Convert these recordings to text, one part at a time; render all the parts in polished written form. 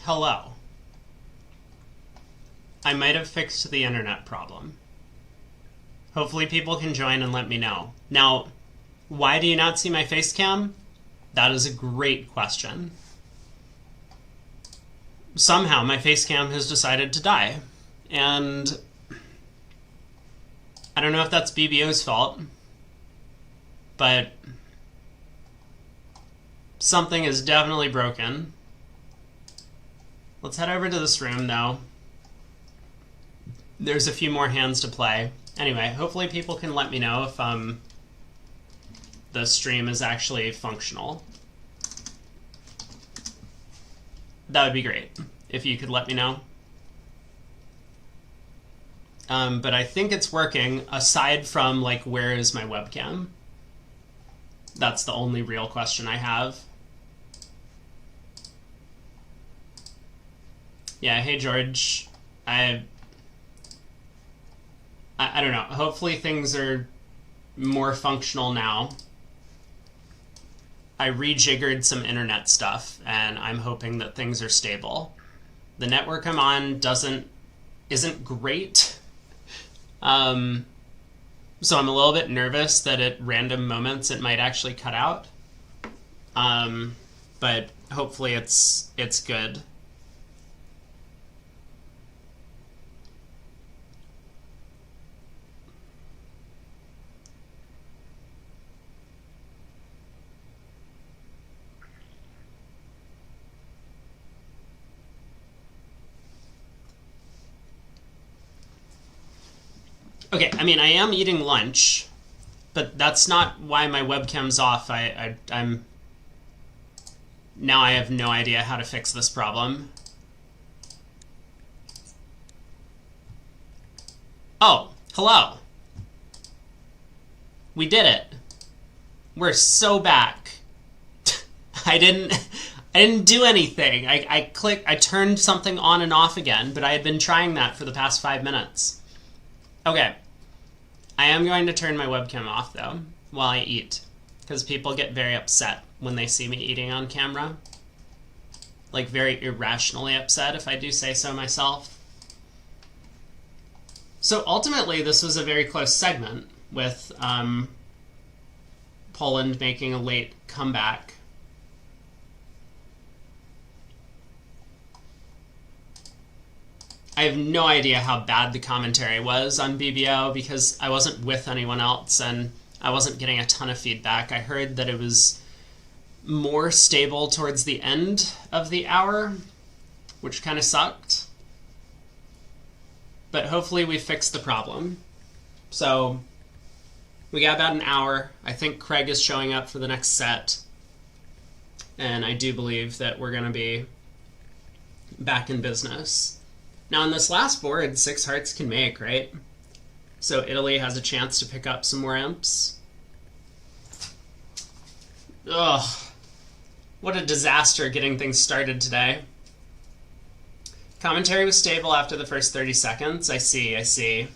Hello. I might have fixed the internet problem. Hopefully people can join and let me know. Now, why do you not see my face cam? That is a great question. Somehow my face cam has decided to die. And I don't know if that's BBO's fault, but something is definitely broken. Let's head over to this room, though. There's a few more hands to play. Anyway, hopefully people can let me know if the stream is actually functional. That would be great if you could let me know. But I think it's working, aside from, like, where is my webcam? That's the only real question I have. Yeah, hey, George. I don't know. Hopefully things are more functional now. I rejiggered some internet stuff, and I'm hoping that things are stable. The network I'm on isn't great. So I'm a little bit nervous that at random moments it might actually cut out. But hopefully it's good. Okay, I mean, I am eating lunch, but that's not why my webcam's off. I'm... Now I have no idea how to fix this problem. Oh, hello. We did it. We're so back. I didn't do anything. I turned something on and off again, but I had been trying that for the past 5 minutes. Okay. I am going to turn my webcam off, though, while I eat, because people get very upset when they see me eating on camera. Like, very irrationally upset, if I do say so myself. So, ultimately, this was a very close segment, with Poland making a late comeback. I have no idea how bad the commentary was on BBO because I wasn't with anyone else and I wasn't getting a ton of feedback. I heard that it was more stable towards the end of the hour, which kind of sucked. But hopefully we fixed the problem. So we got about an hour. I think Craig is showing up for the next set. And I do believe that we're going to be back in business. Now, on this last board, 6 hearts can make, right? So Italy has a chance to pick up some more imps. Ugh. What a disaster getting things started today. Commentary was stable after the first 30 seconds. I see.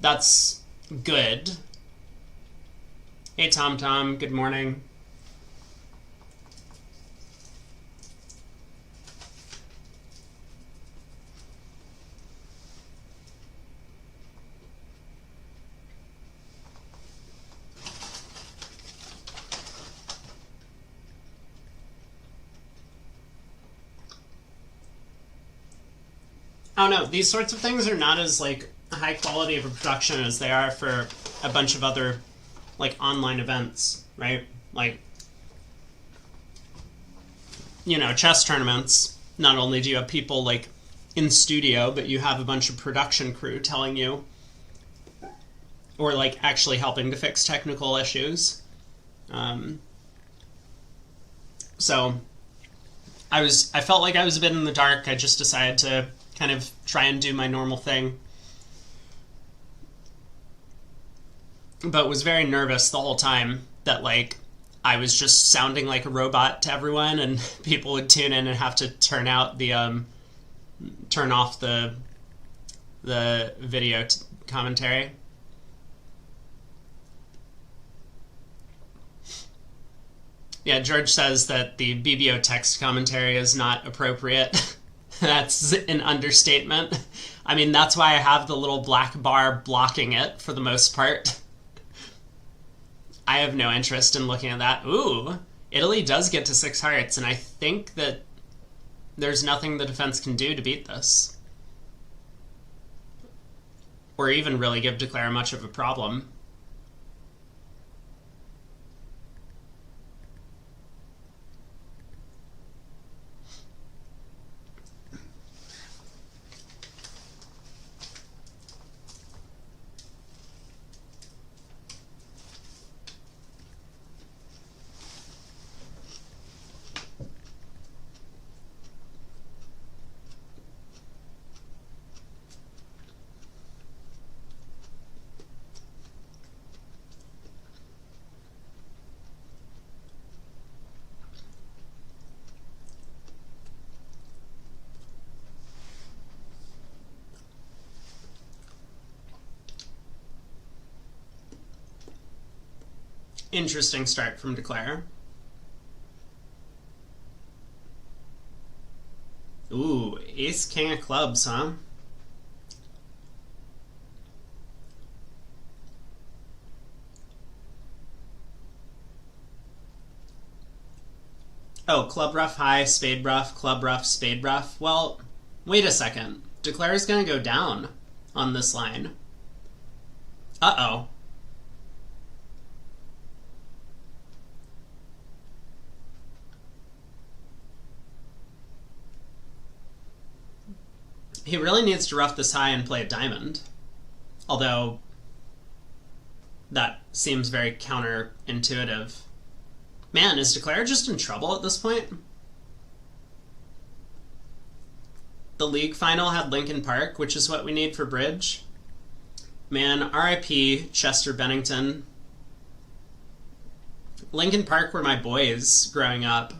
That's good. Hey, TomTom. Good morning. I don't know, these sorts of things are not as, like, high quality of a production as they are for a bunch of other, like, online events, right? Like, you know, chess tournaments, not only do you have people, like, in studio, but you have a bunch of production crew telling you, or, like, actually helping to fix technical issues. So, I felt like I was a bit in the dark. I just decided to kind of try and do my normal thing. But was very nervous the whole time that, like, I was just sounding like a robot to everyone and people would tune in and have to turn off the video commentary. Yeah, George says that the BBO text commentary is not appropriate. That's an understatement. I mean, that's why I have the little black bar blocking it for the most part. I have no interest in looking at that. Ooh, Italy does get to 6 hearts, and I think that there's nothing the defense can do to beat this. Or even really give Declare much of a problem. Interesting start from Declare. Ooh, ace king of clubs, huh? Oh, club rough high, spade rough, club rough, spade rough. Well, wait a second. Declare's gonna go down on this line. Uh-oh. He really needs to rough this high and play a diamond. Although, that seems very counterintuitive. Man, is Declare just in trouble at this point? The league final had Lincoln Park, which is what we need for bridge. Man, R.I.P. Chester Bennington. Lincoln Park were my boys growing up.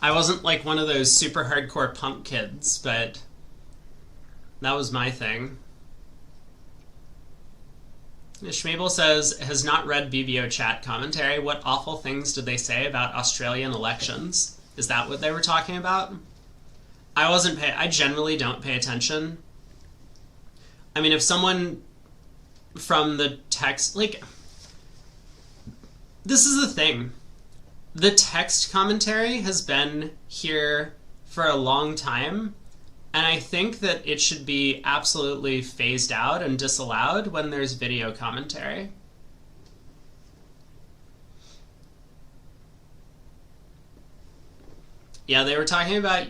I wasn't like one of those super hardcore punk kids, but that was my thing. Schmabel says, has not read BBO chat commentary. What awful things did they say about Australian elections? Is that what they were talking about? I generally don't pay attention. I mean, if someone from the text, like, this is the thing. The text commentary has been here for a long time, and I think that it should be absolutely phased out and disallowed when there's video commentary. Yeah, they were talking about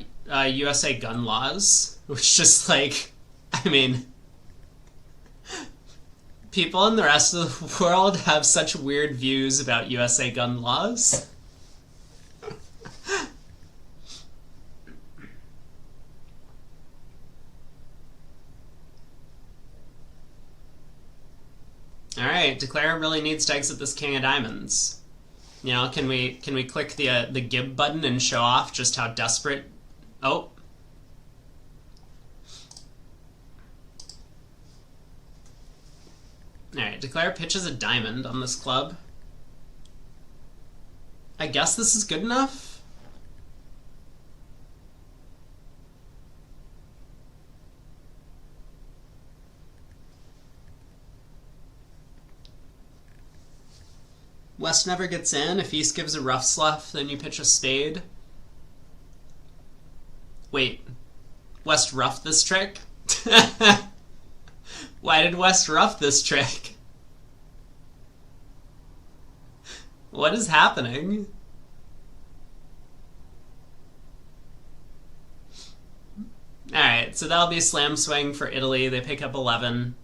USA gun laws, which just like, I mean, people in the rest of the world have such weird views about USA gun laws. Alright, Declare really needs to exit this king of diamonds. You know, can we click the Gib button and show off just how desperate... Oh. Alright, Declare pitches a diamond on this club. I guess this is good enough? West never gets in. If East gives a rough sluff, then you pitch a spade. Wait, West roughed this trick? Why did West rough this trick? What is happening? Alright, so that'll be a slam swing for Italy. They pick up 11.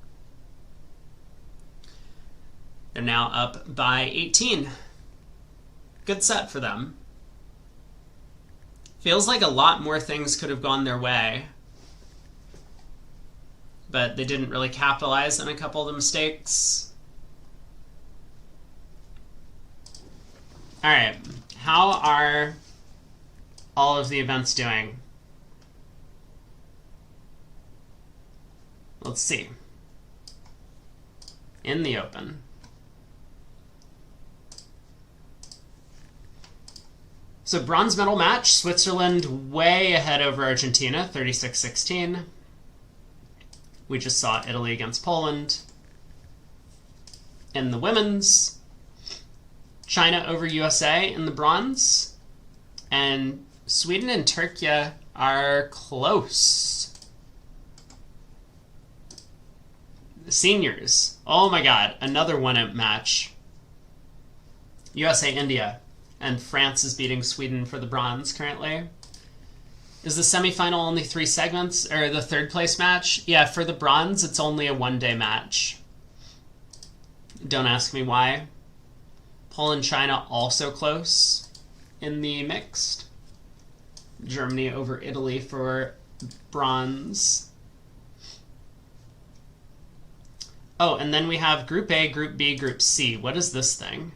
They're now up by 18. Good set for them. Feels like a lot more things could have gone their way, but they didn't really capitalize on a couple of the mistakes. Alright, how are all of the events doing? Let's see. in the Open. So bronze medal match, Switzerland way ahead over Argentina, 36-16. We just saw Italy against Poland. In the women's, China over USA in the bronze. And Sweden and Turkey are close. The seniors. Oh my god, another one-out match. USA-India. And France is beating Sweden for the bronze currently. Is the semifinal only 3 segments? Or the third place match? Yeah, for the bronze, it's only a one-day match. Don't ask me why. Poland, China also close in the mixed. Germany over Italy for bronze. Oh, and then we have Group A, Group B, Group C. What is this thing?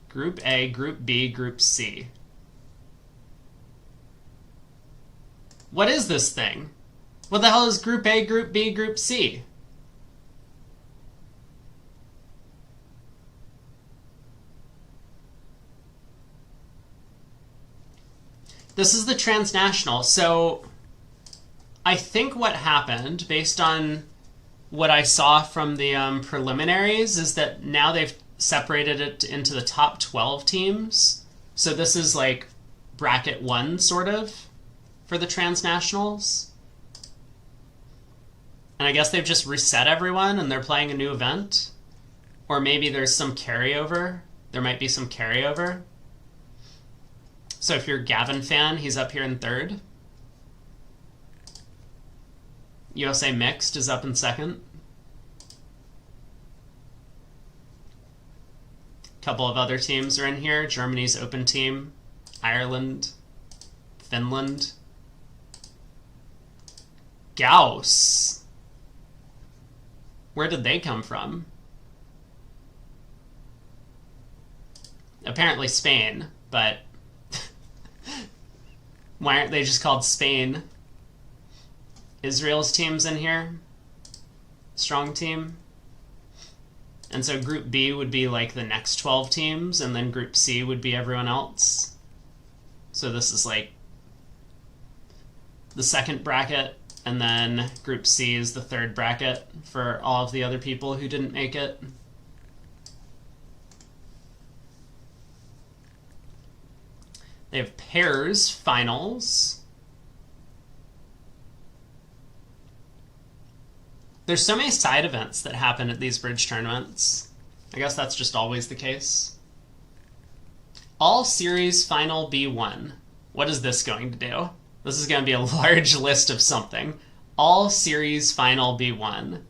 Group A, Group B, Group C. What is this thing? What the hell is Group A, Group B, Group C? This is the transnational. So I think what happened, based on what I saw from the preliminaries, is that now they've separated it into the top 12 teams. So this is like bracket 1, sort of, for the transnationals. And I guess they've just reset everyone and they're playing a new event. Or maybe there's some carryover. There might be some carryover. So if you're a Gavin fan, he's up here in 3rd. USA Mixed is up in 2nd. A couple of other teams are in here. Germany's Open team, Ireland, Finland. Gauss. Where did they come from? Apparently Spain, but why aren't they just called Spain? Israel's team's in here. Strong team. And so Group B would be like the next 12 teams, and then Group C would be everyone else. So this is like the second bracket, and then Group C is the third bracket for all of the other people who didn't make it. They have pairs finals. There's so many side events that happen at these bridge tournaments. I guess that's just always the case. All series final B1. What is this going to do? This is going to be a large list of something. All series final B1.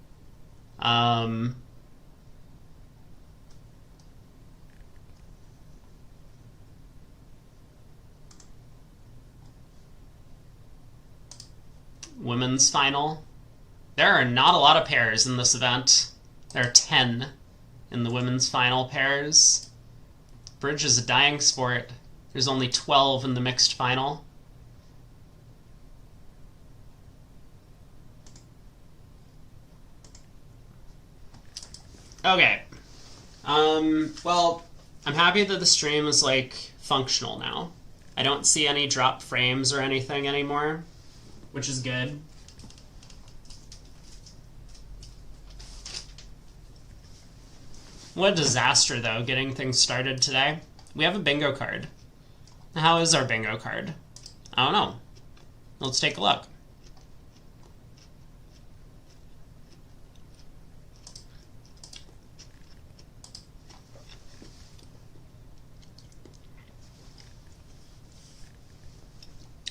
Women's final. There are not a lot of pairs in this event. There are 10 in the women's final pairs. Bridge is a dying sport. There's only 12 in the mixed final. Okay. Well, I'm happy that the stream is, like, functional now. I don't see any drop frames or anything anymore, which is good. What a disaster, though, getting things started today. We have a bingo card. How is our bingo card? I don't know. Let's take a look.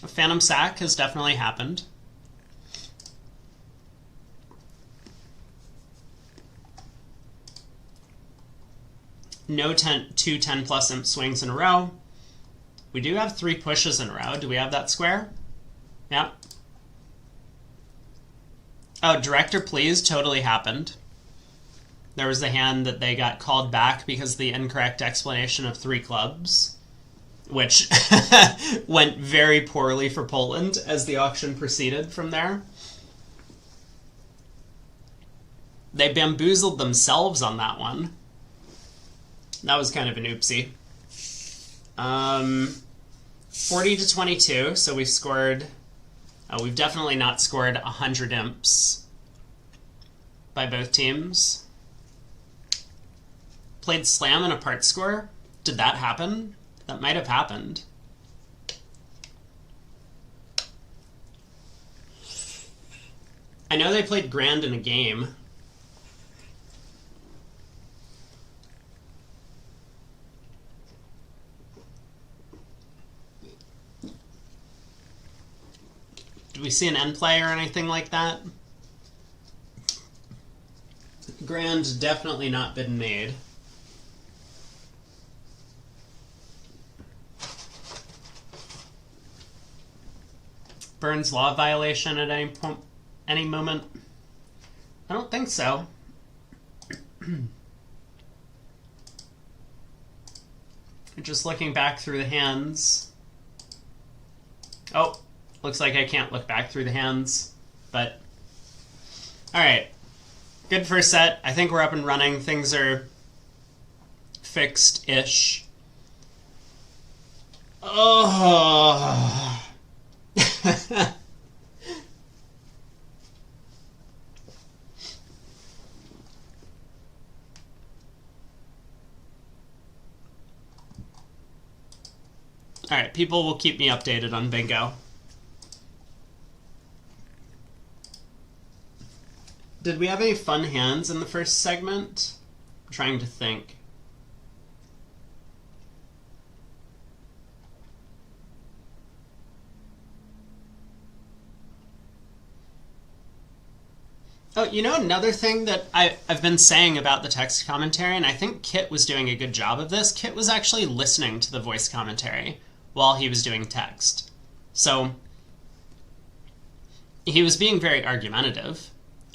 A Phantom Sack has definitely happened. No 2 10+ imp swings in a row. We do have 3 pushes in a row. Do we have that square? Yeah. Oh, Director Please totally happened. There was the hand that they got called back because of the incorrect explanation of 3 clubs, which went very poorly for Poland as the auction proceeded from there. They bamboozled themselves on that one. That was kind of an oopsie. 40 to 22, so we've scored... Oh, we've definitely not scored 100 imps by both teams. Played slam in a part score? Did that happen? That might have happened. I know they played grand in a game. Did we see an end play or anything like that? Grand definitely not been made. Burns law violation at any moment? I don't think so. Just looking back through the hands. Oh, looks like I can't look back through the hands, but alright. Good first set. I think we're up and running. Things are fixed-ish. Oh. Alright, people will keep me updated on bingo. Did we have any fun hands in the first segment? I'm trying to think. Oh, you know another thing that I've been saying about the text commentary, and I think Kit was doing a good job of this, Kit was actually listening to the voice commentary while he was doing text. So, he was being very argumentative,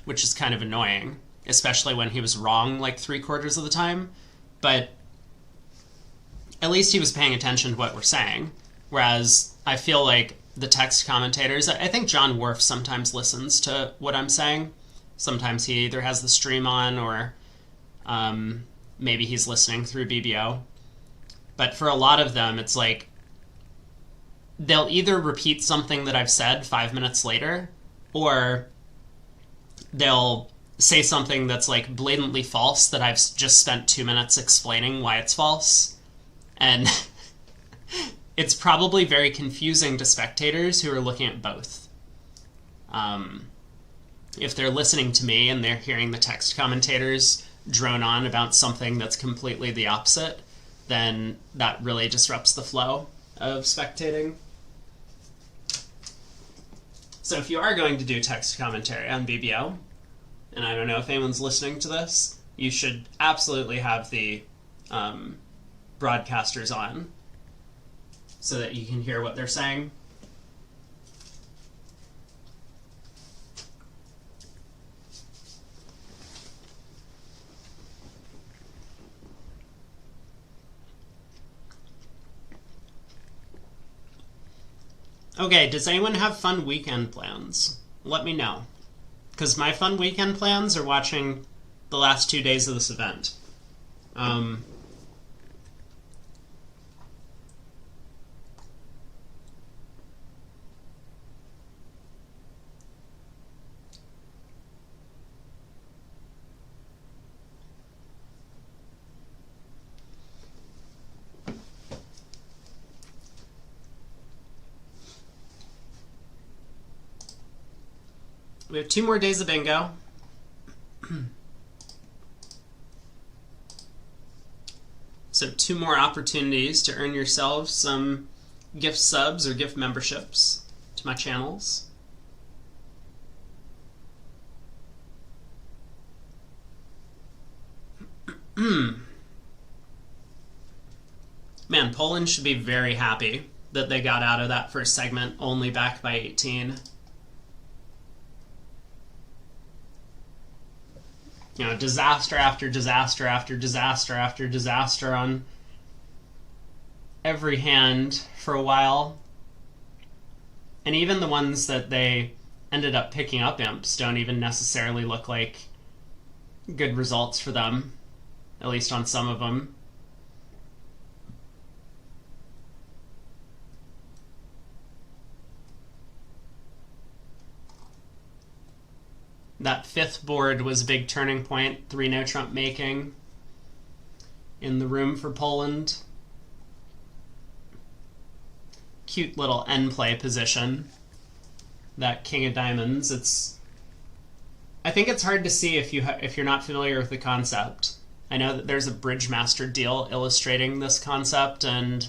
which is kind of annoying, especially when he was wrong like 3/4 of the time, but at least he was paying attention to what we're saying, whereas I feel like the text commentators, I think John Worf sometimes listens to what I'm saying. Sometimes he either has the stream on or maybe he's listening through BBO. But for a lot of them, it's like they'll either repeat something that I've said 5 minutes later, or they'll say something that's like blatantly false that I've just spent 2 minutes explaining why it's false. And it's probably very confusing to spectators who are looking at both. If they're listening to me and they're hearing the text commentators drone on about something that's completely the opposite, then that really disrupts the flow of spectating. So if you are going to do text commentary on BBO, and I don't know if anyone's listening to this, you should absolutely have the broadcasters on so that you can hear what they're saying. Okay, does anyone have fun weekend plans? Let me know. Because my fun weekend plans are watching the last 2 days of this event. We have 2 more days of bingo. So 2 more opportunities to earn yourselves some gift subs or gift memberships to my channels. Man, Poland should be very happy that they got out of that first segment only back by 18. you know, disaster after disaster after disaster after disaster on every hand for a while. And even the ones that they ended up picking up imps don't even necessarily look like good results for them, at least on some of them. That fifth board was a big turning point, 3 no trump making in the room for Poland. Cute little end play position, that king of diamonds. I think it's hard to see if you're not familiar with the concept. I know that there's a Bridgemaster deal illustrating this concept, and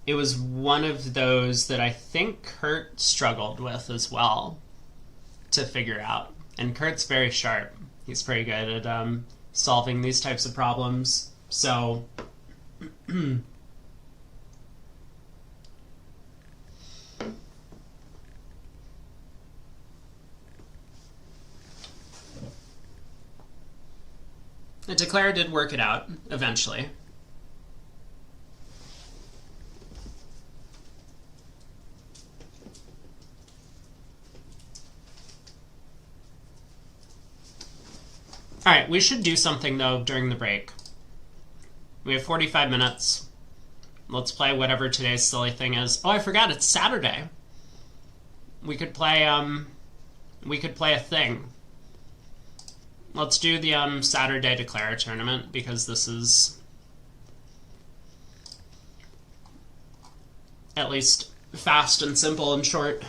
it was one of those that I think Kurt struggled with as well to figure out. And Kurt's very sharp. He's pretty good at solving these types of problems. So the Declare did work it out eventually. Alright, we should do something, though, during the break. We have 45 minutes. Let's play whatever today's silly thing is. Oh, I forgot, it's Saturday. We could play a thing. Let's do the Saturday Declare tournament, because this is at least fast and simple and short.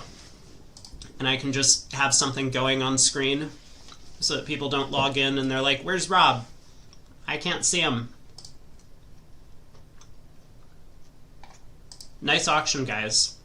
And I can just have something going on screen so that people don't log in and they're like, where's Rob? I can't see him. Nice auction, guys.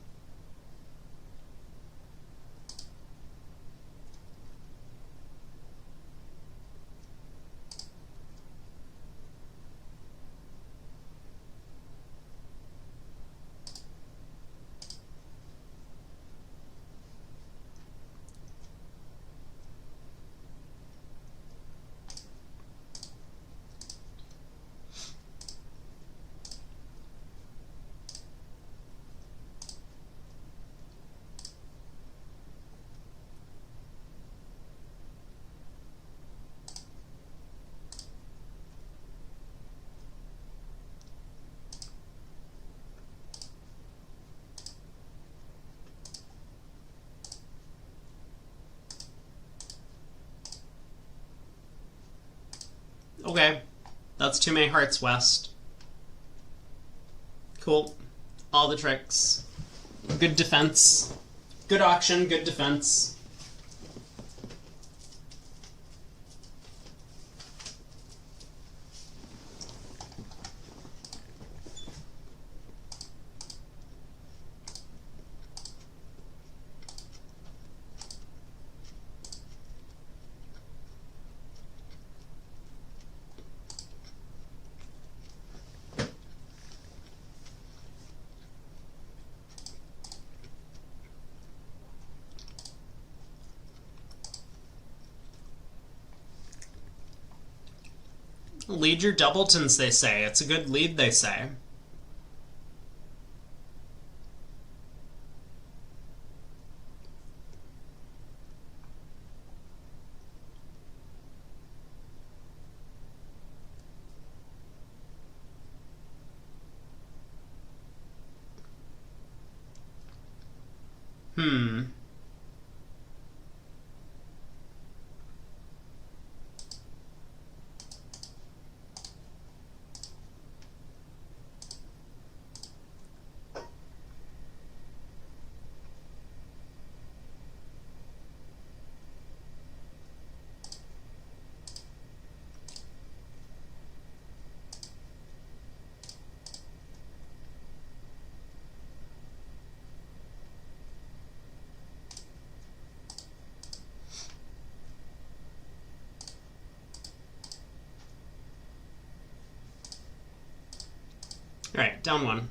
Okay, that's too many hearts west. Cool. All the tricks. Good defense. Good auction, good defense. Lead your doubletons, they say. It's a good lead, they say. Alright, down one.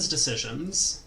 Decisions.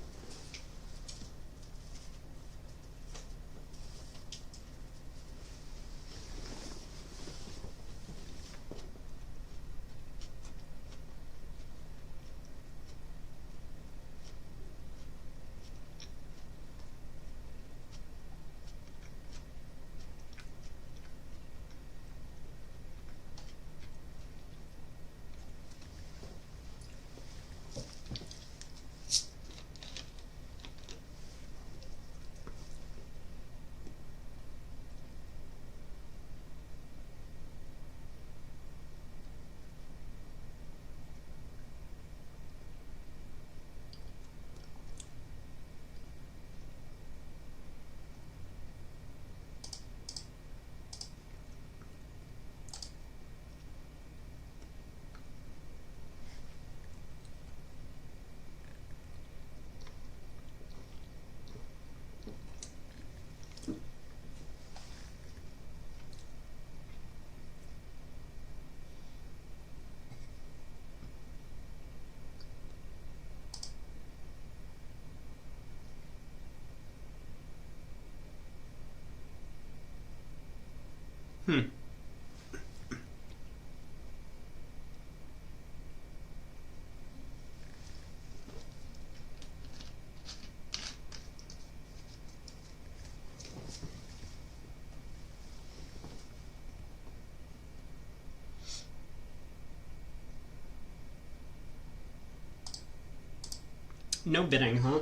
No bidding, huh?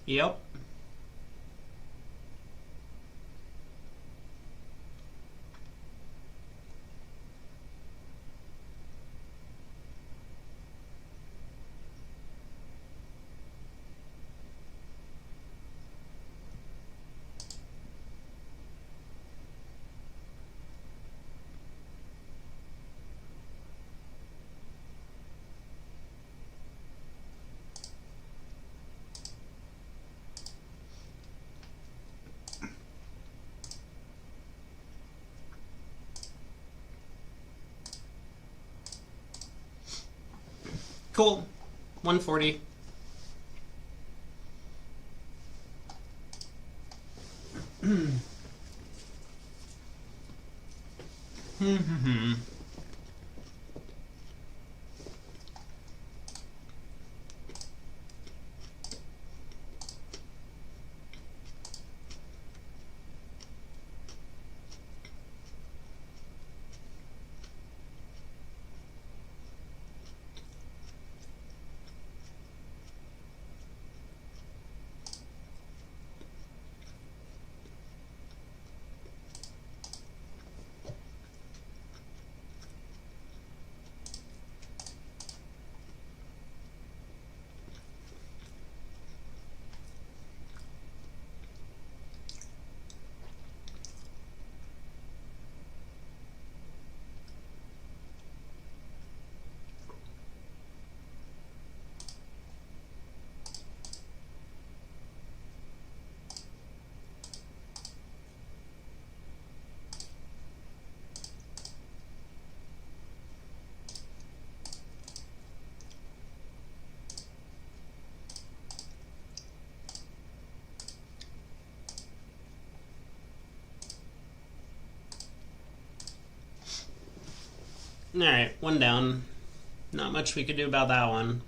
Yep. Cool. 140. Alright, one down. Not much we could do about that one.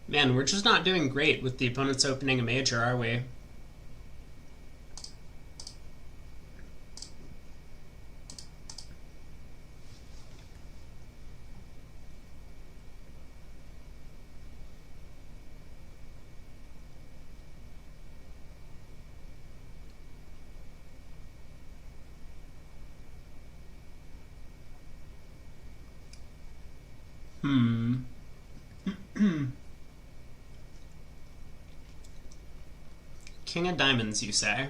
Man, we're just not doing great with the opponents opening a major, are we? King of diamonds, you say?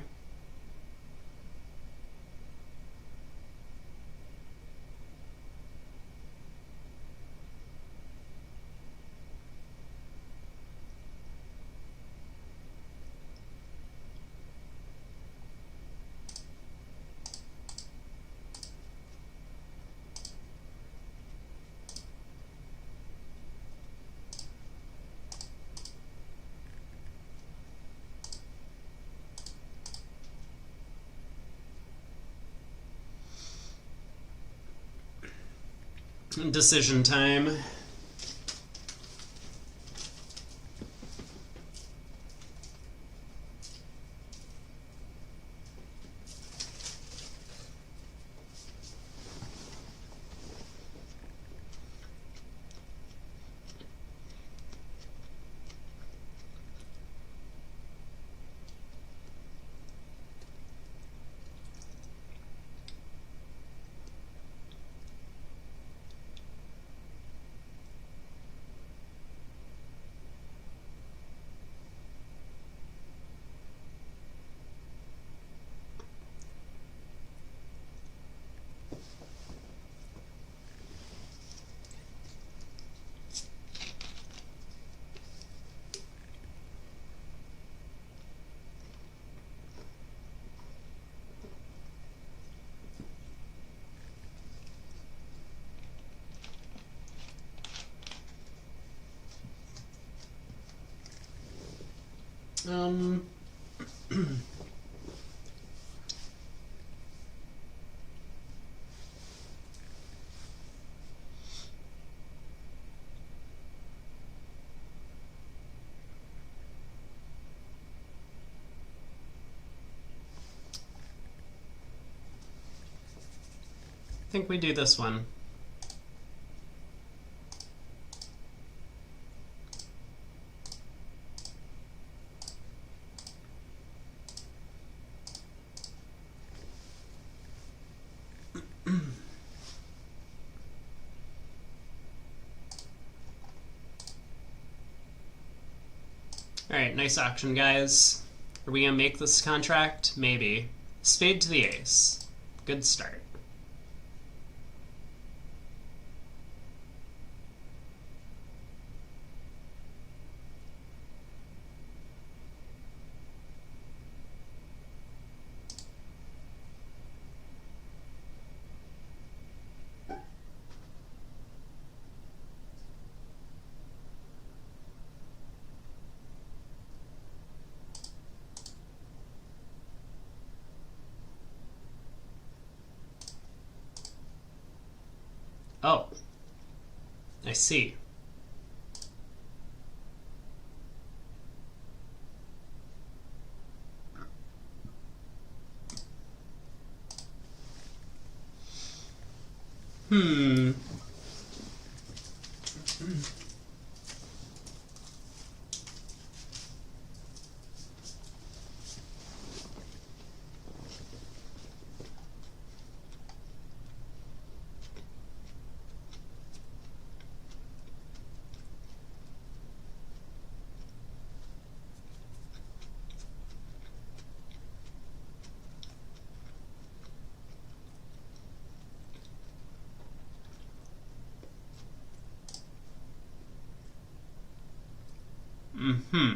Decision time. Um... I think we do this one. Alright, nice action, guys. Are we gonna make this contract? Maybe. Spade to the ace. Good start. Oh. I see. Hmm. Mm-hmm.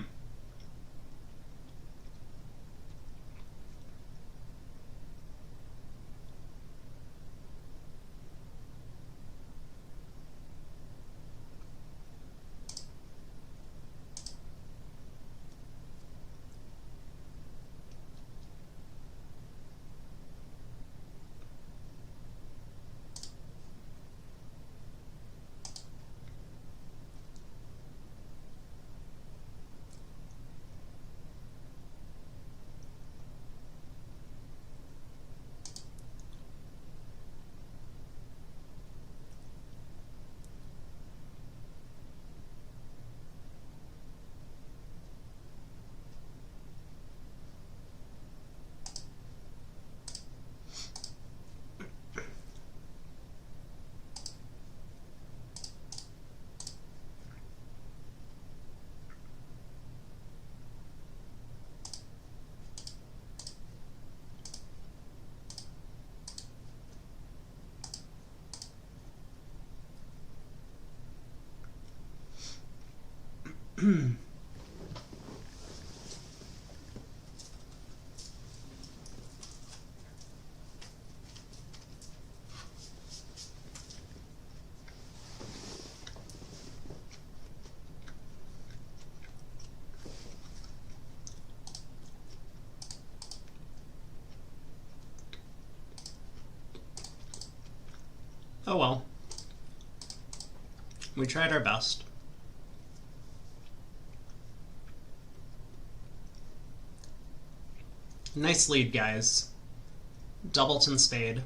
Oh well. We tried our best. Nice lead, guys. Doubleton spade.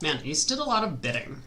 Man, East did a lot of bidding.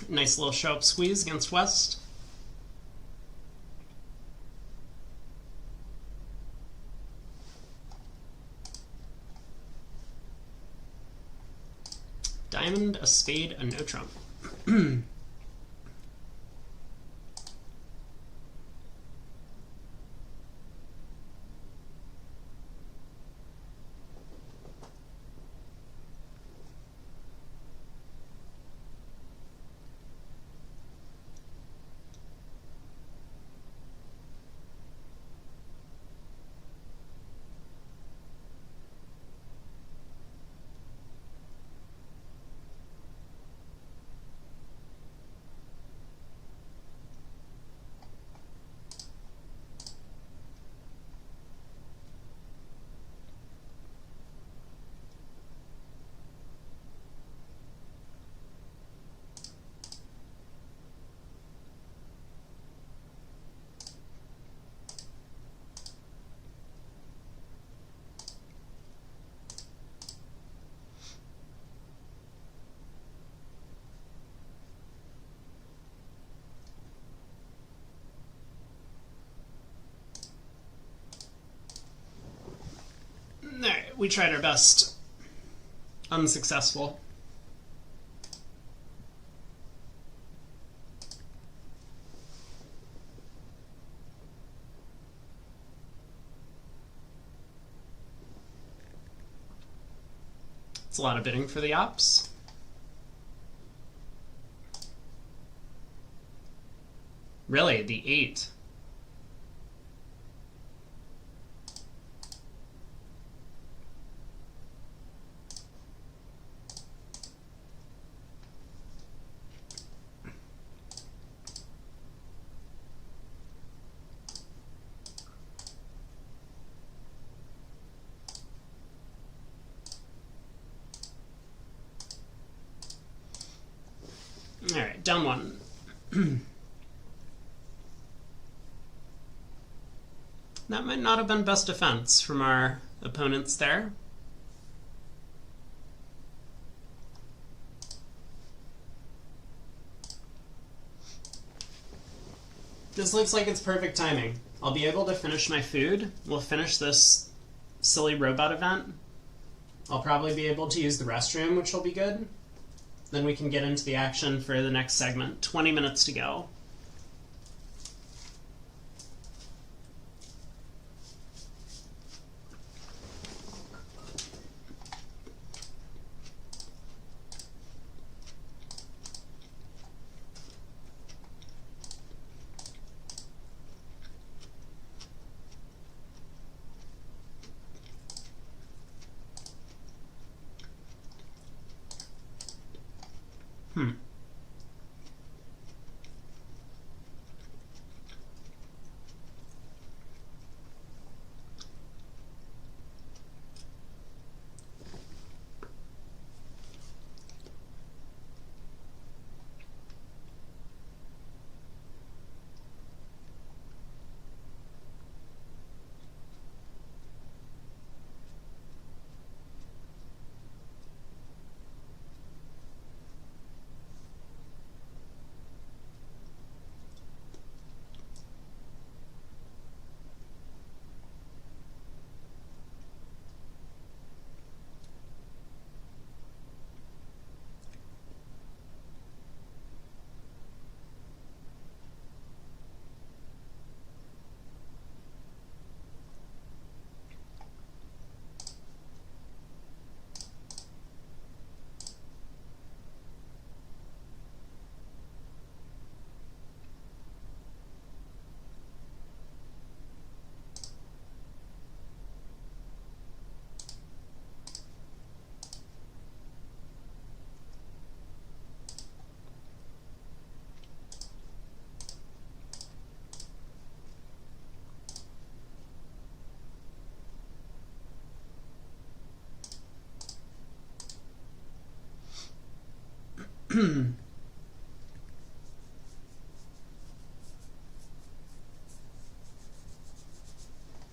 Nice little show-up squeeze against West. Diamond, a spade, a no trump. we tried our best. Unsuccessful. It's a lot of bidding for the ops. Really, the 8. All right, down 1. That might not have been best defense from our opponents there. This looks like it's perfect timing. I'll be able to finish my food. We'll finish this silly robot event. I'll probably be able to use the restroom, which will be good. Then we can get into the action for the next segment. 20 minutes to go.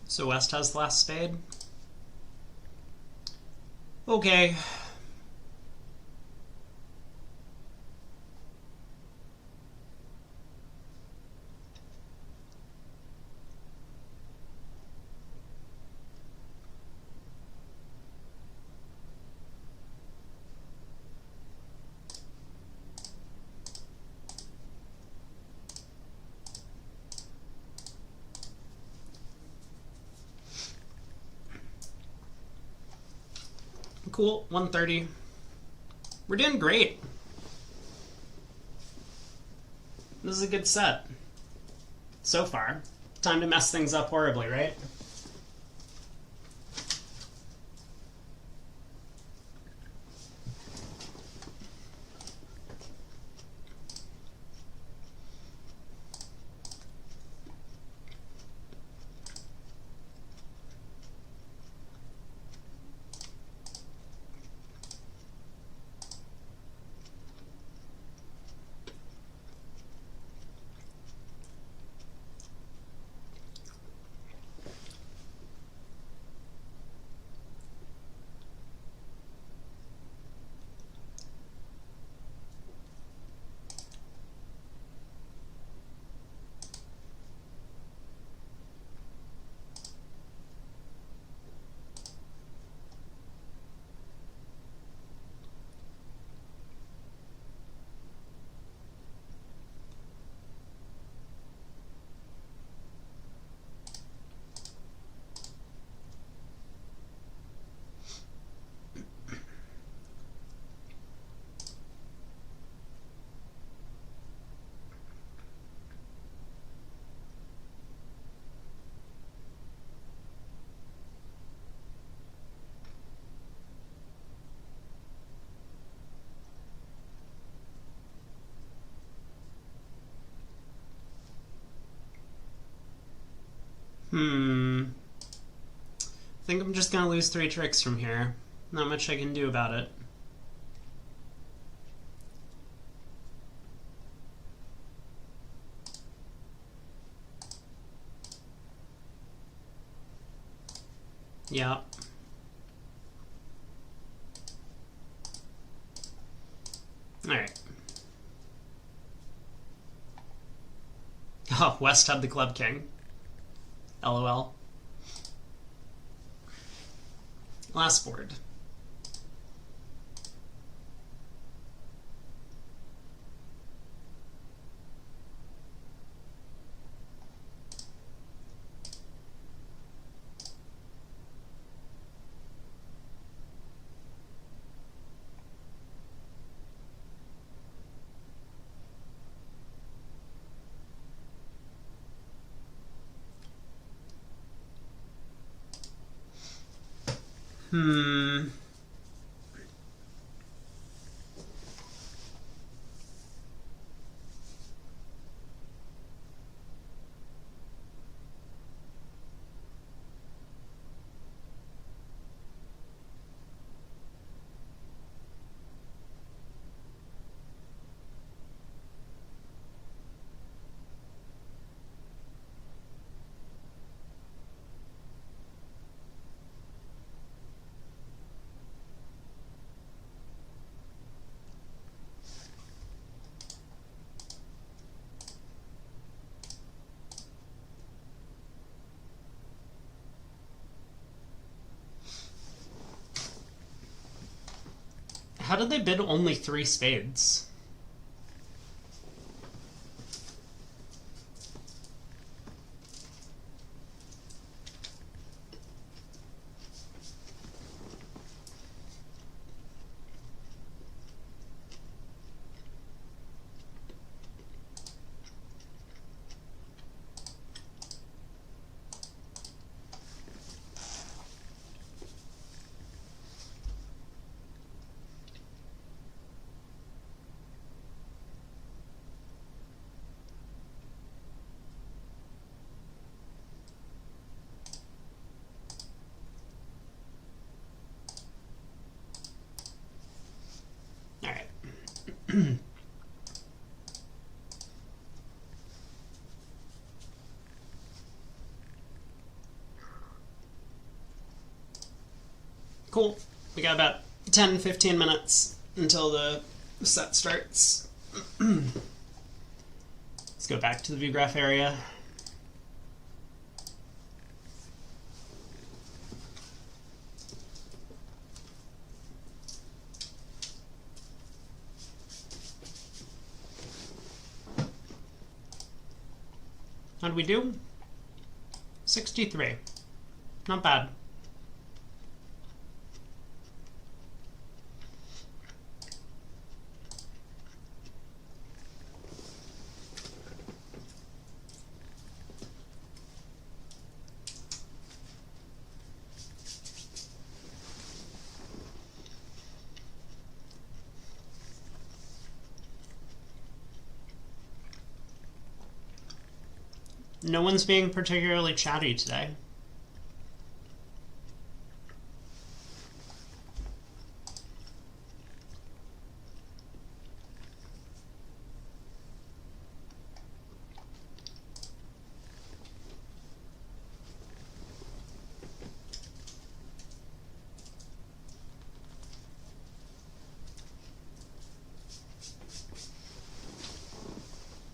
So West has the last spade. Okay. Cool, 130. We're doing great. This is a good set. So far. Time to mess things up horribly, right? I think I'm just gonna lose 3 tricks from here. Not much I can do about it. Yeah. Alright. Oh, West had the club king. LOL. Last board. How did they bid only 3 spades? Cool. We got about 10-15 minutes until the set starts. Let's go back to the view graph area. How did we do? 63. Not bad. No one's being particularly chatty today.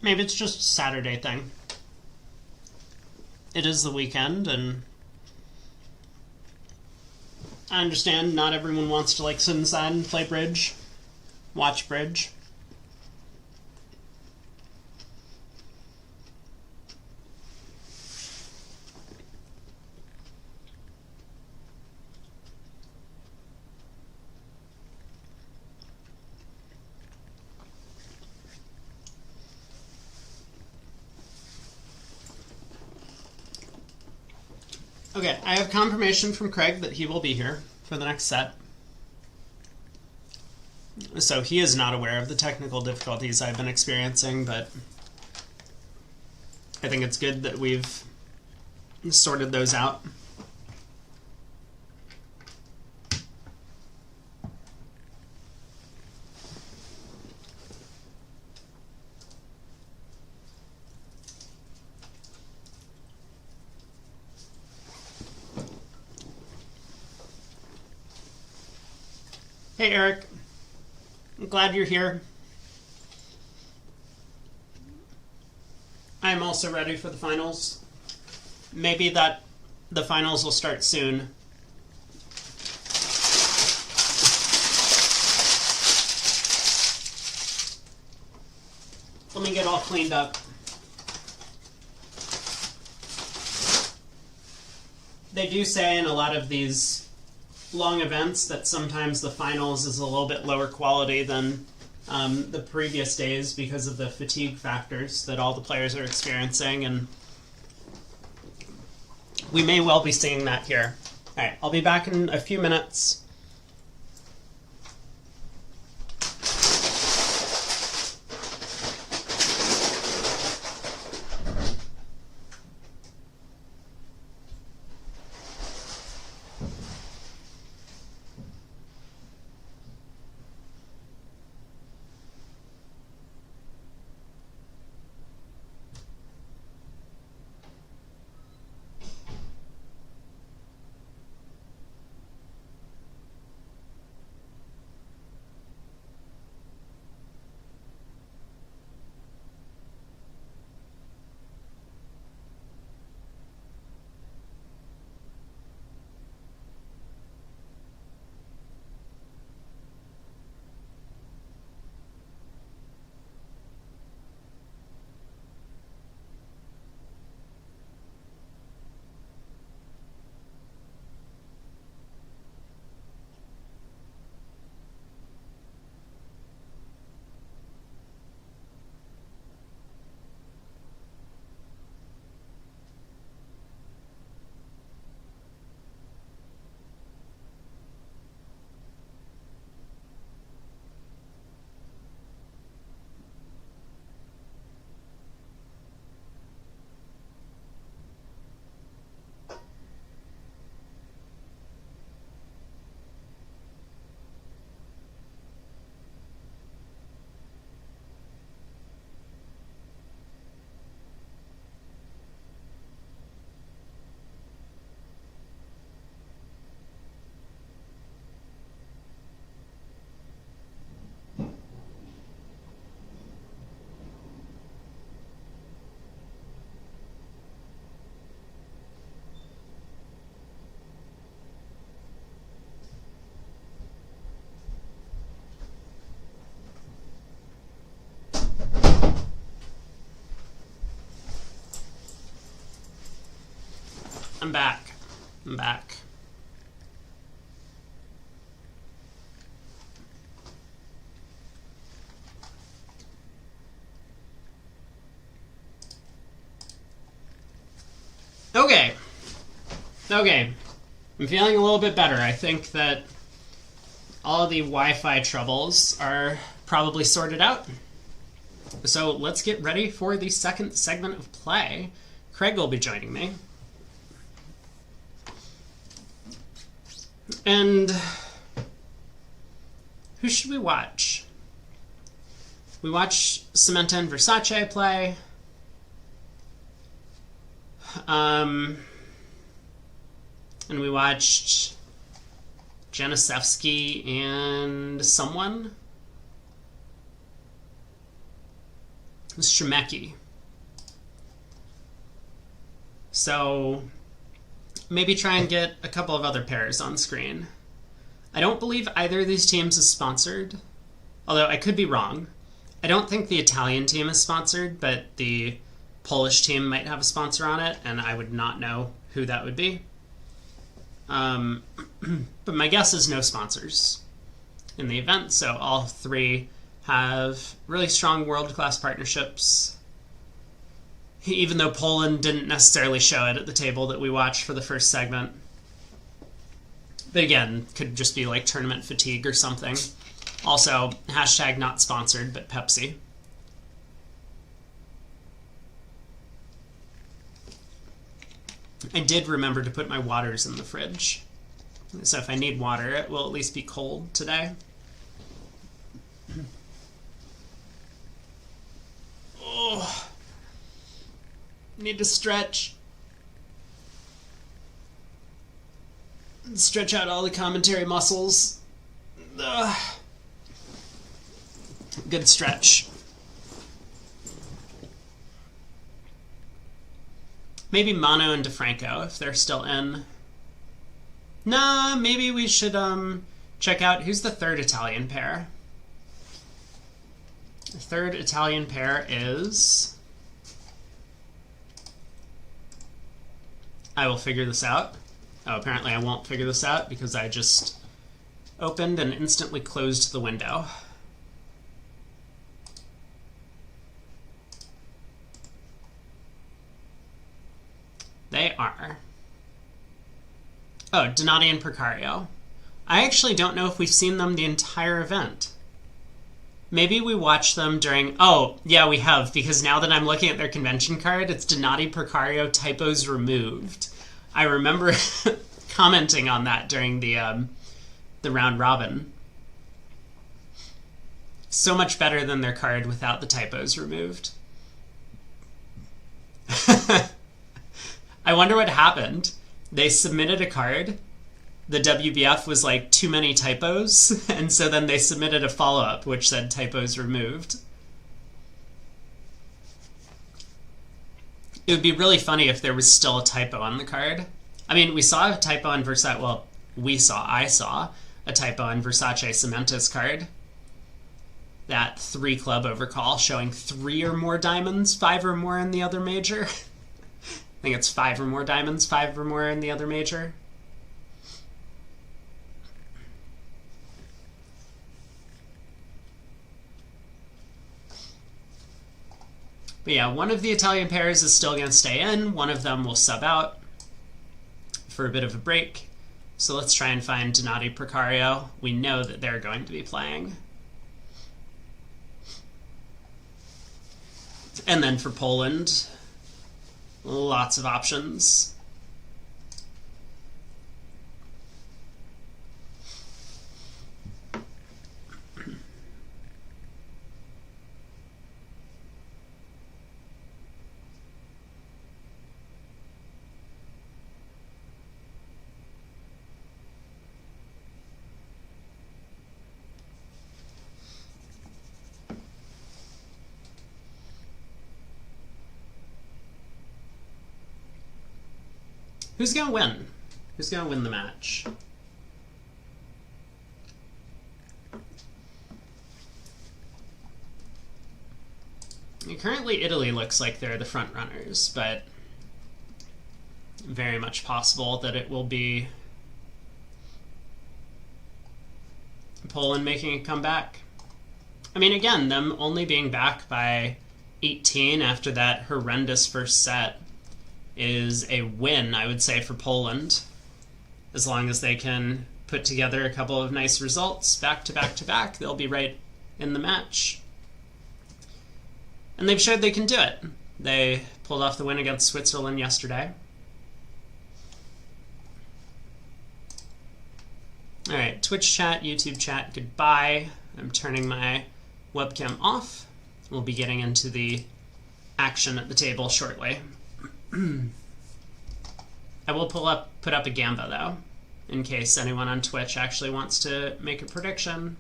Maybe it's just a Saturday thing. It is the weekend, and I understand not everyone wants to like sit inside and play bridge, watch bridge. Okay, I have confirmation from Craig that he will be here for the next set. So he is not aware of the technical difficulties I've been experiencing, but I think it's good that we've sorted those out. Hey, Eric. I'm glad you're here. I'm also ready for the finals. Maybe that the finals will start soon. Let me get all cleaned up. They do say in a lot of these long events that sometimes the finals is a little bit lower quality than the previous days because of the fatigue factors that all the players are experiencing, and we may well be seeing that here. All right, I'll be back in a few minutes. I'm back. I'm back. Okay. Okay. I'm feeling a little bit better. I think that all of the Wi-Fi troubles are probably sorted out. So let's get ready for the second segment of play. Craig will be joining me. And who should we watch? We watch Samantha and Versace play. And we watched Janisevsky and someone. It was Shemeki. So maybe try and get a couple of other pairs on screen. I don't believe either of these teams is sponsored, although I could be wrong. I don't think the Italian team is sponsored, but the Polish team might have a sponsor on it, and I would not know who that would be. But my guess is no sponsors in the event, so all three have really strong world-class partnerships. Even though Poland didn't necessarily show it at the table that we watched for the first segment. But again, could just be like tournament fatigue or something. Also, hashtag not sponsored, but Pepsi. I did remember to put my waters in the fridge. So if I need water, it will at least be cold today. Oh, need to stretch. Stretch out all the commentary muscles. Ugh. Good stretch. Maybe Mano and DeFranco, if they're still in. Nah, maybe we should check out who's the third Italian pair. The third Italian pair is... I will figure this out. Oh, apparently I won't figure this out because I just opened and instantly closed the window. They are... Oh, Donati and Precario. I actually don't know if we've seen them the entire event. Maybe we watched them during... Oh, yeah, we have, because now that I'm looking at their convention card, it's Donati, Precario, typos removed. I remember commenting on that during the round robin. So much better than their card without the typos removed. I wonder what happened. They submitted a card. The WBF was like, too many typos, and so then they submitted a follow-up which said typos removed. It would be really funny if there was still a typo on the card. I mean, we saw a typo on Versace... Well, I saw a typo on Versace Cementos card. That 3 club overcall showing 3 or more diamonds, 5 or more in the other major. I think it's 5 or more diamonds, 5 or more in the other major. But yeah, one of the Italian pairs is still going to stay in. One of them will sub out for a bit of a break. So let's try and find Donati Precario. We know that they're going to be playing. And then for Poland, lots of options. Who's going to win? Who's going to win the match? Currently, Italy looks like they're the front runners, but very much possible that it will be Poland making a comeback. I mean, again, them only being back by 18 after that horrendous first set is a win, I would say, for Poland. As long as they can put together a couple of nice results back to back to back, they'll be right in the match. And they've showed they can do it. They pulled off the win against Switzerland yesterday. Alright, Twitch chat, YouTube chat, goodbye. I'm turning my webcam off. We'll be getting into the action at the table shortly. I will put up a Gamba, though, in case anyone on Twitch actually wants to make a prediction.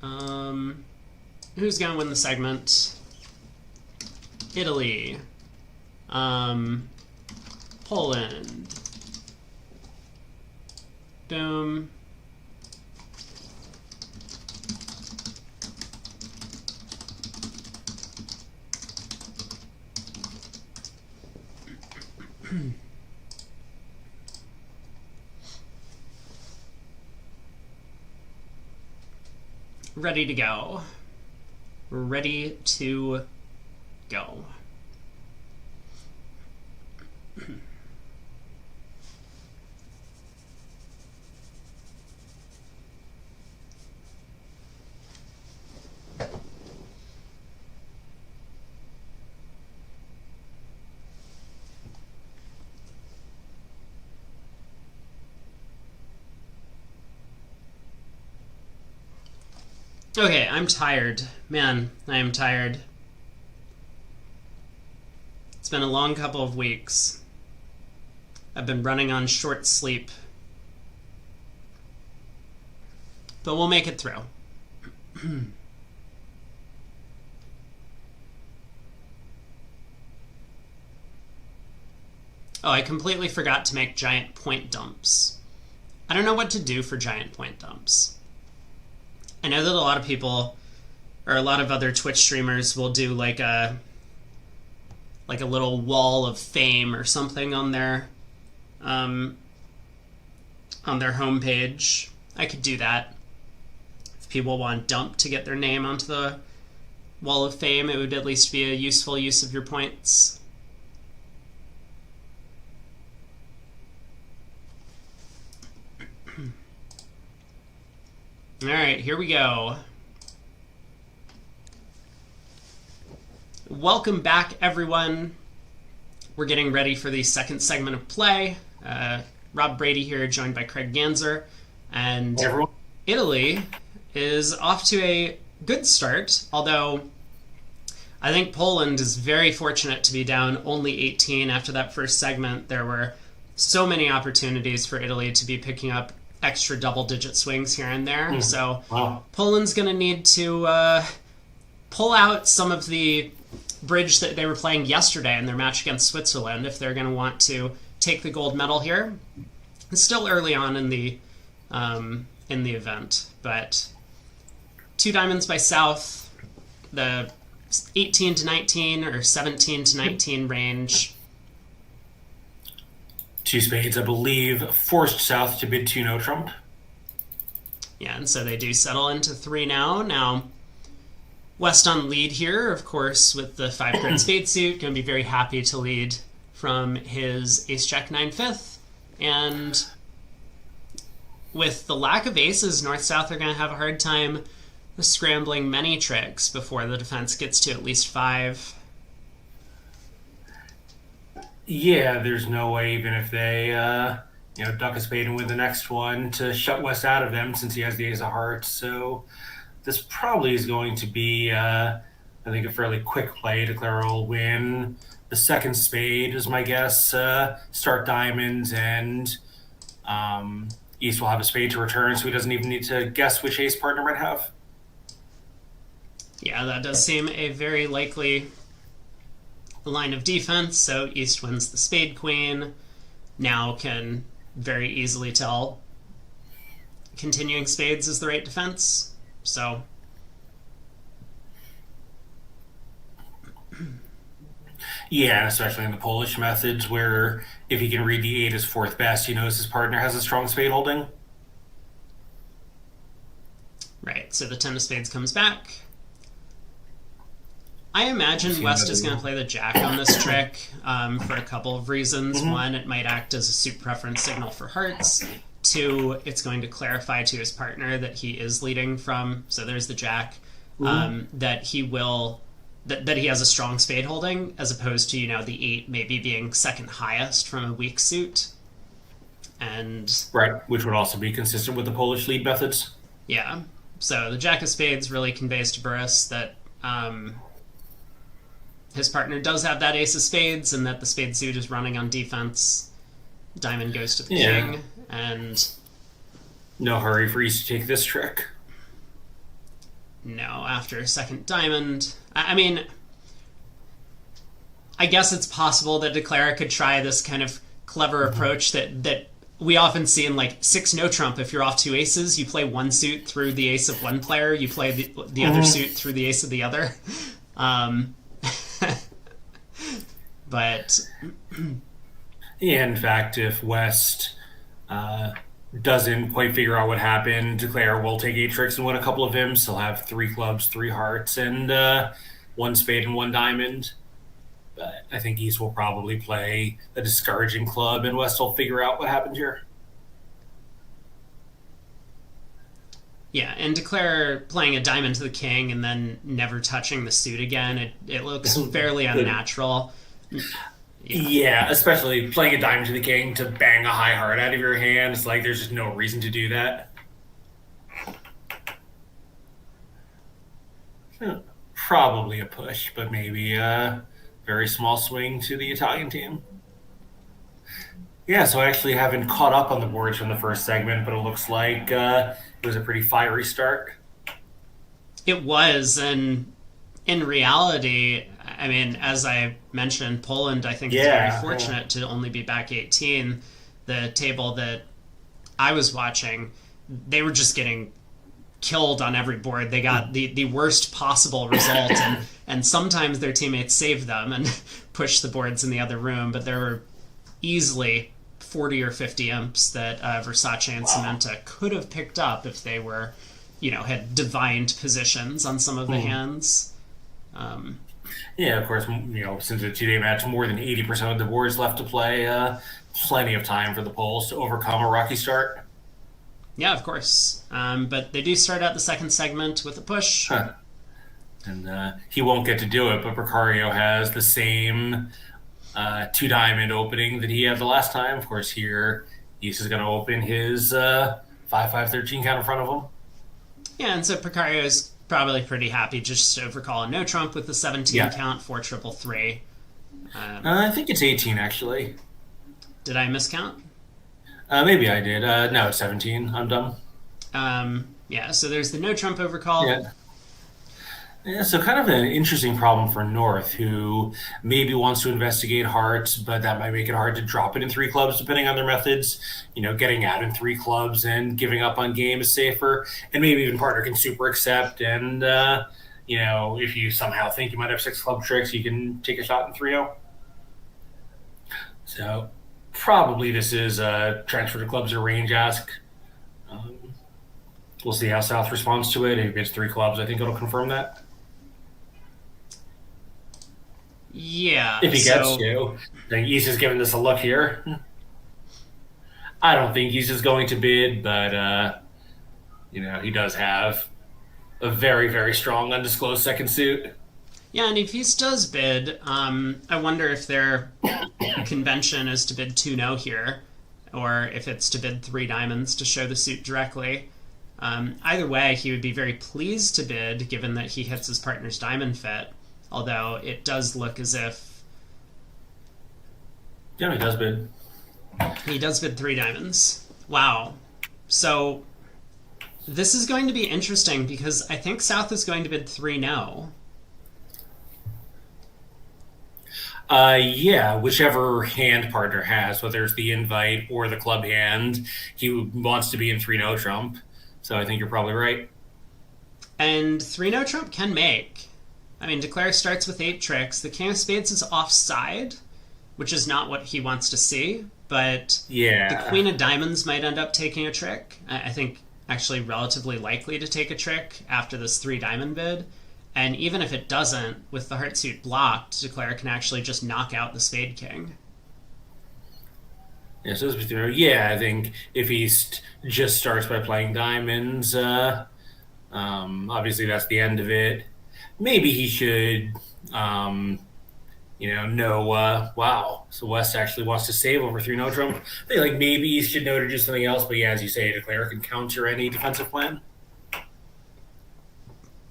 Who's going to win the segment? Italy. Poland. Boom. Ready to go. Ready to go. Okay, I'm tired. Man, I am tired. It's been a long couple of weeks. I've been running on short sleep. But we'll make it through. Oh, I completely forgot to make giant point dumps. I don't know what to do for giant point dumps. I know that a lot of people, or a lot of other Twitch streamers, will do like a little wall of fame or something on their homepage. I could do that. If people want dump to get their name onto the wall of fame, it would at least be a useful use of your points. All right, here we go. Welcome back, everyone. We're getting ready for the second segment of play. Rob Brady here, joined by Craig Ganser. And Everyone. Italy is off to a good start, although I think Poland is very fortunate to be down only 18 after that first segment. There were so many opportunities for Italy to be picking up extra double-digit swings here and there. So Wow. Poland's going to need to pull out some of the bridge that they were playing yesterday in their match against Switzerland if they're going to want to take the gold medal here. It's still early on in the event, but 2 diamonds by South, the 18 to 19 or 17 to 19 range. 2 spades, I believe, forced South to bid 2 no trump. Yeah, and so they do settle into 3 now. Now, West on lead here, of course, with the 5 card spade suit, going to be very happy to lead from his ace-jack 9/5. And with the lack of aces, North-South are going to have a hard time scrambling many tricks before the defense gets to at least 5. Yeah, there's no way, even if they duck a spade and win the next one, to shut West out of them since he has the ace of hearts. So this probably is going to be, I think, a fairly quick play. Declare will win the second spade, is my guess. Start diamonds, and East will have a spade to return, so he doesn't even need to guess which ace partner might have. Yeah, that does seem a very likely line of defense. So East wins the spade queen. Now can very easily tell continuing spades is the right defense. So yeah, especially in the Polish methods, where if he can read the 8 as 4th best, he knows his partner has a strong spade holding. right, so the 10 of spades comes back. I imagine West is going to play the jack on this trick for a couple of reasons. One, it might act as a suit preference signal for hearts. 2, it's going to clarify to his partner that he is leading from, so there's the jack, that he will, that he has a strong spade holding, as opposed to, the 8 maybe being second highest from a weak suit. And Right, which would also be consistent with the Polish lead methods. yeah, so the jack of spades really conveys to Burris that his partner does have that ace of spades and that the spade suit is running on defense. Diamond goes to the king, and no hurry for East to take this trick. No, after a second diamond. I mean, I guess it's possible that Declara could try this kind of clever approach that we often see in like 6 no trump. If you're off 2 aces, you play one suit through the ace of one player, you play the other suit through the ace of the other. But yeah, in fact, if West doesn't quite figure out what happened, Declare will take 8 tricks and win a couple of him. So he'll have 3 clubs, 3 hearts, and 1 spade and 1 diamond. But I think East will probably play a discouraging club, and West will figure out what happened here. yeah, and Declare playing a diamond to the king and then never touching the suit again, it looks fairly unnatural. Yeah, especially playing a diamond to the king to bang a high heart out of your hand. It's like there's just no reason to do that. Probably a push, but maybe a very small swing to the Italian team. Yeah, so I actually haven't caught up on the boards from the first segment, but it looks like it was a pretty fiery start. It was, and in reality, I mean, as I mentioned, Poland, I think, is very Yeah, fortunate to only be back 18. The table that I was watching, they were just getting killed on every board. They got the worst possible result, and sometimes their teammates saved them and pushed the boards in the other room, but there were easily 40 or 50 imps that Versace and Samantha could have picked up if they were, had divined positions on some of the hands. yeah. Of course, since it's a 2 day match, more than 80% of the boards left to play. Plenty of time for the Poles to overcome a rocky start. Yeah, of course. But they do start out the second segment with a push. Huh. And he won't get to do it, but Precario has the same two diamond opening that he had the last time. Of course, here he's just going to open his 5-5-13 count in front of him. Yeah, and so Precario is probably pretty happy just to overcall a no trump with the 17 Yeah. count, 4-3-3. I think it's 18 actually. Did I miscount? Maybe I did. No, it's 17. I'm dumb. Yeah, so there's the no trump overcall. Yeah. Yeah, so kind of an interesting problem for North, who maybe wants to investigate hearts, but that might make it hard to drop it in three clubs depending on their methods. Getting out in three clubs and giving up on game is safer, and maybe even partner can super accept. And if you somehow think you might have six club tricks, you can take a shot in 3-0. So probably this is a transfer to clubs or range ask. Um, we'll see how South responds to it. If it's three clubs, I think it'll confirm that. Yeah. If he gets to. I think East is giving this a look here. I don't think East is going to bid, but, he does have a very, very strong undisclosed second suit. Yeah, and if East does bid, I wonder if their convention is to bid 2-0 here, or if it's to bid 3 diamonds to show the suit directly. Either way, he would be very pleased to bid, given that he hits his partner's diamond fit. Although it does look as if Yeah, he does bid. he does bid 3 diamonds. Wow. So this is going to be interesting because I think South is going to bid 3-0. Yeah, whichever hand partner has, whether it's the invite or the club hand, he wants to be in 3-0 trump. So I think you're probably right. And 3-0 trump can make. I mean, Declare starts with 8 tricks. The King of Spades is offside, which is not what he wants to see. But Yeah. the Queen of Diamonds might end up taking a trick. I think actually relatively likely to take a trick after this 3 diamond bid. And even if it doesn't, with the heart suit blocked, Declare can actually just knock out the Spade King. Yeah, so I think if he just starts by playing diamonds, obviously that's the end of it. Maybe he should, know, wow, so West actually wants to save over 3-0 trump. I think, maybe he should know to do something else, but yeah, as you say, Declare can counter any defensive plan.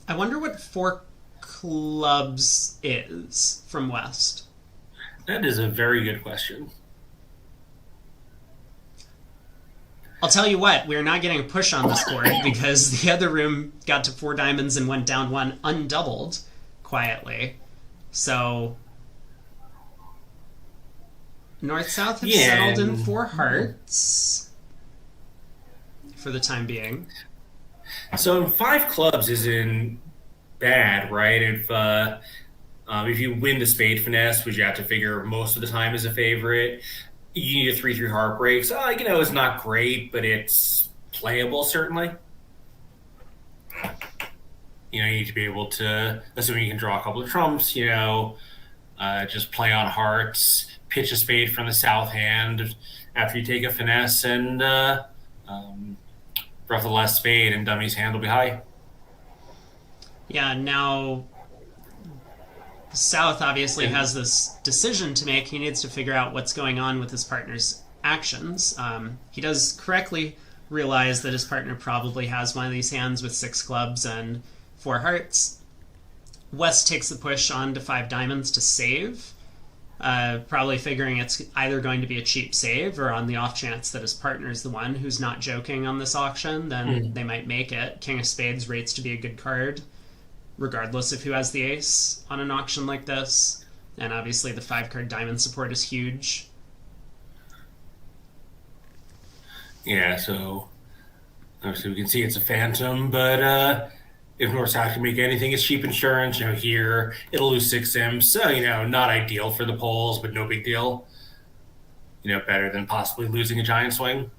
I wonder what 4 clubs is from West. That is a very good question. I'll tell you what, we're not getting a push on this board because the other room got to 4 diamonds and went down 1 undoubled quietly. So North-South have settled in 4 hearts for the time being. So 5 clubs isn't bad, right? If you win the spade finesse, which you have to figure most of the time is a favorite, you need a 3-3 heartbreaks. It's not great, but it's playable, certainly. You need to be able to, assuming you can draw a couple of trumps, just play on hearts, pitch a spade from the south hand after you take a finesse, and breath of the last spade, and dummy's hand will be high. Yeah, now South obviously has this decision to make. He needs to figure out what's going on with his partner's actions. He does correctly realize that his partner probably has one of these hands with 6 clubs and 4 hearts. West takes the push on to 5 diamonds to save, probably figuring it's either going to be a cheap save or on the off chance that his partner's the one who's not joking on this auction, then they might make it. King of Spades rates to be a good card, regardless of who has the ace on an auction like this. And obviously the 5-card diamond support is huge. Yeah, so obviously we can see it's a phantom, but if North-South can make anything, it's cheap insurance. Here it'll lose 6 imps, so not ideal for the polls, but no big deal. Better than possibly losing a giant swing.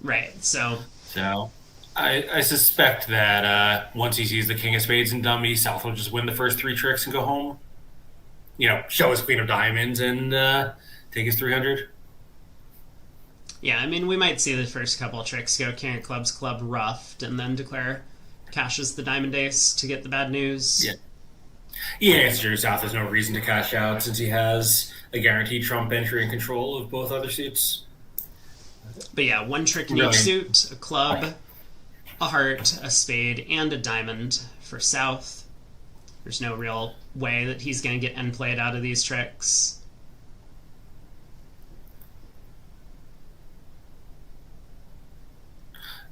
Right, so I suspect that once he sees the King of Spades and dummy, South will just win the first 3 tricks and go home. Show his Queen of Diamonds and take his 300. Yeah, I mean, we might see the first couple of tricks go King of Clubs, Club ruffed, and then declare cashes the Diamond Ace to get the bad news. Yeah, it's true. South has no reason to cash out since he has a guaranteed trump entry and control of both other suits. But yeah, 1 trick in each suit, a club, a heart, a spade, and a diamond for South. There's no real way that he's going to get end played out of these tricks.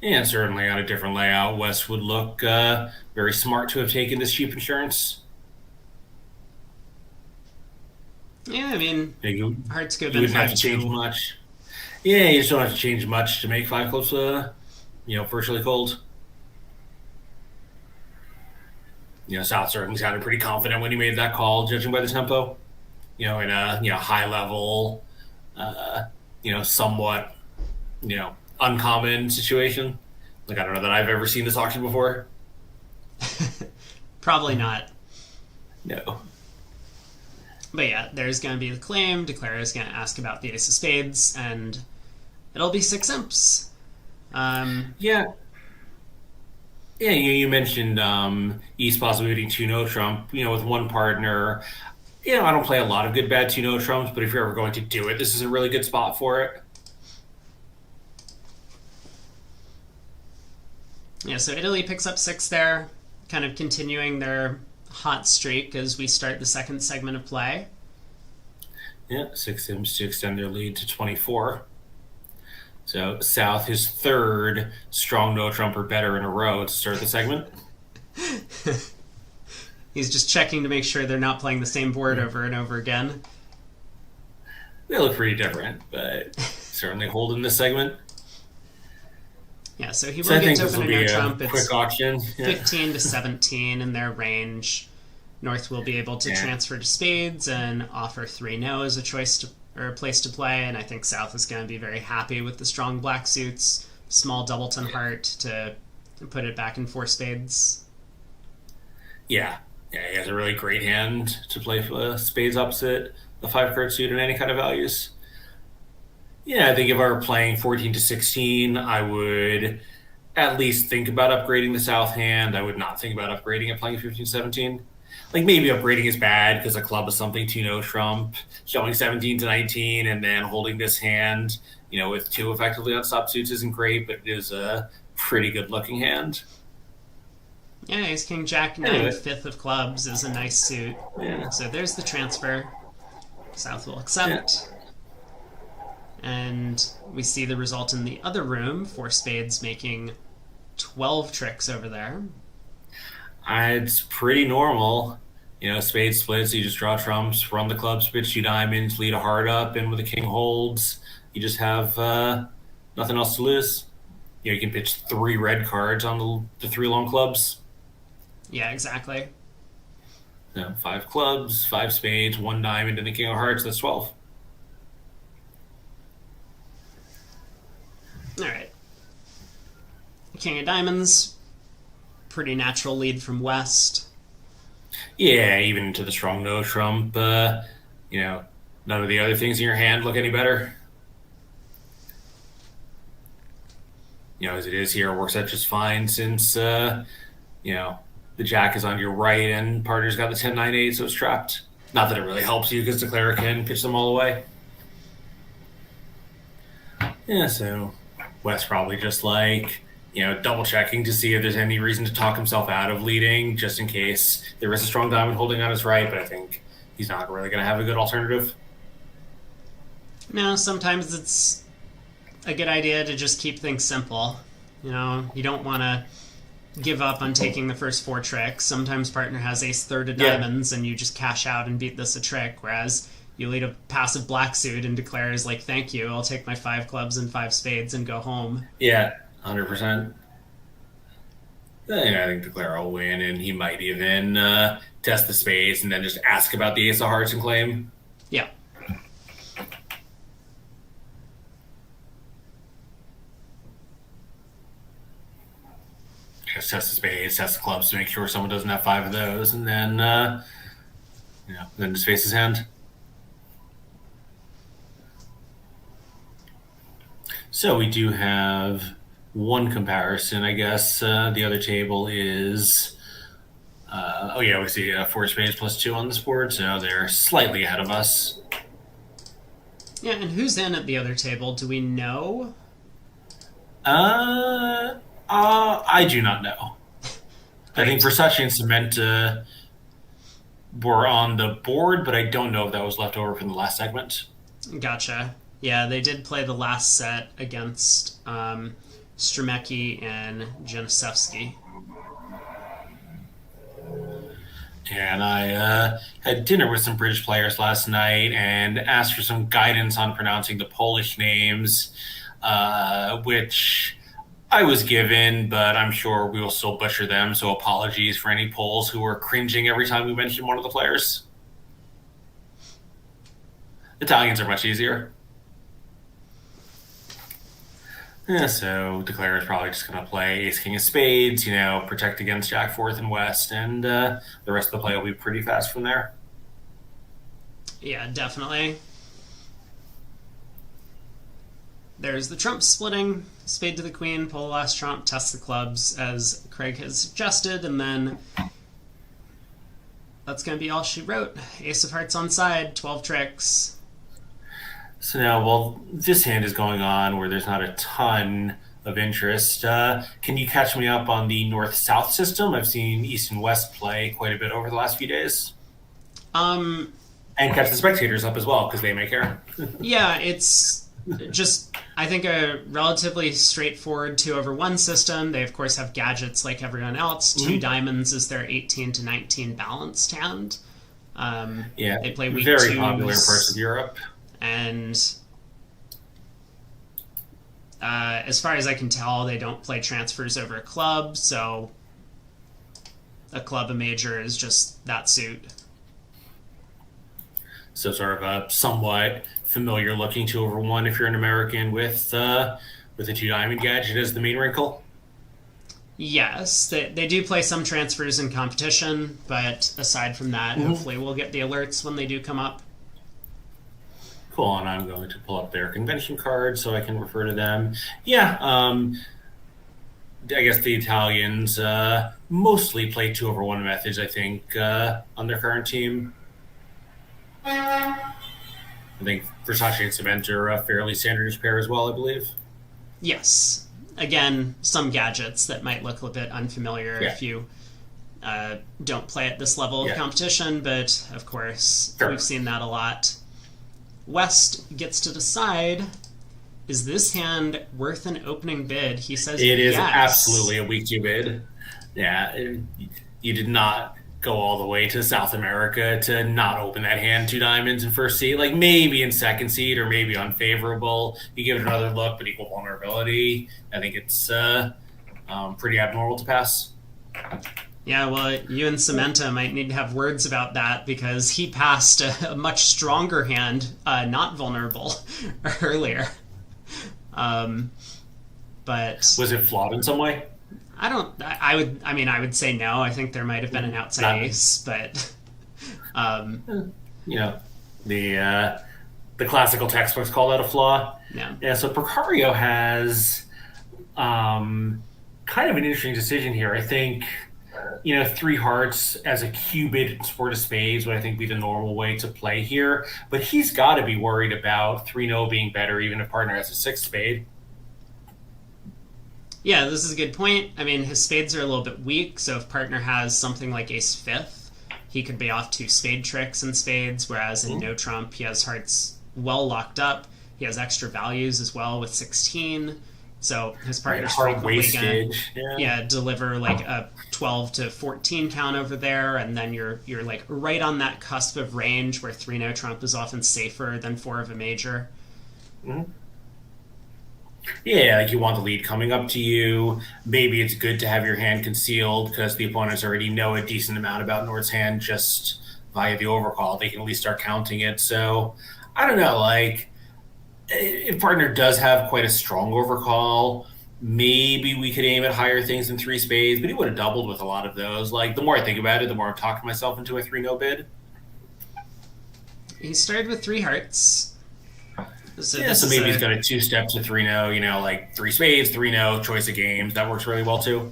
And certainly on a different layout, West would look very smart to have taken this cheap insurance. Yeah, I mean, hearts could have you been wouldn't have to change 5-2. much. Yeah, you just don't have to change much to make 5 clubs, virtually cold. South certainly sounded pretty confident when he made that call, judging by the tempo. In a high level, somewhat, uncommon situation. I don't know that I've ever seen this auction before. Probably not. No. But yeah, there's going to be the claim. Declare is going to ask about the Ace of Spades, and it'll be 6 imps. Yeah, you mentioned East possibly beating 2-no trump, with one partner. I don't play a lot of good bad 2-no trumps, but if you're ever going to do it, this is a really good spot for it. Yeah, so Italy picks up 6 there, kind of continuing their hot streak as we start the second segment of play. Yeah, 6 imps to extend their lead to 24. So South, his 3rd strong no trump or better in a row to start the segment. He's just checking to make sure they're not playing the same board over and over again. They look pretty different, but certainly holding this segment. Yeah, so he will get to open a no trump. It's quick auction. 15 to 17 in their range. North will be able to transfer to spades and offer 3 no as a choice to, or a place to play, and I think South is going to be very happy with the strong black suits, small doubleton heart to put it back in 4 spades. Yeah, he has a really great hand to play spades opposite the 5-card suit in any kind of values. Yeah, I think if I were playing 14 to 16, I would at least think about upgrading the South hand. I would not think about upgrading it playing 15 to 17. Maybe upgrading is bad because a club is something 2-no trump, showing 17 to 19, and then holding this hand, with 2 effectively unstopped suits isn't great, but it is a pretty good looking hand. Yeah, Ace King Jack 9, 5th of clubs is a nice suit. Yeah. So there's the transfer. South will accept. And we see the result in the other room, 4 spades making 12 tricks over there. It's pretty normal. Spades splits, you just draw trumps, run the clubs, pitch 2 diamonds, lead a heart up, and with the king holds, you just have nothing else to lose. You can pitch 3 red cards on the 3 long clubs. Yeah, exactly. 5 clubs, 5 spades, 1 diamond, and the king of hearts, that's 12. All right. King of diamonds, pretty natural lead from West. Yeah, even into the strong no trump. None of the other things in your hand look any better. As it is here, it works out just fine since, the jack is on your right and partner's got the 10-9-8, so it's trapped. Not that it really helps you because Declare can pitch them all away. Yeah, so West probably just double checking to see if there's any reason to talk himself out of leading, just in case there is a strong diamond holding on his right. But I think he's not really going to have a good alternative. No, sometimes it's a good idea to just keep things simple. You don't want to give up on taking the first 4 tricks. Sometimes partner has ace third of diamonds and you just cash out and beat this a trick, whereas you lead a passive black suit and declares like, thank you, I'll take my 5 clubs and 5 spades and go home. Yeah, 100%. I think declare will win, and he might even test the spades and then just ask about the ace of hearts and claim. Yeah. Just test the spades, test the clubs to make sure someone doesn't have 5 of those, and then then just face his hand. So we do have one comparison, I guess. The other table is, we see 4 spades plus 2 on this board, so they're slightly ahead of us. Yeah, and who's in at the other table? Do we know? I do not know. I think Versace and Cementa were on the board, but I don't know if that was left over from the last segment. Gotcha. Yeah, they did play the last set against Stremecki and Janisevsky. And I had dinner with some British players last night and asked for some guidance on pronouncing the Polish names, which I was given, but I'm sure we will still butcher them, so apologies for any Poles who were cringing every time we mentioned one of the players. Italians are much easier. Yeah, so declare is probably just going to play ace king of spades, protect against jack fourth and west, and the rest of the play will be pretty fast from there. Yeah, definitely. There's the trump splitting, spade to the queen, pull the last trump, test the clubs as Craig has suggested, and then that's going to be all she wrote. Ace of hearts on side, 12 tricks. So now, while this hand is going on where there's not a ton of interest, can you catch me up on the north-south system? I've seen east and west play quite a bit over the last few days. And catch the spectators up as well, because they may care. Yeah, it's just, I think, a relatively straightforward 2/1 system. They, of course, have gadgets like everyone else. 2 diamonds is their 18 to 19 balanced hand. They play weak very twos, popular in parts of Europe. And as far as I can tell, they don't play transfers over a club, so a club, a major, is just that suit. So sort of a somewhat familiar looking 2/1 if you're an American with a 2 diamond gadget as the main wrinkle. Yes, they do play some transfers in competition, but aside from that, hopefully we'll get the alerts when they do come up. Cool, and I'm going to pull up their convention cards so I can refer to them. Yeah, I guess the Italians mostly play 2/1 methods, I think, on their current team. I think Versace and Cementa are a fairly standard pair as well, I believe. Yes. Again, some gadgets that might look a bit unfamiliar if you don't play at this level of competition, but of course, we've seen that a lot. West gets to decide, is this hand worth an opening bid? He says it is absolutely a weak 2 bid. Yeah, you did not go all the way to South America to not open that hand 2 diamonds in first seed. Like maybe in second seed or maybe unfavorable. You give it another look, but equal vulnerability. I think it's pretty abnormal to pass. Yeah, well, you and Cementa might need to have words about that because he passed a much stronger hand, not vulnerable, earlier. But was it flawed in some way? I would say no. I think there might have been an outside ace, but the classical textbooks call that a flaw. Yeah. So Precario has kind of an interesting decision here. I think 3 hearts as a cubit in Sport of Spades would, I think, be the normal way to play here. But he's got to be worried about 3-0 being better, even if partner has a 6 spade. Yeah, this is a good point. I mean, his spades are a little bit weak, so if partner has something like ace fifth, he could be off to spade tricks and spades, whereas in no trump, he has hearts well locked up. He has extra values as well with 16. So his partner's frequently going to deliver like a 12 to 14 count over there, and then you're like right on that cusp of range where 3 no trump is often safer than 4 of a major. Mm-hmm. Yeah, like you want the lead coming up to you. Maybe it's good to have your hand concealed because the opponents already know a decent amount about North's hand just via the overcall. They can at least start counting it. So I don't know, like if partner does have quite a strong overcall, maybe we could aim at higher things than 3 spades, but he would have doubled with a lot of those. Like the more I think about it, the more I'm talking myself into a 3-no bid. He started with 3 hearts. So maybe he's got a 2-step to 3-no, like 3 spades, 3-no, choice of games. That works really well too.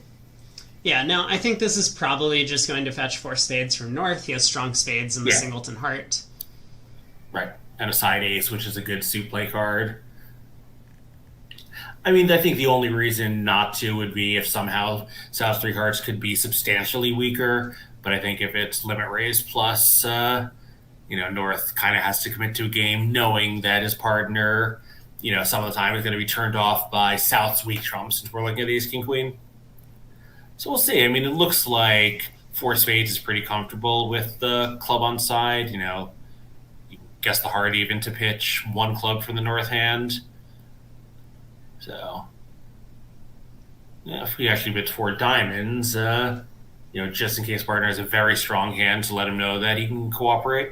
Yeah, no, I think this is probably just going to fetch 4 spades from North. He has strong spades in the singleton heart. Right, and a side ace, which is a good suit play card. I mean, I think the only reason not to would be if somehow South's 3 hearts could be substantially weaker. But I think if it's limit raise plus... North kind of has to commit to a game knowing that his partner, some of the time is going to be turned off by South's weak trumps since we're looking at ace, king, queen. So we'll see. I mean, it looks like 4 spades is pretty comfortable with the club on side. You guess the heart even to pitch 1 club from the North hand. So, if we actually bid 4 diamonds, just in case partner has a very strong hand to let him know that he can cooperate.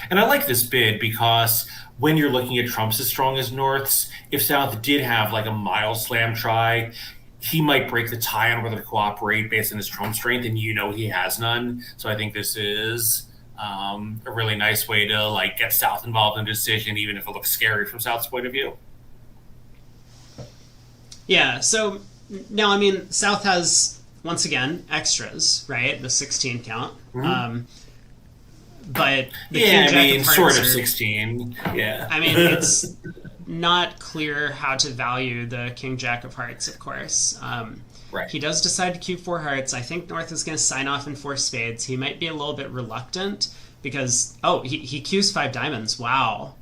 And I like this bid because when you're looking at trumps as strong as North's, if South did have like a mild slam try, he might break the tie on whether to cooperate based on his trump strength, and he has none. So I think this is a really nice way to like get South involved in the decision, even if it looks scary from South's point of view. Yeah, so now, I mean, South has, once again, extras, right? The 16 count. Mm-hmm. But the king jack of hearts sort of 16. Yeah. I mean, it's not clear how to value the king jack of hearts, of course. Right. He does decide to cue 4 hearts. I think North is going to sign off in 4 spades. He might be a little bit reluctant because, he cues 5 diamonds. Wow.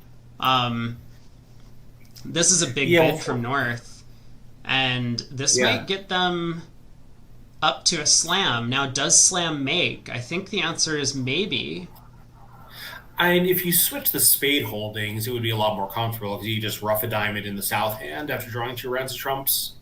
This is a big bid from North. And this might get them up to a slam. Now, does slam make? I think the answer is maybe. And if you switch the spade holdings, it would be a lot more comfortable because you just rough a diamond in the South hand after drawing 2 rounds of trumps.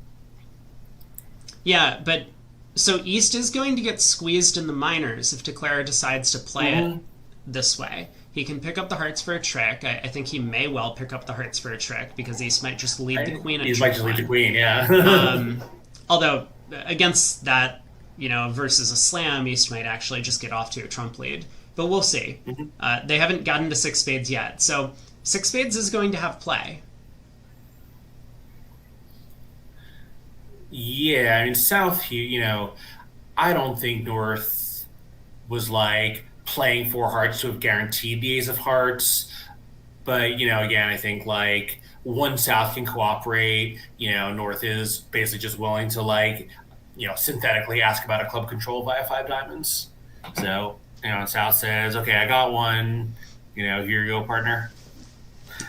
Yeah, but so East is going to get squeezed in the minors if Declara decides to play it this way. He can pick up the hearts for a trick. I think he may well pick up the hearts for a trick because East might just leave the queen. He might just leave the queen, yeah. Although against that, versus a slam, East might actually just get off to a trump lead. But we'll see. Mm-hmm. They haven't gotten to 6 spades yet. So 6 spades is going to have play. Yeah, I mean, South, I don't think North was like playing 4 hearts to have guaranteed the ace of hearts. But, again, I think like one South can cooperate. North is basically just willing to synthetically ask about a club control via 5 diamonds. So... and South says, okay, I got one. Here you go, partner.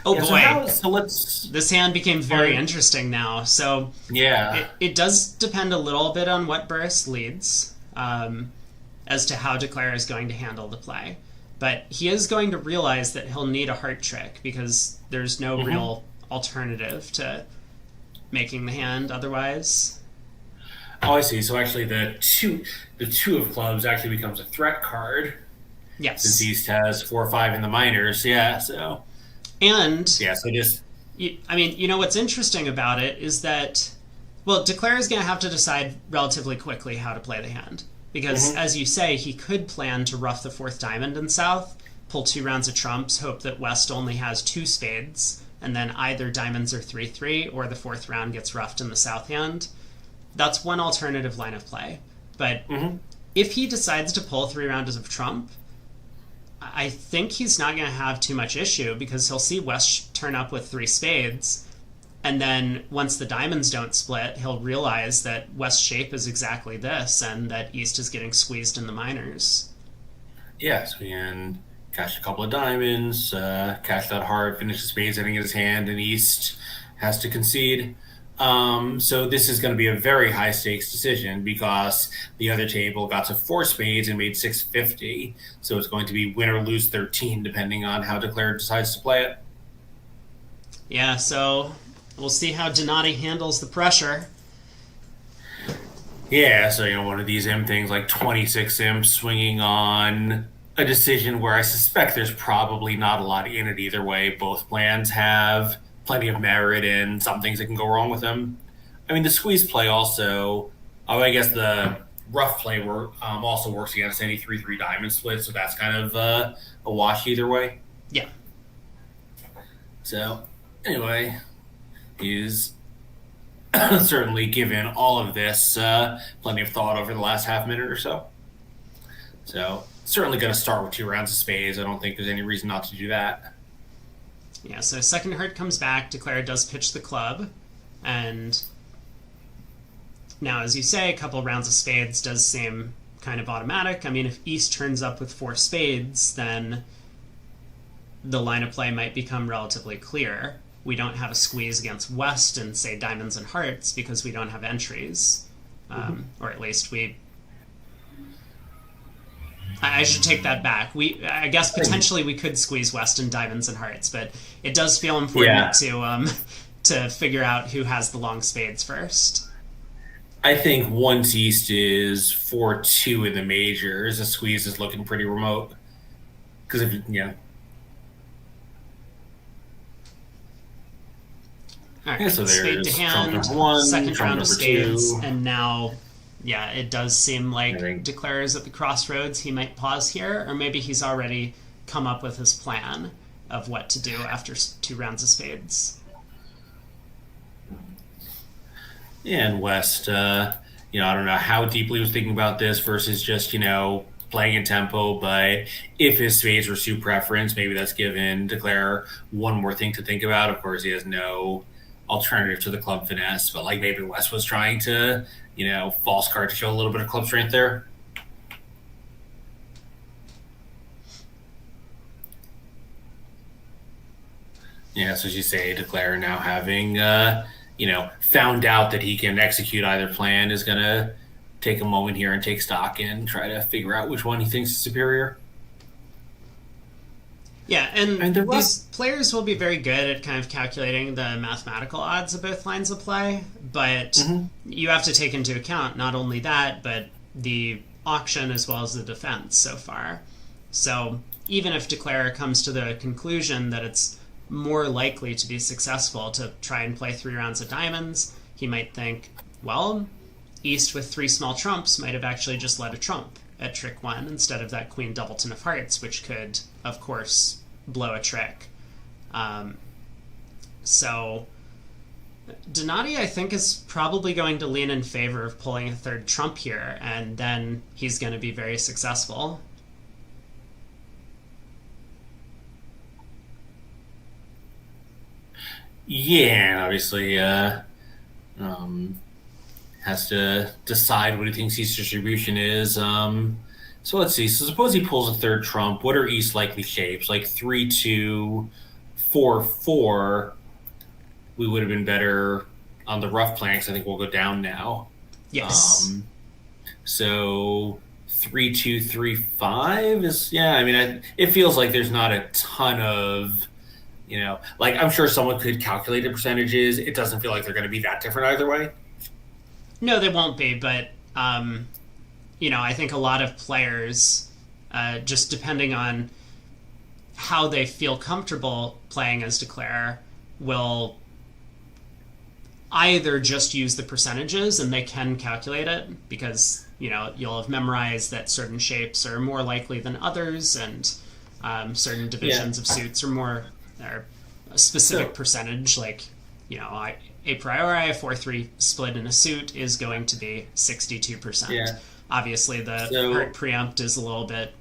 Oh, boy. This hand became very interesting now. So it does depend a little bit on what Burris leads as to how Declara is going to handle the play. But he is going to realize that he'll need a heart trick because there's no real alternative to making the hand otherwise. Oh, I see. So actually the two of clubs actually becomes a threat card. Yes. Since East has 4 or 5 in the minors. Yeah, so. And. Yeah, so just. What's interesting about it is that, Declara is going to have to decide relatively quickly how to play the hand. Because, as you say, he could plan to rough the 4th diamond in South, pull 2 rounds of trumps, hope that West only has 2 spades, and then either diamonds are 3-3 or the 4th round gets roughed in the South hand. That's one alternative line of play. But if he decides to pull 3 rounds of trump, I think he's not going to have too much issue because he'll see West turn up with 3 spades. And then once the diamonds don't split, he'll realize that West's shape is exactly this, and that East is getting squeezed in the minors. Yeah, so he can cash a couple of diamonds, cash that heart, finish the spades hitting in his hand, and East has to concede. So this is going to be a very high stakes decision because the other table got to 4 spades and made 650. So it's going to be win or lose 13, depending on how Declare decides to play it. Yeah, so we'll see how Donati handles the pressure. Yeah, so one of these M things like 26 M swinging on a decision where I suspect there's probably not a lot in it either way. Both plans have plenty of merit and some things that can go wrong with them. I mean, the squeeze play also, I guess the rough play also works against any 3-3 diamond split, so that's kind of a wash either way. Yeah. So, anyway, he's certainly given all of this plenty of thought over the last half minute or so. So, certainly going to start with 2 rounds of spades. I don't think there's any reason not to do that. Yeah, so second heart comes back. Declare does pitch the club. And now, as you say, a couple rounds of spades does seem kind of automatic. I mean, if East turns up with 4 spades, then the line of play might become relatively clear. We don't have a squeeze against West and, say, diamonds and hearts because we don't have entries. Or at least we... I should take that back. I guess potentially we could squeeze West and diamonds and hearts, but it does feel important to figure out who has the long spades first. I think once East is 4-2 in the majors, a squeeze is looking pretty remote. Because if All right, so spade to hand, second round of spades, and now, yeah, it does seem like Declare is at the crossroads. He might pause here, or maybe he's already come up with his plan of what to do after 2 rounds of spades. Yeah, and West, I don't know how deeply he was thinking about this versus just, playing in tempo, but if his spades were suit preference, maybe that's given Declare one more thing to think about. Of course, he has no alternative to the club finesse, but maybe West was trying to, false card to show a little bit of club strength there. Yeah, so as you say, Declare now having, found out that he can execute either plan is going to take a moment here and take stock and try to figure out which one he thinks is superior. Yeah, and these players will be very good at kind of calculating the mathematical odds of both lines of play, but you have to take into account not only that, but the auction as well as the defense so far. So even if Declare comes to the conclusion that it's more likely to be successful to try and play 3 rounds of diamonds, he might think, well, East with 3 small trumps might have actually just led a trump at trick 1 instead of that queen doubleton of hearts, which could, of course, blow a trick. So Donati, I think, is probably going to lean in favor of pulling a 3rd trump here, and then he's going to be very successful. Yeah, obviously has to decide what he thinks East's distribution is. So let's see. So suppose he pulls a 3rd trump. What are East's likely shapes? 3-2, 4-4. We would have been better on the rough planks. I think we'll go down now. Yes. So 3-2, 3-5 is, it feels like there's not a ton of, I'm sure someone could calculate the percentages. It doesn't feel like they're going to be that different either way. No, they won't be, but I think a lot of players, just depending on how they feel comfortable playing as Declare, will either just use the percentages and they can calculate it because, you'll have memorized that certain shapes are more likely than others and certain divisions of suits are a specific percentage, a priori, a 4-3 split in a suit is going to be 62%. Yeah. Obviously, the heart preempt is a little bit,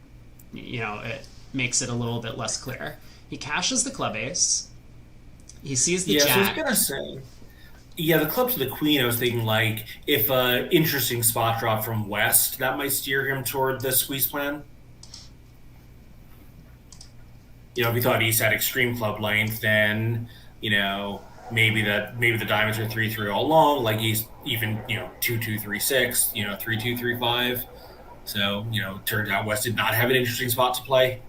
it makes it a little bit less clear. He cashes the club ace, He sees the Yeah, so I was jack. gonna say, yeah, the club to the queen. I was thinking like if a interesting spot drop from west, that might steer him toward the squeeze plan. If he thought east had extreme club length, then maybe the diamonds are 3-3 all along. Like east even 2-2-3-6, 3-2-3-5. So turns out west did not have an interesting spot to play.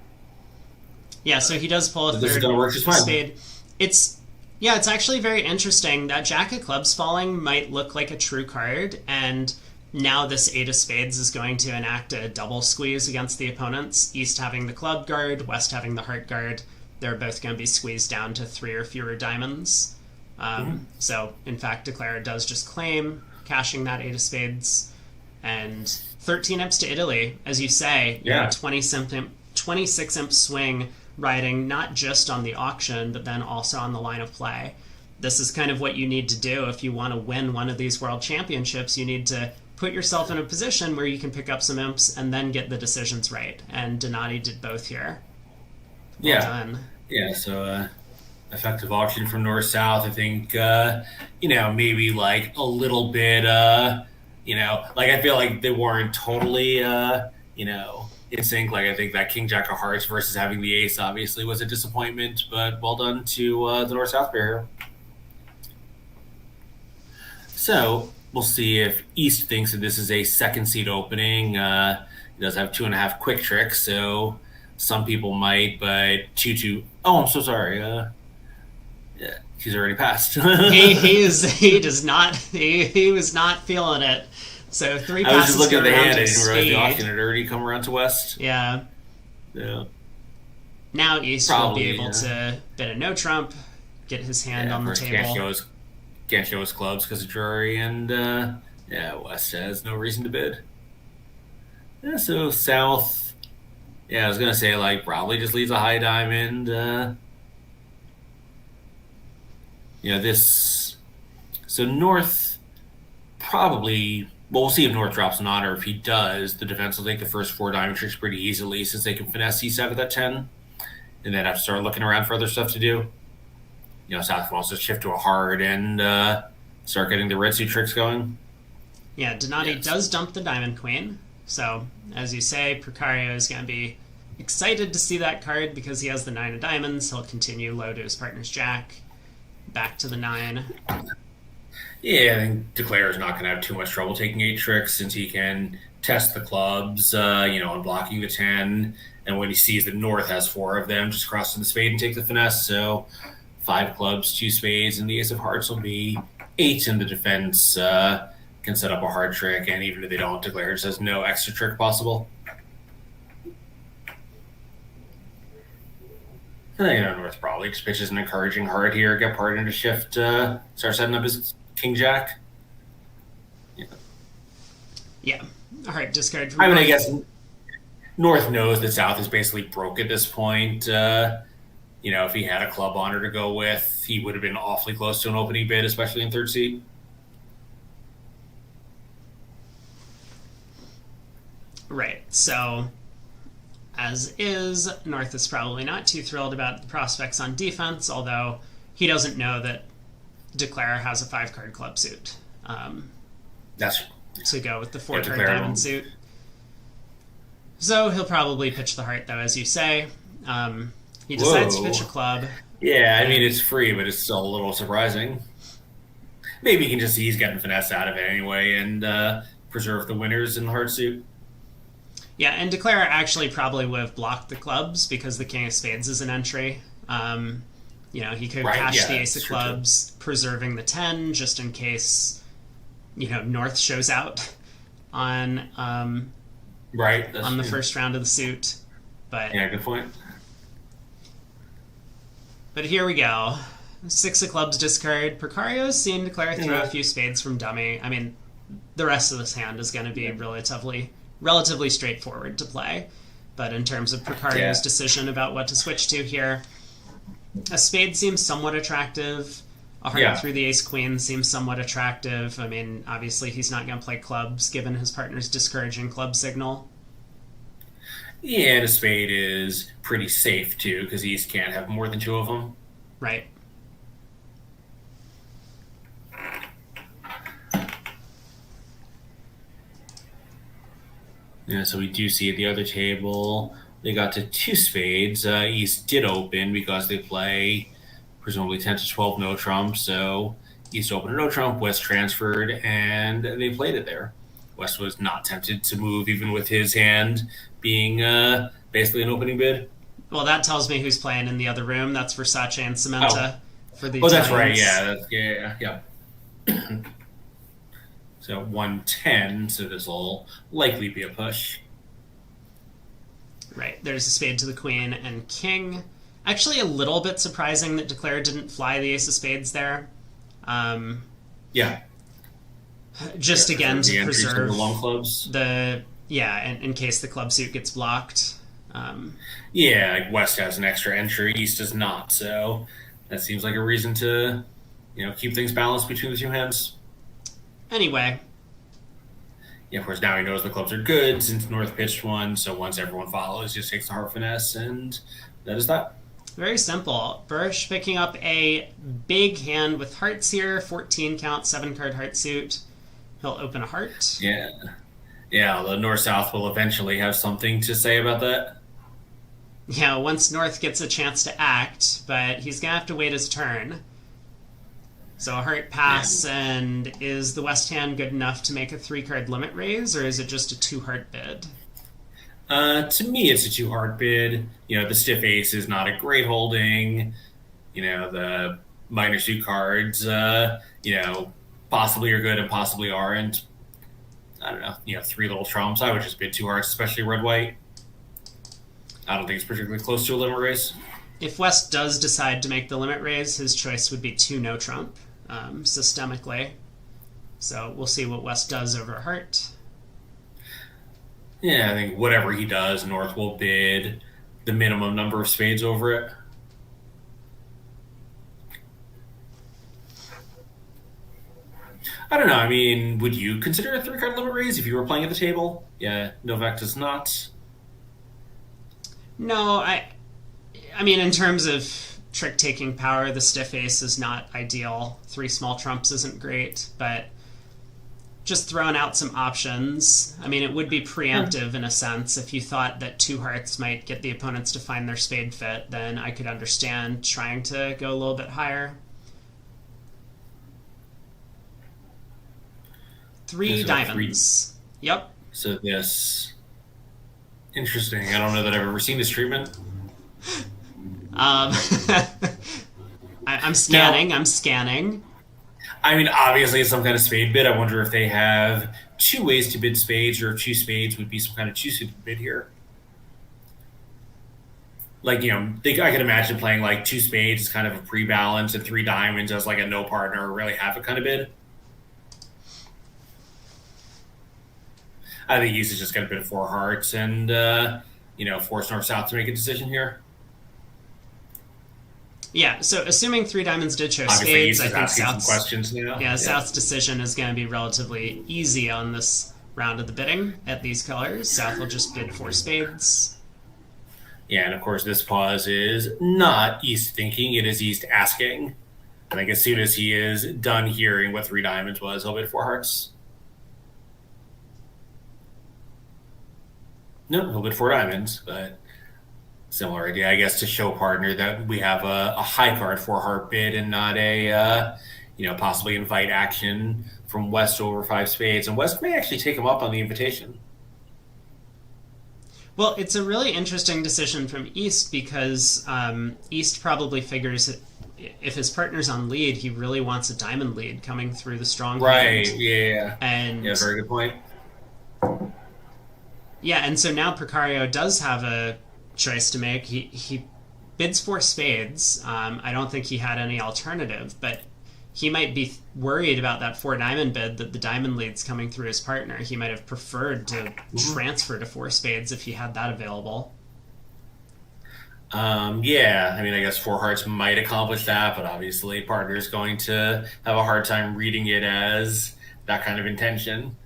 Yeah, so he does pull a But this is third gonna work just fine. spade. It's yeah, it's actually very interesting. That Jack of Clubs falling might look like a true card, and now this Eight of Spades is going to enact a double squeeze against the opponents. East having the club guard, West having the heart guard. They're both going to be squeezed down to 3 or fewer diamonds. So, in fact, Declare does just claim, cashing that Eight of Spades. And 13 imps to Italy, as you say. Yeah. 26 imp swing riding not just on the auction, but then also on the line of play. This is kind of what you need to do if you want to win one of these world championships. You need to put yourself in a position where you can pick up some imps and then get the decisions right. And Donati did both here. Well done. Yeah. So effective auction from north south. I think maybe like a little bit. Like I feel like they weren't totally in sync. Like I think that King Jack of Hearts versus having the ace obviously was a disappointment, but well done to the north south pair here. So we'll see if East thinks that this is a second seed opening. He does have 2.5 quick tricks, so some people might, but 2-2. Oh, I'm so sorry. Yeah, he's already passed. he does not. He was not feeling it. So 3 passes. I was just looking at the hand. I didn't realize speed. the auction had already come around to West. Yeah. Yeah. Now East Probably, will be able to bid a no trump, get his hand on the table. Can't show his clubs because of Drury, and West has no reason to bid. Yeah, so South, I was gonna say like probably just leaves a high diamond. This. So North probably. Well, we'll see if North drops an honor. If he does, the defense will take the first 4 diamond tricks pretty easily since they can finesse C7 at 10, and then have to start looking around for other stuff to do. South can also shift to a hard and start getting the red suit tricks going. Yeah, Donati does dump the Diamond Queen. So, as you say, Precario is going to be excited to see that card because he has the 9 of diamonds. He'll continue low to his partner's Jack. Back to the 9. Yeah, I think Declare is not going to have too much trouble taking 8 tricks since he can test the clubs, and blocking the 10. And when he sees that North has 4 of them, just cross to the spade and take the finesse. So 5 clubs, 2 spades, and the ace of hearts will be 8 in the defense. Can set up a hard trick, and even if they don't, Declare just has no extra trick possible. North probably just pitches an encouraging heart here, get partner to shift, start setting up his King Jack. Yeah. All right, discard. I mean, I guess North knows that South is basically broke at this point. If he had a club honor to go with, he would have been awfully close to an opening bid, especially in third seed. Right. So, as is, North is probably not too thrilled about the prospects on defense, although he doesn't know that Declare has a 5-card club suit. That's to go with the 4-card diamond suit. So he'll probably pitch the heart, though, as you say. He decides to pitch a club. Yeah, I mean, it's free, but it's still a little surprising. Maybe he can just see he's getting finesse out of it anyway and preserve the winners in the heart suit. Yeah, and Declare actually probably would have blocked the clubs because the King of Spades is an entry. He could cash the Ace of Clubs, preserving the 10 just in case, North shows out on on the first round of the suit. But yeah, good point. But here we go. 6 of clubs discard. Precario's seen Declare throw a few spades from dummy. I mean, the rest of this hand is going to be relatively straightforward to play. But in terms of Precario's decision about what to switch to here, a spade seems somewhat attractive. A heart through the ace-queen seems somewhat attractive. I mean, obviously he's not going to play clubs given his partner's discouraging club signal. Yeah, and a spade is pretty safe, too, because East can't have more than 2 of them. Right. Yeah, so we do see at the other table they got to two spades. East did open because they play presumably 10 to 12 no trump. So East opened a no trump, West transferred, and they played it there. West was not tempted to move, even with his hand being basically an opening bid. Well, that tells me who's playing in the other room. That's Versace and Samantha for the Oh, that's right. Italians. Yeah, yeah. So 110. So this will likely be a push. Right. There's a spade to the queen and king. Actually, a little bit surprising that Declare didn't fly the ace of spades there. Yeah. Just Yeah, again the to entries preserve the long clubs. in case the club suit gets blocked. Yeah, like West has an extra entry, East does not. So that seems like a reason to, keep things balanced between the two hands. Anyway, Yeah, of course, now he knows the clubs are good since North pitched one. So once everyone follows, just takes the heart finesse, and that is that. very simple. Bursch picking up a big hand with hearts here. 14 count, 7 card heart suit. He'll open a heart. Yeah. Yeah, the North South will eventually have something to say about that. Yeah, once North gets a chance to act, but he's going to have to wait his turn. So a heart pass, and is the West hand good enough to make a 3-card limit raise, or is it just a 2-heart bid? To me, it's a 2-heart bid. The stiff ace is not a great holding. The minor suit cards, possibly are good and possibly aren't. I don't know, 3 little trumps. I would just bid 2 hearts, especially red-white. I don't think it's particularly close to a limit raise. If West does decide to make the limit raise, his choice would be 2 no trump, systemically. So we'll see what West does over heart. Yeah, I think whatever he does, North will bid the minimum number of spades over it. I don't know. I mean, would you consider a 3-card limit raise if you were playing at the table? Yeah, Novak does not. No, I mean, in terms of trick-taking power, the stiff ace is not ideal. 3 small trumps isn't great, but just throwing out some options. I mean, it would be preemptive in a sense. If you thought that 2 hearts might get the opponents to find their spade fit, then I could understand trying to go a little bit higher. 3 diamonds. Yep. So this... Interesting. I don't know that I've ever seen this treatment. I'm scanning. I mean, obviously it's some kind of spade bid. I wonder if they have 2 ways to bid spades, or if 2 spades would be some kind of 2-suited bid here. Like, I can imagine playing like 2 spades as kind of a pre-balance and 3 diamonds as like a no partner or really have it kind of bid. I think he's just going to bid 4 hearts and, force North South to make a decision here. Yeah, so assuming 3 diamonds did show Obviously, spades, I think South's questions, South's decision is going to be relatively easy on this round of the bidding at these colors. South will just bid 4 spades. Yeah, and of course this pause is not East thinking, it is East asking. I think as soon as he is done hearing what 3 diamonds was, he'll bid 4 hearts. No, he'll bid 4 diamonds, but similar idea, I guess, to show partner that we have a high card 4-heart bid and not a, possibly invite action from West over 5 spades. And West may actually take him up on the invitation. Well, it's a really interesting decision from East because East probably figures that if his partner's on lead, he really wants a diamond lead coming through the strong Right, hand. yeah. And yeah, very good point. Yeah, and so now Precario does have a choice to make. He bids 4 spades. I don't think he had any alternative, but he might be worried about that 4 diamond bid, that the diamond lead's coming through his partner. He might have preferred to transfer to 4 spades if he had that available. Yeah, I mean, I guess 4 hearts might accomplish that, but obviously partner's going to have a hard time reading it as that kind of intention.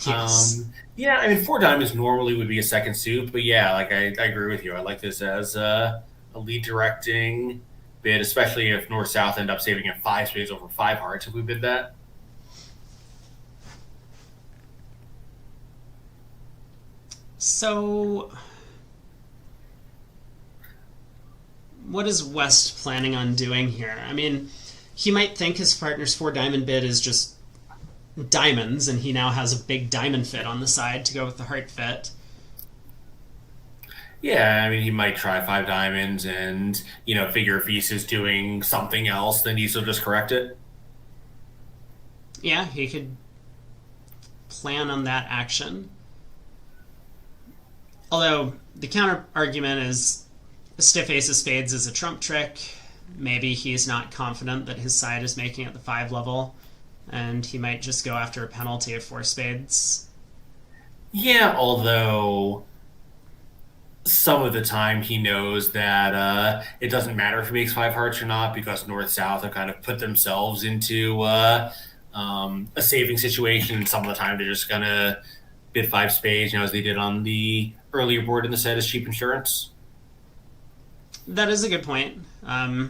Yes. Yeah, I mean, 4 diamonds normally would be a second suit, but yeah, like I agree with you. I like this as a lead directing bid, especially if North South end up saving at 5 spades over 5 hearts if we bid that. So, what is West planning on doing here? I mean, he might think his partner's four diamond bid is just diamonds, and he now has a big diamond fit on the side to go with the heart fit. Yeah, I mean, he might try five diamonds and, figure if East is doing something else, then East will just correct it. Yeah, he could plan on that action. Although, the counter argument is a stiff ace of spades is a trump trick. Maybe he's not confident that his side is making at the 5 level, and he might just go after a penalty of 4 spades. Yeah, although some of the time he knows that it doesn't matter if he makes 5 hearts or not because North-South have kind of put themselves into a saving situation, and some of the time they're just going to bid 5 spades, as they did on the earlier board in the set as cheap insurance. That is a good point.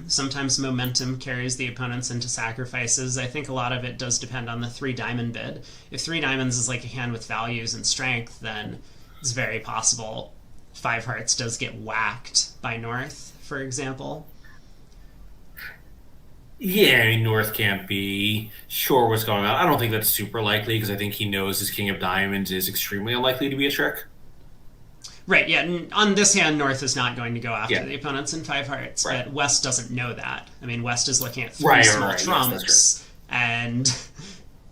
Sometimes momentum carries the opponents into sacrifices. I think a lot of it does depend on the 3 diamond bid. If 3 diamonds is like a hand with values and strength, then it's very possible 5 hearts does get whacked by North, for example. Yeah, I mean, North can't be sure what's going on. I don't think that's super likely because I think he knows his king of diamonds is extremely unlikely to be a trick. Right, yeah. On this hand, North is not going to go after Yeah. the opponents in 5 hearts, Right. but West doesn't know that. I mean, West is looking at 3 small Yes, trumps, that's and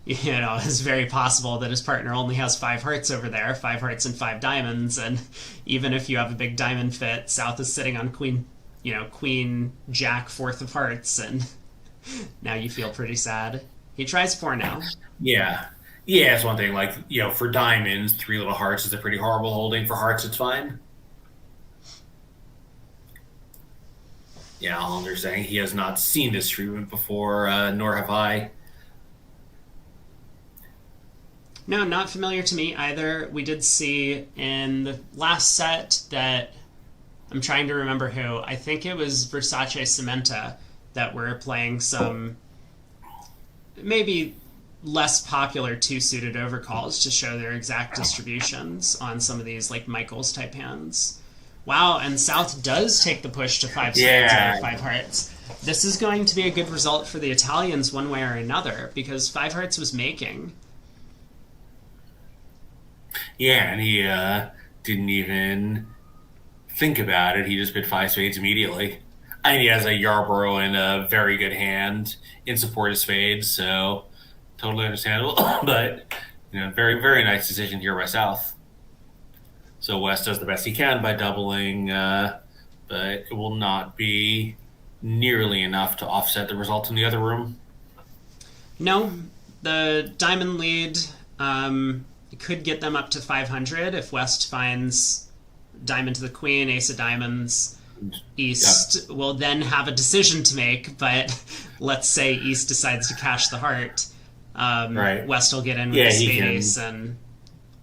it's very possible that his partner only has 5 hearts over there, 5 hearts and 5 diamonds, and even if you have a big diamond fit, South is sitting on Queen, Jack, 4th of hearts, and now you feel pretty sad. He tries 4 now. Yeah. Yeah, it's one thing. Like, for diamonds, 3 little hearts is a pretty horrible holding. For hearts, it's fine. Yeah, Hollander's saying he has not seen this treatment before, nor have I. No, not familiar to me either. We did see in the last set that I'm trying to remember who. I think it was Versace Cementa that were playing some maybe less popular 2-suited overcalls to show their exact distributions on some of these like Michaels type hands. Wow, and South does take the push to 5 spades over 5 hearts. This is going to be a good result for the Italians one way or another because 5 hearts was making. Yeah, and he didn't even think about it. He just bid 5 spades immediately. I mean, he has a Yarborough and a very good hand in support of spades, so totally understandable. But, very, very nice decision here by South. So West does the best he can by doubling, but it will not be nearly enough to offset the result in the other room. No, the diamond lead could get them up to 500 if West finds diamond to the queen, ace of diamonds. East will then have a decision to make, but let's say East decides to cash the heart. Right. West will get in with a spade ace and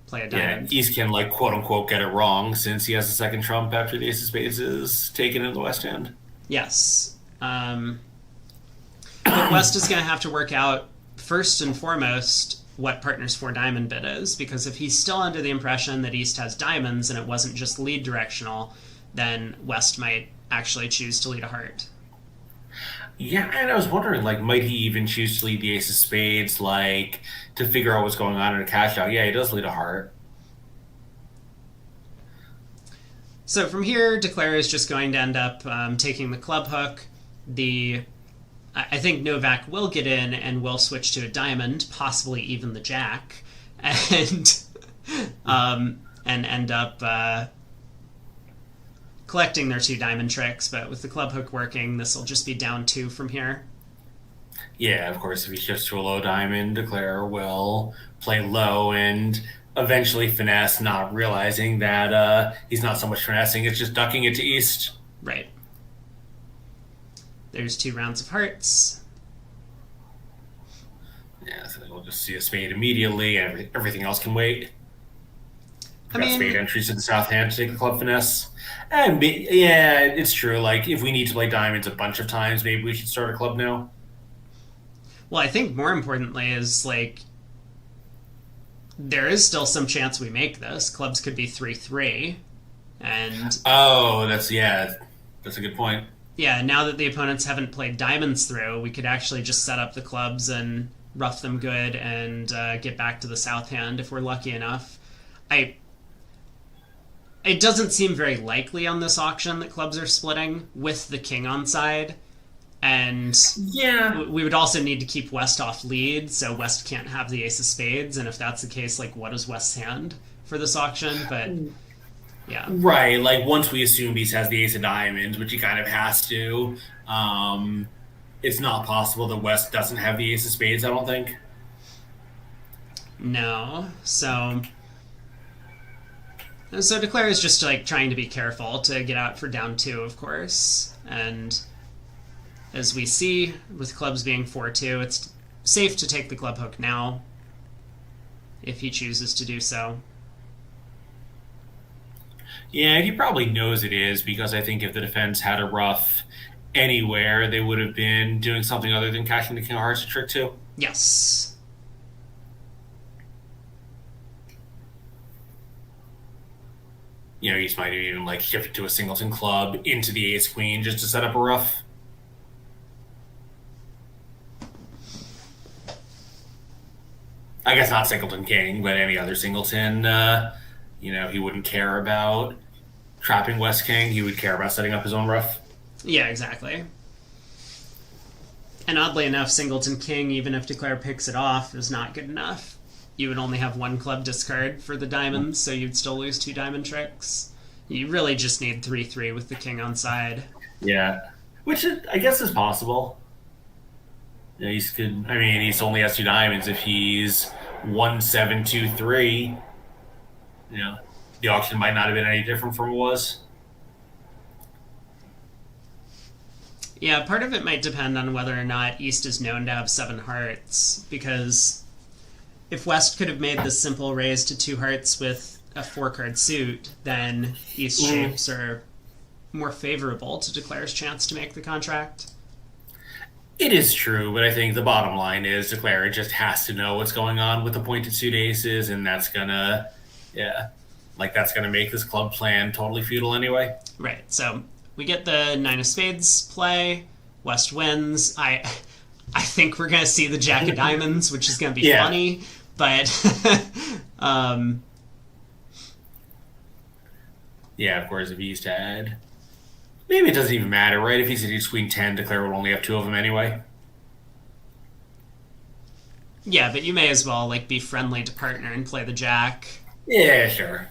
play a diamond. Yeah, East can, like, quote-unquote get it wrong since he has a second trump after the ace of spades is taken in the West hand. Yes. But West is going to have to work out, first and foremost, what partner's 4 diamond bid is, because if he's still under the impression that East has diamonds and it wasn't just lead directional, then West might actually choose to lead a heart. Yeah, and I was wondering, like, might he even choose to lead the ace of spades, like, to figure out what's going on in a cash out? Yeah, he does lead a heart. So from here, Declare is just going to end up taking the club hook. I think Novak will get in and will switch to a diamond, possibly even the jack, and end up collecting their 2 diamond tricks. But with the club hook working, this will just be down 2 from here. Yeah, of course, if he shifts to a low diamond, Declare will play low and eventually finesse, not realizing that he's not so much finessing, it's just ducking it to East. Right. There's 2 rounds of hearts. Yeah, so we'll just see a spade immediately, and everything else can wait. We've got spade entries to the south hand to take the club finesse. And yeah, it's true. Like, if we need to play diamonds a bunch of times, maybe we should start a club now. Well, I think more importantly is, like, There is still some chance we make this. Clubs could be 3-3. And Oh, that's a good point. yeah, now that the opponents haven't played diamonds through, we could actually just set up the clubs and rough them good and get back to the south hand if we're lucky enough. I It doesn't seem very likely on this auction that clubs are splitting with the king on side. And Yeah, we would also need to keep West off lead, so West can't have the ace of spades. And if that's the case, like, what is West's hand for this auction? But yeah, right. Like once we assume he has the ace of diamonds, which he kind of has to, it's not possible that West doesn't have the ace of spades. I don't think. no. So Declare is just like trying to be careful to get out for down two, of course. And as we see with clubs being 4-2, it's safe to take the club hook now if he chooses to do so. Yeah, he probably knows it is because I think if the defense had a ruff anywhere, they would have been doing something other than cashing the king of hearts to trick two. Yes. You know, East might have even like shifted to a singleton club into the ace queen just to set up a ruff. I guess not singleton king, but any other singleton. He wouldn't care about trapping West King. He would care about setting up his own ruff. Yeah, exactly. And oddly enough, Singleton King, even if Declare picks it off, is not good enough. You would only have one club discard for the diamonds, so you'd still lose two diamond tricks. You really just need 3-3 with the king on side. Yeah, which I guess is possible. Yeah, he only has two diamonds. If he's 1-7-2-3, the auction might not have been any different from what it was. Yeah, part of it might depend on whether or not East is known to have 7 hearts, because if West could have made this simple raise to 2 hearts with a 4-card suit, then East shapes are more favorable to Declare's chance to make the contract. It is true, but I think the bottom line is Declare just has to know what's going on with the pointed suit aces, and that's gonna make this club plan totally futile anyway. Right, so we get the 9 of spades play, West wins. I think we're gonna see the Jack of diamonds, which is gonna be funny, but yeah, of course, if East had, maybe it doesn't even matter, right? If he's at queen 10, Declare would only have 2 of them anyway. Yeah, but you may as well be friendly to partner and play the Jack. Yeah, sure.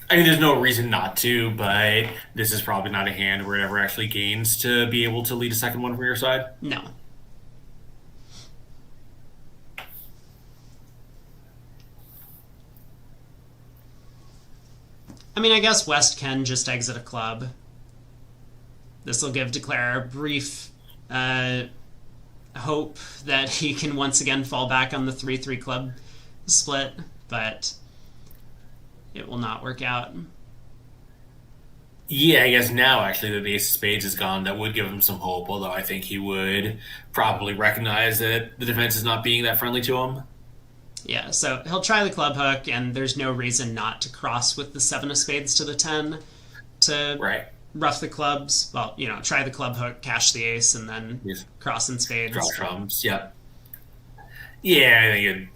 I mean, there's no reason not to, but this is probably not a hand where it ever actually gains to be able to lead a second one from your side. No. I mean, I guess West can just exit a club. This will give Declare a brief hope that he can once again fall back on the 3-3 club split, but it will not work out. Yeah, I guess now actually that the ace of spades is gone, that would give him some hope, although I think he would probably recognize that the defense is not being that friendly to him. Yeah, so he'll try the club hook, and there's no reason not to cross with the 7 of spades to the 10 to rough the clubs. Well, try the club hook, cash the ace, and then cross in spades. Draw trumps, yep. Yeah, I think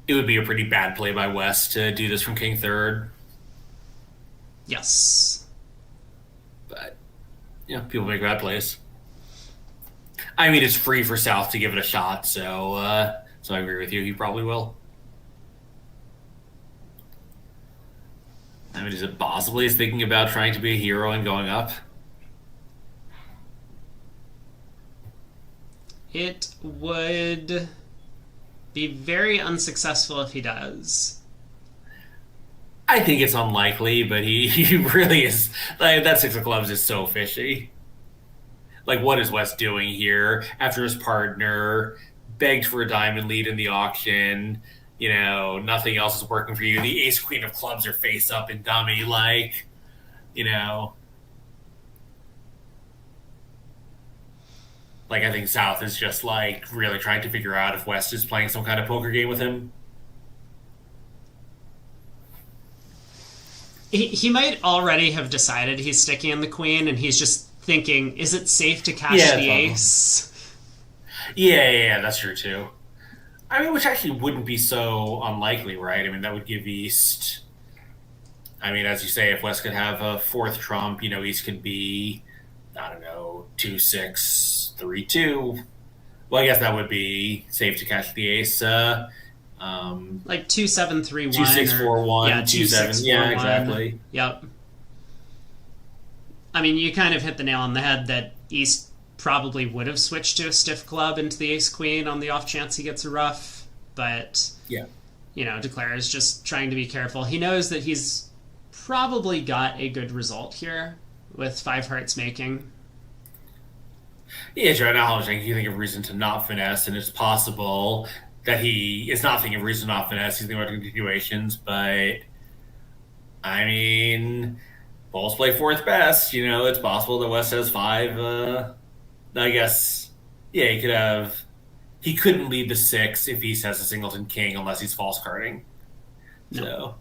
it would be a pretty bad play by West to do this from king third. Yes. But, people make bad plays. I mean, it's free for South to give it a shot, so I agree with you. He probably will. I mean, is it possibly he's thinking about trying to be a hero and going up? It would be very unsuccessful if he does. I think it's unlikely, but he really is. That 6 of clubs is so fishy. What is West doing here after his partner begged for a diamond lead in the auction? Nothing else is working for you. The ace queen of clubs are face up and dummy. Like, I think South is just like really trying to figure out if West is playing some kind of poker game with him. He might already have decided he's sticking in the queen, and he's just thinking, is it safe to cash Yeah, the it's awesome. ace? Yeah, that's true too. I mean, which actually wouldn't be so unlikely, right? I mean, that would give East. I mean, as you say, if West could have a fourth trump, East could be, I don't know, 2-6-3-2. Well, I guess that would be safe to catch the ace. Like 2-7-3-1 Two six or four yeah, one two two seven. six four Yeah, one. exactly. Yep. I mean, you kind of hit the nail on the head that East probably would have switched to a stiff club into the ace queen on the off chance he gets a ruff, but Yeah. Declare is just trying to be careful. He knows that he's probably got a good result here with five hearts making. Yeah, sure. Now I'm saying you think of reason to not finesse, and it's possible that he is not thinking of reason to not finesse. He's thinking about continuations, but I mean, balls play fourth best. It's possible that West has five. I guess, yeah, he could have. He couldn't lead the six if East has a singleton king unless he's false carding. No. So,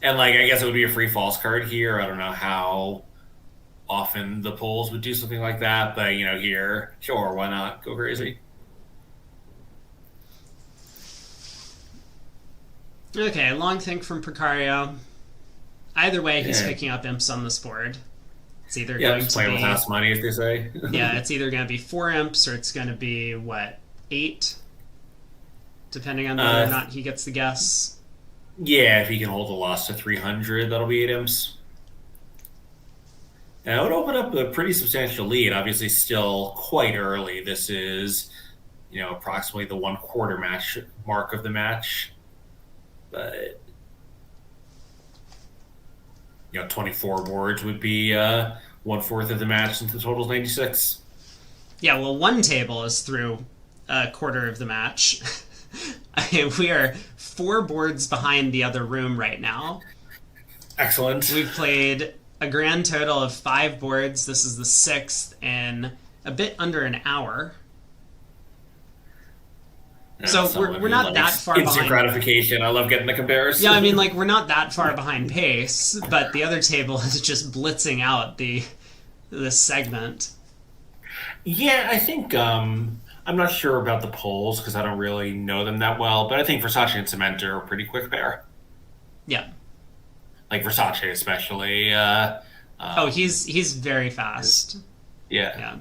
and like, I guess it would be a free false card here. I don't know how often the polls would do something like that, but here, sure, why not go crazy? Okay, long think from Precario. Either way, he's Yeah. picking up imps on this board. It's either Yeah, going just to playing be with house money, as they say. yeah, it's either going to be 4 imps or it's going to be what 8, depending on whether or not he gets the guess. Yeah, if he can hold the loss to 300, that'll be 8 imps. And it would open up a pretty substantial lead. Obviously, still quite early. This is, approximately the 1/4 match mark of the match. But 24 boards would be 1/4 of the match since the total's 96. Yeah, well, one table is through a quarter of the match. We are 4 boards behind the other room right now. Excellent. We've played a grand total of 5 boards. This is the 6th in a bit under an hour. So we're not that far instant behind. gratification. I love getting the comparison. Yeah, I mean, like, we're not that far behind pace, but the other table is just blitzing out this segment. Yeah, I think I'm not sure about the polls because I don't really know them that well, but I think Versace and Cementer are a pretty quick pair. Yeah. Like Versace, especially. He's very fast. Yeah.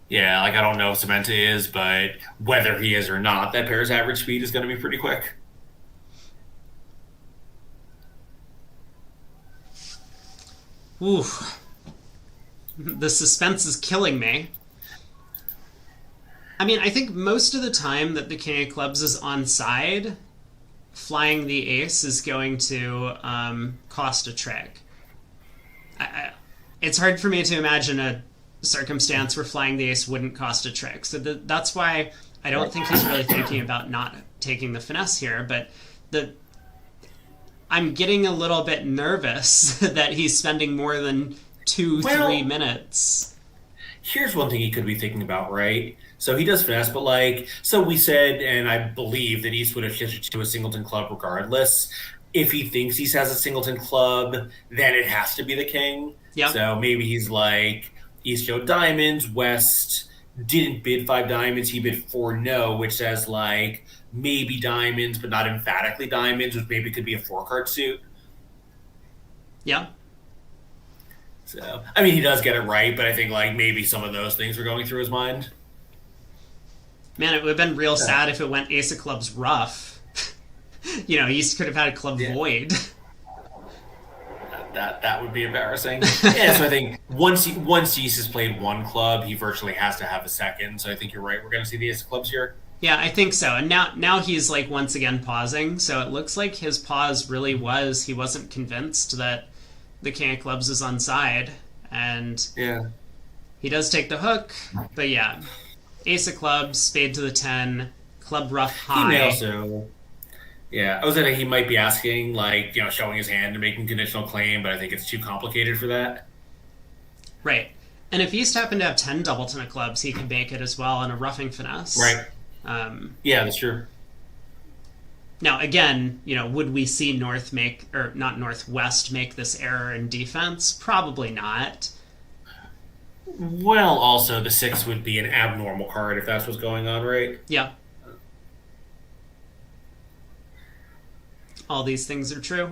Yeah, like I don't know if Cementa is, but whether he is or not, that pair's average speed is going to be pretty quick. Ooh. The suspense is killing me. I mean, I think most of the time that the king of clubs is on side, flying the ace is going to cost a trick. It's hard for me to imagine a circumstance where flying the ace wouldn't cost a trick. So that's why I don't think he's really thinking about not taking the finesse here. But I'm getting a little bit nervous that he's spending more than 3 minutes. Here's one thing he could be thinking about, right? So he does finesse, but so we said, and I believe that East would have shifted to a singleton club regardless. If he thinks East has a singleton club, then it has to be the king. Yeah. So maybe he's like, East showed diamonds, West didn't bid 5 diamonds, he bid 4 no, which says maybe diamonds, but not emphatically diamonds, which maybe could be a 4-card suit. Yeah. So, I mean, he does get it right, but I think maybe some of those things were going through his mind. Man, it would have been real sad if it went ace of clubs rough. East could have had a club void. That would be embarrassing. Yeah, so I think once East has played 1 club, he virtually has to have a second. So I think you're right. We're going to see the ace of clubs here. Yeah, I think so. And now he's once again pausing. So it looks like his pause really was he wasn't convinced that the king of clubs is on side, and he does take the hook. But yeah, ace of clubs, spade to the 10, club rough high. He may also. Yeah, I was thinking he might be asking, showing his hand and making conditional claim, but I think it's too complicated for that. Right. And if East happened to have 10 doubleton of clubs, he could make it as well in a roughing finesse. Right. Yeah, that's true. Now, again, would we see North make, or not Northwest make this error in defense? Probably not. Well, also, the 6 would be an abnormal card if that's what's going on, right? Yeah. All these things are true.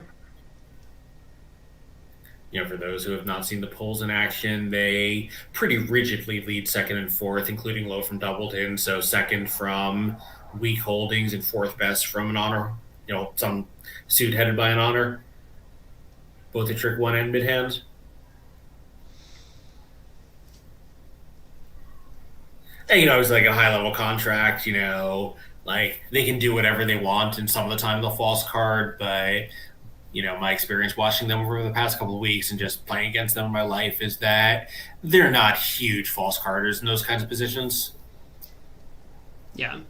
For those who have not seen the polls in action, they pretty rigidly lead second and fourth, including low from doubleton. So second from weak holdings and fourth best from an honor, some suit headed by an honor, both at trick one and mid hand. And, it's like a high level contract, like they can do whatever they want, and some of the time they'll false card, but my experience watching them over the past couple of weeks and just playing against them in my life is that they're not huge false carders in those kinds of positions. Yeah.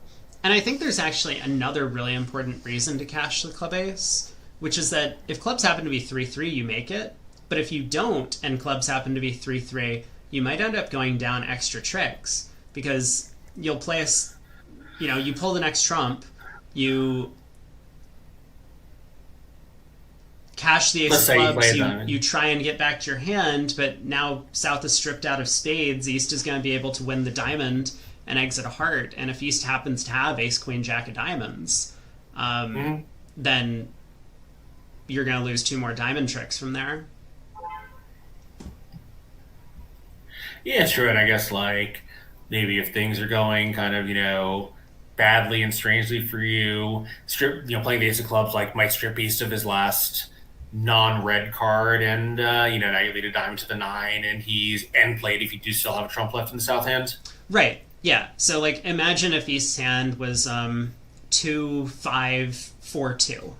And I think there's actually another really important reason to cash the club ace, which is that if clubs happen to be 3-3, you make it. But if you don't and clubs happen to be 3-3, you might end up going down extra tricks because you'll play you pull the next trump, you cash the ace of clubs, you try and get back to your hand, but now South is stripped out of spades. East is going to be able to win the diamond and exit a heart. And if East happens to have ace, queen, jack of diamonds, then you're going to lose 2 more diamond tricks from there. Yeah, true. And I guess maybe if things are going kind of, badly and strangely for you, playing the ace of clubs might strip East of his last non-red card, and now you lead a diamond to the 9, and he's end played if you do still have a trump left in the south hand. Right. Yeah. So imagine if East's hand was 2-5-4-2.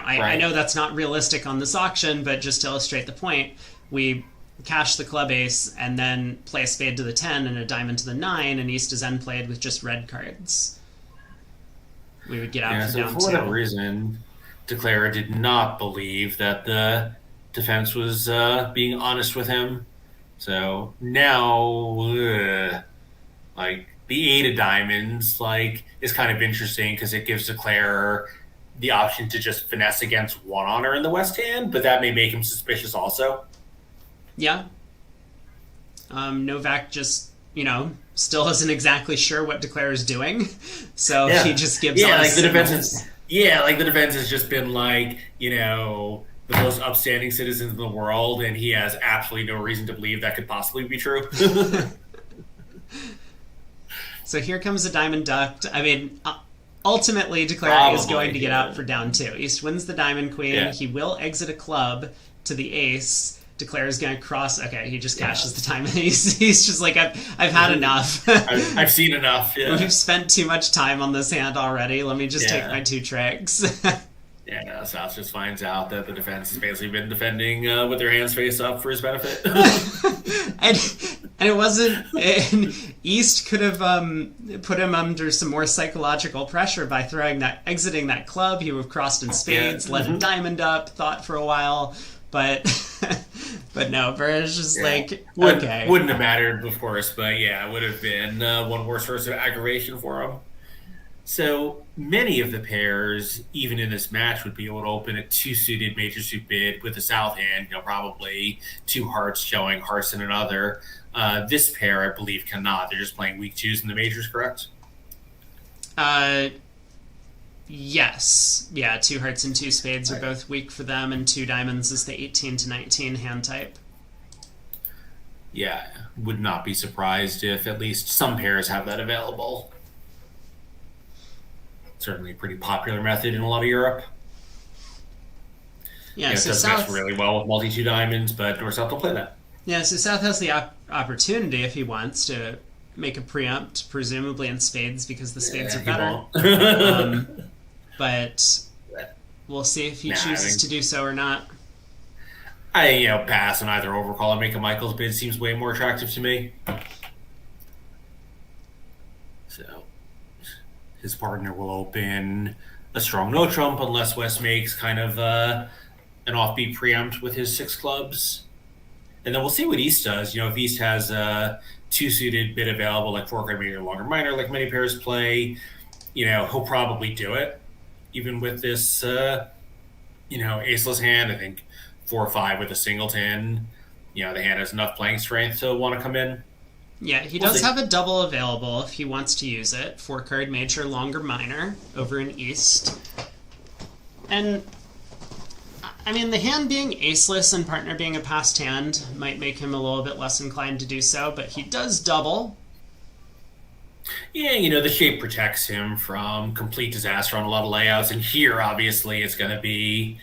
I know that's not realistic on this auction, but just to illustrate the point, we cash the club ace and then play a spade to the 10 and a diamond to the 9, and East is end played with just red cards. We would get out for down 2. For whatever reason, Declara did not believe that the defense was being honest with him. So now, the 8 of diamonds, is kind of interesting because it gives Declara the option to just finesse against one honor in the West hand, but that may make him suspicious also. Yeah. Novak just, still isn't exactly sure what Declara is doing, so he just gives us the defense is the defense has just been the most upstanding citizens in the world, and he has absolutely no reason to believe that could possibly be true. So here comes a diamond ducked. I mean, ultimately Declara is going to get out for down 2. East wins the diamond queen. He will exit a club to the ace. Declara's going to cross. Okay, he just cashes the time. He's just I've had enough. I've seen enough. Yeah. We've spent too much time on this hand already. Let me just take my 2 tricks. South just finds out that the defense has basically been defending with their hands face up for his benefit. and it wasn't. And East could have put him under some more psychological pressure by exiting that club. He would have crossed in spades, let a diamond up, thought for a while. But no, Burr's just okay. Wouldn't have mattered, of course, but it would have been one more source of aggravation for him. So many of the pairs, even in this match, would be able to open a 2-suited major suit bid with the south hand, probably 2 hearts showing hearts in another. This pair, I believe, cannot. They're just playing weak 2s in the majors, correct? Yes. Yeah, 2 hearts and 2 spades are both weak for them, and 2 diamonds is the 18-19 hand type. Yeah, would not be surprised if at least some pairs have that available. Certainly a pretty popular method in a lot of Europe. Yeah, so it does match really well with multi-2 diamonds, but North-South don't play that. Yeah, so South has the opportunity, if he wants, to make a preempt, presumably in spades, because the spades are better. But we'll see if he chooses to do so or not. I pass on either overcall and make a Michaels bid seems way more attractive to me. So his partner will open a strong no trump unless West makes kind of an offbeat preempt with his 6 clubs. And then we'll see what East does. If East has a two-suited bid available, like four card major, longer minor, like many pairs play, he'll probably do it. Even with this, aceless hand, I think 4 or 5 with a singleton. The hand has enough playing strength to want to come in. Yeah, he does have a double available if he wants to use it. 4-card major, longer minor over in East. And, I mean, the hand being aceless and partner being a passed hand might make him a little bit less inclined to do so, but he does double. Yeah, the shape protects him from complete disaster on a lot of layouts. And here, obviously, it's going to be,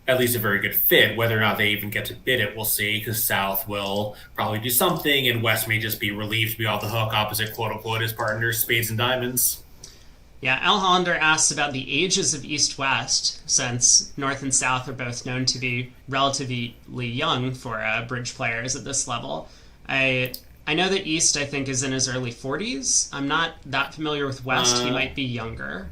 at least a very good fit. Whether or not they even get to bid it, we'll see, because South will probably do something, and West may just be relieved to be off the hook opposite, quote-unquote, his partners, Spades and Diamonds. Yeah, Al Hollander asks about the ages of East-West, since North and South are both known to be relatively young for bridge players at this level. I know that East, I think, is in his early 40s. I'm not that familiar with West. He might be younger.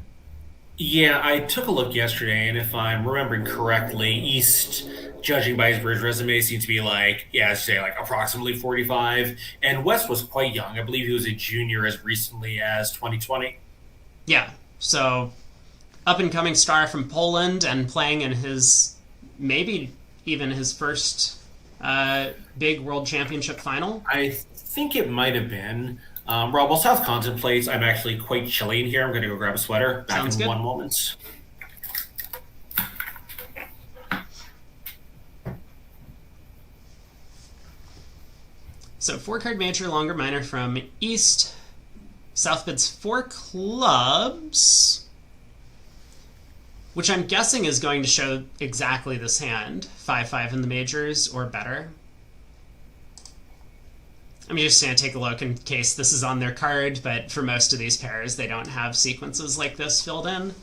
Yeah, I took a look yesterday, and if I'm remembering correctly, East, judging by his bridge resume, seems to be approximately 45. And West was quite young. I believe he was a junior as recently as 2020. Yeah, so up-and-coming star from Poland and playing in maybe even his first big World Championship final. I think it might have been. Rob, while South contemplates, I'm actually quite chilly in here. I'm going to go grab a sweater. Back Sounds in good. 1 moment. So 4-card major, longer minor from East. South bids 4 clubs, which I'm guessing is going to show exactly this hand. 5-5 in the majors or better. I'm just going to take a look in case this is on their card, but for most of these pairs, they don't have sequences like this filled in.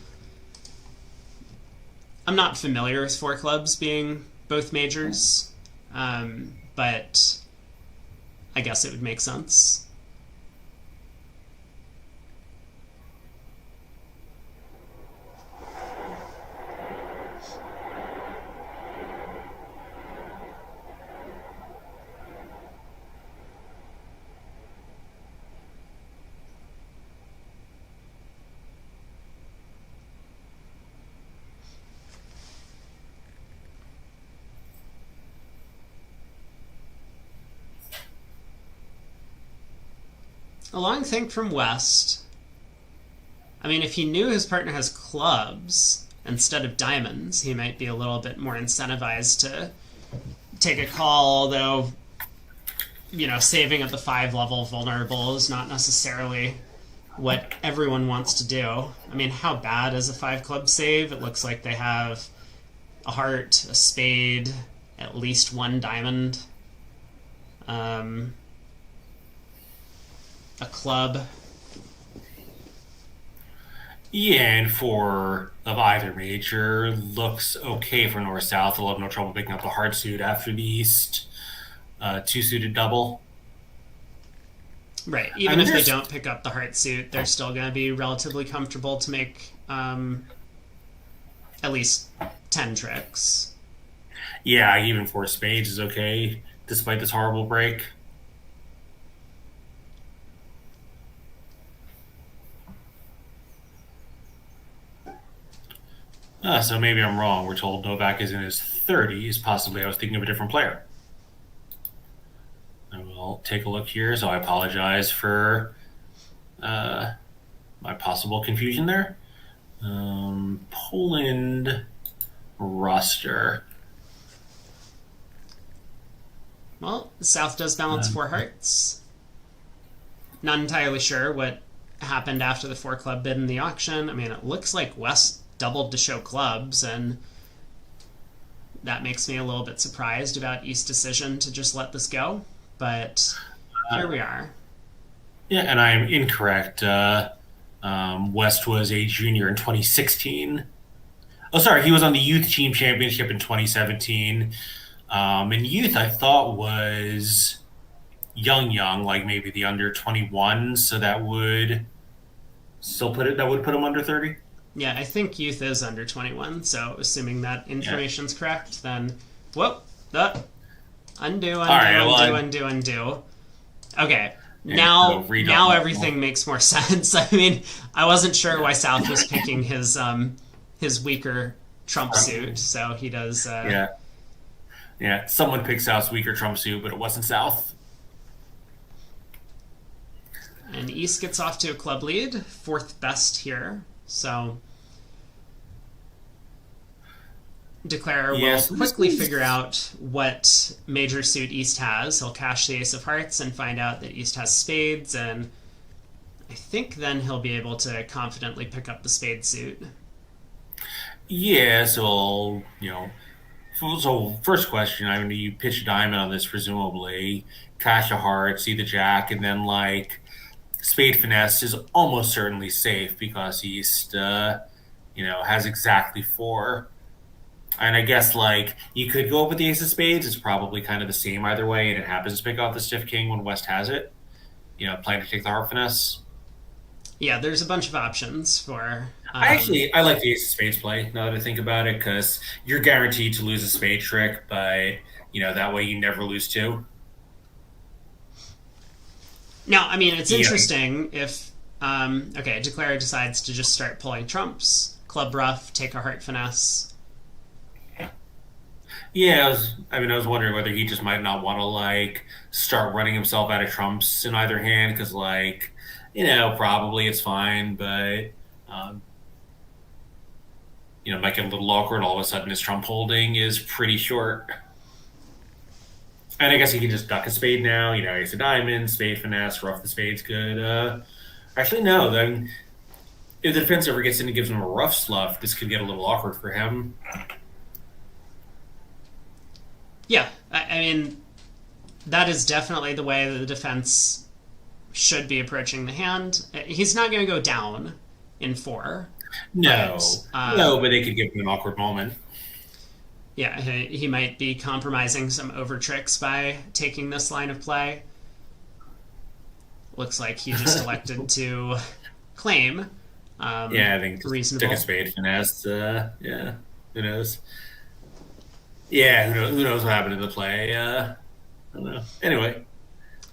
I'm not familiar with 4 clubs being both majors, but I guess it would make sense. A long think from West. I mean, if he knew his partner has clubs instead of diamonds, he might be a little bit more incentivized to take a call, although, saving at the 5 level vulnerable is not necessarily what everyone wants to do. I mean, how bad is a 5 club save? It looks like they have a heart, a spade, at least 1 diamond. A club. Yeah, and of either major, looks okay for North-South. They'll have no trouble picking up the hard suit after the East 2-suited double. Right. Even if they don't pick up the heart suit, they're still going to be relatively comfortable to make at least 10 tricks. Yeah, even 4 spades is okay, despite this horrible break. So maybe I'm wrong. We're told Novak is in his 30s. Possibly I was thinking of a different player. I will take a look here. So I apologize for my possible confusion there. Poland roster. Well, South does balance 4 hearts. Not entirely sure what happened after the 4 club bid in the auction. I mean, it looks like West doubled to show clubs, and that makes me a little bit surprised about East's decision to just let this go. But here we are. Yeah, and I'm incorrect. West was a junior in 2016. Oh, sorry, he was on the Youth Team Championship in 2017. And Youth, I thought, was young, like maybe the under 21. So that would put him under 30. Yeah, I think Youth is under 21. So assuming that information's correct, then Whoop. Undo, right, well, undo. Okay. so Now everything makes more sense. I mean, I wasn't sure why South was picking his weaker Trump suit, so he does. Yeah. Someone picked South's weaker Trump suit, but it wasn't South. And East gets off to a club lead, fourth best here. So Declare will quickly figure out what major suit East has. He'll cash the Ace of Hearts and find out that East has spades, and I think then he'll be able to confidently pick up the spade suit. Yeah, so first question, I mean, you pitch a diamond on this, presumably, cash a heart, see the jack, and then, like, spade finesse is almost certainly safe because East, has exactly four. And I guess, like, you could go up with the ace of spades. It's probably kind of the same either way, and it happens to pick off the stiff king when West has it. Plan to take the heart finesse. Yeah, there's a bunch of options for... I like the ace of spades play, now that I think about it, because you're guaranteed to lose a spade trick, but, that way you never lose two. Now, I mean, it's interesting if... Declare decides to just start pulling trumps, club ruff, take a heart finesse... Yeah, I was wondering whether he just might not want to, like, start running himself out of trumps in either hand, because, like, probably it's fine, but, might get a little awkward. All of a sudden his trump holding is pretty short. And I guess he can just duck a spade now, ace of diamonds, spade finesse, ruff the spade's good. Actually, no, then if the defense ever gets in and gives him a rough sluff, this could get a little awkward for him. Yeah, I mean, that is definitely the way that the defense should be approaching the hand. He's not going to go down in four. No, but they could give him an awkward moment. Yeah, he might be compromising some over tricks by taking this line of play. Looks like he just elected to claim. I think reasonable. Took a spade finesse. Who knows? Yeah, who knows what happened in the play? I don't know. Anyway,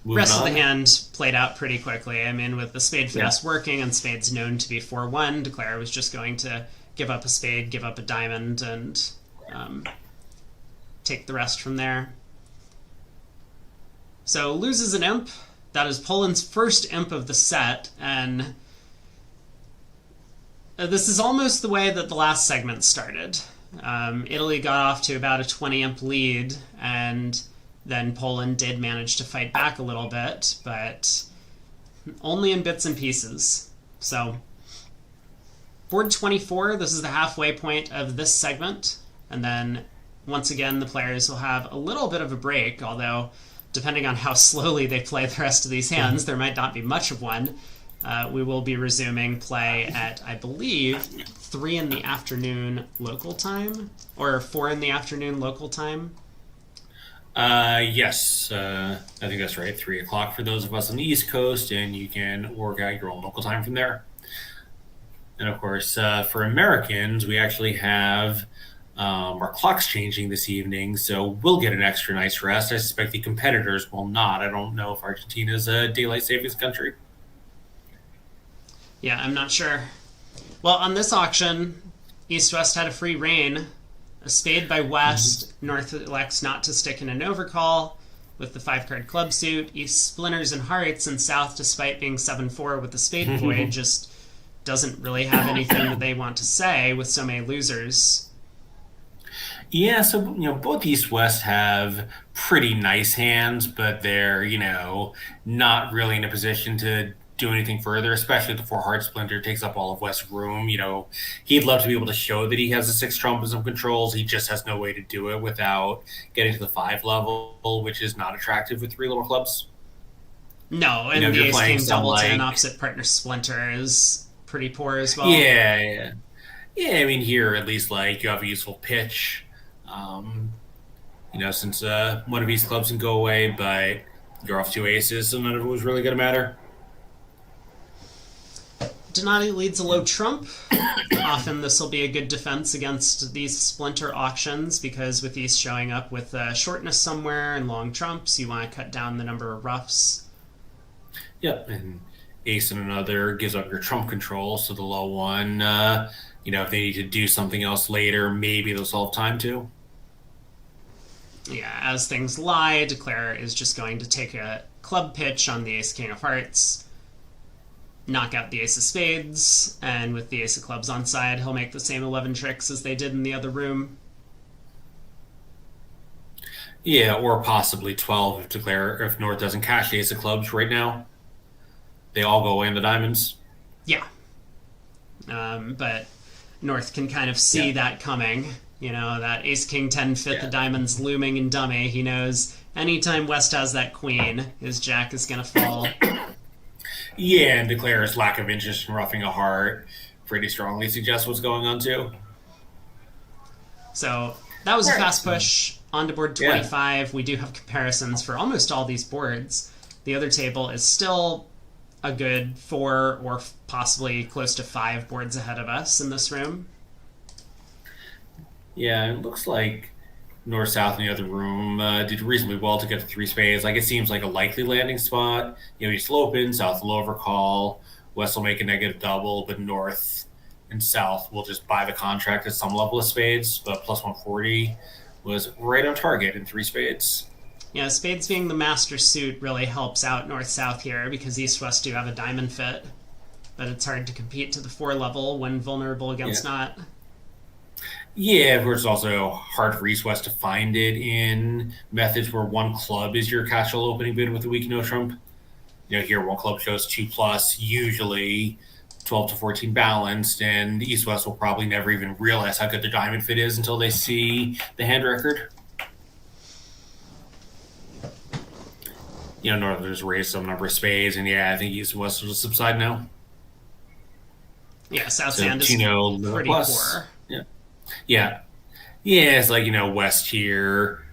rest of the hand played out pretty quickly. I mean, with the spade finesse working and spades known to be 4-1, Declare was just going to give up a spade, give up a diamond, and take the rest from there. So loses an imp. That is Poland's first imp of the set, and this is almost the way that the last segment started. Italy got off to about a 20 imp lead, and then Poland did manage to fight back a little bit, but only in bits and pieces. So, board 24, this is the halfway point of this segment, and then once again the players will have a little bit of a break, although depending on how slowly they play the rest of these hands, there might not be much of one. We will be resuming play at, I believe, 3 in the afternoon local time, or 4 in the afternoon local time. Yes, I think that's right. 3 o'clock for those of us on the East Coast, and you can work out your own local time from there. And of course, for Americans, we actually have our clocks changing this evening, so we'll get an extra night's rest. I suspect the competitors will not. I don't know if Argentina's a daylight savings country. Yeah, I'm not sure. Well, on this auction, East-West had a free reign. A spade by West. North elects not to stick in an overcall with the 5-card club suit. East splinters and hearts, and South, despite being 7-4 with the spade void, just doesn't really have anything that they want to say with so many losers. Yeah, so, both East-West have pretty nice hands, but they're, not really in a position to do anything further, especially the 4 heart splinter takes up all of West's room. He'd love to be able to show that he has a 6 trump and some controls. He just has no way to do it without getting to the 5 level, which is not attractive with 3 little clubs. No, and the ace king double 10 opposite partner splinter is pretty poor as well. Yeah. I mean, here at least, you have a useful pitch. Since one of these clubs can go away, but you're off 2 aces, so none of it was really going to matter. Donati leads a low trump. Often this will be a good defense against these splinter auctions because with these showing up with shortness somewhere and long trumps, you want to cut down the number of ruffs. Yep, and ace and another gives up your trump control, so the low one, if they need to do something else later, maybe they'll solve time to. Yeah, as things lie, Declare is just going to take a club pitch on the ace king of hearts, knock out the ace of spades, and with the ace of clubs on side, he'll make the same 11 tricks as they did in the other room. Yeah, or possibly 12 if North doesn't cash the ace of clubs right now. They all go away in the diamonds. Yeah. But North can kind of see that coming. That ace king 10 fifth the diamonds looming in dummy. He knows anytime West has that queen, his jack is going to fall. Yeah, and Declare's lack of interest in roughing a heart pretty strongly suggests what's going on too. So that was a fast push onto board 25. We do have comparisons for almost all these boards. The other table is still a good 4 or possibly close to 5 boards ahead of us in this room. Yeah, it looks like North-South in the other room did reasonably well to get to 3 spades. Like, it seems like a likely landing spot. East will open, South will overcall, West will make a negative double, but North and South will just buy the contract at some level of spades. But plus 140 was right on target in 3 spades. Yeah, spades being the master suit really helps out North-South here because East-West do have a diamond fit. But it's hard to compete to the 4 level when vulnerable against not. Yeah, of course, it's also hard for East-West to find it in methods where 1 club is your catch-all opening bid with a weak no-trump. Here 1 club shows 2+, usually 12 to 14 balanced, and East-West will probably never even realize how good the diamond fit is until they see the hand record. Northern's raised some number of spades, and I think East-West will subside now. Yeah, South's hand is pretty poor. Yeah, it's like, West here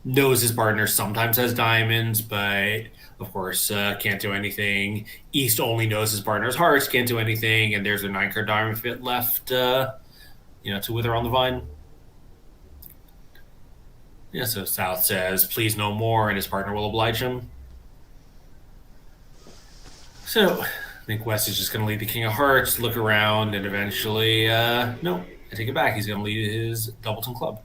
knows his partner sometimes has diamonds, but of course can't do anything. East only knows his partner's hearts, can't do anything, and there's a 9-card diamond fit left, to wither on the vine. Yeah, so South says, please no more, and his partner will oblige him. So I think West is just going to lead the king of hearts, look around, and eventually, no. I take it back. He's going to lead his Doubleton club.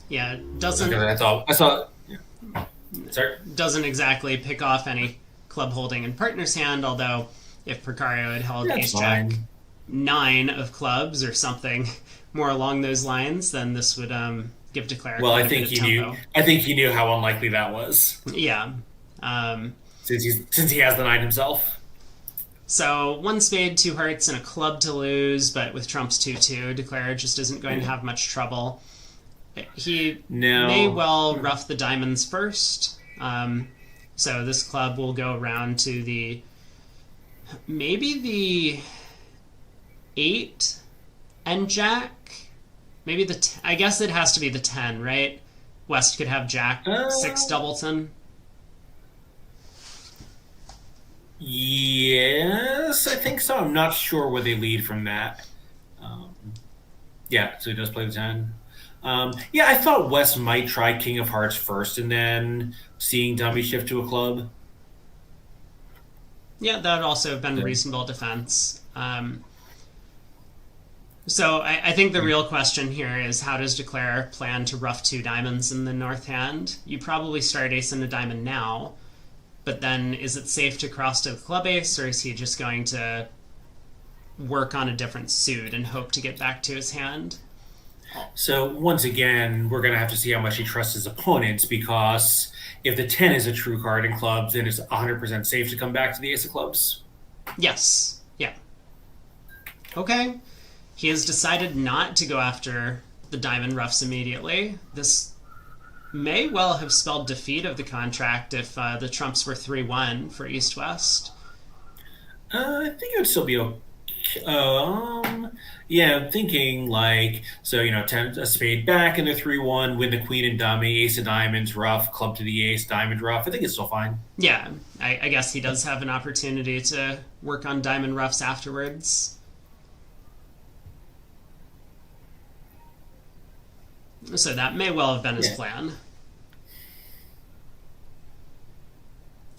Yeah, doesn't. I thought. Yeah. Sorry. Doesn't exactly pick off any club holding in partner's hand. Although, if Precario had held Ace Jack 9 of clubs or something more along those lines, then this would give Declare. Well, I think he knew. I think he knew how unlikely that was. Yeah. Since he has the 9 himself. So 1 spade, 2 hearts, and a club to lose, but with trumps 2-2, Declare just isn't going to have much trouble. He may well rough the diamonds first. So this club will go around to maybe the 8 and Jack. Maybe I guess it has to be the 10, right? West could have Jack 6 Doubleton. Yes, I think so. I'm not sure where they lead from that. So he does play the 10. I thought West might try King of Hearts first and then seeing dummy shift to a club. Yeah, that would also have been a reasonable defense. So I think the real question here is how does Declare plan to rough 2 diamonds in the north hand? You probably start ace and a diamond now. But then, is it safe to cross to the club ace, or is he just going to work on a different suit and hope to get back to his hand? So, once again, we're going to have to see how much he trusts his opponents, because if the 10 is a true card in clubs, then it's 100% safe to come back to the ace of clubs. Yes. Yeah. Okay. He has decided not to go after the diamond roughs immediately. This may well have spelled defeat of the contract if the trumps were 3-1 for East-West. I think it would still be Yeah, I'm thinking like so. A spade back in the 3-1, win the queen and dummy, ace of diamonds, ruff, club to the ace, diamond ruff. I think it's still fine. Yeah, I guess he does have an opportunity to work on diamond roughs afterwards. So that may well have been his Yeah, plan.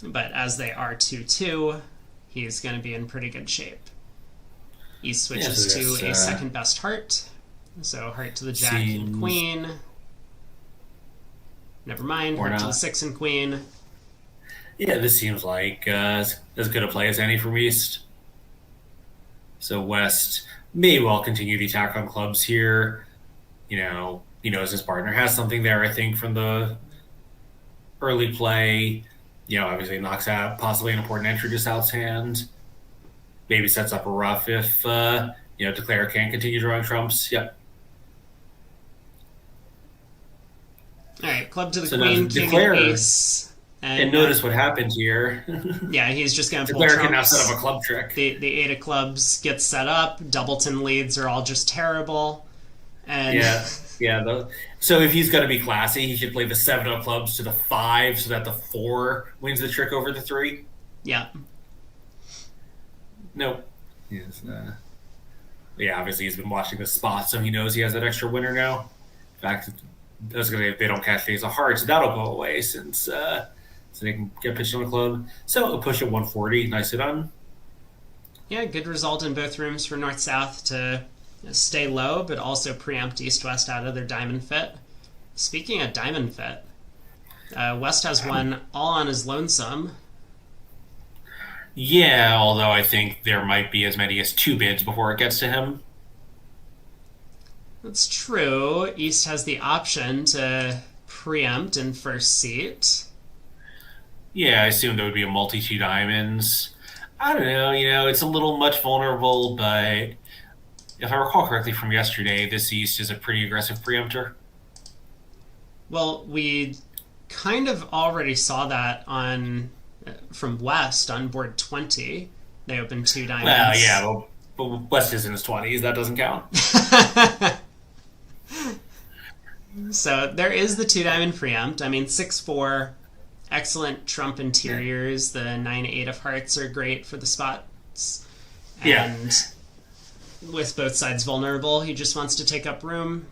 But as they are 2-2, he's going to be in pretty good shape. He yeah. switches So to this a second best heart. So heart to the jack and seems queen. Never mind, or heart to the not. 6 and queen. Yeah, this seems like as good a play as any from East. So West may well continue the attack on clubs here. He knows his partner has something there. I think from the early play, obviously knocks out possibly an important entry to South's hand. Maybe sets up a rough if Declare can't continue drawing trumps. Yep. All right, club to the So now queen, king, and Declare ace. and And notice what happened here. yeah, he's just going to pull Declare can now set trumps. up a club trick. The 8 of clubs gets set up. Doubleton leads are all just terrible. And Yeah, yeah. So if he's going to be classy, he should play the 7 of clubs to the 5 so that the 4 wins the trick over the 3. yeah, Nope. Yes. Yeah, obviously he's been watching the spot, so he knows he has that extra winner now. In fact, I was gonna say if they don't catch the ace of hearts, that'll go away so they can get pitched on the club. So a push at 140, nicely done. yeah, good result in both rooms for North South to stay low, but also preempt East West out of their diamond fit. Speaking of diamond fit, West has one all on his lonesome. Yeah, although I think there might be as many as 2 bids before it gets to him. That's true. East has the option to preempt in first seat. Yeah, I assumed it would be a multi 2 diamonds. I don't know, it's a little much vulnerable, but if I recall correctly from yesterday, this East is a pretty aggressive preemptor. Well, we kind of already saw that on from West on board 20. They opened 2 Well, diamonds. yeah, but West is in his 20s. That doesn't count. So there is the 2 diamond preempt. I mean, 6-4, excellent trump Yeah. interiors. The 9-8 of hearts are great for the spots. Yeah. And with both sides vulnerable, he just wants to take up room.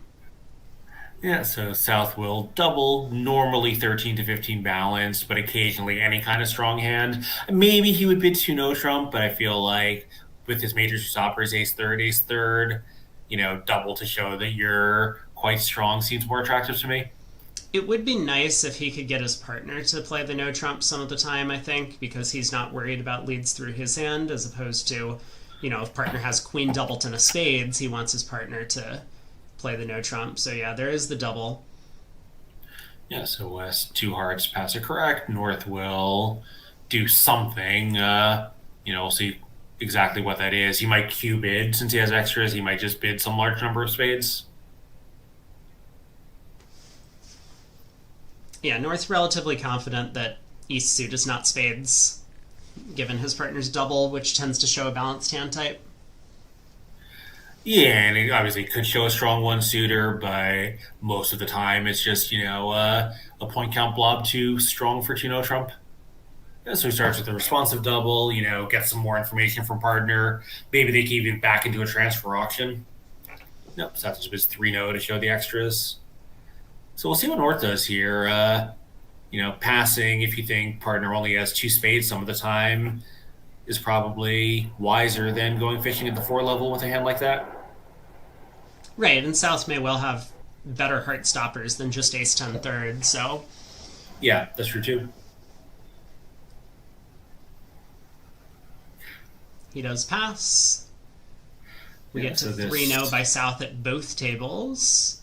Yeah, so South will double, normally 13 to 15 balanced, but occasionally any kind of strong hand. Maybe he would bid 2 no trump, but I feel like with his major stoppers, ace third, double to show that you're quite strong seems more attractive to me. It would be nice if he could get his partner to play the no trump some of the time, I think, because he's not worried about leads through his hand, as opposed to, if partner has queen doubleton of spades, he wants his partner to play the no trump. So yeah, there is the double. Yeah, so West, 2 hearts, pass it correct. North will do something. We'll see exactly what that is. He might Q bid since he has extras. He might just bid some large number of spades. Yeah, North relatively confident that East suit is not spades, given his partner's double, which tends to show a balanced hand type. Yeah, and he obviously could show a strong 1 suitor, but most of the time it's just, a point count blob 2 strong for 2 no trump. Yeah, so he starts with a responsive double, gets some more information from partner. Maybe they can even back into a transfer auction. Nope, so that's just 3 no to show the extras. So we'll see what North does here. Passing, if you think partner only has 2 spades some of the time, is probably wiser than going fishing at the 4 level with a hand like that. Right, and South may well have better heart stoppers than just ace 10 third, so Yeah, that's true too. he does pass. We Yeah, get to so this 3-0 by South at both tables.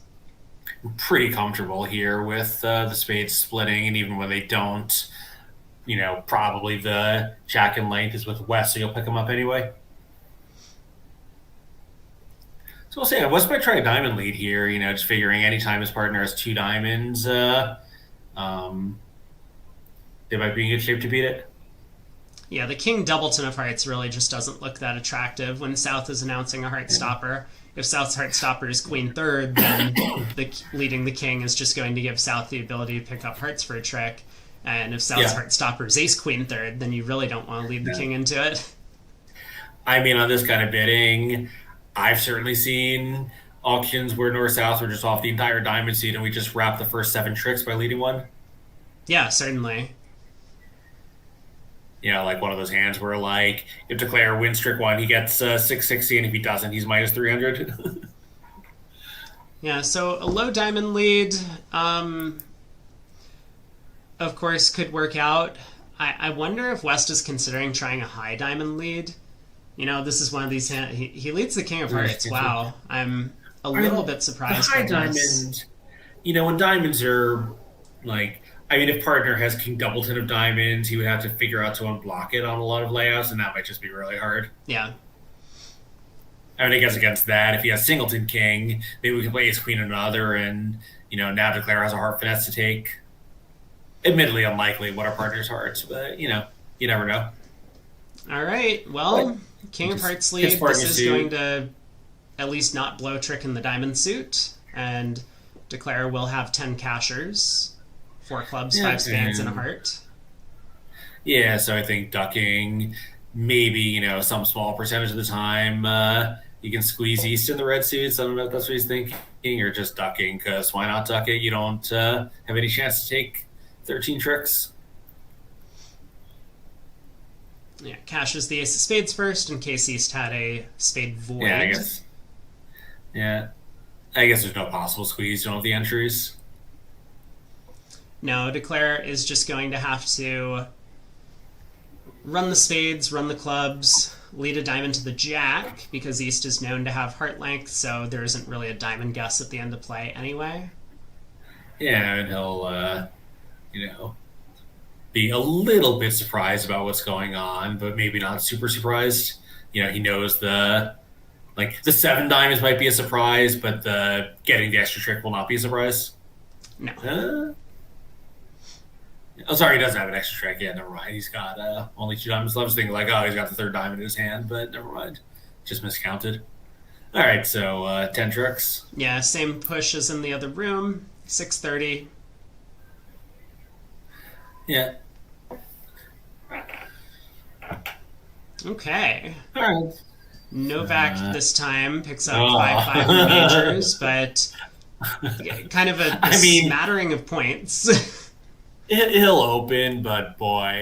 pretty comfortable here with the spades splitting, and even when they don't, probably the jack and length is with West, so you'll pick them up anyway. So we'll say West might try a diamond lead here, just figuring anytime his partner has 2 diamonds, they might be in good shape to beat it. Yeah, the King Doubleton of Hearts really just doesn't look that attractive when South is announcing a Heartstopper. If South's Heartstopper is Queen Third, then leading the King is just going to give South the ability to pick up Hearts for a trick. And if South's Heartstopper is Ace Queen Third, then you really don't want to lead the King into it. I mean, on this kind of bidding, I've certainly seen auctions where North-South were just off the entire diamond seed and we just wrap the first 7 tricks by leading one. Yeah, certainly. You know, like one of those hands where, like, if Declare wins trick 1, he gets 660, and if he doesn't, he's minus 300. Yeah, so a low diamond lead, of course, could work out. I wonder if West is considering trying a high diamond lead. You know, this is one of these hands. He leads the King of Hearts. Wow. I'm a little bit surprised the high by diamond, this. You know, when diamonds are, like... I mean, if partner has King Doubleton of diamonds, he would have to figure out to unblock it on a lot of layouts, and that might just be really hard. Yeah. I mean, I guess against that, if he has Singleton King, maybe we can play Ace Queen another, and, you know, now Declare has a heart finesse to take. Admittedly unlikely what our partner's hearts, but, you know, you never know. All right. Well, King of Hearts lead. This is going to at least not blow trick in the diamond suit, and Declare will have 10 cashers. 4 clubs, 5 spades, and a heart. Yeah, so I think ducking, maybe, you know, some small percentage of the time, you can squeeze East in the red suits. I don't know if that's what he's thinking, or just ducking, because why not duck it? You don't have any chance to take 13 tricks. Yeah, cashes the ace of spades first, in case East had a spade void. Yeah, I guess. Yeah. I guess there's no possible squeeze. You don't have the entries. No, Declare is just going to have to run the spades, run the clubs, lead a diamond to the jack, because East is known to have heart length, so there isn't really a diamond guess at the end of play anyway. Yeah, and he'll, you know, be a little bit surprised about what's going on, but maybe not super surprised. You know, he knows the 7 diamonds might be a surprise, but the getting the extra trick will not be a surprise. No. Oh, sorry, he doesn't have an extra trick. Yeah, never mind. He's got only 2 diamonds left. I was thinking, like, oh, he's got the 3rd diamond in his hand, but never mind. Just miscounted. All right, so 10 tricks. Yeah, same push as in the other room. 630. Yeah. Okay. All right. Novak this time picks up 5-5 in majors, but kind of a smattering of points. He'll open, but boy,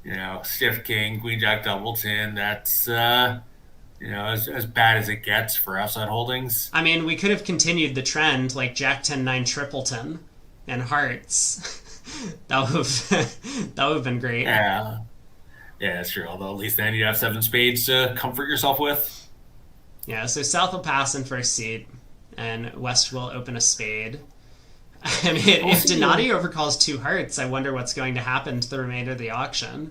you know, stiff king, queen jack Doubleton, that's, you know, as bad as it gets for outside holdings. I mean, we could have continued the trend like Jack 10-9 Tripleton and hearts. that would have been great. Yeah. Yeah, that's true. Although at least then you have 7 spades to comfort yourself with. Yeah, so South will pass in first seat, and West will open a spade. I mean, if Donati overcalls 2 hearts, I wonder what's going to happen to the remainder of the auction.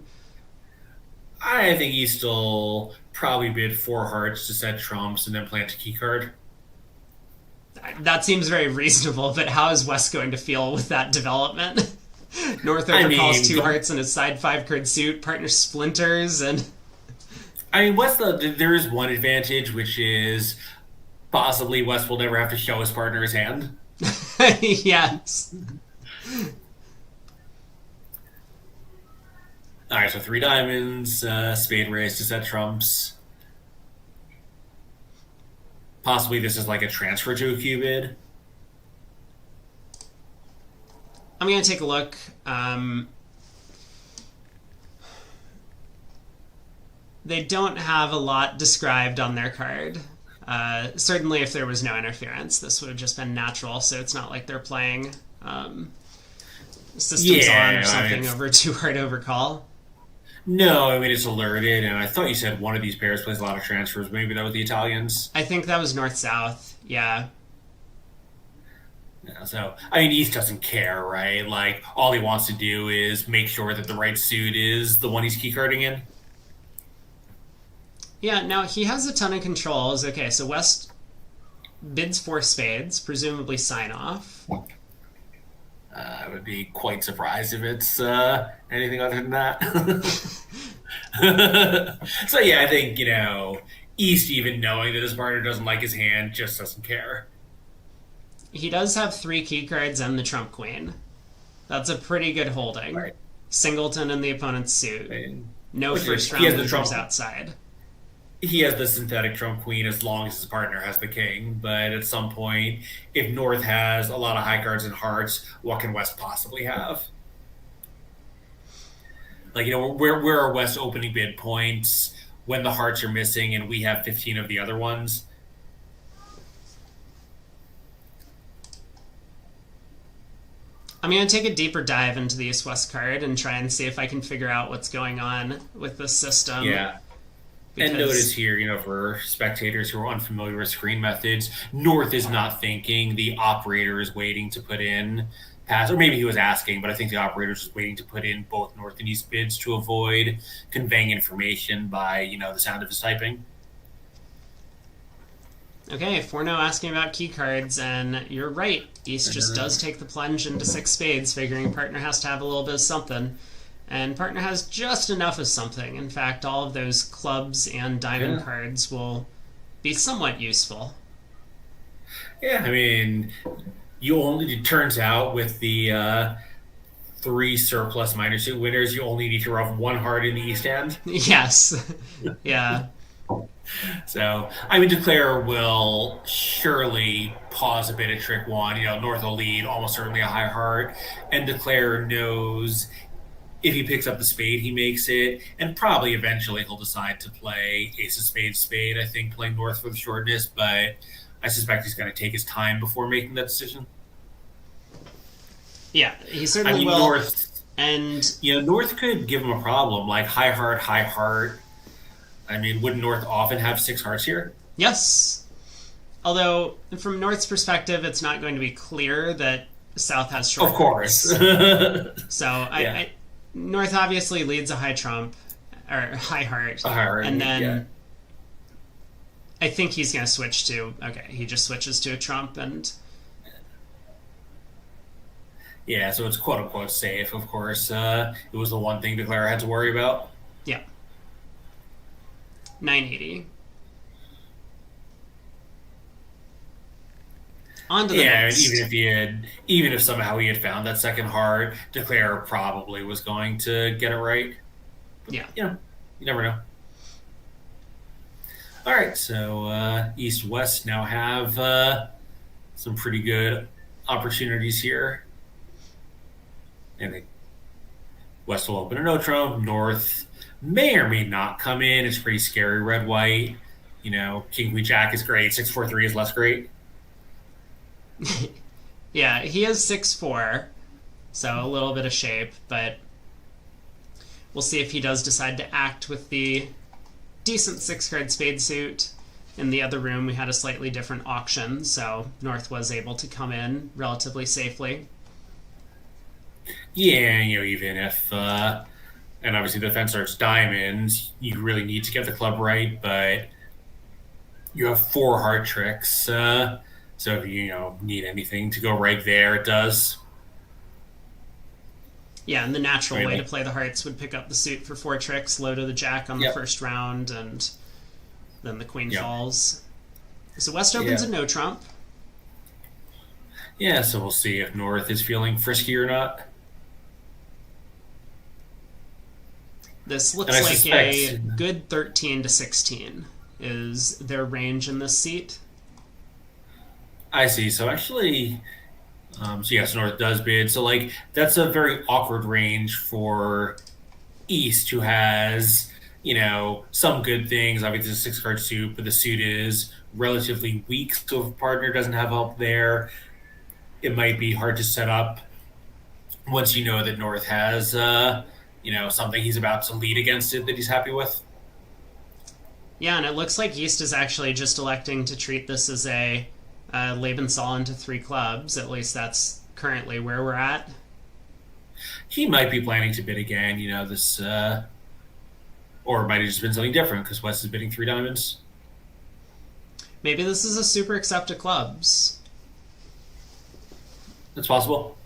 I think he still probably bid 4 hearts to set trumps and then plant a key card. That seems very reasonable, but how is West going to feel with that development? North overcalls 2 hearts in his side 5-card suit, partner splinters, and... I mean, there is one advantage, which is possibly West will never have to show his partner his hand. Yes. All right, so 3 diamonds, spade raise to set trumps. Possibly this is like a transfer to a cubid. I'm going to take a look. They don't have a lot described on their card. Certainly if there was no interference, this would have just been natural, so it's not like they're playing systems on or something over 2 heart overcall. No, I mean, it's alerted, and I thought you said one of these pairs plays a lot of transfers. Maybe that was the Italians? I think that was North-South, yeah. Yeah, so, I mean, East doesn't care, right? Like, all he wants to do is make sure that the right suit is the one he's keycarding in. Yeah, now he has a ton of controls. Okay, so West bids 4 spades, presumably sign off. I would be quite surprised if it's anything other than that. So yeah, I think East, even knowing that his partner doesn't like his hand, just doesn't care. He does have 3 key cards and the trump queen. That's a pretty good holding. Right. Singleton in the opponent's suit. And, No which is, first he round has the losers trump. outside. He has the synthetic trump queen as long as his partner has the king. But at some point, if North has a lot of high cards and hearts, what can West possibly have? Like, where are West opening bid points when the hearts are missing and we have 15 of the other ones? I'm going to take a deeper dive into the East-West card and try and see if I can figure out what's going on with this system. Yeah. And notice here, for spectators who are unfamiliar with screen methods, North is not thinking, the operator is waiting to put in pass, or maybe he was asking, but I think the operator is just waiting to put in both North and East bids to avoid conveying information by, the sound of his typing. Okay, Forno asking about key cards, and you're right. East just does take the plunge into 6 spades, figuring partner has to have a little bit of something. And partner has just enough of something. In fact, all of those clubs and diamond cards will be somewhat useful. Yeah, I mean, it turns out with the 3 surplus minor suit winners, you only need to rub 1 heart in the East End. Yes. Yeah. So, I mean, Declare will surely pause a bit at trick 1. North will lead, almost certainly a high heart. And Declare knows if he picks up the spade, he makes it. And probably eventually he'll decide to play ace of spades, spade, I think, playing North for the shortness. But I suspect he's going to take his time before making that decision. Yeah, he certainly will. North, and North could give him a problem, like high heart, high heart. I mean, wouldn't North often have 6 hearts here? Yes. Although, from North's perspective, it's not going to be clear that South has short Of course. So, North obviously leads a high trump, or high heart. A high heart, and then I think he's going to switch to, he just switches to a trump, and yeah, so it's quote-unquote safe, of course. It was the one thing Declare had to worry about. Yeah. 980. On to the next. Even if somehow he had found that second heart, Declare probably was going to get it right. But, yeah. You never know. All right, so East-West now have some pretty good opportunities here. And West will open a no trump. North may or may not come in. It's pretty scary. Red white. King Queen Jack is great. 6-4-3 is less great. Yeah, he is 6'4", so a little bit of shape, but we'll see if he does decide to act with the decent 6-card spade suit. In the other room, we had a slightly different auction, so North was able to come in relatively safely. Yeah, even if, and obviously the defense starts diamonds, you really need to get the club right, but you have 4 hard tricks, so if you need anything to go right there, it does. Yeah, and the natural way to play the hearts would pick up the suit for 4 tricks, low to the jack on the first round, and then the queen falls. So West opens a no trump. Yeah, so we'll see if North is feeling frisky or not. This looks like a good 13 to 16 is their range in this seat. I see. So actually, yes, North does bid. So that's a very awkward range for East, who has some good things. Obviously, it's a 6-card suit, but the suit is relatively weak. So if a partner doesn't have help there, it might be hard to set up. Once you know that North has something he's about to lead against it that he's happy with. Yeah, and it looks like East is actually just electing to treat this as a Lebensal into 3 clubs. At least that's currently where we're at. He might be planning to bid again, this, or it might have just been something different because West is bidding 3 diamonds. Maybe this is a super accept of clubs. That's possible.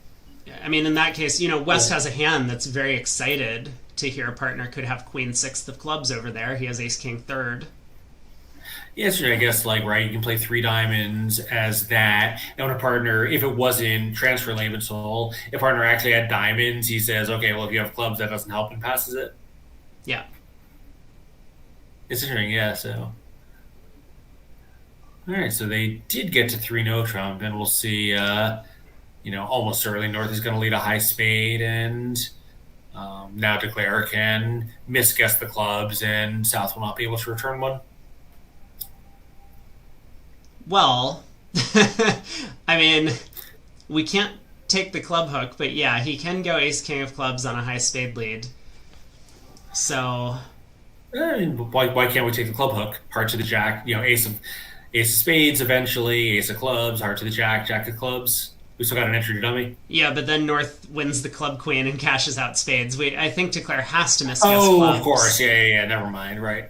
I mean, in that case, West has a hand that's very excited to hear a partner could have queen sixth of clubs over there. He has ace king third. Yes, I guess like right, you can play three diamonds as that. And when a partner, if it wasn't transfer Lehman Soul, if a partner actually had diamonds, he says, okay, well if you have clubs, that doesn't help, and passes it. Yeah. It's interesting, yeah. So, all right, so they did get to three no trump, and we'll see. Almost certainly North is going to lead a high spade, and now Declare can misguess the clubs, and South will not be able to return one. Well, I mean, we can't take the club hook, but yeah, he can go ace king of clubs on a high spade lead. So, why can't we take the club hook? Heart to the jack, ace of spades eventually, ace of clubs, heart to the jack, jack of clubs. We still got an entry to dummy. Yeah, but then North wins the club queen and cashes out spades. I think Declare has to misguess clubs. Oh, of course. Yeah. Never mind. Right.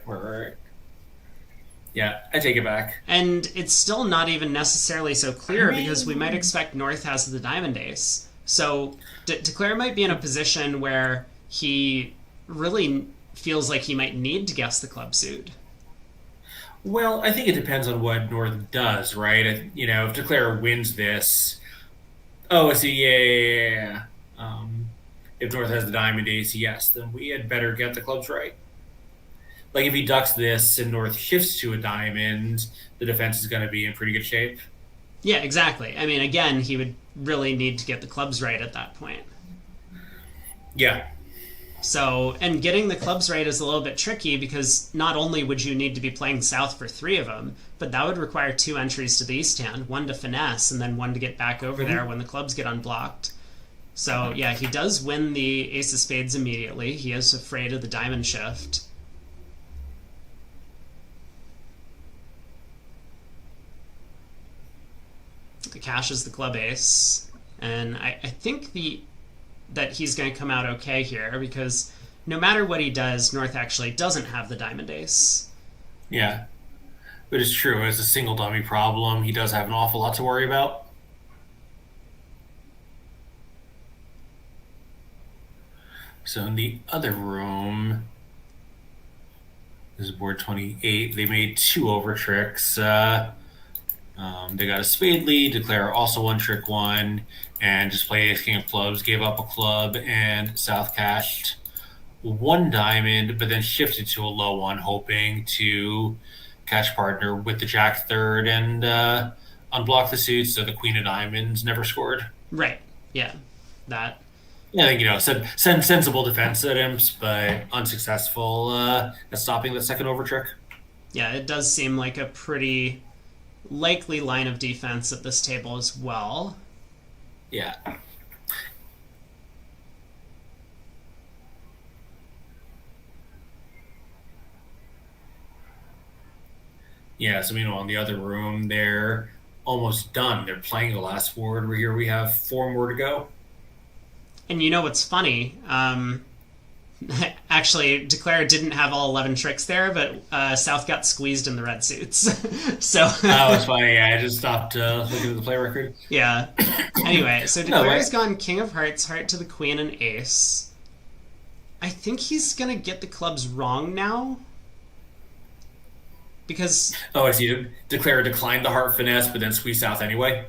Yeah, I take it back. And it's still not even necessarily so clear because we might expect North has the diamond ace. So Declare might be in a position where he really feels like he might need to guess the club suit. Well, I think it depends on what North does, right? If Declare wins this... Oh, I see. Yeah. If North has the diamond ace, yes, then we had better get the clubs right. Like if he ducks this and North shifts to a diamond, the defense is going to be in pretty good shape. Yeah, exactly. I mean, again, he would really need to get the clubs right at that point. Yeah. So, and getting the clubs right is a little bit tricky because not only would you need to be playing South for three of them, but that would require two entries to the East hand, one to finesse and then one to get back over there when the clubs get unblocked. So, yeah, he does win the ace of spades immediately. He is afraid of the diamond shift. The cash is the club ace. And I think that he's going to come out okay here because no matter what he does, North actually doesn't have the diamond ace. Yeah. But it's true. As a single dummy problem, he does have an awful lot to worry about. So in the other room, this is board 28. They made two over tricks. They got a spade lead, Declare also one trick one, and just play ace king of clubs, gave up a club, and South cashed one diamond, but then shifted to a low one, hoping to catch partner with the jack third and unblock the suit, so the queen of diamonds never scored. Right. Yeah. That. Yeah, I think, sensible defense attempts, but unsuccessful at stopping the second over trick. Yeah, it does seem like a pretty likely line of defense at this table as well. Yeah. Yeah, so meanwhile in the other room, they're almost done. They're playing the last board. Here we have four more to go. And you know what's funny? Actually, Declare didn't have all 11 tricks there, but South got squeezed in the red suits. So. Oh, it's funny. Yeah, I just stopped looking at the play record. Yeah. Anyway, so Declare's gone king of hearts, heart to the queen, and ace. I think he's going to get the clubs wrong now. Because... Oh, I see. Declare declined the heart finesse, but then squeezed South anyway?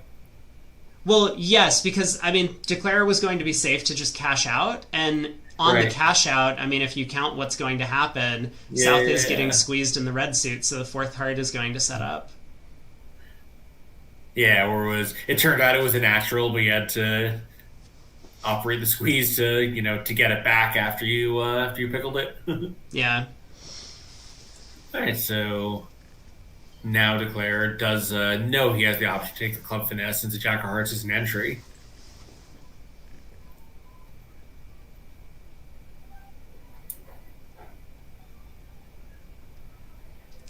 Well, yes, because, I mean, Declare was going to be safe to just cash out, and... On the cash out, I mean, if you count what's going to happen, South is getting squeezed in the red suit, so the fourth heart is going to set up. Yeah, or it turned out it was a natural, but you had to operate the squeeze to get it back after you pickled it. Yeah. All right, so now Declare does know he has the option to take the club finesse since the jack of hearts is an entry.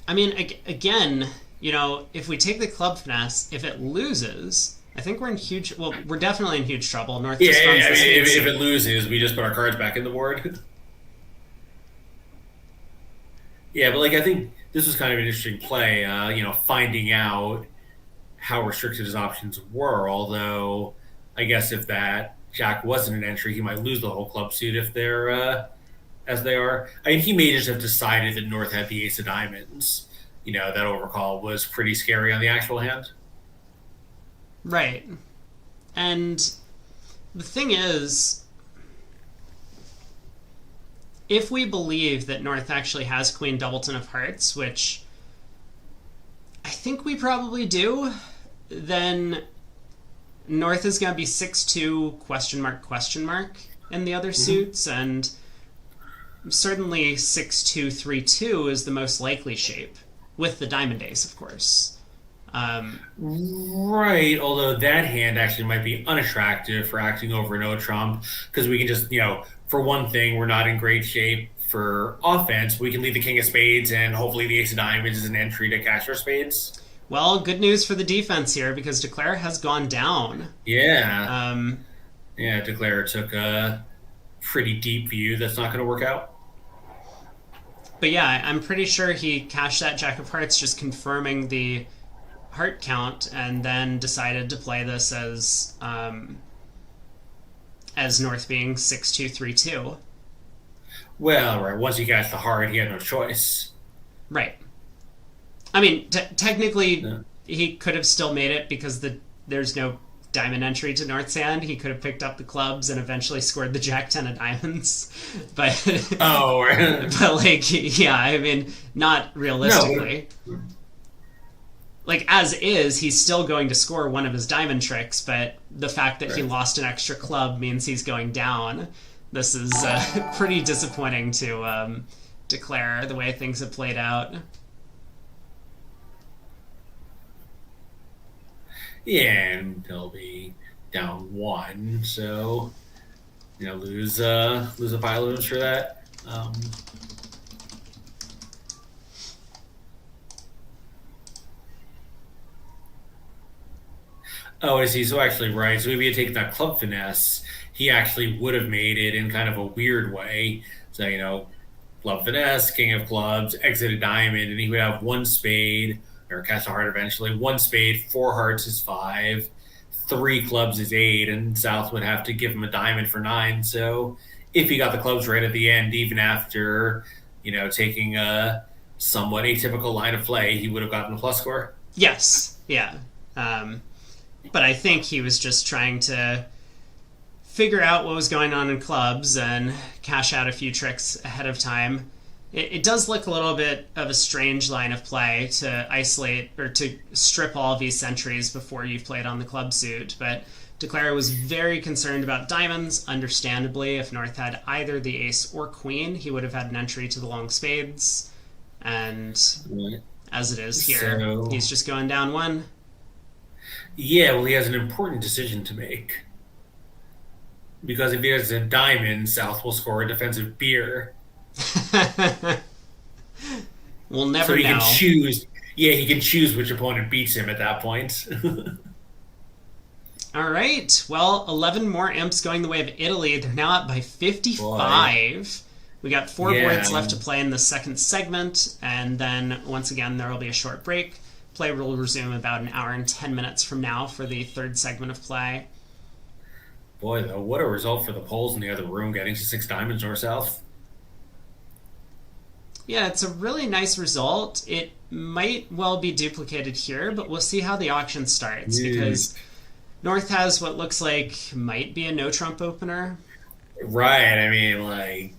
I mean, again, if we take the club finesse, if it loses, I think we're in huge... Well, we're definitely in huge trouble. North just runs the spade suit. If it loses, we just put our cards back in the board. Yeah, but I think this was kind of an interesting play, finding out how restricted his options were, although I guess if that jack wasn't an entry, he might lose the whole club suit if they're as they are. I mean, he may just have decided that North had the ace of diamonds. That overcall was pretty scary on the actual hand. Right. And the thing is, if we believe that North actually has Queen Doubleton of Hearts, which I think we probably do, then North is going to be 6-2 question mark in the other suits, and certainly 6-2 3-2 is the most likely shape, with the diamond ace, of course. Right, although that hand actually might be unattractive for acting over no trump, because we can just, for one thing, we're not in great shape for offense. We can leave the king of spades, and hopefully the ace of diamonds is an entry to cash our spades. Well, good news for the defense here, because Declare has gone down. Yeah. Declare took a pretty deep view that's not going to work out. But yeah, I'm pretty sure he cashed that Jack of Hearts, just confirming the heart count, and then decided to play this as North being 6-2 3-2. Well, right. Once he cashed the heart, he had no choice. Right. I mean, technically, he could have still made it because there's no diamond entry to North's hand. He could have picked up the clubs and eventually scored the Jack 10 of diamonds. But I mean, not realistically. No. As is, he's still going to score one of his diamond tricks, but the fact that he lost an extra club means he's going down. This is pretty disappointing to Declare, the way things have played out. Yeah, and he'll be down 1, so lose a pile of for that. Oh, I see. So actually, right. So if he had taken that club finesse, he actually would have made it in kind of a weird way. So club finesse, king of clubs, exit a diamond, and he would have 1 spade. Or cast a heart eventually. 1 spade, 4 hearts is 5, 3 clubs is 8, and South would have to give him a diamond for 9. So if he got the clubs right at the end, even after, taking a somewhat atypical line of play, he would have gotten a plus score. Yes, yeah. But I think he was just trying to figure out what was going on in clubs and cash out a few tricks ahead of time. It does look a little bit of a strange line of play to isolate or to strip all of these sentries before you've played on the club suit, but Declare was very concerned about diamonds. Understandably, if North had either the ace or queen, he would have had an entry to the long spades, and as it is here, he's just going down 1. Yeah, well, he has an important decision to make, because if he has a diamond, South will score a defensive beer. We'll never know. So he can choose. Yeah, he can choose which opponent beats him at that point. All right. Well, 11 more imps going the way of Italy. They're now up by 55. Boy. We got 4 boards left to play in the second segment, and then once again there will be a short break. Play will resume about an hour and 10 minutes from now for the third segment of play. Boy, though, what a result for the Poles in the other room, getting to 6 diamonds north-south. Yeah, it's a really nice result. It might well be duplicated here, but we'll see how the auction starts, because North has what looks like might be a no-trump opener. Right, I mean,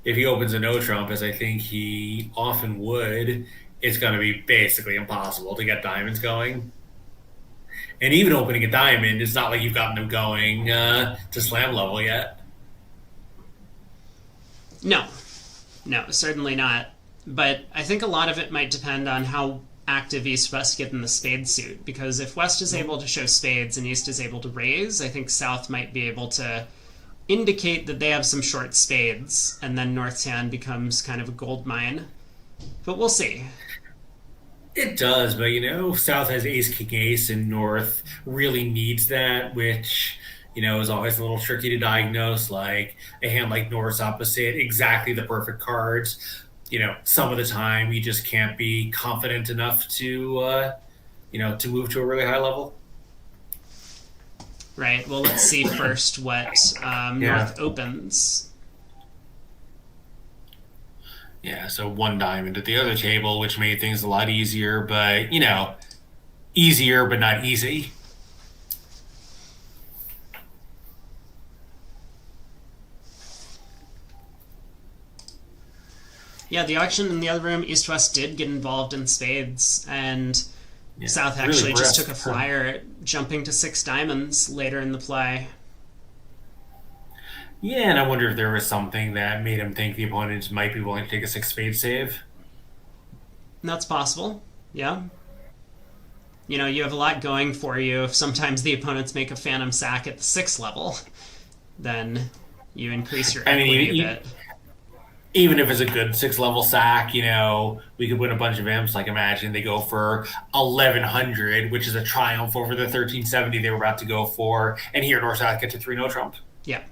if he opens a no-trump, as I think he often would, it's going to be basically impossible to get diamonds going. And even opening a diamond, it's not like you've gotten them going to slam level yet. No, certainly not. But I think a lot of it might depend on how active East-West get in the spade suit, because if West is able to show spades and East is able to raise, I think South might be able to indicate that they have some short spades, and then North's hand becomes kind of a gold mine. But we'll see. It does, but South has ace, king, ace, and North really needs that, which is always a little tricky to diagnose. Like a hand like North's opposite, exactly the perfect cards. Some of the time you just can't be confident enough to, to move to a really high level. Right. Well, let's see first what North opens. Yeah, so one diamond at the other table, which made things a lot easier, but, easier but not easy. Yeah, the auction in the other room, East West did get involved in spades, and Yeah, South really actually just took a brisk. flyer, jumping to 6 diamonds later in the play. Yeah, and I wonder if there was something that made him think the opponent might be willing to take a six spade save. And that's possible. Yeah. You have a lot going for you. If sometimes the opponents make a phantom sack at the 6th level, then you increase your I mean, equity a bit. even if it's a good six level sack, we could win a bunch of imps. Like imagine they go for 1100, which is a triumph over the 1370 they were about to go for, and here North South get to 3 no trump. Yeah.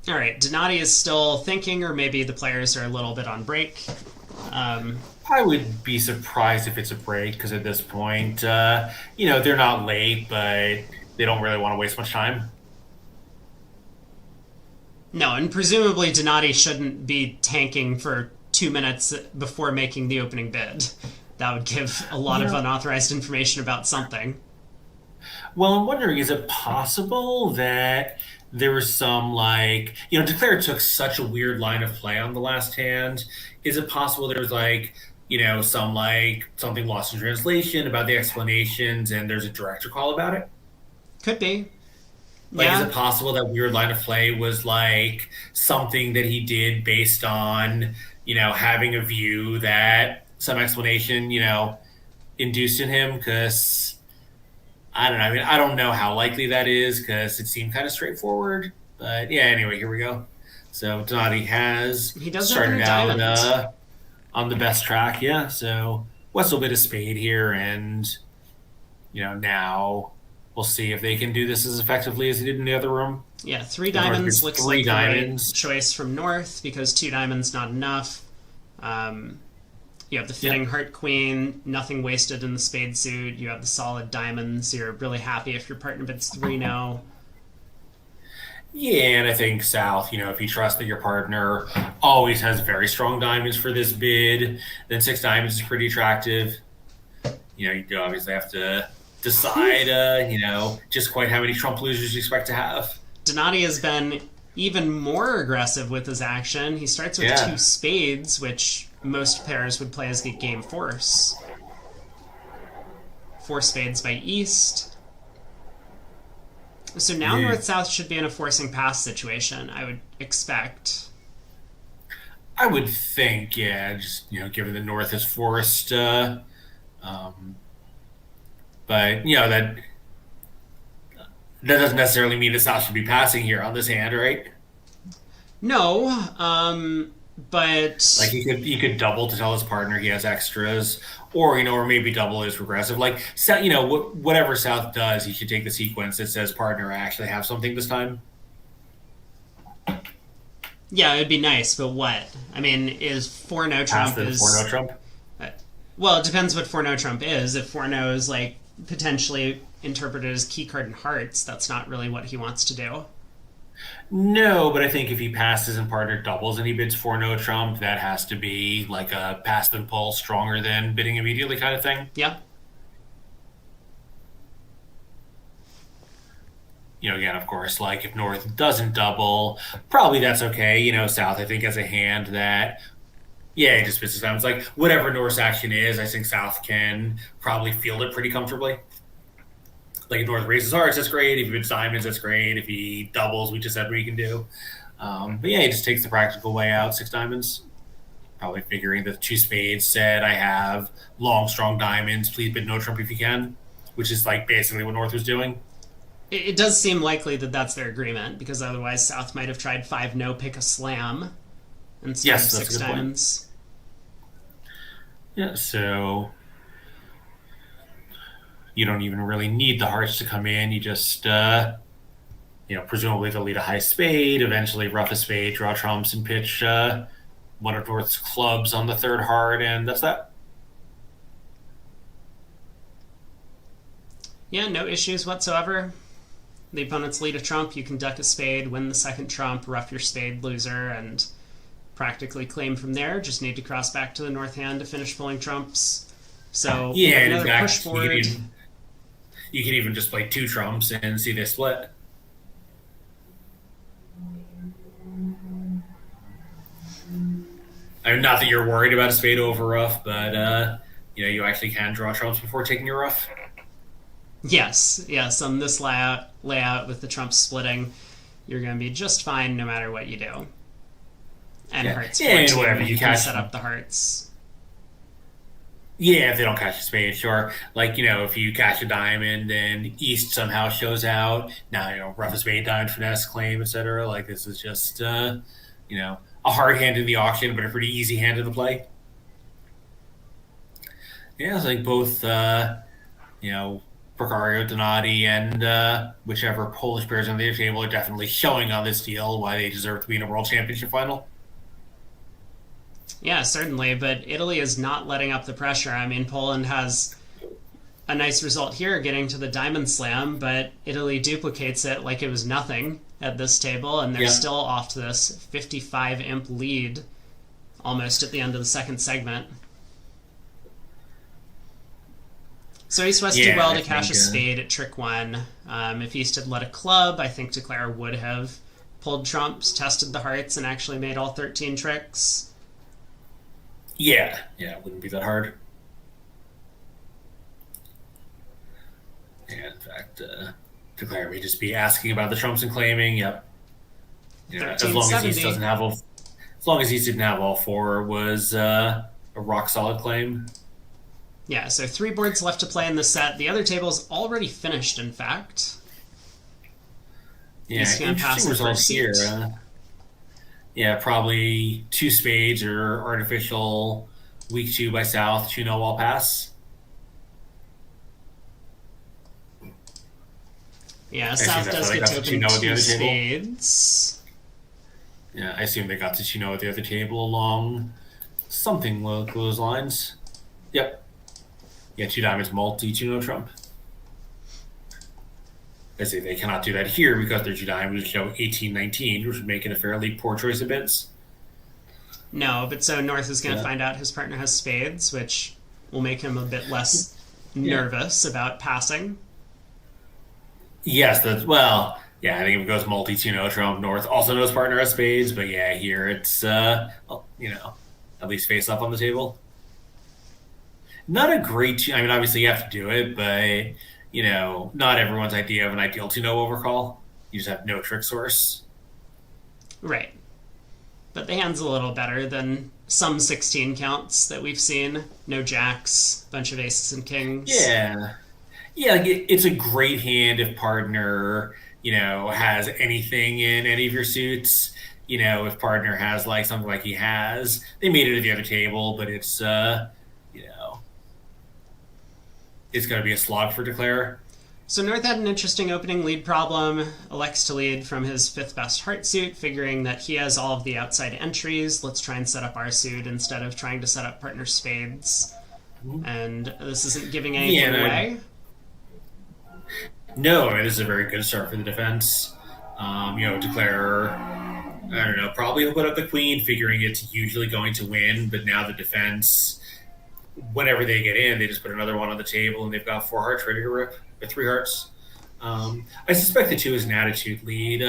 All right, Donati is still thinking, or maybe the players are a little bit on break. I would be surprised if it's a break because at this point, they're not late, but they don't really want to waste much time. No, and presumably Donati shouldn't be tanking for 2 minutes before making the opening bid. That would give a lot of unauthorized information about something. Well, I'm wondering, is it possible that there was some Declare took such a weird line of play on the last hand. Is it possible there was some something lost in translation about the explanations and there's a director call about it? Could be. Is it possible that weird line of play was something that he did based on, having a view that some explanation, induced in him? Because I don't know. I mean, I don't know how likely that is because it seemed kind of straightforward. But yeah, anyway, here we go. So Donati He does started have an out on the best track. Yeah. So West will bid a spade here, and now we'll see if they can do this as effectively as he did in the other room. Yeah, 3 diamonds looks like the right diamonds. choice from North because 2 diamonds not enough. You have the fitting heart queen, nothing wasted in the spade suit. You have the solid diamonds. You're really happy if your partner bids 3-no. Yeah, and I think South, if you trust that your partner always has very strong diamonds for this bid, then 6 diamonds is pretty attractive. You do obviously have to decide, just quite how many trump losers you expect to have. Donati has been even more aggressive with his action. He starts with 2 spades, which most pairs would play as the game force. 4 spades by East. So now North-South should be in a forcing pass situation, I would expect. I would think, yeah, just, given the North is forced. But, that doesn't necessarily mean that South should be passing here on this hand, right? No, but he could double to tell his partner he has extras, or maybe double is regressive. Whatever South does, he should take the sequence that says partner I actually have something this time. Yeah, it'd be nice, but what? I mean, is 4-no trump Pass the 4-no trump? Well, it depends what 4-no trump is. If 4-no is potentially interpreted as key card and hearts, that's not really what he wants to do. No, but I think if he passes and partner doubles and he bids 4-no trump, that has to be a pass then pull stronger than bidding immediately kind of thing. Yeah. Again, of course, if North doesn't double, probably that's okay. South, I think, has a hand that, it just fits his time. It's whatever North's action is, I think South can probably field it pretty comfortably. If North raises hearts, that's great. If he bids diamonds, that's great. If he doubles, we just said what he can do. But he just takes the practical way out, 6 diamonds. Probably figuring that 2 spades said, I have long, strong diamonds. Please bid no trump if you can, which is basically what North was doing. It does seem likely that that's their agreement, because otherwise South might have tried 5-no, pick a slam instead of 6 diamonds. Yeah, so you don't even really need the hearts to come in. You just, presumably they'll lead a high spade, eventually rough a spade, draw trumps, and pitch one of North's clubs on the 3rd heart, and that's that. Yeah, no issues whatsoever. the opponent's lead a trump, you can duck a spade, win the second trump, ruff your spade, loser, and practically claim from there. Just need to cross back to the north hand to finish pulling trumps. So Yeah, and in another fact, push forward. you can even just play 2 trumps and see they split. I mean, not that you're worried about a spade over ruff, but you actually can draw trumps before taking your ruff. Yes, on this layout with the trumps splitting, you're going to be just fine no matter what you do. And hearts 14, and whatever you can catch set up the hearts. Yeah, if they don't catch a spade, sure. Like, if you catch a diamond and East somehow shows out, now, rough a spade, diamond, finesse, claim, etc. Like, this is just, a hard hand in the auction, but a pretty easy hand in the play. Yeah, I think both, Precario, Donati, and whichever Polish players on the table are definitely showing on this deal why they deserve to be in a World Championship final. Yeah, certainly, but Italy is not letting up the pressure. I mean, Poland has a nice result here getting to the Diamond Slam, but Italy duplicates it like it was nothing at this table, and they're still off to this 55 imp lead almost at the end of the second segment. So East-West did well to cash a spade at trick 1. If East had led a club, I think Declare would have pulled trumps, tested the hearts, and actually made all 13 tricks. Yeah, it wouldn't be that hard. Yeah, in fact, Declare may just be asking about the trumps and claiming. Yep. As long as East doesn't have as long as East didn't have all 4, it was a rock solid claim. Yeah, so 3 boards left to play in the set. The other table's already finished, in fact. Yeah, interesting results here. Probably 2 spades or artificial weak 2 by South, 2 no-wall pass. Yeah, South does get to open 2 spades. Yeah, I assume they got to Chino at the other table along something along those lines. Yep. Yeah, 2 diamonds multi, 2 no trump. I say they cannot do that here because their 2 diamonds show 18-19, which would make it a fairly poor choice of bits. No, but so North is going to find out his partner has spades, which will make him a bit less nervous about passing. Yes, I think if it goes multi 2 no trump, North also knows partner has spades, but here it's at least face up on the table. Not a great, I mean, obviously you have to do it, but not everyone's idea of an ideal 2 no overcall. You just have no trick source. Right. But the hand's a little better than some 16 counts that we've seen. No jacks, bunch of aces and kings. Yeah, it's a great hand if partner, has anything in any of your suits. If partner has something like he has, they made it at the other table, but it's, it's going to be a slog for Declare. So North had an interesting opening lead problem, elects to lead from his 5th best heart suit, figuring that he has all of the outside entries. Let's try and set up our suit instead of trying to set up partner spades. And this isn't giving anything away. No, I mean, this is a very good start for the defense. Declare, I don't know, probably he'll put up the queen, figuring it's usually going to win, but now the defense, whenever they get in, they just put another one on the table, and they've got 4 hearts ready to rip, or 3 hearts. I suspect the 2 is an attitude lead,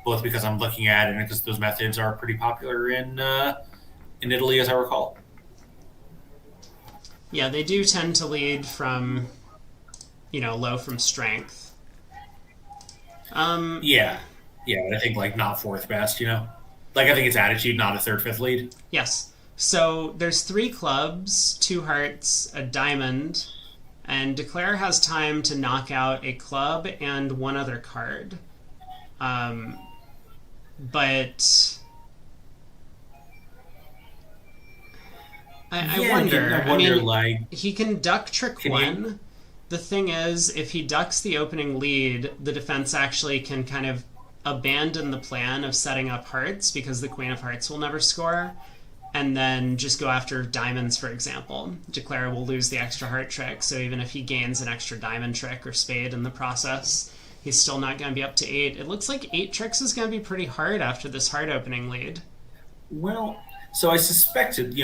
both because I'm looking at it and because those methods are pretty popular in Italy, as I recall. Yeah, they do tend to lead from, low from strength. Yeah, I think not 4th best, I think it's attitude, not a 3rd, 5th lead. Yes. So there's 3 clubs, 2 hearts, a diamond, and Declare has time to knock out a club and 1 other card. But I wonder, he can duck trick 1. The thing is, if he ducks the opening lead, the defense actually can kind of abandon the plan of setting up hearts because the Queen of Hearts will never score, and then just go after diamonds, for example. Declare will lose the extra heart trick, so even if he gains an extra diamond trick or spade in the process, he's still not going to be up to 8. It looks like 8 tricks is going to be pretty hard after this hard opening lead. Well, so I suspected,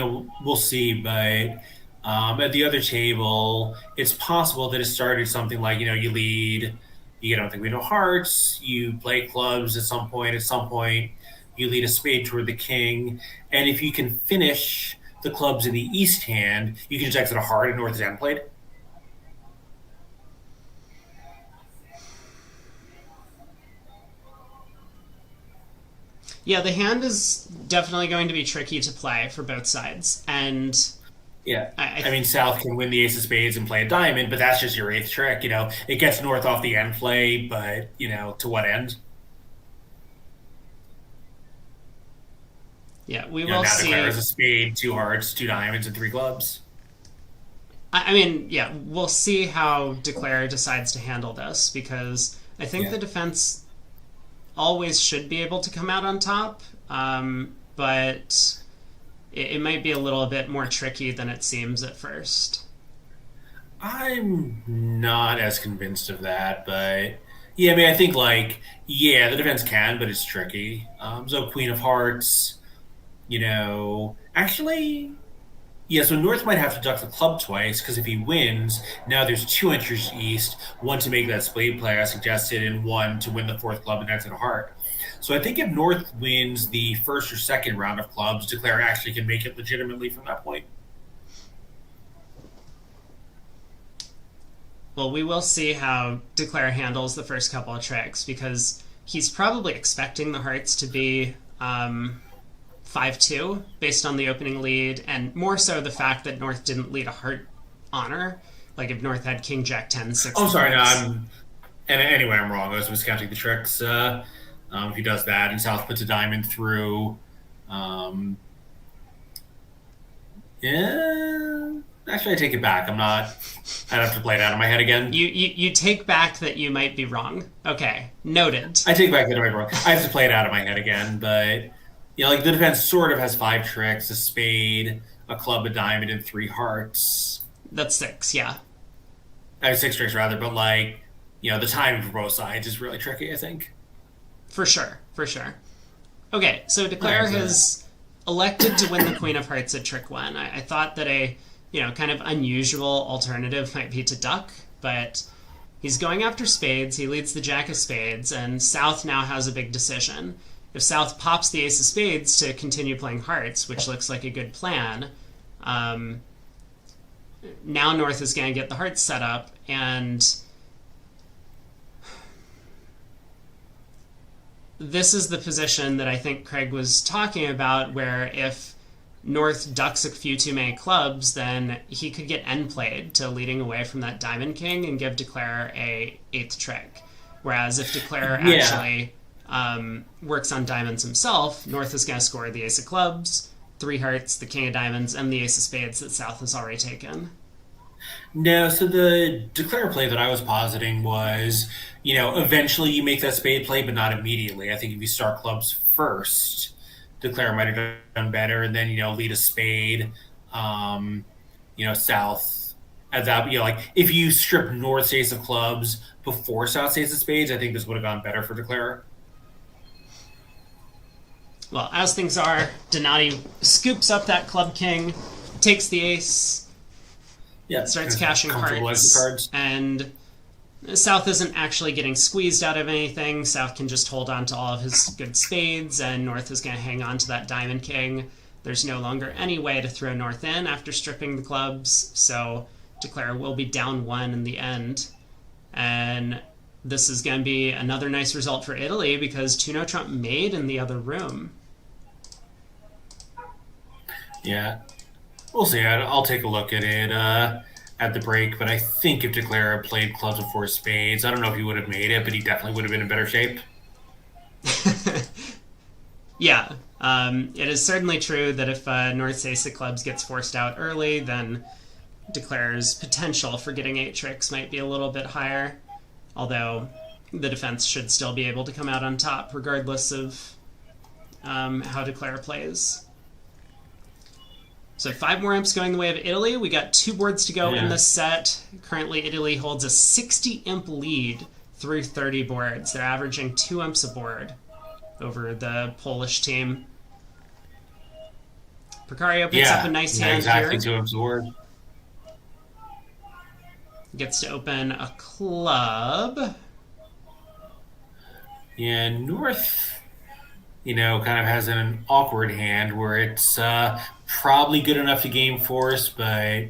we'll see, but at the other table, it's possible that it started something like, you lead, you get on the Queen of Hearts, you play clubs at some point, you lead a spade toward the king, and if you can finish the clubs in the east hand, you can just exit a heart and North is end played. Yeah, the hand is definitely going to be tricky to play for both sides, and yeah, I mean, South can win the ace of spades and play a diamond, but that's just your 8th trick. It gets North off the end play, but to what end? Yeah, we will now see. Now declares a spade, 2 hearts, 2 diamonds, and 3 clubs. I mean, yeah, we'll see how Declare decides to handle this, because I think the defense always should be able to come out on top, but it might be a little bit more tricky than it seems at first. I'm not as convinced of that, but yeah, I mean, I think the defense can, but it's tricky. So Queen of Hearts, actually, yeah, so North might have to duck the club twice, because if he wins, now there's 2 entries east, 1 to make that spade play I suggested, and 1 to win the 4th club and exit a heart. So I think if North wins the first or second round of clubs, Declare actually can make it legitimately from that point. Well, we will see how Declare handles the first couple of tricks, because he's probably expecting the hearts to be 5-2 based on the opening lead, and more so the fact that North didn't lead a heart honor. Like if North had King Jack 10, 6. Oh, sorry, no, anyway, I'm wrong. I was miscounting the tricks. If he does that, and South puts a diamond through, actually, I take it back. I'd have to play it out of my head again. You take back that you might be wrong. Okay, noted. I take back that I might be wrong. I have to play it out of my head again, but the defense sort of has 5 tricks: a spade, a club, a diamond, and 3 hearts. That's 6, yeah. I have 6 tricks rather, but the timing for both sides is really tricky, I think. For sure. Okay, so Declare has elected to win the Queen of Hearts at trick 1. I thought that a kind of unusual alternative might be to duck, but he's going after spades. He leads the Jack of Spades, and South now has a big decision. If South pops the Ace of Spades to continue playing hearts, which looks like a good plan, now North is going to get the hearts set up, and this is the position that I think Craig was talking about, where if North ducks a few too many clubs, then he could get end played to leading away from that Diamond King and give Declare a 8th trick. Whereas if Declare actually works on diamonds himself, North is going to score the Ace of Clubs, 3 hearts, the King of Diamonds, and the Ace of Spades that South has already taken. No, so the Declare play that I was positing was, eventually you make that spade play, but not immediately. I think if you start clubs first, Declare might have done better, and then, lead a spade, South at that, if you strip North's Ace of Clubs before South's Ace of Spades, I think this would have gone better for Declare. Well, as things are, Donati scoops up that Club King, takes the ace, starts cashing hearts, and South isn't actually getting squeezed out of anything. South can just hold on to all of his good spades, and North is going to hang on to that Diamond King. There's no longer any way to throw North in after stripping the clubs, so Declare will be down 1 in the end. And this is going to be another nice result for Italy, because 2-0 Trump made in the other room. Yeah. We'll see. I'll take a look at it at the break, but I think if Declare played clubs before spades, I don't know if he would have made it, but he definitely would have been in better shape. Yeah. It is certainly true that if North's Ace of Clubs gets forced out early, then Declare's potential for getting 8 tricks might be a little bit higher, although the defense should still be able to come out on top regardless of how Declare plays. So 5 more imps going the way of Italy. We got 2 boards to go in this set. Currently, Italy holds a 60 imp lead through 30 boards. They're averaging 2 imps a board over the Polish team. Precario picks up a nice hand exactly, here. 2 imps a board. Gets to open a club. Yeah, North, kind of has an awkward hand where it's probably good enough to game force, but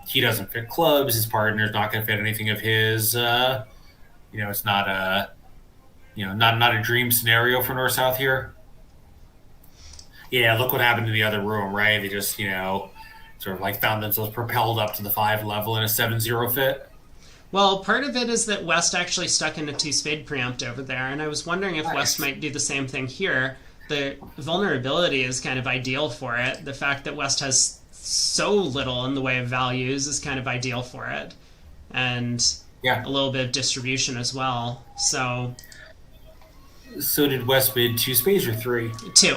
he doesn't fit clubs. His partner's not going to fit anything of his. It's not a, not a dream scenario for North South here. Yeah, look what happened in the other room, right? They just, sort of like found themselves propelled up to the 5 level in a 7-0 fit. Well, part of it is that West actually stuck in a 2-spade preempt over there, and I was wondering if West might do the same thing here. The vulnerability is kind of ideal for it. The fact that West has so little in the way of values is kind of ideal for it. And a little bit of distribution as well. So did West bid 2 spades or 3? 2.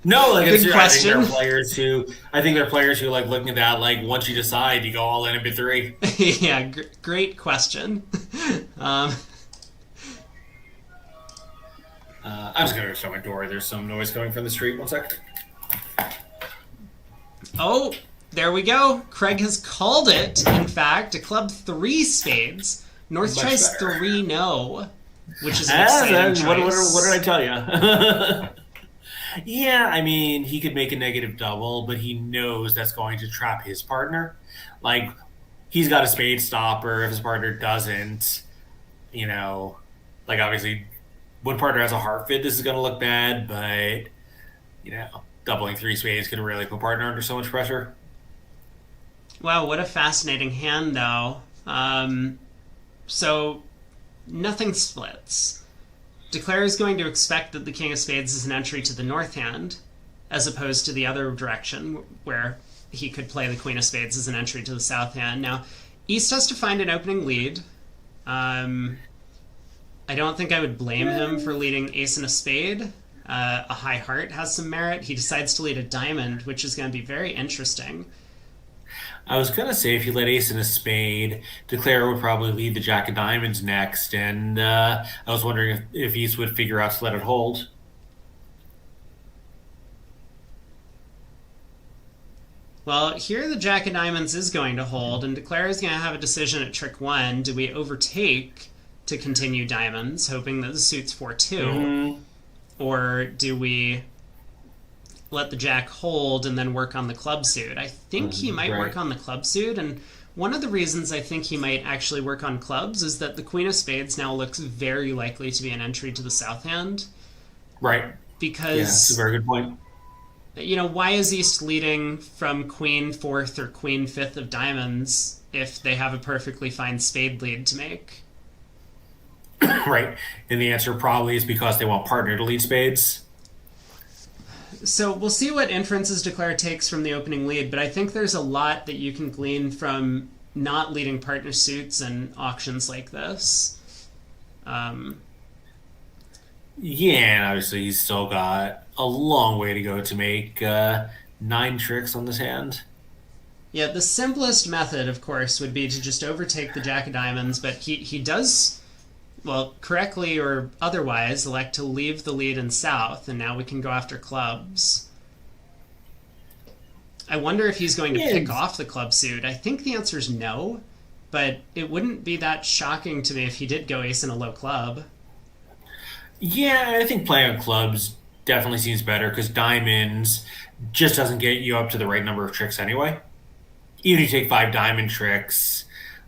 No, good question. I think there are players who like looking at that, like once you decide, you go all in and bid 3. Yeah, great question. I'm just gonna shut my door. There's some noise coming from the street. 1 sec. Oh, there we go. Craig has called it. In fact, a club 3 spades. North Much tries better. 3 no, which is an exciting choice. What did I tell you? Yeah, I mean, he could make a negative double, but he knows that's going to trap his partner. Like, he's got a spade stopper. If his partner doesn't, obviously, one partner has a heart fit, this is going to look bad, but, doubling 3 spades can really put partner under so much pressure. Wow, what a fascinating hand, though. So, nothing splits. Declare is going to expect that the King of Spades is an entry to the north hand, as opposed to the other direction, where he could play the Queen of Spades as an entry to the south hand. Now, East has to find an opening lead. I don't think I would blame him for leading Ace and a Spade. A high heart has some merit. He decides to lead a diamond, which is going to be very interesting. I was going to say if you let Ace and a Spade, Declare would probably lead the Jack of Diamonds next, and I was wondering if East would figure out to let it hold. Well, here the Jack of Diamonds is going to hold, and Declare is going to have a decision at trick 1. Do we overtake to continue diamonds, hoping that the suit's 4-2? Mm-hmm. Or do we let the Jack hold and then work on the club suit? I think he might work on the club suit, and one of the reasons I think he might actually work on clubs is that the Queen of Spades now looks very likely to be an entry to the south hand. Right. Because... yeah, that's a very good point. Why is East leading from Queen 4th or Queen 5th of diamonds if they have a perfectly fine spade lead to make? Right. And the answer probably is because they want partner to lead spades. So we'll see what inferences Declare takes from the opening lead, but I think there's a lot that you can glean from not leading partner suits and auctions like this. Yeah, and obviously he's still got a long way to go to make 9 tricks on this hand. Yeah, the simplest method, of course, would be to just overtake the Jack of Diamonds, but he does, well, correctly or otherwise, elect to leave the lead in south, and now we can go after clubs. I wonder if he's going to pick off the club suit. I think the answer is no, but it wouldn't be that shocking to me if he did go ace in a low club. Yeah, I think playing on clubs definitely seems better because diamonds just doesn't get you up to the right number of tricks anyway. Even if you take 5 diamond tricks,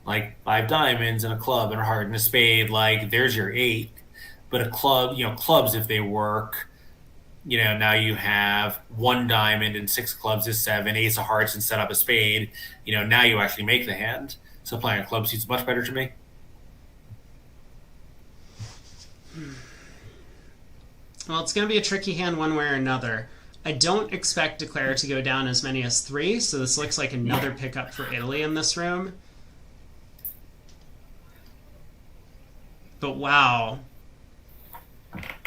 like 5 diamonds and a club and a heart and a spade, like there's your 8. But a club, clubs, if they work, now you have 1 diamond and 6 clubs is 7, ace of hearts and set up a spade. Now you actually make the hand. So playing a club seems much better to me. Well, it's going to be a tricky hand one way or another. I don't expect Declare to go down as many as 3, so this looks like another pickup for Italy in this room. But wow.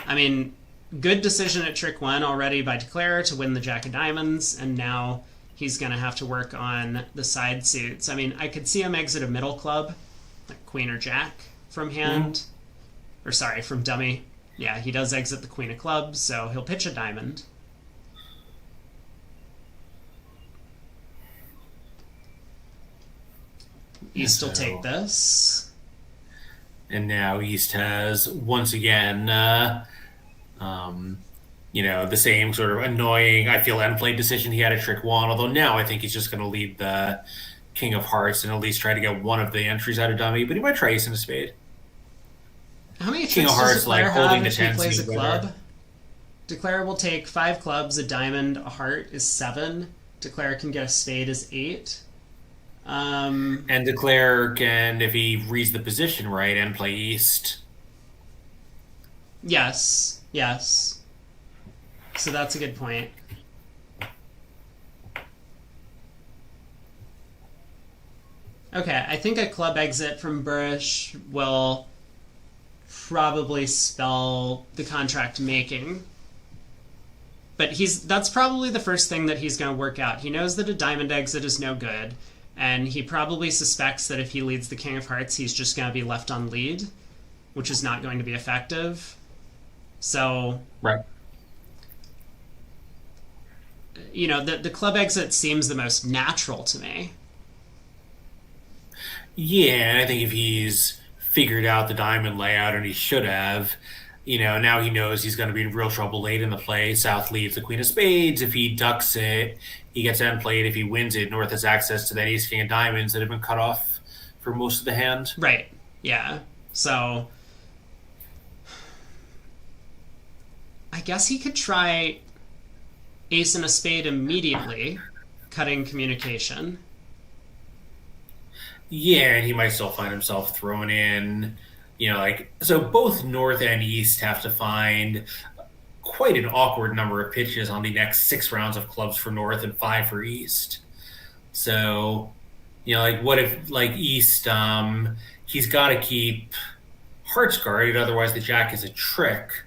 I mean, good decision at trick 1 already by Declare to win the Jack of Diamonds, and now he's going to have to work on the side suits. I mean, I could see him exit a middle club like queen or jack from hand. Or sorry, from dummy. Yeah, he does exit the queen of clubs, so he'll pitch a diamond. East will take this. And now East has, once again, the same sort of annoying, I feel, end play decision he had at trick one, although now I think he's just going to lead the king of hearts and at least try to get one of the entries out of dummy, but he might try ace and a spade. How many King tricks of hearts, does Declare holding have the if he 10 plays a seems club? better. Declare will take 5 clubs, a diamond, a heart is 7. Declare can get a spade is 8. And Declare can, if he reads the position right, and play East. Yes. So that's a good point. Okay, I think a club exit from Burish will probably spell the contract making. But that's probably the first thing that he's going to work out. He knows that a diamond exit is no good, and he probably suspects that if he leads the king of hearts, he's just going to be left on lead, which is not going to be effective. So, right. The club exit seems the most natural to me. Yeah, and I think if he's figured out the diamond layout, and he should have, now he knows he's going to be in real trouble late in the play. South leads the queen of spades. If he ducks it, he gets end played. If he wins it, North has access to that ace king of diamonds that have been cut off for most of the hand. Right, yeah. So, I guess he could try ace and a spade immediately, cutting communication. Yeah, and he might still find himself thrown in, so both North and East have to find quite an awkward number of pitches on the next 6 rounds of clubs for North and 5 for East. So, what if, East, he's got to keep hearts guarded, otherwise the jack is a trick,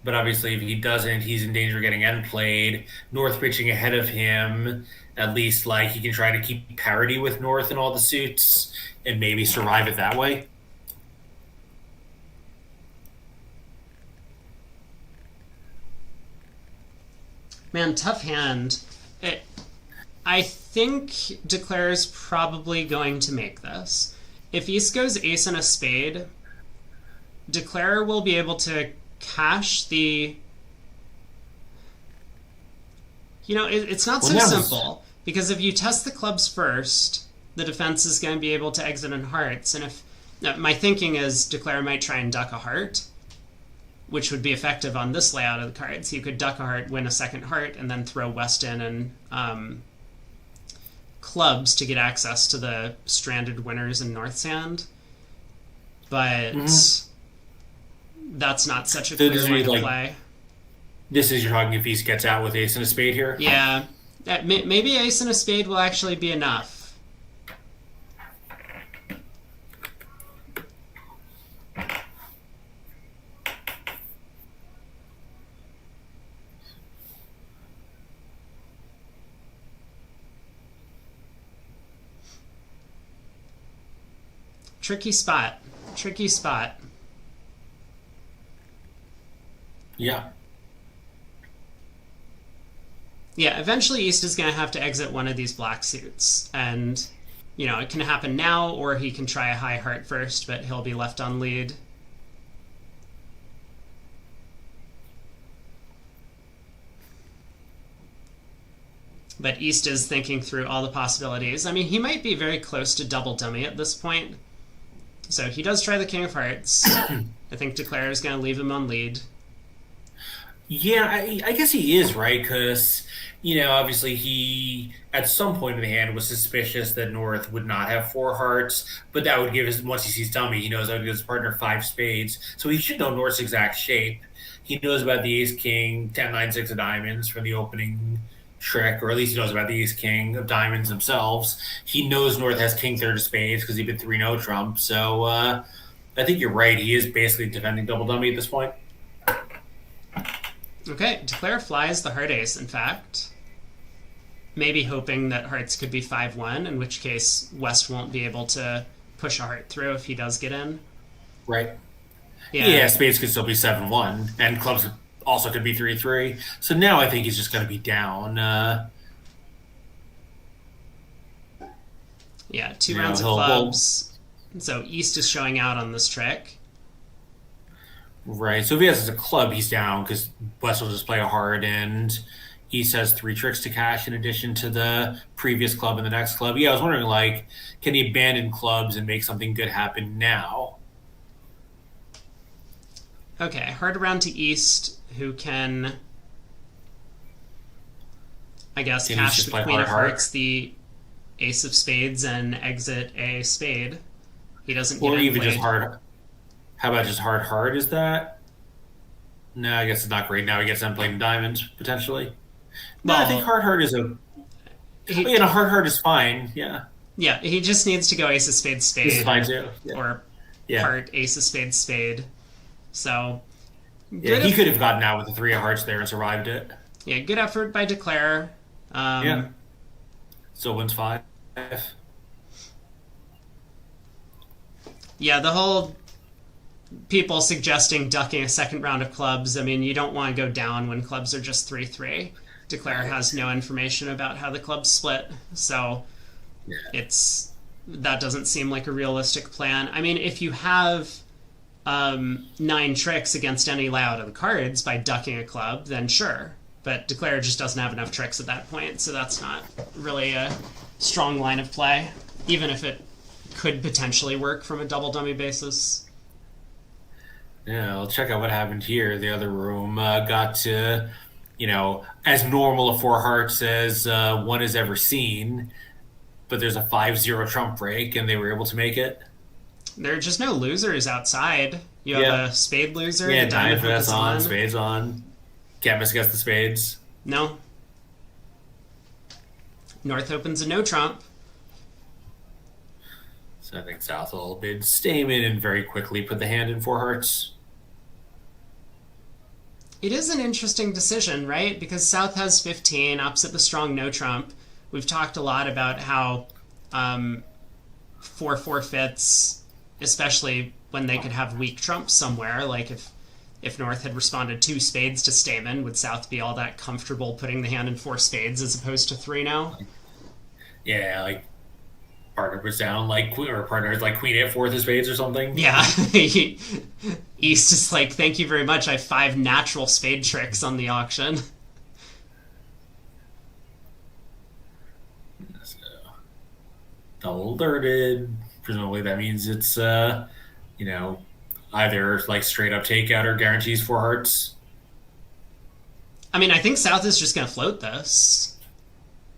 But obviously, if he doesn't, he's in danger of getting end played. North pitching ahead of him, at least he can try to keep parity with North in all the suits and maybe survive it that way. Man, tough hand. I think Declare's probably going to make this. If East goes ace and a spade, Declare will be able to cash the... it's not so simple, because if you test the clubs first, the defense is going to be able to exit in hearts, and my thinking is Declare might try and duck a heart, which would be effective on this layout of the cards. You could duck a heart, win a second heart, and then throw West in and clubs to get access to the stranded winners in North's hand. But that's not such a clear way to play. This is, you're talking if East gets out with ace and a spade here? Yeah. Maybe ace and a spade will actually be enough. Tricky spot. Yeah. Yeah, eventually East is going to have to exit one of these black suits. And, it can happen now, or he can try a high heart first, but he'll be left on lead. But East is thinking through all the possibilities. I mean, he might be very close to double dummy at this point. So he does try the king of hearts. I think Declare is going to leave him on lead. Yeah, I guess he is, right? Because, obviously he, at some point in the hand, was suspicious that North would not have 4 hearts, but that would give once he sees dummy, he knows that would give his partner 5 spades. So he should know North's exact shape. He knows about the ace-king, 10-9-6 of diamonds from the opening trick, or at least he knows about the ace-king of diamonds themselves. He knows North has king-third of spades because he bid 3-no trump. So I think you're right. He is basically defending double dummy at this point. Okay, Declare flies the heart ace, in fact. maybe hoping that hearts could be 5-1, in which case West won't be able to push a heart through if he does get in. Right. Yeah. Yeah, spades could still be 7-1, and clubs also could be 3-3. So now I think he's just going to be down. Yeah, two rounds of clubs. So East is showing out on this trick. Right. So if he has as a club, he's down because West will just play a heart, and East has 3 tricks to cash in addition to the previous club and the next club. Yeah, I was wondering, like, can he abandon clubs and make something good happen now? Okay, heart around to East, who can, I guess, Can he cash just the play queen of heart? hearts, the ace of spades, and exit a spade. He doesn't get Or it even played. just heart. How about just heart? Is that? No, I guess it's not great. Now he gets unplayed in diamonds, potentially. No, I Well, think heart is a. he, You know, heart is fine. Yeah. yeah, he just needs to go ace of spades, spade, This is fine too. Yeah. or Yeah. heart, ace of spades, spade. So, Yeah, he could have gotten out with the 3 of hearts there and survived it. yeah, good effort by Declare. Yeah. Still wins 5. Yeah, the whole people suggesting ducking a second round of clubs. I mean, you don't want to go down when clubs are just 3-3. Declare has no information about how the clubs split, so Yeah. that doesn't seem like a realistic plan. I mean, if you have 9 tricks against any layout of the cards by ducking a club, then sure. But Declare just doesn't have enough tricks at that point, so that's not really a strong line of play, even if it could potentially work from a double dummy basis. Yeah, I'll check out what happened here. The other room got to, as normal a 4 hearts as one has ever seen, but there's a 5-0 trump break, and they were able to make it. There are just no losers outside. You have a spade loser. Yeah, the diamond hook Diamond is on, spades on. Can't miss against the spades. No. North opens a no trump. So I think South will bid Stamen and very quickly put the hand in 4 hearts. It is an interesting decision, right? Because South has 15, opposite the strong no trump. We've talked a lot about how 4 forfeits, especially when they could have weak trumps somewhere, like if North had responded 2 spades to Stamen, would South be all that comfortable putting the hand in 4 spades as opposed to 3 now? Yeah, like partner was down or partner's like queen at 4th of spades or something. Yeah. East is like, thank you very much. I have 5 natural spade tricks on the auction. So, double alerted. Presumably that means it's either like straight up takeout or guarantees 4 hearts. I mean, I think South is just going to float this.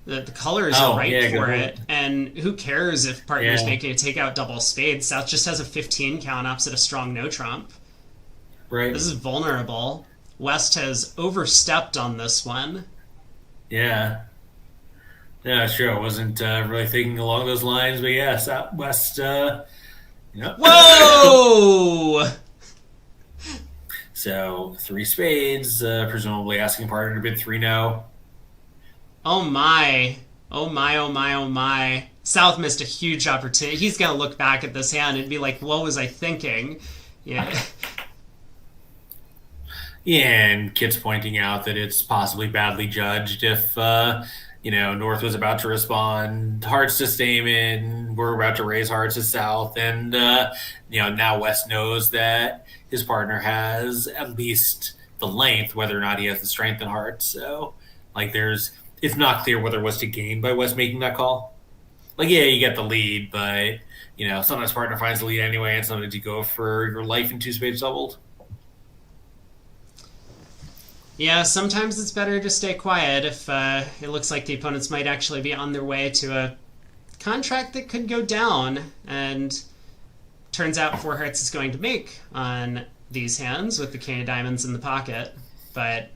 The colors are right for it, and who cares if partner's making a takeout double spade? South just has a 15 count opposite a strong no trump. Right. This is vulnerable. West has overstepped on this one. Yeah. Yeah, sure. I wasn't really thinking along those lines, but yeah, West. Whoa! So 3 spades, presumably asking partner to bid 3 no. Oh my. Oh my, oh my, oh my. South missed a huge opportunity. He's going to look back at this hand and be like, what was I thinking? Yeah. Yeah, and Kit's pointing out that it's possibly badly judged if, North was about to respond hearts to Stamen, we're about to raise hearts to South, and, now West knows that his partner has at least the length, whether or not he has the strength in hearts. So, it's not clear whether it was to gain by West making that call. You get the lead, but, sometimes partner finds the lead anyway, and sometimes you go for your life in 2 spades doubled. Yeah, sometimes it's better to stay quiet if it looks like the opponents might actually be on their way to a contract that could go down. And turns out 4 hearts is going to make on these hands with the king of diamonds in the pocket. But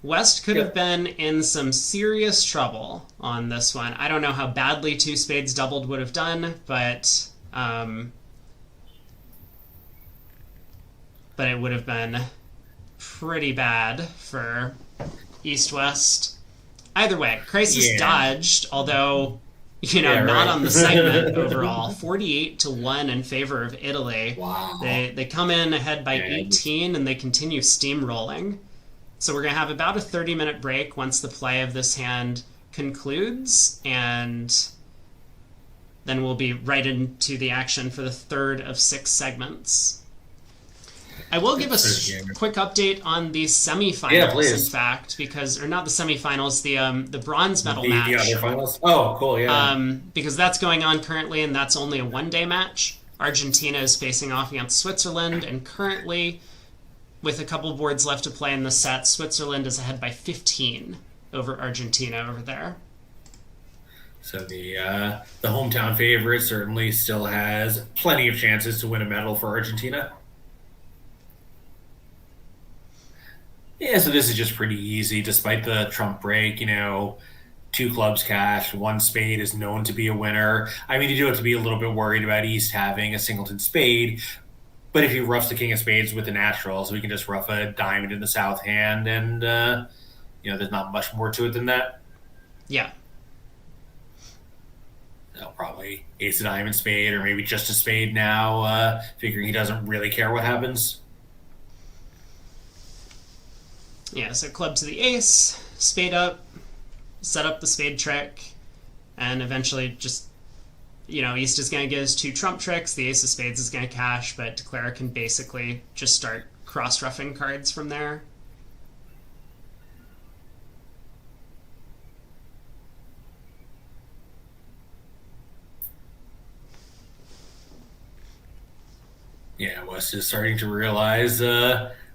West could have been in some serious trouble on this one. I don't know how badly 2 spades doubled would have done, but it would have been pretty bad for East-West. Either way, Crisis Yeah. dodged, although, Yeah, not right. on the segment overall. 48-1 in favor of Italy. Wow. They come in ahead by Yeah. 18, and they continue steamrolling. So we're going to have about a 30-minute break once the play of this hand concludes, and then we'll be right into the action for the third of 6 segments. I will give a quick update on the semifinals, Yeah, please. in fact, or not the semifinals, the bronze medal The match. other finals? Oh, cool, yeah. Because that's going on currently, and that's only a one-day match. Argentina is facing off against Switzerland, and currently, with a couple boards left to play in the set, Switzerland is ahead by 15 over Argentina over there. So the hometown favorite certainly still has plenty of chances to win a medal for Argentina. Yeah, so this is just pretty easy, despite the Trump break. 2 clubs cash, 1 spade is known to be a winner. I mean, you do have to be a little bit worried about East having a singleton spade, but if he roughs the king of spades with the natural, so he can just rough a diamond in the south hand, and there's not much more to it than that. Yeah. Probably ace of diamond spade, or maybe just a spade now, figuring he doesn't really care what happens. Yeah, so club to the ace, spade up, set up the spade trick, and eventually just, East is going to get his 2 trump tricks, the ace of spades is going to cash, but Declara can basically just start cross-roughing cards from there. Yeah, West is starting to realize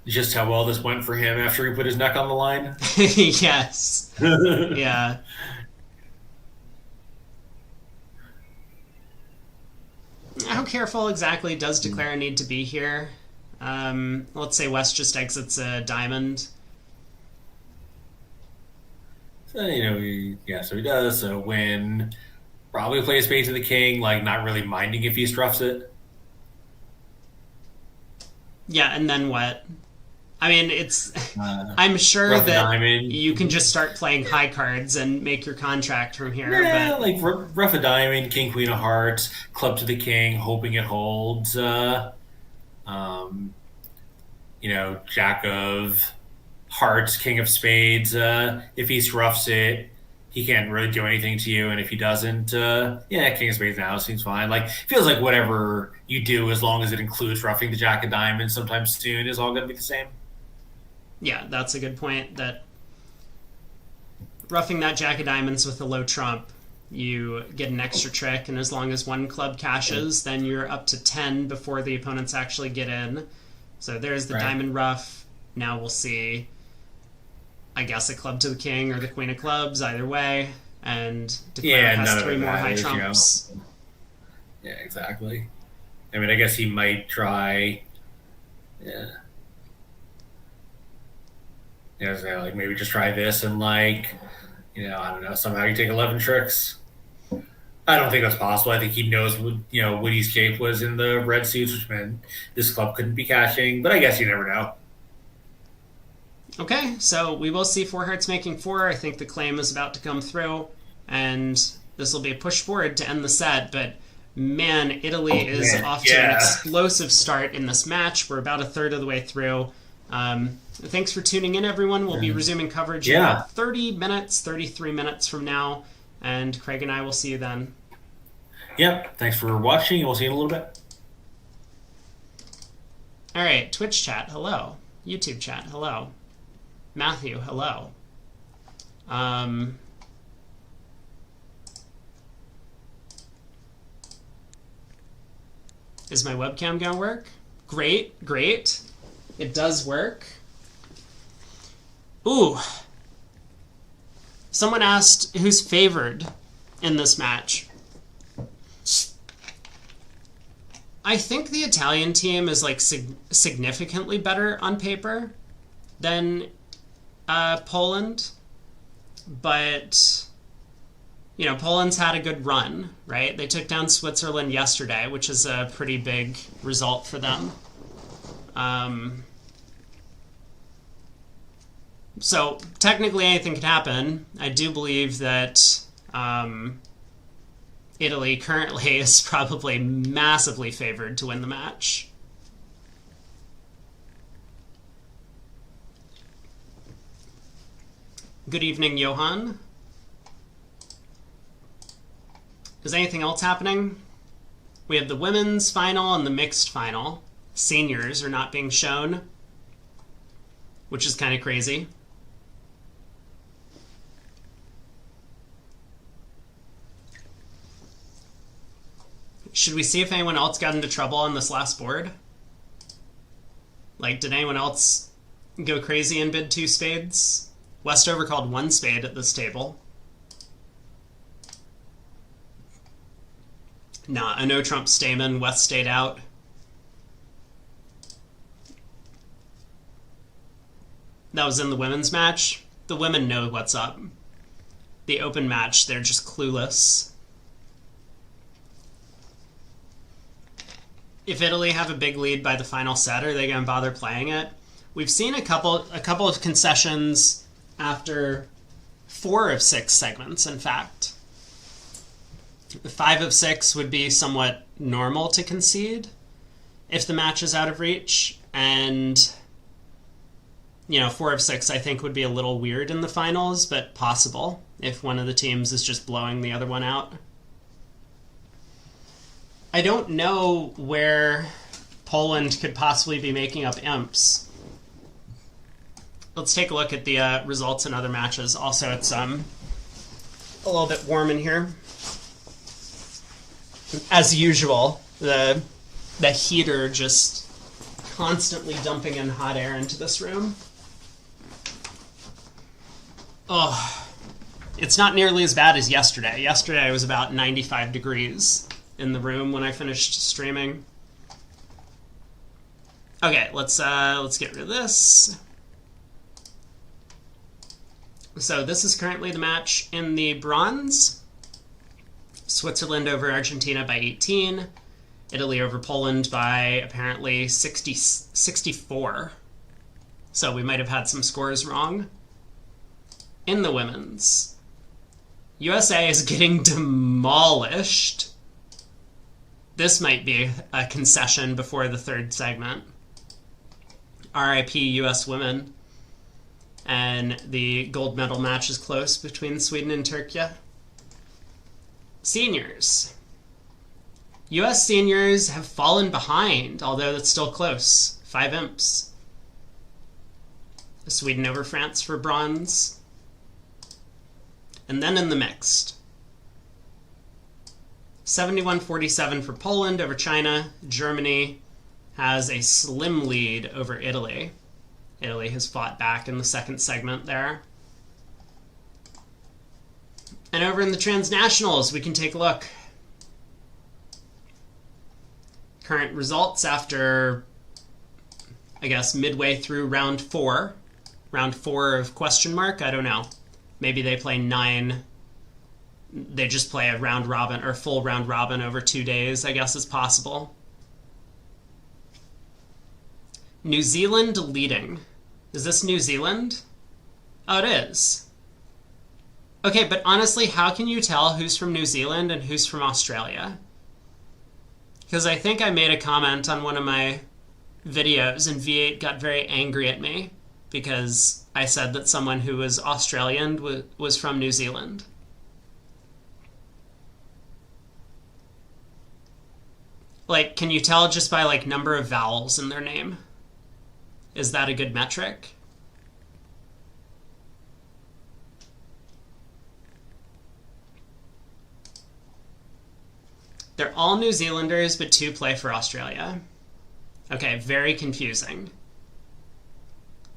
just how well this went for him after he put his neck on the line. Yes. Yeah. How careful exactly does Declara need to be here? Let's say West just exits a diamond. So, so he does. So when probably plays spade to the king, not really minding if he roughs it. Yeah, and then what? I mean, I'm sure that diamond. You can just start playing high cards and make your contract from here. Yeah, but rough a diamond, king, queen of hearts, club to the king, hoping it holds. Jack of hearts, king of spades. If he roughs it, he can't really do anything to you, and if he doesn't, king of spades now seems fine. Feels like whatever you do, as long as it includes roughing the jack of diamonds sometime soon, is all going to be the same. Yeah, that's a good point. That roughing that jack of diamonds with a low trump, you get an extra trick, and as long as 1 club cashes, then you're up to 10 before the opponents actually get in. So there's the diamond rough. Now we'll see, I guess, a club to the king or the queen of clubs, either way. And Declara has 3 more high trumps. Yeah, exactly. I mean, I guess he might try... Yeah. So maybe just try this and I don't know, somehow you take 11 tricks. I don't think that's possible. I think he knows what Woody's shape was in the red suits, which meant this club couldn't be cashing, but I guess you never know. Okay, so we will see 4 hearts making 4. I think the claim is about to come through, and this will be a push forward to end the set, but man, Italy is off to an explosive start in this match. We're about a third of the way through. Thanks for tuning in, everyone. We'll be resuming coverage in about 33 minutes from now, and Craig and I will see you then. Yep, thanks for watching, and we'll see you in a little bit. All right, Twitch chat, hello. YouTube chat, hello. Matthew, hello. Is my webcam gonna work? Great. It does work. Ooh. Someone asked who's favored in this match. I think the Italian team is significantly better on paper than Poland, but Poland's had a good run, right? They took down Switzerland yesterday, which is a pretty big result for them. So technically anything could happen. I do believe that Italy currently is probably massively favored to win the match. Good evening, Johan. Is anything else happening? We have the women's final and the mixed final. Seniors are not being shown, which is kind of crazy. Should we see if anyone else got into trouble on this last board? Like, did anyone else go crazy and bid 2 spades? Westover called 1 spade at this table. Nah, a no Trump Stamen. West stayed out. That was in the women's match. The women know what's up. The open match, they're just clueless. If Italy have a big lead by the final set, are they going to bother playing it? We've seen a couple of concessions after 4 of 6 segments, in fact. 5 of 6 would be somewhat normal to concede if the match is out of reach, and 4 of 6 I think would be a little weird in the finals, but possible if one of the teams is just blowing the other one out. I don't know where Poland could possibly be making up imps. Let's take a look at the results in other matches. Also, it's a little bit warm in here. As usual, the heater just constantly dumping in hot air into this room. Oh, it's not nearly as bad as yesterday. Yesterday it was about 95 degrees in the room when I finished streaming. Okay, let's get rid of this. So this is currently the match in the bronze. Switzerland over Argentina by 18. Italy over Poland by apparently 64. So we might have had some scores wrong. In the women's, USA is getting demolished. This might be a concession before the 3rd segment. RIP US women. And the gold medal match is close between Sweden and Turkey. Seniors. US seniors have fallen behind, although it's still close. 5 imps. Sweden over France for bronze. And then in the mixed. 71-47 for Poland over China. Germany has a slim lead over Italy. Italy has fought back in the 2nd segment there. And over in the transnationals, we can take a look. Current results after, I guess, midway through round 4. Round 4 of question mark? I don't know. Maybe they play 9. They just play a round robin or full round robin over 2 days, I guess is possible. New Zealand leading. Is this New Zealand? Oh, it is. Okay, but honestly, how can you tell who's from New Zealand and who's from Australia? Because I think I made a comment on one of my videos and V8 got very angry at me because I said that someone who was Australian was from New Zealand. Like, can you tell just by, like, number of vowels in their name? Is that a good metric? They're all New Zealanders, but 2 play for Australia. Okay, very confusing.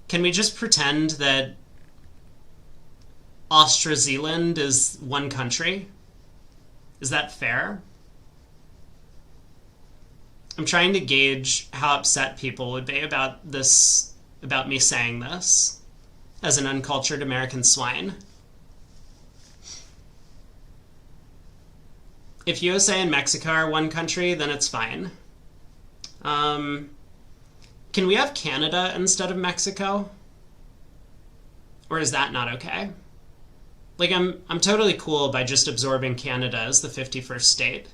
Can we just pretend that Austrazealand is one country? Is that fair? I'm trying to gauge how upset people would be about this, about me saying this, as an uncultured American swine. If USA and Mexico are one country, then it's fine. Can we have Canada instead of Mexico? Or is that not okay? Like, I'm totally cool by just absorbing Canada as the 51st state.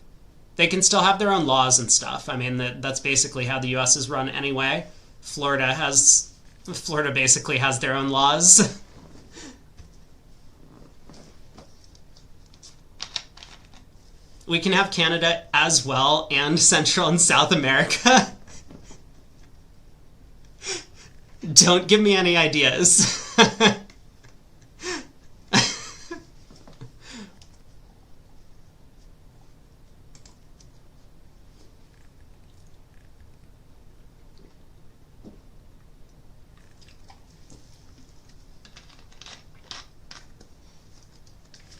They can still have their own laws and stuff. I mean, that's basically how the U.S. is run anyway. Florida basically has their own laws. We can have Canada as well and Central and South America. Don't give me any ideas.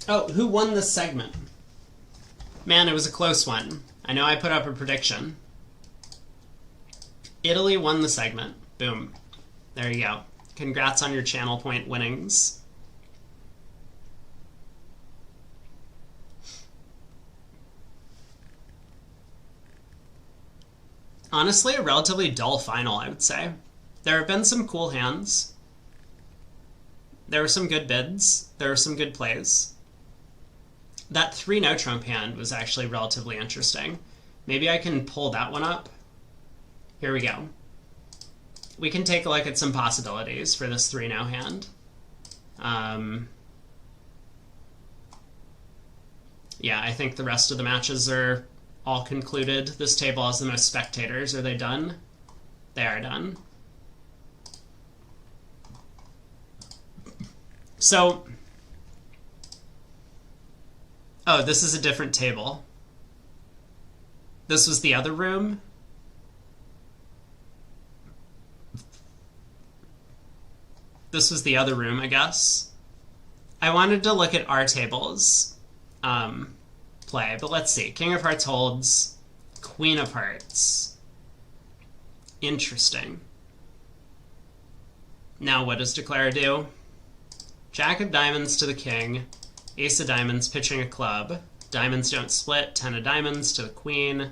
Oh, who won this segment? Man, it was a close one. I know I put up a prediction. Italy won the segment. Boom. There you go. Congrats on your channel point winnings. Honestly, a relatively dull final, I would say. There have been some cool hands. There were some good bids. There were some good plays. That 3 no trump hand was actually relatively interesting. Maybe I can pull that one up. Here we go. We can take a look at some possibilities for this 3 no hand. Yeah, I think the rest of the matches are all concluded. This table has the most spectators. Are they done? They are done. So... Oh, this is a different table. This was the other room. This was the other room, I guess. I wanted to look at our tables play, but let's see. King of Hearts holds, Queen of Hearts. Interesting. Now what does Declare do? Jack of Diamonds to the King. Ace of Diamonds pitching a club. Diamonds don't split. 10 of Diamonds to the Queen.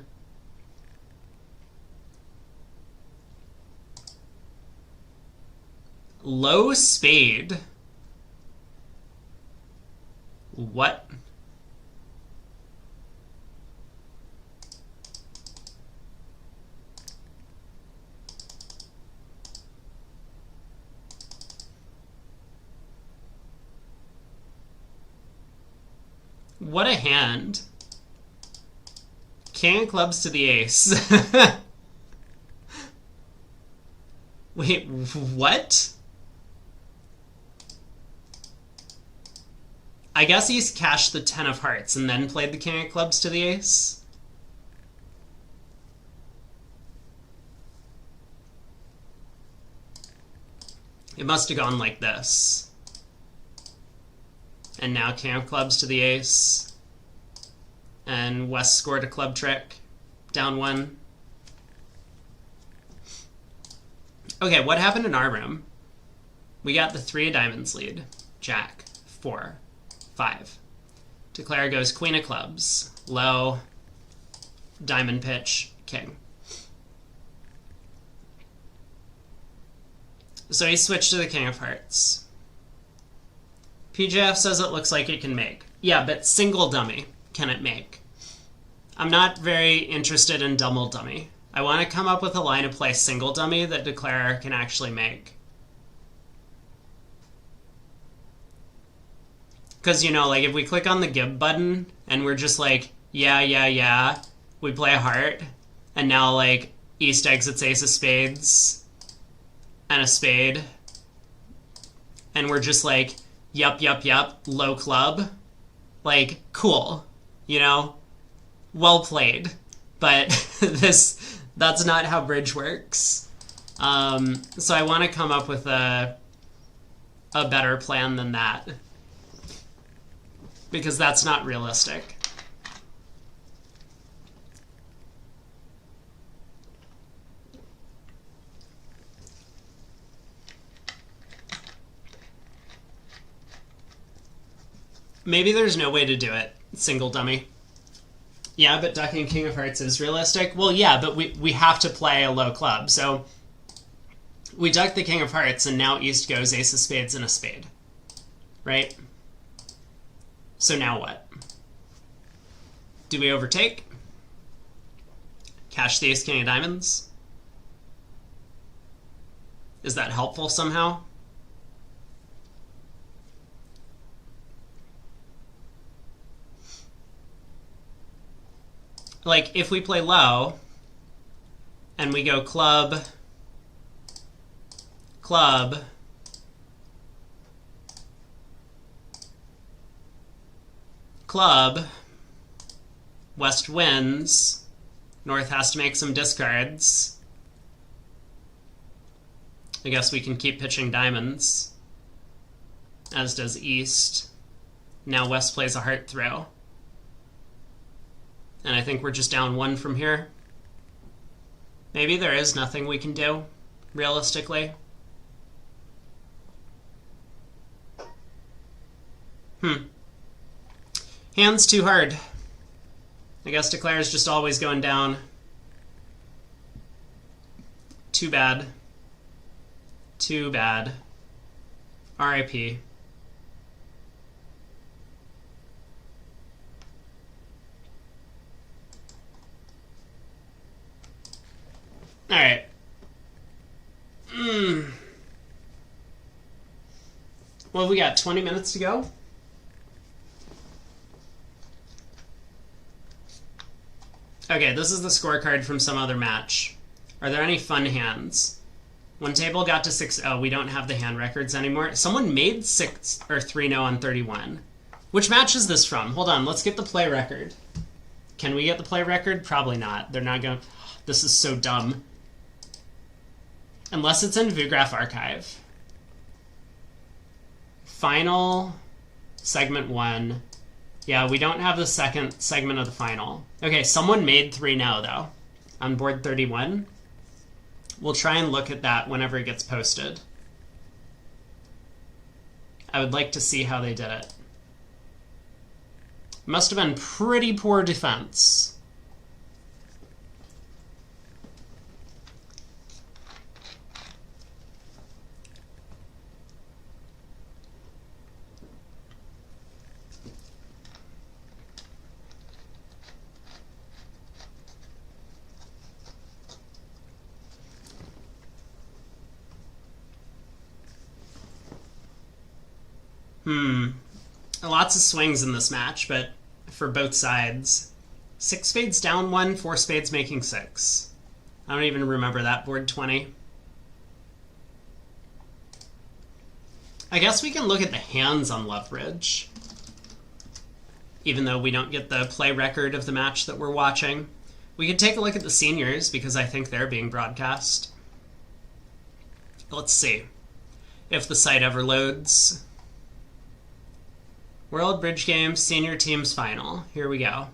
Low spade. What? What a hand. King of clubs to the ace. Wait, what? I guess he's cashed the 10 of hearts and then played the king of clubs to the ace. It must have gone like this. And now king of clubs to the ace. And West scored a club trick. Down 1. Okay, what happened in our room? We got the 3 of diamonds lead. Jack. 4. 5. Declare goes queen of clubs. Low. Diamond pitch. King. So he switched to the king of hearts. PJF says it looks like it can make. Yeah, but single dummy can it make? I'm not very interested in double dummy. I want to come up with a line of play single dummy that Declare can actually make. Because, you know, like, if we click on the give button and we're just like, yeah, we play a heart, and now, like, East exits ace of spades and a spade, and we're just like, yup, low club. Like, cool, you know? Well played. But that's not how bridge works. So I want to come up with a better plan than that. Because that's not realistic. Maybe there's no way to do it. Single dummy. Yeah, but ducking king of hearts is realistic. Well, yeah, but we have to play a low club. So we duck the king of hearts, and now East goes ace of spades and a spade. right? So now what? Do we overtake? Cash the ace king of diamonds? Is that helpful somehow? Like, if we play low, and we go club, club, club, West wins, North has to make some discards. I guess we can keep pitching diamonds, as does East. Now West plays a heart throw. And I think we're just down one from here. Maybe there is nothing we can do, realistically. Hand's too hard. I guess Declare's just always going down. Too bad. Too bad. R.I.P. Alright. Well, we got 20 minutes to go. Okay, this is the scorecard from some other match. Are there any fun hands? One table got to 6-0. We don't have the hand records anymore. Someone made 6 or 3-0 on 31. Which match is this from? Hold on, let's get the play record. Can we get the play record? Probably not. They're not going to... This is so dumb. Unless it's in VuGraph Archive. Final segment 1. Yeah, we don't have the second segment of the final. Okay, someone made 3-0 though on board 31. We'll try and look at that whenever it gets posted. I would like to see how they did it. Must have been pretty poor defense. Lots of swings in this match, but for both sides. 6 spades down 1, 4 spades making 6. I don't even remember that board 20. I guess we can look at the hands on Lovebridge, even though we don't get the play record of the match that we're watching. We could take a look at the seniors, because I think they're being broadcast. Let's see if the site ever loads. World Bridge Games Senior Teams Final. Here we go.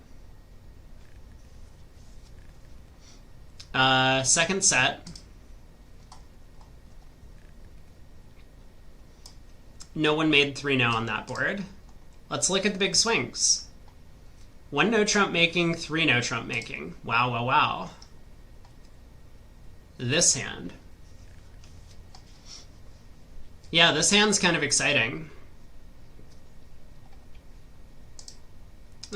Second set. No one made 3-0 on that board. Let's look at the big swings. 1 no trump making, 3 no trump making. Wow, wow, wow. This hand. Yeah, this hand's kind of exciting.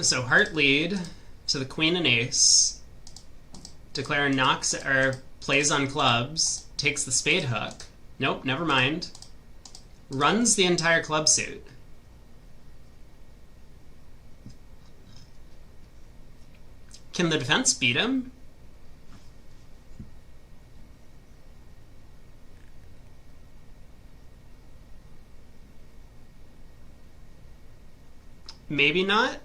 So heart lead to the queen and ace. Declare knocks or plays on clubs. Takes the spade hook. Nope, never mind. Runs the entire club suit. Can the defense beat him? Maybe not.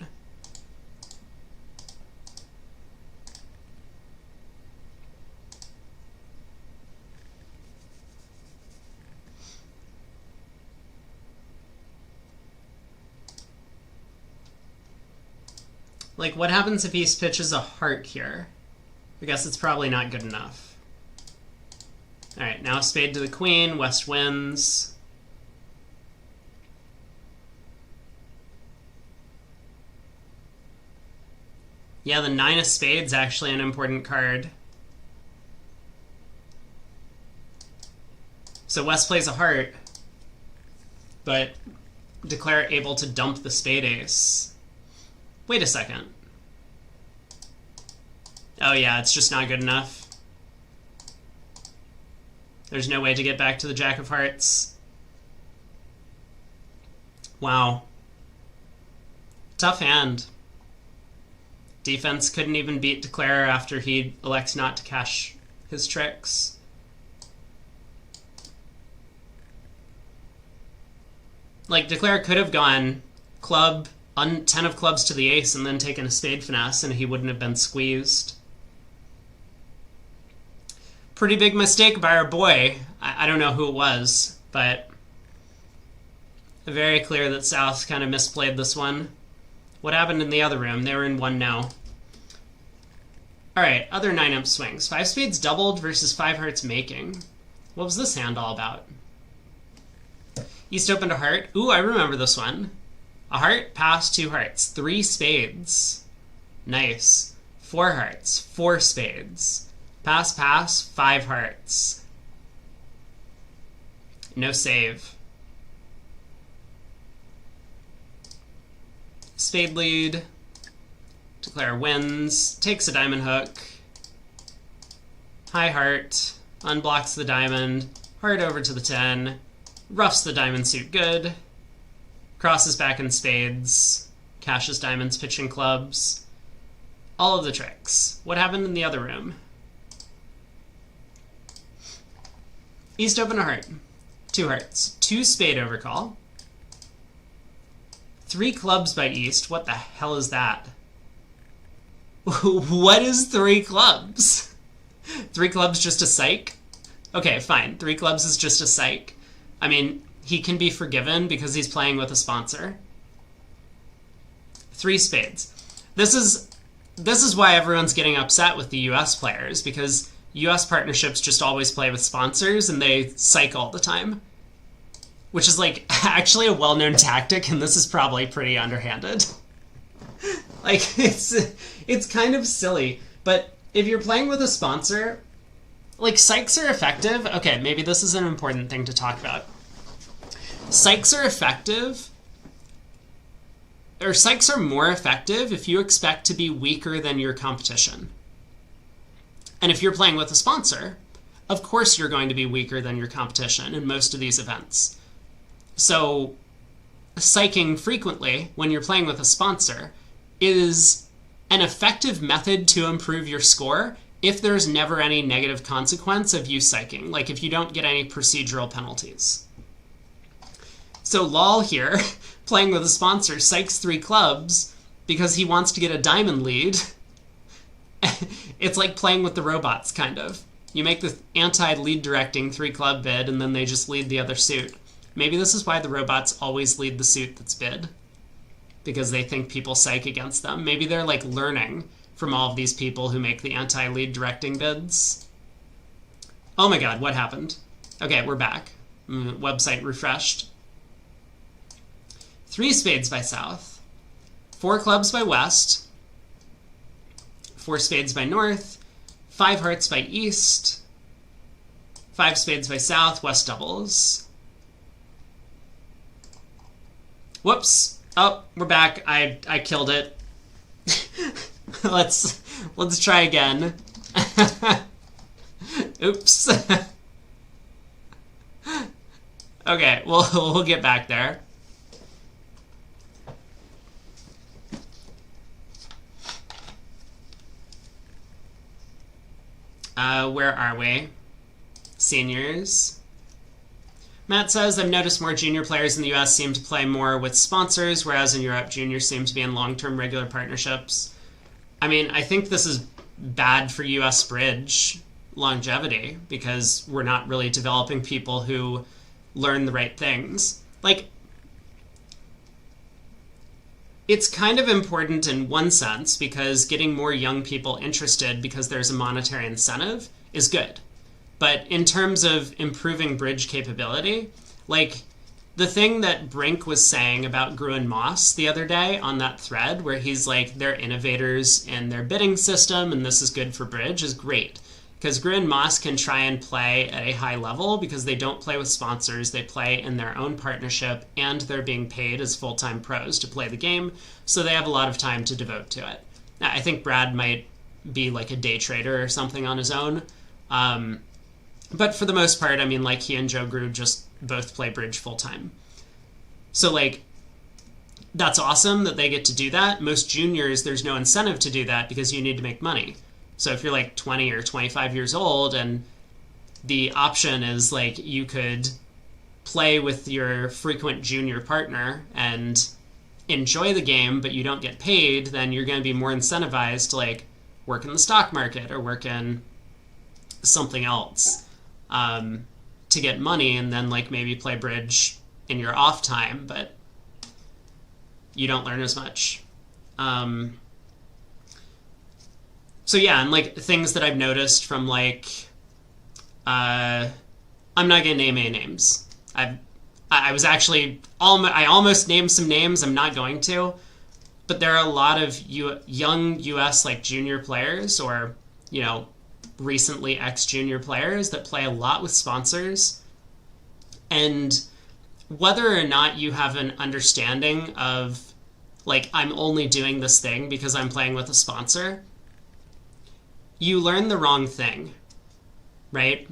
Like, what happens if East pitches a heart here? I guess it's probably not good enough. Alright, now spade to the queen. West wins. Yeah, the 9 of spades actually an important card. So West plays a heart, but Declare able to dump the spade ace. Wait a second. Oh yeah, it's just not good enough. There's no way to get back to the Jack of Hearts. Wow. Tough hand. Defense couldn't even beat Declare after he elects not to cash his tricks. Like, Declare could have gone club, 10 of clubs to the ace, and then taken a spade finesse, and he wouldn't have been squeezed. Pretty big mistake by our boy. I don't know who it was, but very clear that South kind of misplayed this one. What happened in the other room? They were in 1 now. Alright, other 9-imp swings. 5 spades doubled versus 5 hearts making. What was this hand all about? East opened a heart. Ooh, I remember this one. A heart, pass, 2 hearts. 3 spades. Nice. 4 hearts. 4 spades. Pass, pass, 5 hearts. No save. Spade lead. Declare wins. Takes a diamond hook. High heart. Unblocks the diamond. Heart over to the 10. Roughs the diamond suit good. Crosses back in spades. Cashes diamonds, pitching clubs. All of the tricks. What happened in the other room? East open a heart. 2 hearts. 2 spade overcall. 3 clubs by East. What the hell is that? What is 3 clubs? 3 clubs just a psych? Okay, fine. 3 clubs is just a psych. I mean, he can be forgiven because he's playing with a sponsor. 3 spades. This is why everyone's getting upset with the US players, because US partnerships just always play with sponsors and they psych all the time. Which is like actually a well-known tactic, and this is probably pretty underhanded. Like, it's kind of silly, but if you're playing with a sponsor, like, psychs are effective. Okay, maybe this is an important thing to talk about. Psychs are effective, or psychs are more effective if you expect to be weaker than your competition. And if you're playing with a sponsor, of course you're going to be weaker than your competition in most of these events. So, psyching frequently when you're playing with a sponsor is an effective method to improve your score if there's never any negative consequence of you psyching, like if you don't get any procedural penalties. So Lol here, playing with a sponsor, psychs 3 clubs because he wants to get a diamond lead. It's like playing with the robots, kind of. You make the anti-lead directing 3 club bid, and then they just lead the other suit. Maybe this is why the robots always lead the suit that's bid, because they think people psych against them. Maybe they're like learning from all of these people who make the anti-lead directing bids. Oh my god, what happened? Okay, we're back. Website refreshed. 3 spades by South. 4 clubs by West. 4 spades by North. 5 hearts by East. 5 spades by South. West doubles. Whoops. Oh, we're back. I killed it. Let's try again. Oops. Okay, we'll get back there. Where are we? Seniors. Matt says, I've noticed more junior players in the US seem to play more with sponsors, whereas in Europe, juniors seem to be in long-term regular partnerships. I mean, I think this is bad for US bridge longevity, because we're not really developing people who learn the right things. Like, it's kind of important in one sense, because getting more young people interested because there's a monetary incentive is good. But in terms of improving bridge capability, like the thing that Brink was saying about Gruen Moss the other day on that thread, where he's like, they're innovators in their bidding system and this is good for bridge, is great. because Gru and Moss can try and play at a high level because they don't play with sponsors. They play in their own partnership, and they're being paid as full-time pros to play the game, so they have a lot of time to devote to it. Now, I think Brad might be like a day trader or something on his own. But for the most part, I mean, like, he and Joe Gru just both play bridge full-time. So, like, that's awesome that they get to do that. Most juniors, there's no incentive to do that because you need to make money. So if you're like 20 or 25 years old and the option is like you could play with your frequent junior partner and enjoy the game, but you don't get paid, then you're going to be more incentivized to like work in the stock market or work in something else to get money, and then like maybe play bridge in your off time, but you don't learn as much. So yeah, and like things that I've noticed from like, I'm not gonna name any names. I was actually I almost named some names. I'm not going to, but there are a lot of young U.S. like junior players or recently ex-junior players that play a lot with sponsors, and whether or not you have an understanding of like I'm only doing this thing because I'm playing with a sponsor, you learn the wrong thing, right?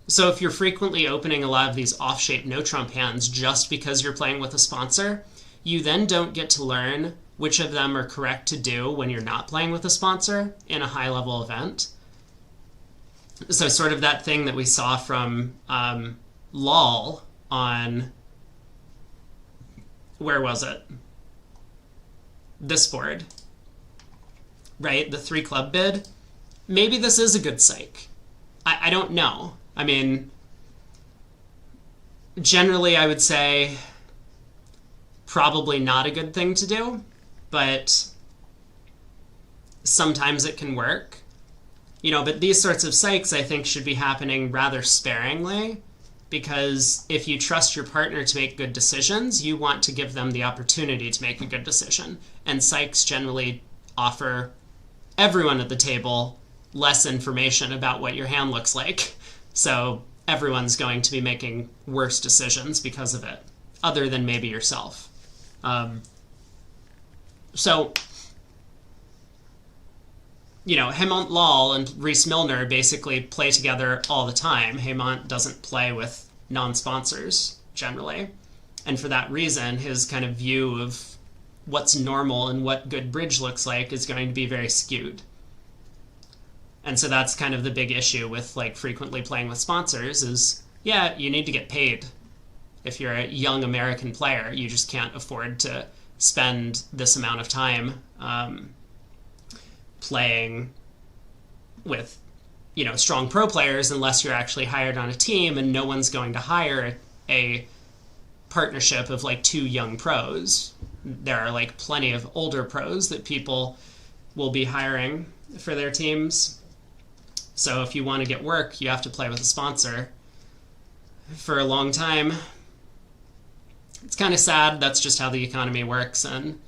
So if you're frequently opening a lot of these off-shape no-trump hands just because you're playing with a sponsor, you then don't get to learn which of them are correct to do when you're not playing with a sponsor in a high-level event. So sort of that thing that we saw from LOL on, where was it? This board. Right? The 3-club bid. Maybe this is a good psych. I don't know. I mean, generally I would say probably not a good thing to do, but sometimes it can work. But these sorts of psychs I think should be happening rather sparingly, because if you trust your partner to make good decisions, you want to give them the opportunity to make a good decision. And psychs generally offer everyone at the table less information about what your hand looks like. So everyone's going to be making worse decisions because of it, other than maybe yourself. So, Hemant Lal and Reese Milner basically play together all the time. Hemant doesn't play with non-sponsors, generally. And for that reason, his kind of view of what's normal and what good bridge looks like is going to be very skewed. And so that's kind of the big issue with like frequently playing with sponsors is, yeah, you need to get paid. If you're a young American player, you just can't afford to spend this amount of time playing with strong pro players unless you're actually hired on a team, and no one's going to hire a partnership of like 2 young pros. There are like plenty of older pros that people will be hiring for their teams. So if you want to get work, you have to play with a sponsor for a long time. It's kind of sad. That's just how the economy works. And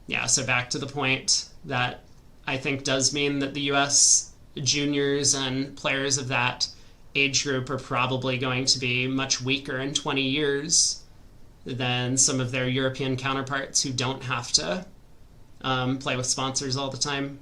yeah, so back to the point that I think does mean that the U.S. juniors and players of that age group are probably going to be much weaker in 20 years than some of their European counterparts who don't have to play with sponsors all the time.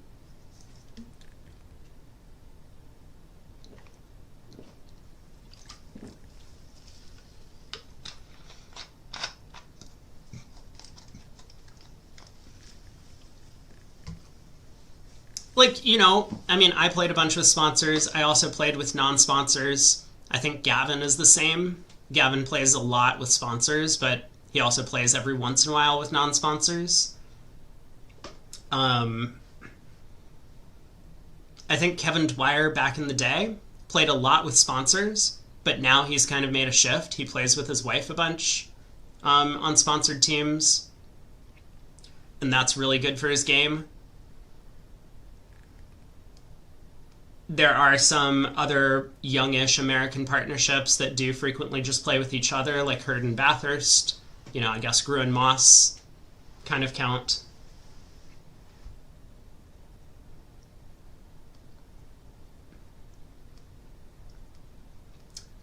Like, I played a bunch with sponsors. I also played with non-sponsors. I think Gavin is the same. Gavin plays a lot with sponsors, but he also plays every once in a while with non-sponsors. I think Kevin Dwyer back in the day played a lot with sponsors, but now he's kind of made a shift. He plays with his wife a bunch on sponsored teams, and that's really good for his game. There are some other youngish American partnerships that do frequently just play with each other, like Hurd and Bathurst. I guess Gru and Moss kind of count.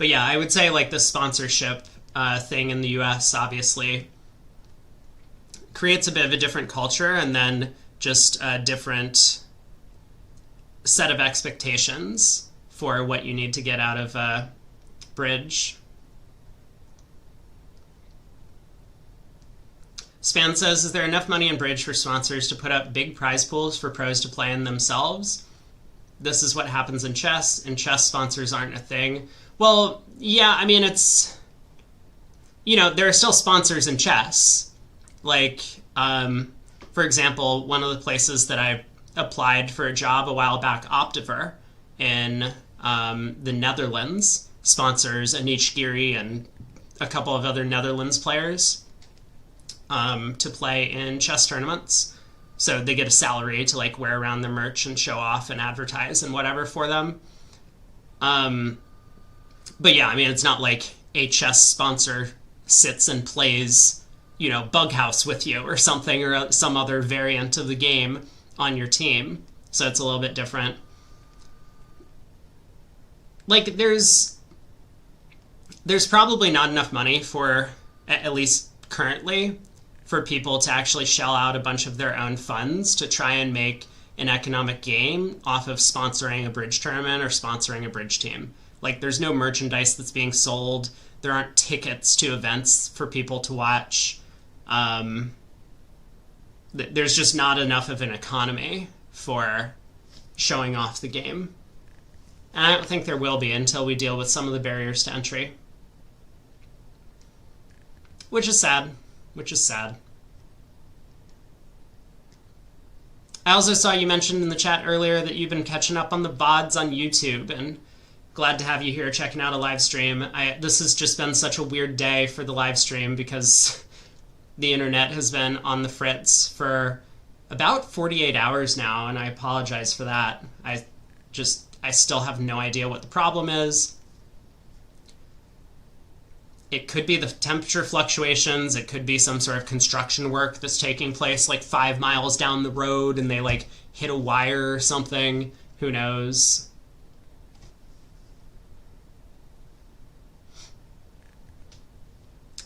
But yeah, I would say like the sponsorship thing in the US obviously creates a bit of a different culture, and then just a different set of expectations for what you need to get out of Bridge. Span says, is there enough money in Bridge for sponsors to put up big prize pools for pros to play in themselves? This is what happens in chess. In chess, sponsors aren't a thing. Well, yeah, I mean, it's... there are still sponsors in chess. Like, for example, one of the places that I applied for a job a while back, Optiver, in the Netherlands, sponsors Anish Giri and a couple of other Netherlands players to play in chess tournaments. So they get a salary to like wear around their merch and show off and advertise and whatever for them. But yeah, I mean, it's not like a chess sponsor sits and plays, Bug House with you or something, or some other variant of the game on your team. So it's a little bit different. Like, there's probably not enough money for, at least currently, for people to actually shell out a bunch of their own funds to try and make an economic gain off of sponsoring a Bridge tournament or sponsoring a Bridge team. Like, there's no merchandise that's being sold. There aren't tickets to events for people to watch. There's just not enough of an economy for showing off the game. And I don't think there will be until we deal with some of the barriers to entry. Which is sad. I also saw you mentioned in the chat earlier that you've been catching up on the VODs on YouTube, and glad to have you here checking out a live stream. This has just been such a weird day for the live stream because the internet has been on the fritz for about 48 hours now, and I apologize for that. I still have no idea what the problem is. It could be the temperature fluctuations. It could be some sort of construction work that's taking place like 5 miles down the road and they like hit a wire or something. Who knows?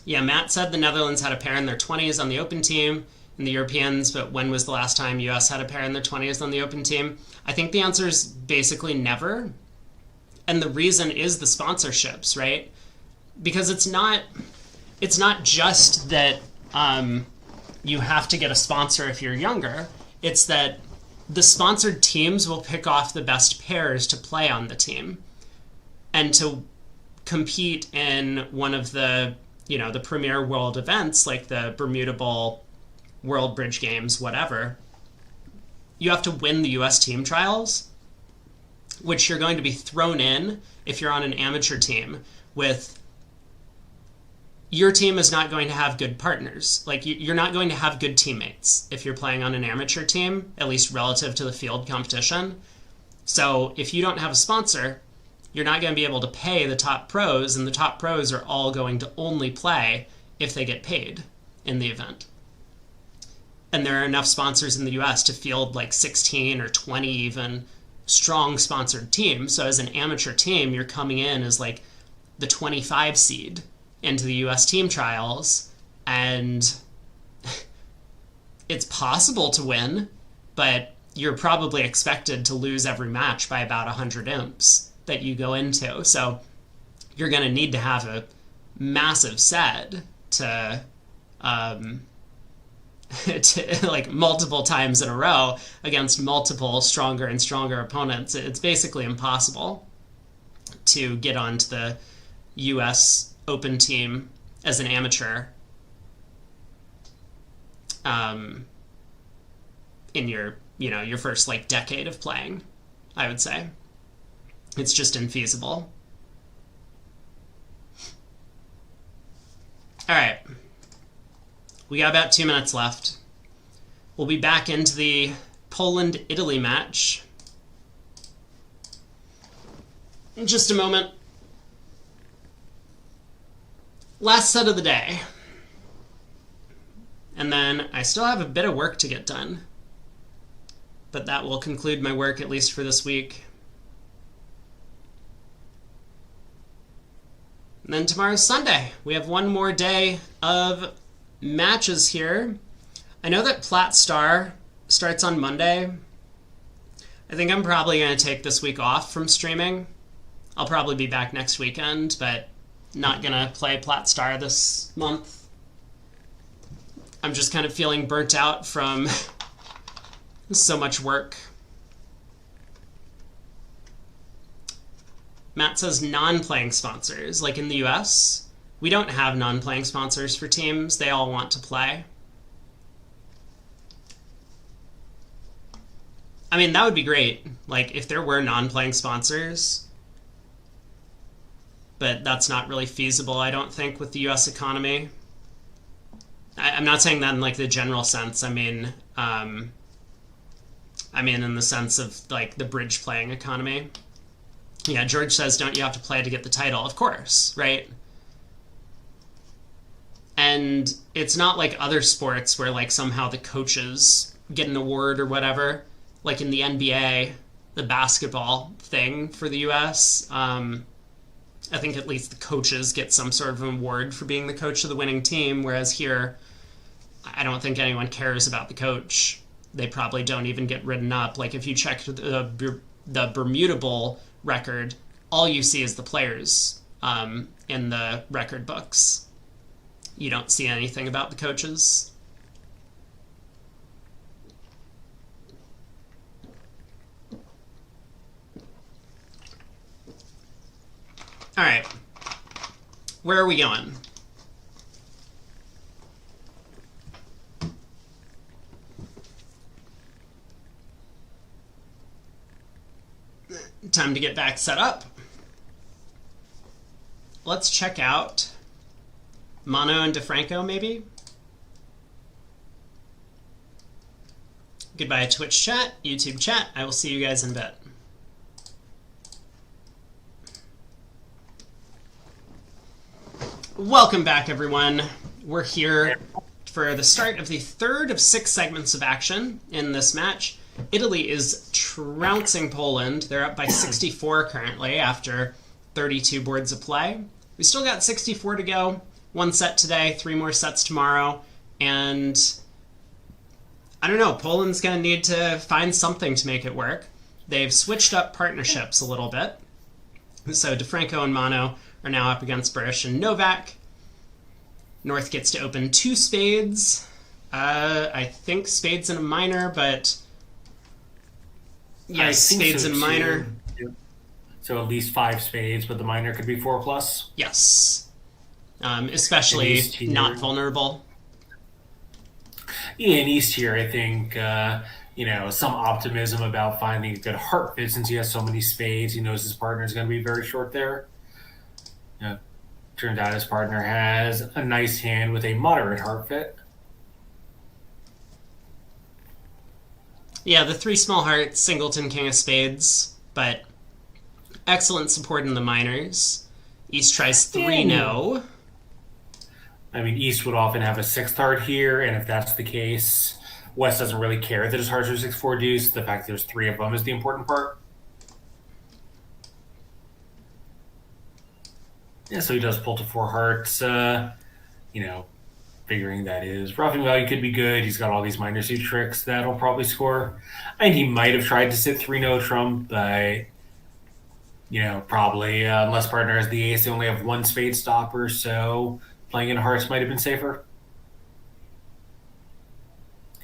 Yeah, Matt said the Netherlands had a pair in their 20s on the open team in the Europeans, but when was the last time US had a pair in their 20s on the open team? I think the answer is basically never. And the reason is the sponsorships, right? Because it's not just that you have to get a sponsor if you're younger. It's that the sponsored teams will pick off the best pairs to play on the team and to compete in one of the, the premier world events like the Bermuda Bowl, World Bridge Games, whatever. You have to win the US team trials, which you're going to be thrown in if you're on an amateur team with... Your team is not going to have good partners. Like, you're not going to have good teammates if you're playing on an amateur team, at least relative to the field competition. So if you don't have a sponsor, you're not going to be able to pay the top pros, and the top pros are all going to only play if they get paid in the event. And there are enough sponsors in the US to field like 16 or 20 even strong sponsored teams. So as an amateur team, you're coming in as like the 25 seed into the US team trials, and it's possible to win, but you're probably expected to lose every match by about 100 imps that you go into. So you're going to need to have a massive set to like multiple times in a row against multiple stronger and stronger opponents. It's basically impossible to get onto the US open team as an amateur in your first like decade of playing. I would say it's just infeasible. All right, we got about 2 minutes left. We'll be back into the Poland-Italy match in just a moment. Last set of the day. And then I still have a bit of work to get done. But that will conclude my work, at least for this week. And then tomorrow's Sunday. We have one more day of matches here. I know that Plat Star starts on Monday. I think I'm probably going to take this week off from streaming. I'll probably be back next weekend, but not going to play Plat Star this month. I'm just kind of feeling burnt out from so much work. Matt says non-playing sponsors. Like in the US, we don't have non-playing sponsors for teams. They all want to play. I mean, that would be great. Like, if there were non-playing sponsors. But that's not really feasible, I don't think, with the US economy. I'm not saying that in, like, the general sense. I mean in the sense of, like, the bridge playing economy. Yeah, George says, don't you have to play to get the title? Of course, right? And it's not like other sports where, like, somehow the coaches get an award or whatever. Like in the NBA, the basketball thing for the US, I think at least the coaches get some sort of an award for being the coach of the winning team, whereas here, I don't think anyone cares about the coach. They probably don't even get written up. Like, if you check the Bermuda Bowl record, all you see is the players in the record books. You don't see anything about the coaches. All right. Where are we going? Time to get back set up. Let's check out Mono and DeFranco, maybe? Goodbye, Twitch chat, YouTube chat. I will see you guys in a bit. Welcome back, everyone. We're here for the start of the third of 6 segments of action in this match. Italy is trouncing Poland. They're up by 64 currently after 32 boards of play. We still got 64 to go. 1 set today, 3 more sets tomorrow. And I don't know, Poland's going to need to find something to make it work. They've switched up partnerships a little bit. So DeFranco and Mono are now up against Burish and Novak. North gets to open 2 spades. I think spades and a minor, but yes, spades and a minor. Yep. So at least 5 spades, but the minor could be 4+. Yes. Especially not vulnerable. Yeah, in East here, I think, some optimism about finding a good heart fit since he has so many spades. He knows his partner is going to be very short there. Turns out his partner has a nice hand with a moderate heart fit. Yeah, the 3 small hearts, singleton, king of spades, but excellent support in the minors. East tries 3 no. I mean, East would often have a 6th heart here, and if that's the case, West doesn't really care that his hearts are 6-4 deuce. The fact that there's 3 of them is the important part. Yeah, so he does pull to 4 hearts, figuring that his roughing value could be good. He's got all these minor suit tricks that'll probably score. And he might have tried to sit 3 no trump, but, probably unless partner has the ace, they only have 1 spade stopper, so playing in hearts might have been safer.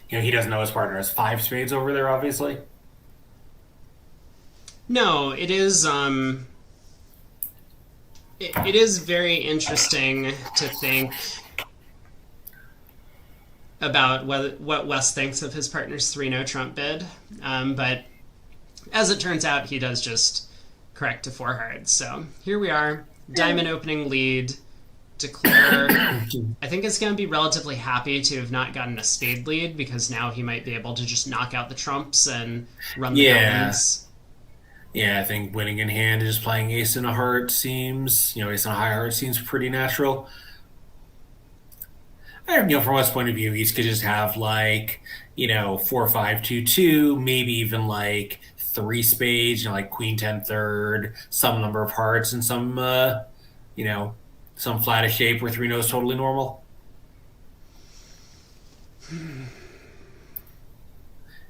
He doesn't know his partner has 5 spades over there, obviously. No, it is it is very interesting to think about what Wes thinks of his partner's 3 no trump bid. But as it turns out, he does just correct to 4 hearts. So here we are, diamond opening lead. Declare, I think is going to be relatively happy to have not gotten a spade lead because now he might be able to just knock out the trumps and run the diamonds. Yeah, I think winning in hand and just playing ace and a heart seems, ace and a high heart seems pretty natural. From West's point of view, he could just have 4-5-2-2, maybe even 3 spades, like queen 10 third, some number of hearts, and some, some flattish shape where 3-0 is totally normal.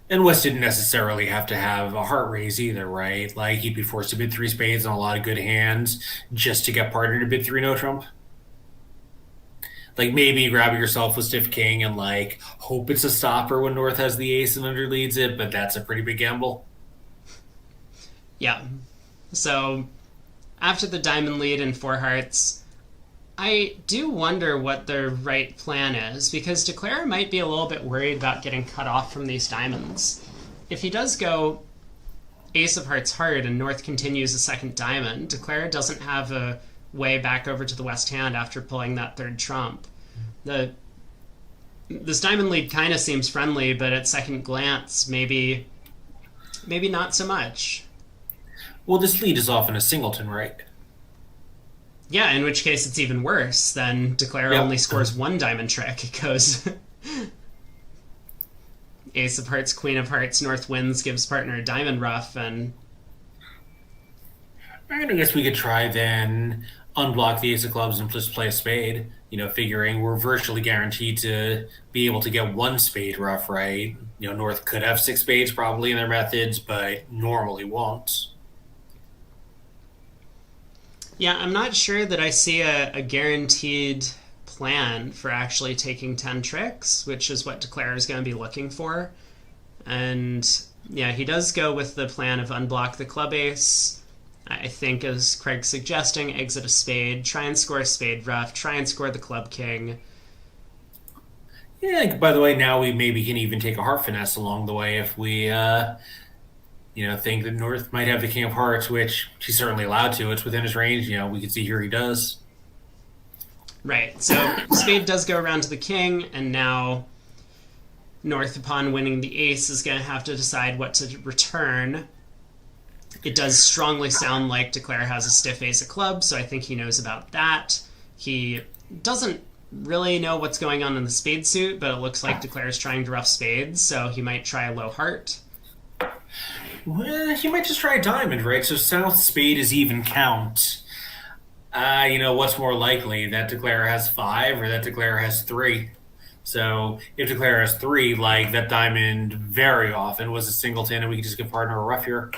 And West didn't necessarily have to have a heart raise either, right? Like, he'd be forced to bid 3 spades and a lot of good hands just to get partner to bid 3-0 trump. Like, maybe grab yourself with stiff king and, like, hope it's a stopper when North has the ace and underleads it, but that's a pretty big gamble. Yeah. So, after the diamond lead in 4 hearts, I do wonder what the right plan is, because Declare might be a little bit worried about getting cut off from these diamonds. If he does go ace of hearts hard and North continues a second diamond, Declare doesn't have a way back over to the West hand after pulling that 3rd trump. This diamond lead kind of seems friendly, but at second glance, maybe not so much. Well, this lead is often a singleton, right? Yeah, in which case it's even worse. Then Declare only scores 1 diamond trick. It goes ace of hearts, queen of hearts, North wins, gives partner a diamond ruff, and I guess we could try then unblock the ace of clubs and just play a spade, figuring we're virtually guaranteed to be able to get 1 spade ruff, right? North could have 6 spades probably in their methods, but normally won't. Yeah, I'm not sure that I see a guaranteed plan for actually taking 10 tricks, which is what Declare is going to be looking for. And yeah, he does go with the plan of unblock the club ace. I think, as Craig's suggesting, exit a spade, try and score a spade ruff, try and score the club king. Yeah, by the way, now we maybe can even take a heart finesse along the way if we think that North might have the king of hearts, which she's certainly allowed to. It's within his range. We can see here he does. Right. So spade does go around to the king, and now North, upon winning the ace, is going to have to decide what to return. It does strongly sound like Declare has a stiff ace of clubs, so I think he knows about that. He doesn't really know what's going on in the spade suit, but it looks like Declare is trying to ruff spades, so he might try a low heart. Well, he might just try a diamond, right? So South spade is even count. What's more likely, that Declare has 5 or that Declare has 3? So if Declare has 3, like, that diamond very often was a singleton, and we could just give partner a ruff here.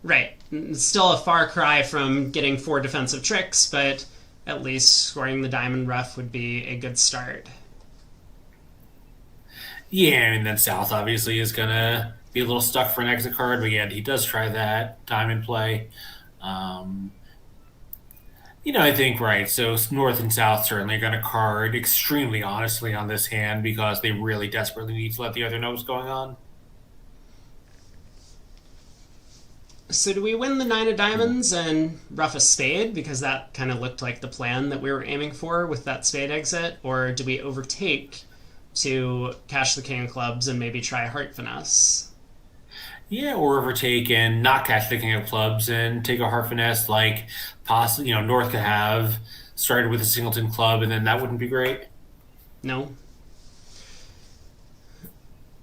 Right. Still a far cry from getting 4 defensive tricks, but at least scoring the diamond ruff would be a good start. Yeah, and then South obviously is going to be a little stuck for an exit card, but yeah, he does try that diamond play. I think, right, so North and South certainly are going to card extremely honestly on this hand because they really desperately need to let the other know what's going on. So do we win the 9 of diamonds and ruff a spade, because that kind of looked like the plan that we were aiming for with that spade exit, or do we overtake to cash the king of clubs and maybe try a heart finesse? Yeah, or overtake and not catch the king of clubs and take a heart finesse, like possibly, North could have started with a singleton club, and then that wouldn't be great. No.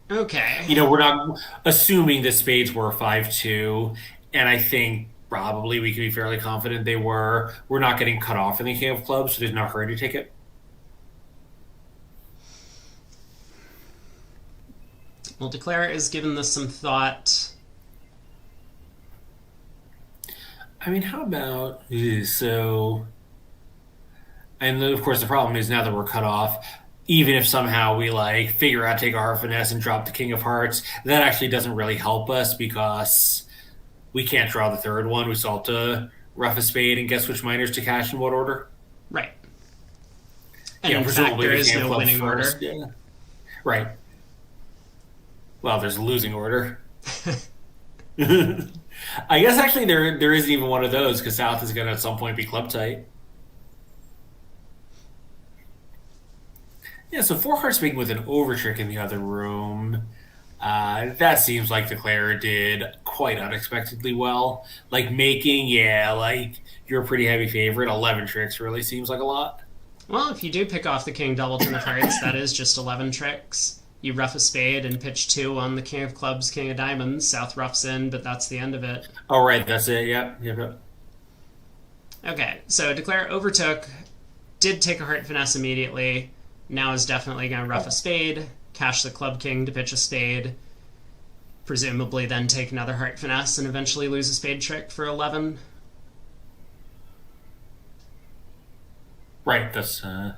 Okay. We're not assuming the spades were 5-2, and I think probably we can be fairly confident they were. We're not getting cut off from the king of clubs, so there's no hurry to take it. Well, Declare is giving this some thought. I mean, how about so? And of course, the problem is now that we're cut off, even if somehow we figure out take a heart finesse and drop the king of hearts, that actually doesn't really help us because we can't draw the 3rd one. We still have to ruff a spade and guess which minors to cash in what order. Right. And in fact, there is no winning order. Yeah. Right. Well, there's a losing order. I guess actually there isn't even one of those because South is going to at some point be club tight. Yeah, so 4 hearts making with an overtrick in the other room. That seems like Declare did quite unexpectedly well. Making, you're a pretty heavy favorite. 11 tricks really seems like a lot. Well, if you do pick off the king doubleton of hearts, that is just 11 tricks. You ruff a spade and pitch 2 on the king of clubs, king of diamonds. South ruffs in, but that's the end of it. Oh, right, that's it. Yep. Okay, so Declare overtook, did take a heart finesse immediately, now is definitely going to ruff a spade, cash the club king to pitch a spade, presumably then take another heart finesse and eventually lose a spade trick for 11. Right, that's 4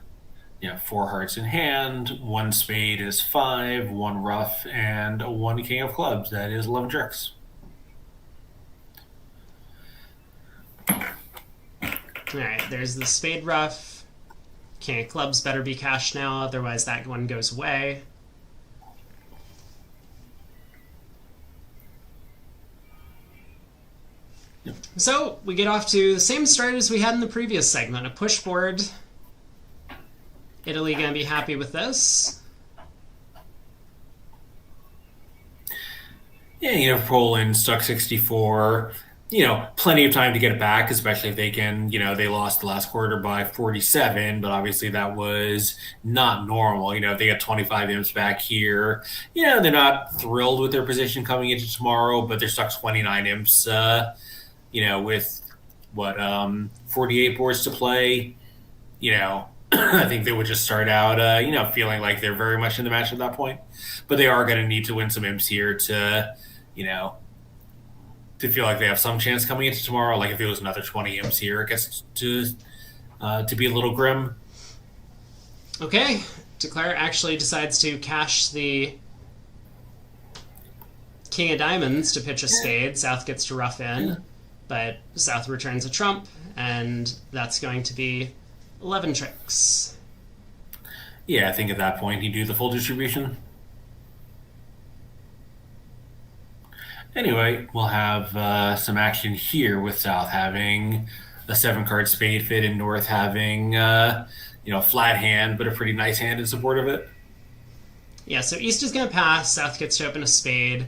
hearts in hand, 1 spade is 5, 1 ruff, and 1 king of clubs. That is 11 tricks. Alright, there's the spade ruff. King of clubs better be cashed now, otherwise that one goes away. So, we get off to the same start as we had in the previous segment, a push board. Italy gonna be happy with this. Yeah, Poland stuck 64. Plenty of time to get it back, especially if they can, they lost the last quarter by 47, but obviously that was not normal. If they got 25 imps back here, they're not thrilled with their position coming into tomorrow, but they're stuck 29 imps, with 48 boards to play. I think they would just start out, feeling like they're very much in the match at that point. But they are going to need to win some imps here to, to feel like they have some chance coming into tomorrow. Like if it was another 20 imps here, it gets to be a little grim. Okay, Declare actually decides to cash the king of diamonds to pitch a spade. South gets to ruff in, but South returns a trump, and that's going to be 11 tricks. Yeah, I think at that point he'd do the full distribution. Anyway, we'll have some action here with South having a 7-card spade fit and North having, flat hand, but a pretty nice hand in support of it. Yeah, so East is going to pass. South gets to open a spade.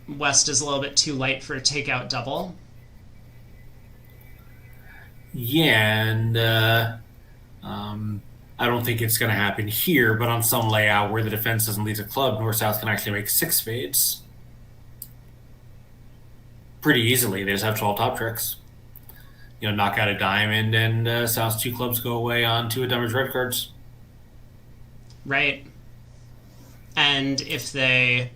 West is a little bit too light for a takeout double. Yeah, and I don't think it's going to happen here, but on some layout where the defense doesn't lead a club, North-South can actually make 6 spades. Pretty easily. They just have 12 top tricks. Knock out a diamond, and South's 2 clubs go away on 2 of diamond's red cards. Right. And if they...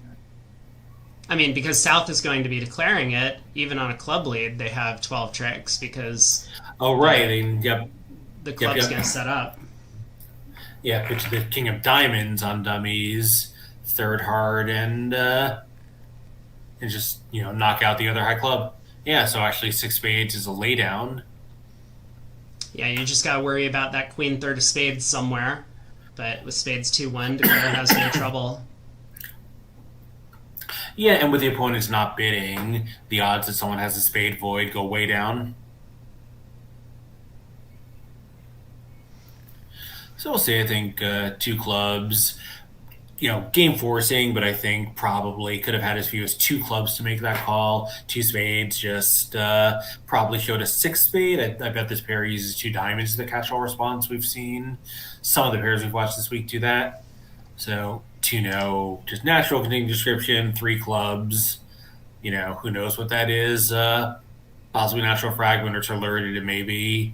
because South is going to be declaring it, even on a club lead, they have 12 tricks because... Oh, right. The club's going to set up. Yeah, pitch the king of diamonds on dummies, 3rd hard, and just, knock out the other high club. Yeah, so actually 6 spades is a laydown. Yeah, you just got to worry about that queen 3rd of spades somewhere. But with spades 2-1, Declare has no trouble. Yeah, and with the opponents not bidding, the odds that someone has a spade void go way down. So we'll say, I think 2 clubs, game forcing, but I think probably could have had as few as 2 clubs to make that call. 2 spades just probably showed a 6 spade. I bet this pair uses 2 diamonds as the catch-all response we've seen. Some of the pairs we've watched this week do that. So 2-no, just natural continuing description, 3 clubs. Who knows what that is. Possibly natural fragment or alerted, and maybe...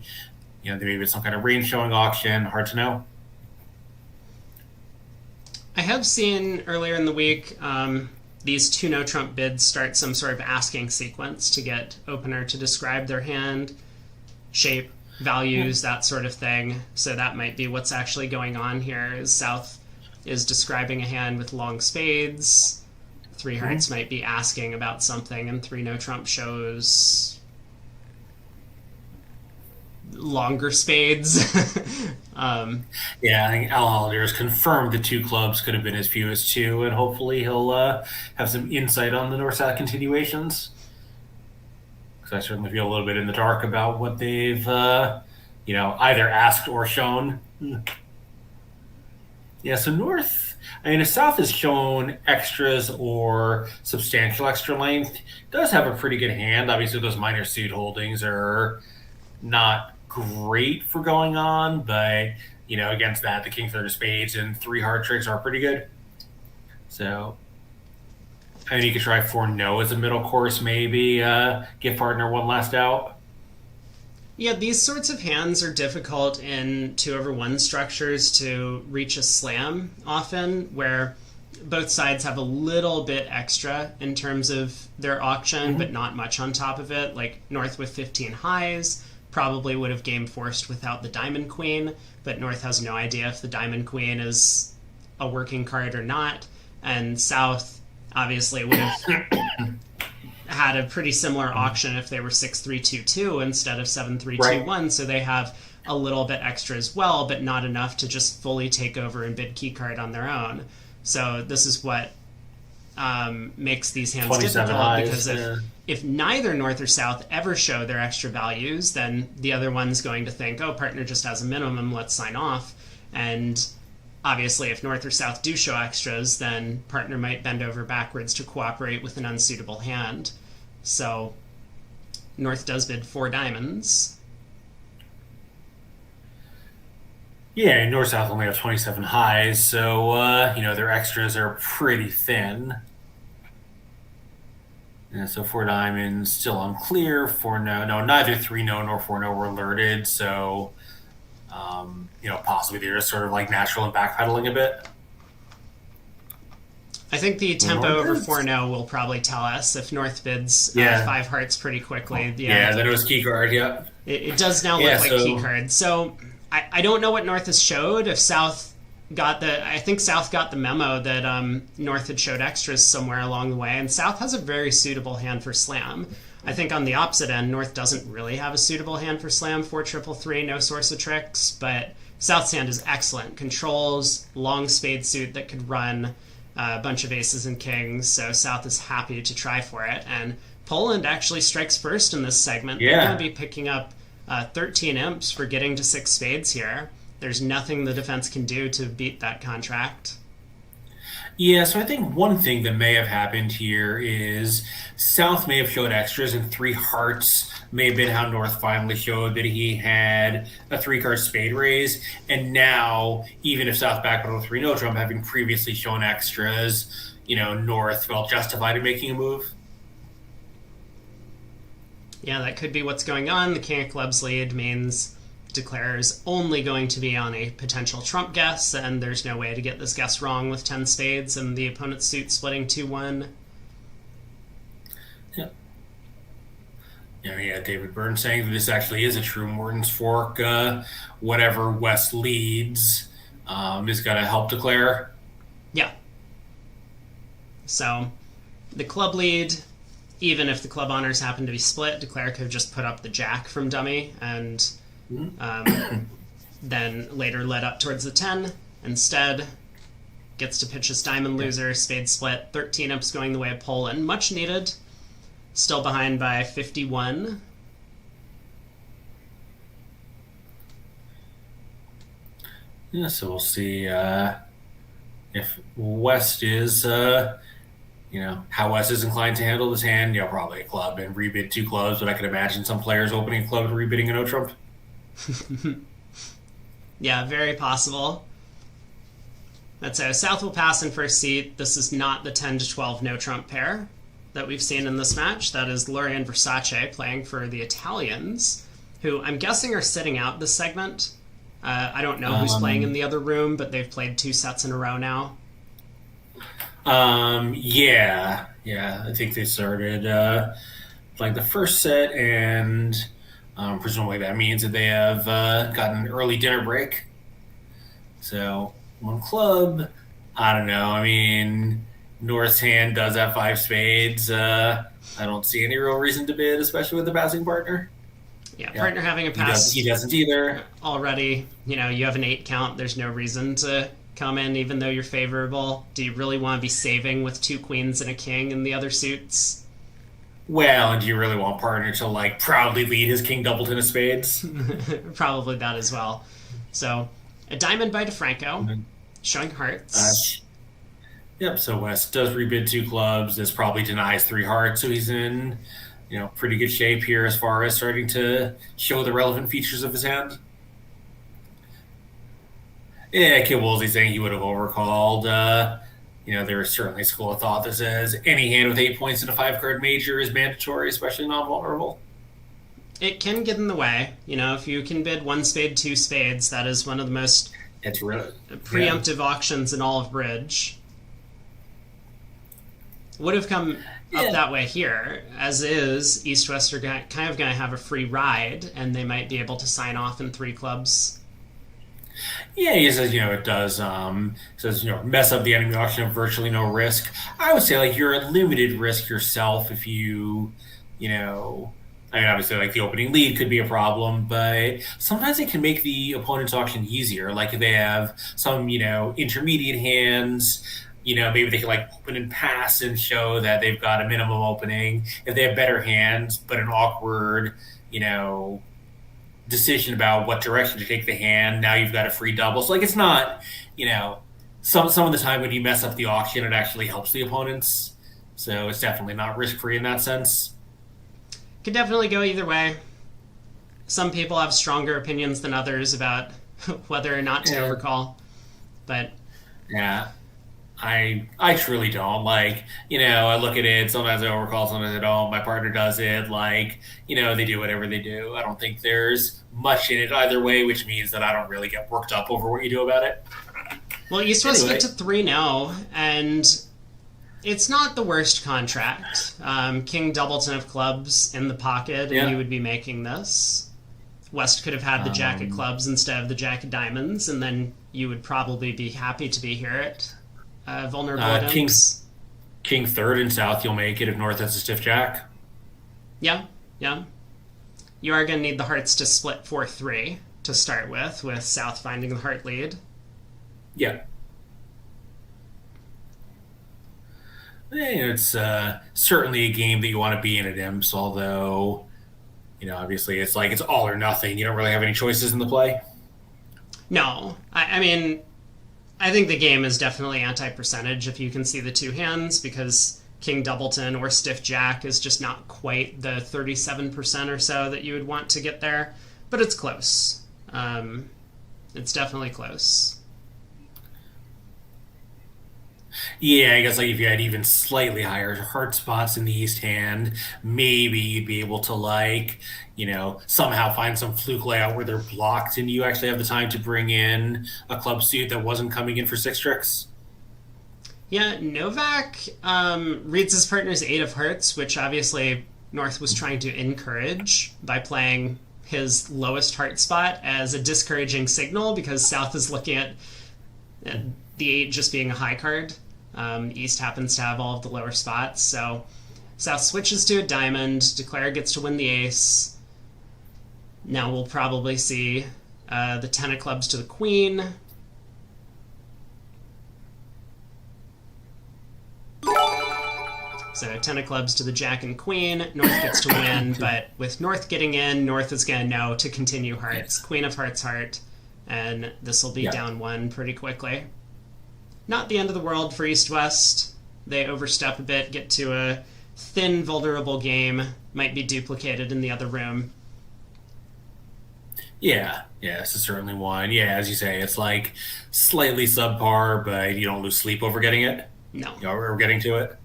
maybe it's some kind of range showing auction. Hard to know. I have seen earlier in the week these 2-no trump bids start some sort of asking sequence to get opener to describe their hand, shape, values, that sort of thing. So that might be what's actually going on here. Is South is describing a hand with long spades. 3 hearts might be asking about something, and 3-no trump shows longer spades. Yeah, I think Al Hollander has confirmed the 2 clubs could have been as few as 2, and hopefully he'll have some insight on the North-South continuations. Because I certainly feel a little bit in the dark about what they've, either asked or shown. Yeah, so North, if South has shown extras or substantial extra length, does have a pretty good hand. Obviously, those minor suit holdings are not great for going on, but against that, the king 3rd of spades and 3 hard tricks are pretty good. So you could try 4-no as a middle course, maybe give partner 1 last out. Yeah, these sorts of hands are difficult in 2/1 structures to reach a slam often, where both sides have a little bit extra in terms of their auction, but not much on top of it. Like North with 15 highs probably would have game forced without the Diamond Queen, but North has no idea if the Diamond Queen is a working card or not, and South obviously would have had a pretty similar auction if they were 6-3-2-2 instead of 7-3-2-1, Right. so they have a little bit extra as well, but not enough to just fully take over and bid keycard on their own. So this is what makes these hands 27 difficult, highs, because if neither North or South ever show their extra values, then the other one's going to think, oh, partner just has a minimum, let's sign off. And obviously, if North or South do show extras, then partner might bend over backwards to cooperate with an unsuitable hand. So North does bid 4 diamonds. Yeah, North South only have 27 highs, so their extras are pretty thin. Yeah, so 4 diamonds still unclear. 4 no, neither 3 no nor 4 no were alerted. So possibly they're just sort of like natural and backpedaling a bit. I think the tempo North over bids. 4-0 will probably tell us if North bids Yeah. 5 hearts pretty quickly. Yeah, then it was key card. Yeah. It does now look Yeah, like so- key cards. So I don't know what North has showed. If South got I think South got the memo that North had showed extras somewhere along the way, and South has a very suitable hand for slam. I think on the opposite end, North doesn't really have a suitable hand for slam. 4-3-3, no source of tricks, but South's hand is excellent. Controls, long spade suit that could run a bunch of aces and kings, so South is happy to try for it. And Poland actually strikes first in this segment. They're Yeah. going to be picking up 13 imps for getting to 6 spades here. There's nothing the defense can do to beat that contract. Yeah, so I think one thing that may have happened here is South may have showed extras, and 3 hearts may have been how North finally showed that he had a 3-card spade raise. And now, even if South backpedaled with 3 no trump, having previously shown extras, North felt justified in making a move. Yeah, that could be what's going on. The King of Clubs lead means declares only going to be on a potential trump guess, and there's no way to get this guess wrong with 10 spades and the opponent's suit splitting 2-1. Yeah, David Byrne saying that this actually is a true Morton's fork. Whatever West leads is going to help declare. Yeah. So the club lead, even if the club honors happen to be split, declare could have just put up the jack from dummy and then later led up towards the 10. Instead, gets to pitch his diamond loser, spade split, 13 ups going the way of Poland. Much needed. Still behind by 51. Yeah, so we'll see if West is, how West is inclined to handle this hand. Probably a club and rebid 2 clubs, but I could imagine some players opening a club and rebidding a no trump. Yeah, very possible. That's how South will pass in first seat. This is not the 10-12 no trump pair that we've seen in this match. That is Lorian Versace playing for the Italians, who I'm guessing are sitting out this segment. I don't know who's playing in the other room, but they've played 2 sets in a row now. Yeah, I think they started playing the first set, and presumably that means that they have gotten an early dinner break. So 1 club, I don't know. I mean, North's hand does have 5 spades. I don't see any real reason to bid, especially with the passing partner. Yeah, partner having a He pass doesn't either. already. You have an 8 count. There's no reason to come in even though you're favorable. Do you really want to be saving with 2 queens and a king in the other suits? Well, and do you really want partner to proudly lead his king doubleton of spades? Probably that as well. So, a diamond by DeFranco, showing hearts. Yep, so West does rebid 2 clubs. This probably denies 3 hearts, so he's in, pretty good shape here as far as starting to show the relevant features of his hand. Yeah, Kid Woolsey saying he would have overcalled. There's certainly a school of thought that says any hand with 8 points in a 5-card major is mandatory, especially non-vulnerable. It can get in the way. If you can bid one spade, two spades, that is one of the most It's really preemptive auctions in all of Bridge. Would have come up that way here. As is, East-West are kind of going to have a free ride, and they might be able to sign off in three clubs. Yeah, he says, it does, says, mess up the enemy auction at virtually no risk. I would say, like, you're at limited risk yourself if you, obviously, like, the opening lead could be a problem, but sometimes it can make the opponent's auction easier. Like, if they have some, intermediate hands, maybe they can, like, open and pass and show that they've got a minimum opening. If they have better hands, but an awkward, decision about what direction to take the hand, now you've got a free double. So, like, it's not, some of the time when you mess up the auction, it actually helps the opponents. So it's definitely not risk-free in that sense. Could definitely go either way. Some people have stronger opinions than others about whether or not to overcall. But yeah, I truly don't. Like, I look at it, sometimes I overcall, sometimes I don't. My partner does it. Like, they do whatever they do. I don't think there's much in it either way, which means that I don't really get worked up over what you do about it. Well, East-West get to 3-0, and it's not the worst contract. King Doubleton of clubs in the pocket, and you would be making this. West could have had the jack of clubs instead of the jack of diamonds, and then you would probably be happy to be here at vulnerable items. King third and south, you'll make it if north has a stiff jack. Yeah. You are going to need the hearts to split 4-3 to start with south finding the heart lead. Yeah. It's certainly a game that you want to be in at Imps, although, obviously it's like it's all or nothing. You don't really have any choices in the play. No. I mean, I think the game is definitely anti-percentage if you can see the two hands, because King Doubleton or Stiff Jack is just not quite the 37% or so that you would want to get there. But it's close. It's definitely close. Yeah, I guess like if you had even slightly higher heart spots in the east hand, maybe you'd be able to somehow find some fluke layout where they're blocked and you actually have the time to bring in a club suit that wasn't coming in for six tricks. Yeah, Novak reads his partner's 8 of hearts, which obviously North was trying to encourage by playing his lowest heart spot as a discouraging signal, because South is looking at the 8 just being a high card. East happens to have all of the lower spots, so South switches to a diamond. Declare gets to win the ace. Now we'll probably see the 10 of clubs to the queen. So 10 of clubs to the jack and queen. North gets to win, but with North getting in, North is going to know to continue hearts. Queen of hearts, heart, and this will be down 1 pretty quickly. Not the end of the world for East-West. They overstep a bit, get to a thin, vulnerable game. Might be duplicated in the other room. Yeah, this is certainly one. Yeah, as you say, it's like slightly subpar, but you don't lose sleep over getting it. No. Or getting to it.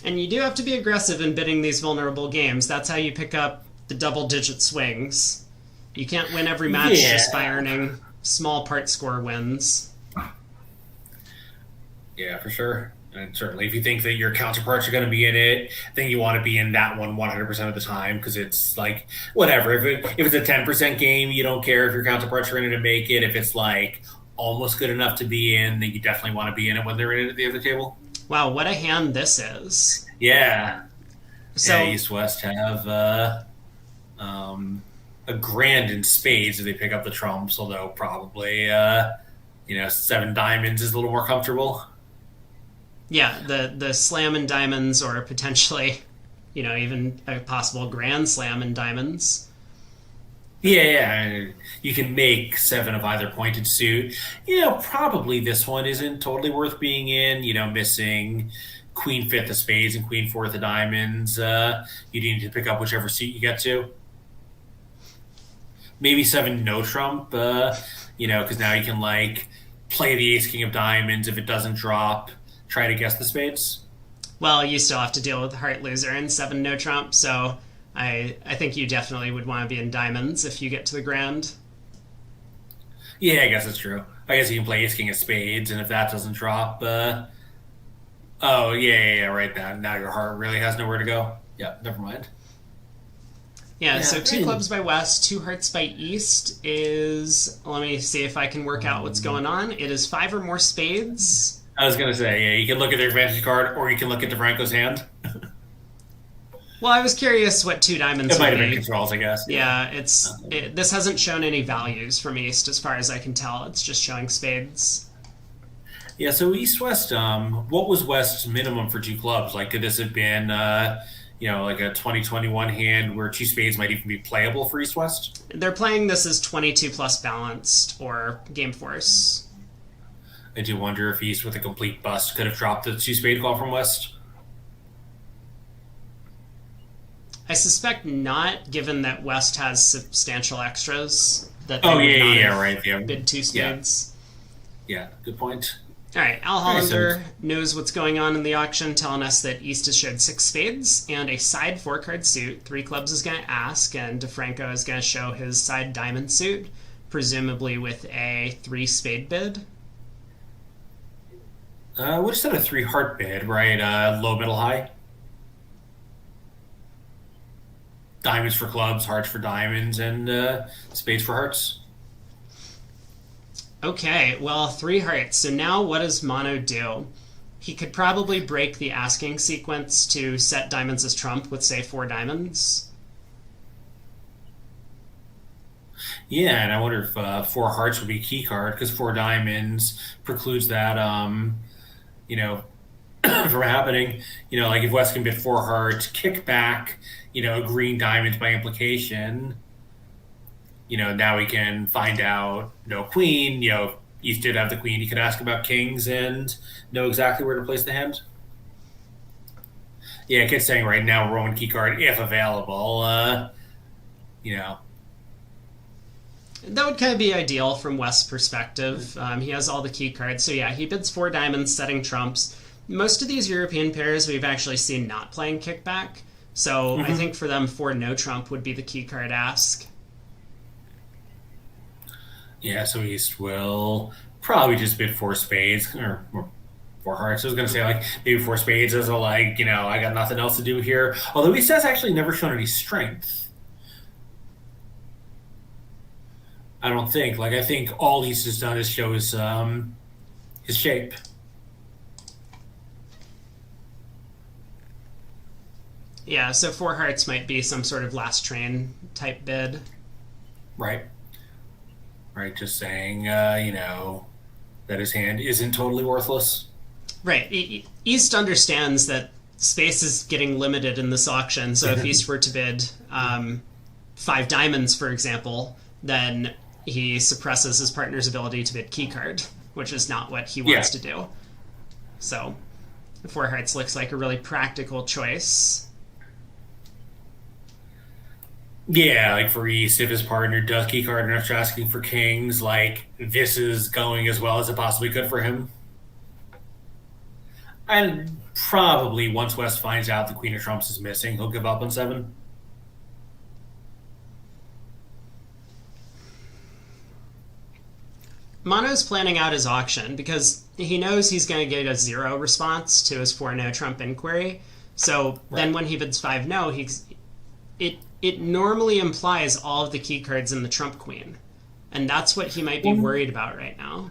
And you do have to be aggressive in bidding these vulnerable games. That's how you pick up the double-digit swings. You can't win every match just by earning small part score wins. Yeah, for sure. And certainly if you think that your counterparts are going to be in it, then you want to be in that one 100% of the time, because it's like, whatever. If it's a 10% game, you don't care if your counterparts are in it to make it. If it's like almost good enough to be in, then you definitely want to be in it when they're in it at the other table. Wow, what a hand this is. Yeah. So East-West have a grand in spades if they pick up the trumps, although probably 7 diamonds is a little more comfortable. Yeah, the slam in diamonds, or potentially, even a possible grand slam in diamonds. Yeah, you can make 7 of either pointed suit. Probably this one isn't totally worth being in. Missing queen 5th of spades and queen 4th of diamonds. You need to pick up whichever suit you get to. Maybe 7 no trump, because now you can play the ace king of diamonds. If it doesn't drop, try to guess the spades. Well, you still have to deal with heart loser and 7 no trump, so I think you definitely would want to be in diamonds if you get to the grand. Yeah, I guess that's true. I guess you can play Ace King of Spades, and if that doesn't drop, oh yeah, right. Now your heart really has nowhere to go. Yeah, never mind. Yeah, Yeah, so I 2 mean, clubs by west, 2 hearts by east is. Let me see if I can work out what's going on. It is 5 or more spades. I was gonna say, yeah, you can look at their advantage card, or you can look at DeFranco's hand. Well, I was curious what 2 diamonds It might would have been be. controls, I guess. Yeah, this hasn't shown any values from east as far as I can tell. It's just showing spades. Yeah. So East West, what was West's minimum for 2 clubs? Like, could this have been, like a 2021 hand where 2 spades might even be playable for East West? They're playing this as 22 plus balanced or game force. I do wonder if East with a complete bust could have dropped the 2 spade call from West. I suspect not, given that West has substantial extras that they Oh would yeah, not yeah, have right. Yeah, bid 2 spades. yeah. Good point. All right, Al Alright, so Hollander knows what's going on in the auction, telling us that East has showed 6 spades and a side 4-card suit. 3 clubs is going to ask, and DeFranco is going to show his side diamond suit, presumably with a 3 spade bid. We just had a 3 heart bid, right? Low, middle, high. Diamonds for clubs, hearts for diamonds, and spades for hearts. Okay, well, 3 hearts. So now what does Mono do? He could probably break the asking sequence to set diamonds as trump with, say, 4 diamonds. Yeah, and I wonder if 4 hearts would be a key card because 4 diamonds precludes that, from happening. Like if West can bid 4 hearts, kick back, a green diamond by implication. Now we can find out, queen. East did have the queen. He could ask about kings and know exactly where to place the hand. Yeah, Kit's saying right now Roman key card if available. That would kind of be ideal from West's perspective. He has all the key cards. So yeah, he bids 4 diamonds, setting trumps. Most of these European pairs we've actually seen not playing kickback. So I think for them, 4 no trump would be the key card ask. Yeah, so East will probably just bid 4 spades or 4 hearts. I was going to say like maybe 4 spades as a I got nothing else to do here. Although East has actually never shown any strength. I don't think. I think all East has done is show his shape. Yeah, so 4 hearts might be some sort of last train type bid. Right. Right, just saying, that his hand isn't totally worthless. Right. East understands that space is getting limited in this auction, so if East were to bid 5 diamonds, for example, then he suppresses his partner's ability to bid keycard, which is not what he wants to do. So 4 hearts looks like a really practical choice. Yeah, for East, if his partner does keycard and after asking for kings, this is going as well as it possibly could for him. And probably once West finds out the Queen of Trumps is missing, he'll give up on 7. Mono's planning out his auction because he knows he's going to get a 0 response to his 4 no trump inquiry. So then when he bids 5 no, it normally implies all of the key cards in the trump queen. And that's what he might be worried about right now.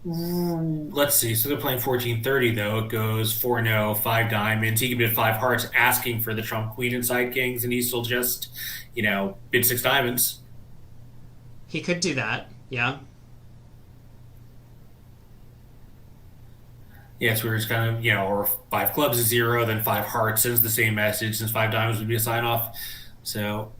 Let's see. So they're playing 1430, though. It goes 4 no, 5 diamonds. He can bid 5 hearts asking for the trump queen and side kings, and he still just, bid 6 diamonds. He could do that, yeah. Yeah, it's where it's kind of, or 5 clubs is 0, then 5 hearts sends the same message since 5 diamonds would be a sign off. So,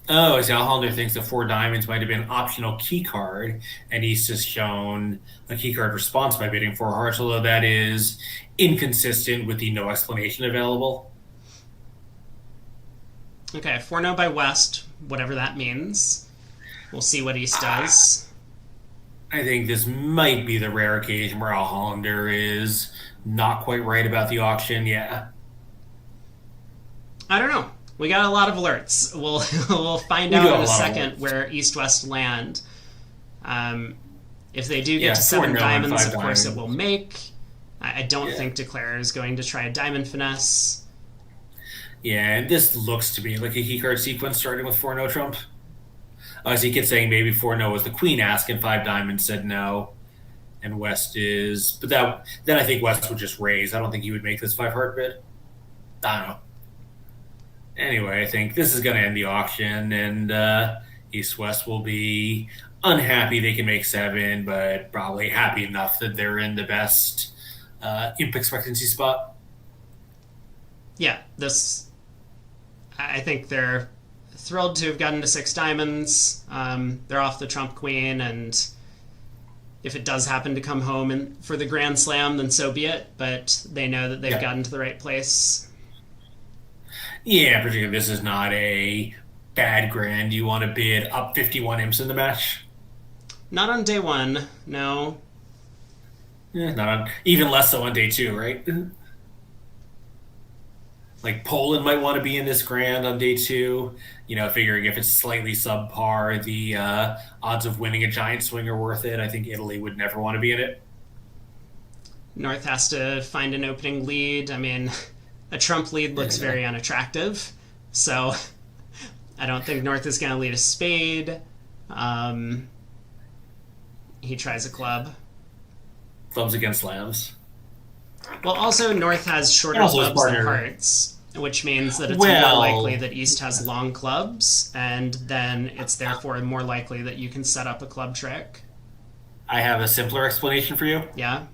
I see. Al Hollander thinks that 4 diamonds might have been an optional key card, and he's just shown a key card response by bidding 4 hearts, although that is inconsistent with the no explanation available. Okay, 4 no by West, whatever that means. We'll see what East does. I think this might be the rare occasion where Al Hollander is not quite right about the auction. Yeah. I don't know. We got a lot of alerts. We'll find We out got in a a lot of second alerts. where East-West land. If they do get Yeah, to 4 7 no and diamonds, 5 of course it diamond. will make. I don't Yeah. think Declare is going to try a diamond finesse. Yeah, and this looks to be like a keycard sequence starting with 4 no trump. Obviously, he kept saying maybe 4 no was the queen asking 5 diamonds said no. And West is. But then I think West would just raise. I don't think he would make this 5 heart bid. I don't know. Anyway, I think this is going to end the auction, and East West will be unhappy they can make 7, but probably happy enough that they're in the best imp expectancy spot. Yeah, I think they're thrilled to have gotten to 6 diamonds. They're off the trump queen, and if it does happen to come home for the Grand Slam, then so be it. But they know that they've gotten to the right place. Yeah, particularly this is not a bad grand. You want to bid up 51 imps in the match? Not on day 1, no. Not on, even less so on day 2, right? Like Poland might want to be in this grand on day 2. Figuring if it's slightly subpar, the odds of winning a giant swing are worth it. I think Italy would never want to be in it. North has to find an opening lead. I mean, a trump lead looks very unattractive, so I don't think North is going to lead a spade. He tries a club. Clubs against lambs. Well, also North has shorter Also his clubs than partner. hearts, which means that it's more likely that East has long clubs, and then it's therefore more likely that you can set up a club trick. I have a simpler explanation for you. Yeah,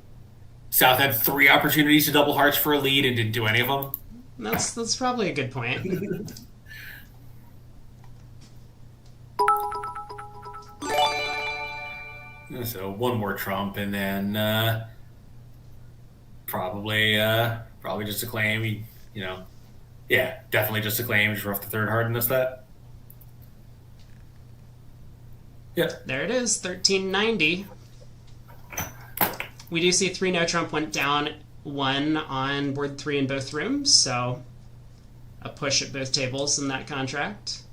South had 3 opportunities to double hearts for a lead and didn't do any of them. that's probably a good point. So 1 more trump, and then probably just a claim. Yeah, definitely just a claim. Just rough the 3rd heart and that's that. Yeah. There it is, 1390. We do see 3 no trump went down 1 on board 3 in both rooms, so a push at both tables in that contract.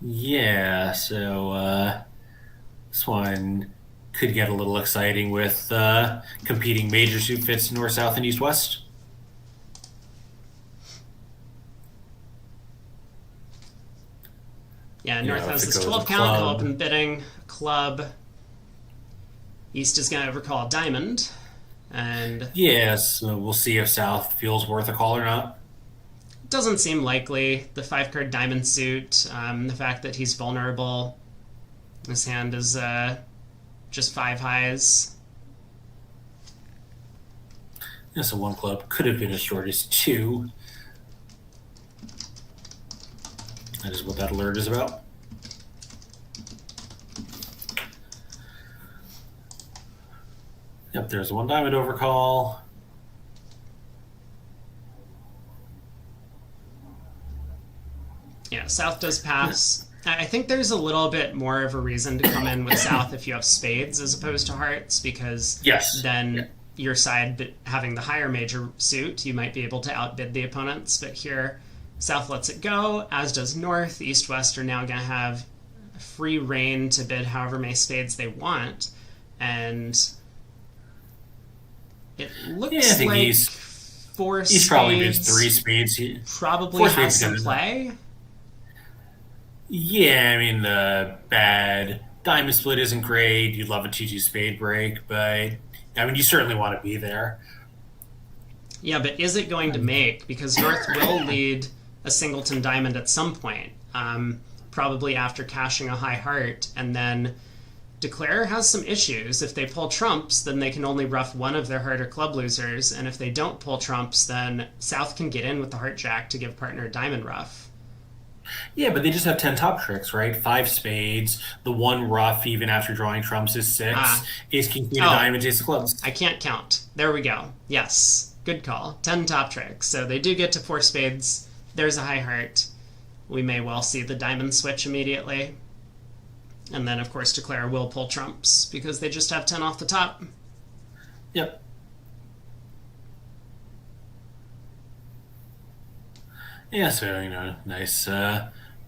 Yeah, so this one could get a little exciting with competing major suit fits north, south, and east, west. Yeah, North if has it this goes 12 a count, go club. open bidding, club. East is going to overcall diamond, and Yeah, so we'll see if south feels worth a call or not. doesn't seem likely. The 5-card diamond suit, the fact that he's vulnerable, his hand is just 5 highs. Yeah, so 1 club could have been as short as 2. That is what that alert is about. Yep, there's 1 diamond overcall. Yeah, South does pass. I think there's a little bit more of a reason to come in with South if you have spades as opposed to hearts, because Yes. then your side having the higher major suit, you might be able to outbid the opponents. But here, South lets it go, as does North. East, West are now going to have free reign to bid however many spades they want. And it looks Yeah, I think like he's 4 spades. He's probably bids 3 spades. Probably 4 has spades some gonna- play. Yeah, I mean, the bad diamond split isn't great. You'd love a 2-2 spade break, but I mean, you certainly want to be there. Yeah, but is it going to make? Because North will lead a singleton diamond at some point, probably after cashing a high heart, and then Declare has some issues. If they pull trumps, then they can only ruff one of their heart or club losers, and if they don't pull trumps, then South can get in with the heart jack to give partner a diamond ruff. Yeah, but they just have 10 top tricks, right? 5 spades. The 1 rough, even after drawing trumps, is 6. Ace, king, queen of diamonds, ace of clubs. I can't count. There we go. Yes, good call. 10 top tricks. So they do get to 4 spades. There's a high heart. We may well see the diamond switch immediately. And then, of course, declare will pull trumps because they just have 10 off the top. Yep. Yeah, so, nice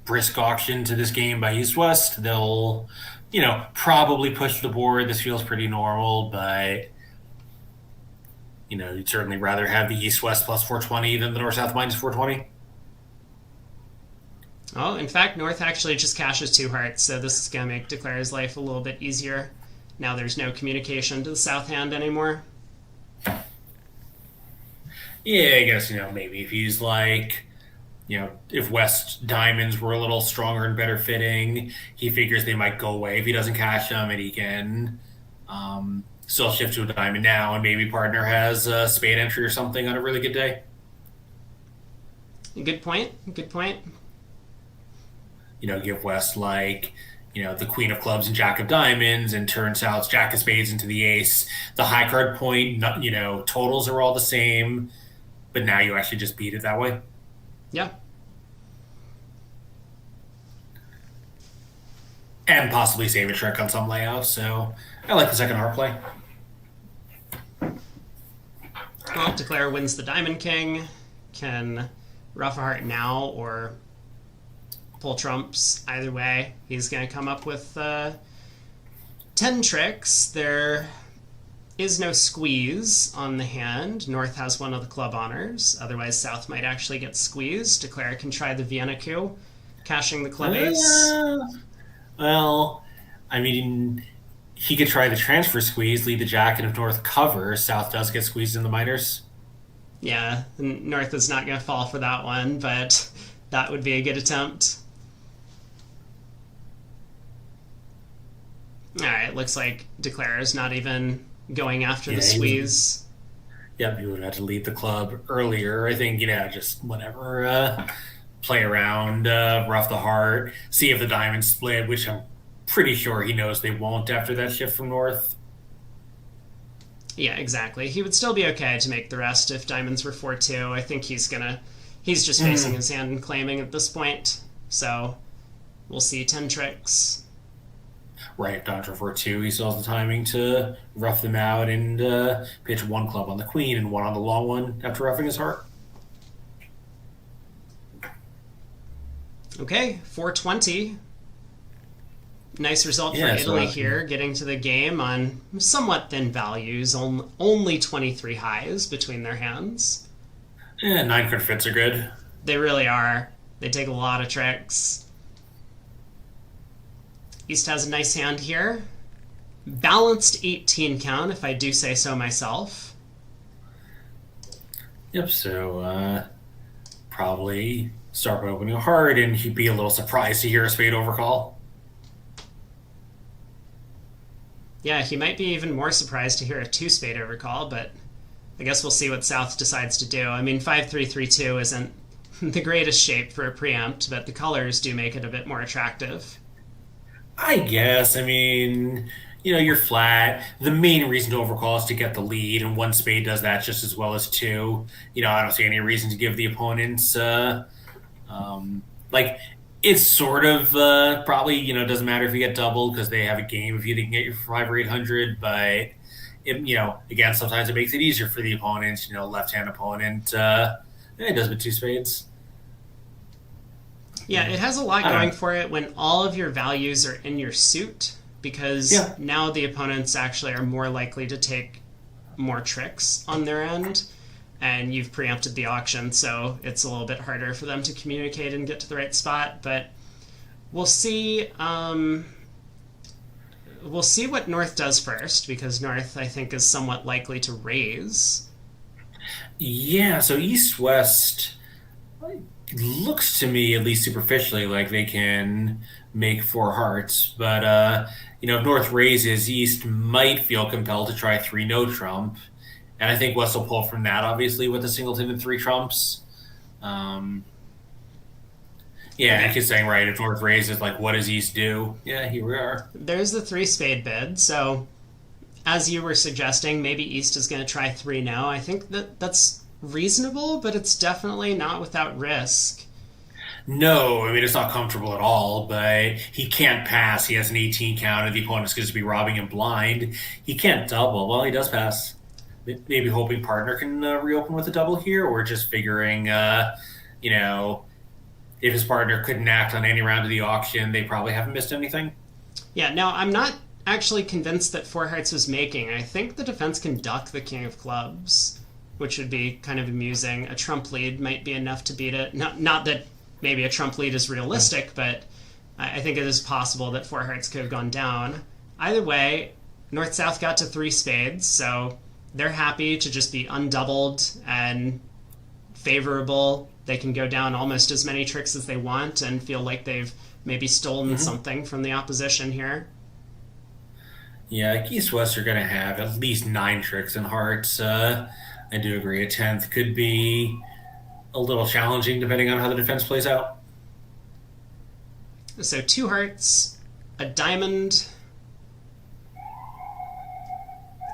brisk auction to this game by East West. They'll, probably push the board. This feels pretty normal, but, you'd certainly rather have the East West plus 420 than the North South minus 420. Oh, in fact, North actually just cashes 2 hearts, so this is going to make Declare's life a little bit easier. Now there's no communication to the south hand anymore. Yeah, I guess, maybe if he's like, if West diamonds were a little stronger and better fitting, he figures they might go away if he doesn't cash them, and he can still shift to a diamond now, and maybe partner has a spade entry or something on a really good day. Good point. Good point. Give West like, the queen of clubs and jack of diamonds, and turn South's jack of spades into the ace. The high card point, totals are all the same, but now you actually just beat it that way. Yeah. And possibly save a trick on some layouts, so I like the second heart play. Well, Declare wins the Diamond King, can ruff a heart now or pull trumps. Either way, he's going to come up with 10 tricks. There is no squeeze on the hand. North has one of the club honors. Otherwise, South might actually get squeezed. Declare can try the Vienna coup, cashing the club ace. Well, I mean, he could try the transfer squeeze, lead the jack, and if North covers, South does get squeezed in the minors. Yeah, North is not going to fall for that one, but that would be a good attempt. Alright, looks like Declare is not even going after the squeeze. Yep, you would have had to lead the club earlier. I think, just whenever, play around, rough the heart, see if the diamonds split, which I'm pretty sure he knows they won't after that shift from North. Yeah, exactly. He would still be okay to make the rest if diamonds were 4-2. I think he's just facing his hand and claiming at this point. So we'll see 10 tricks. Right, Dodger 4-2, he still has the timing to rough them out and pitch one club on the queen and one on the long one after roughing his heart. Okay, 420. Nice result for Italy here, getting to the game on somewhat thin values, only 23 highs between their hands. Yeah, 9 card fits are good. They really are. They take a lot of tricks. East has a nice hand here. Balanced 18 count, if I do say so myself. Yep, so probably start by opening a heart, and he'd be a little surprised to hear a spade overcall. Yeah, he might be even more surprised to hear a 2-spade overcall, but I guess we'll see what South decides to do. I mean, 5-3-3-2 isn't the greatest shape for a preempt, but the colors do make it a bit more attractive. I guess. I mean, you're flat. The main reason to overcall is to get the lead, and 1 spade does that just as well as 2. I don't see any reason to give the opponents, it's sort of probably, doesn't matter if you get doubled because they have a game if you can get your 5 or 800, but, again, sometimes it makes it easier for the opponents, left-hand opponent. It does with 2 spades. Yeah, it has a lot going for it when all of your values are in your suit, because now the opponents actually are more likely to take more tricks on their end, and you've preempted the auction, so it's a little bit harder for them to communicate and get to the right spot. But we'll see. We'll see what North does first, because North, I think, is somewhat likely to raise. Yeah, so East-West looks to me, at least superficially, like they can make 4 hearts. But, if North raises, East might feel compelled to try 3 no trump. And I think West will pull from that, obviously, with a singleton and 3 trumps. And he's saying, right, if North raises, what does East do? Yeah, here we are. There's the 3-spade bid, so as you were suggesting, maybe East is going to try 3 now. I think that's reasonable, but it's definitely not without risk. No, I mean it's not comfortable at all. But he can't pass. He has an 18 count, and the opponent's going to be robbing him blind. He can't double. Well, he does pass. Maybe hoping partner can reopen with a double here, or just figuring, you know, if his partner couldn't act on any round of the auction, they probably haven't missed anything. Yeah, now I'm not actually convinced that Four Hearts was making. I think the defense can duck the King of Clubs, which would be kind of amusing. A trump lead might be enough to beat it. Not that maybe a trump lead is realistic, but I think it is possible that Four Hearts could have gone down. Either way, North-South got to 3 spades, so they're happy to just be undoubled and favorable. They can go down almost as many tricks as they want and feel like they've maybe stolen something from the opposition here. Yeah, like East West are going to have at least 9 tricks in hearts. I do agree. A 10th could be a little challenging depending on how the defense plays out. So 2 hearts, a diamond,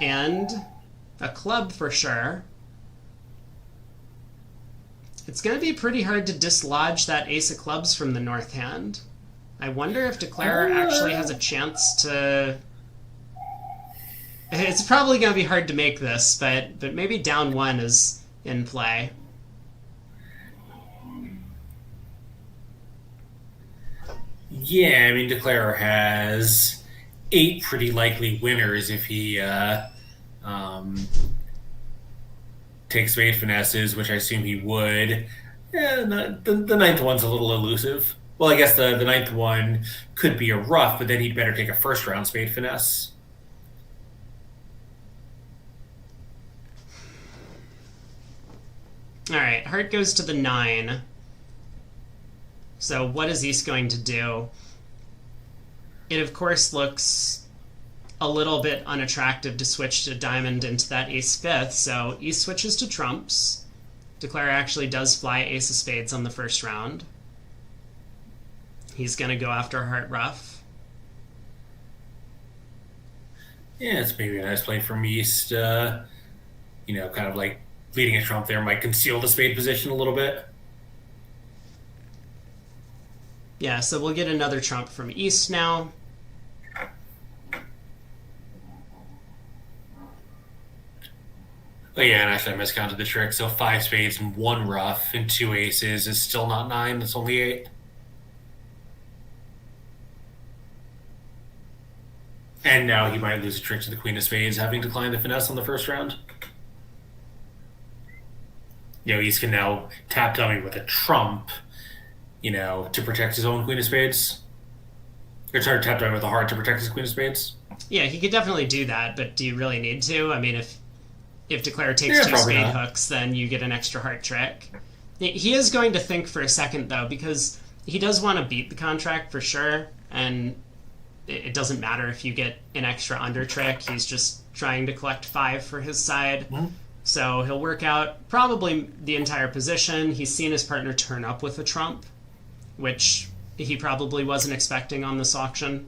and a club for sure. It's going to be pretty hard to dislodge that ace of clubs from the north hand. I wonder if Declarer actually has a chance to... It's probably going to be hard to make this, but maybe down 1 is in play. Yeah, I mean, Declarer has 8 pretty likely winners if he takes spade finesses, which I assume he would. Yeah, the ninth one's a little elusive. Well, I guess the ninth one could be a ruff, but then he'd better take a first round spade finesse. All right, heart goes to the 9. So what is East going to do? It, of course, looks a little bit unattractive to switch to diamond into that ace 5th, so East switches to trumps. Declarer actually does fly ace of spades on the first round. He's going to go after heart ruff. Yeah, it's maybe a nice play from East. Kind of like leading a trump there might conceal the spade position a little bit. Yeah, so we'll get another trump from East now. Oh yeah, and actually I miscounted the trick. So 5 spades and 1 ruff and 2 aces is still not 9. It's only 8. And now he might lose a trick to the queen of spades, having declined the finesse on the first round. East can now tap dummy with a trump, to protect his own queen of spades. Or sorry, tap dummy with a heart to protect his queen of spades. Yeah, he could definitely do that, but do you really need to? I mean, if Declarer takes 2 spade hooks, then you get an extra heart trick. He is going to think for a second, though, because he does want to beat the contract for sure, and it doesn't matter if you get an extra under trick. He's just trying to collect 5 for his side. Mm-hmm. So he'll work out probably the entire position. He's seen his partner turn up with a trump, which he probably wasn't expecting on this auction.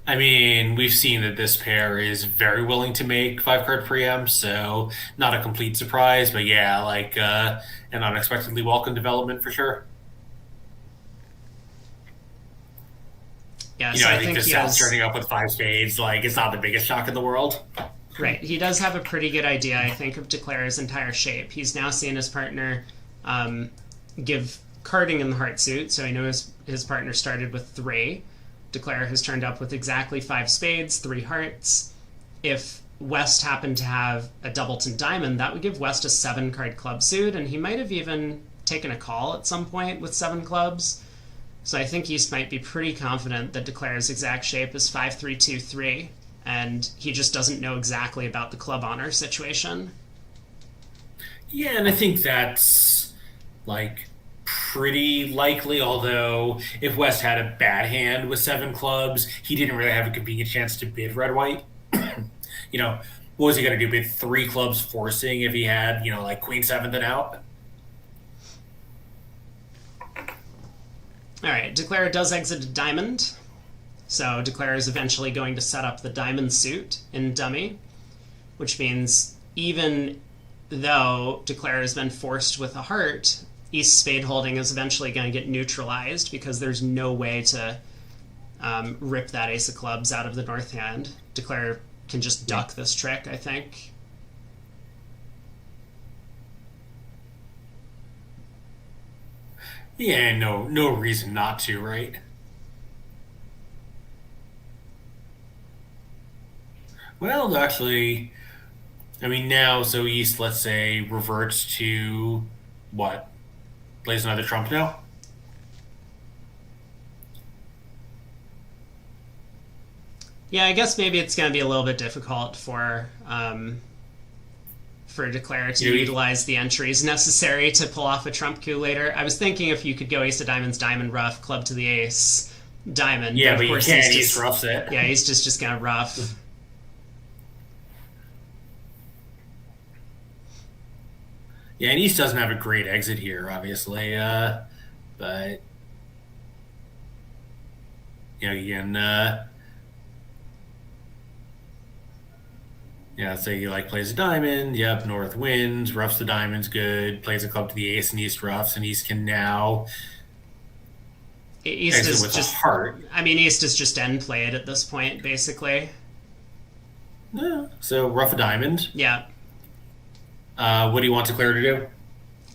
We've seen that this pair is very willing to make 5-card preempts, so not a complete surprise, but yeah, an unexpectedly welcome development for sure. Yeah, so I think this sounds turning up with 5 spades, it's not the biggest shock in the world. Right. He does have a pretty good idea, I think, of Declarer's entire shape. He's now seen his partner give carding in the heart suit, so he knows his partner started with 3. Declarer has turned up with exactly 5 spades, 3 hearts. If West happened to have a doubleton diamond, that would give West a 7-card club suit, and he might have even taken a call at some point with 7 clubs. So I think East might be pretty confident that Declarer's exact shape is 5-3-2-3, and he just doesn't know exactly about the club honor situation. Yeah, and I think that's, pretty likely, although if West had a bad hand with 7 clubs, he didn't really have a convenient chance to bid red-white. What was he going to do, bid 3 clubs forcing if he had, queen 7th and out? All right, Declarer does exit a diamond. So Declarer is eventually going to set up the diamond suit in dummy, which means even though Declarer has been forced with a heart, East spade holding is eventually going to get neutralized because there's no way to rip that ace of clubs out of the north hand. Declare can just duck this trick, I think. Yeah, no reason not to, right? Well, actually, I mean, now, so East, let's say, reverts to what? Plays another trump now? Yeah, I guess maybe it's going to be a little bit difficult for Declare to utilize the entries necessary to pull off a trump coup later. I was thinking if you could go ace of diamonds, diamond ruff, club to the ace, diamond. Yeah, but of you course can't. East roughs it. Yeah, he's just going to rough. Yeah, and East doesn't have a great exit here, obviously, but you can. Yeah, say he plays a diamond. Yep, North wins, roughs the diamonds, good. Plays a club to the ace, and East roughs, and East can now East is with just a heart. I mean, East is just end played at this point, basically. Yeah. So rough a diamond. Yeah. What do you want Declare to do?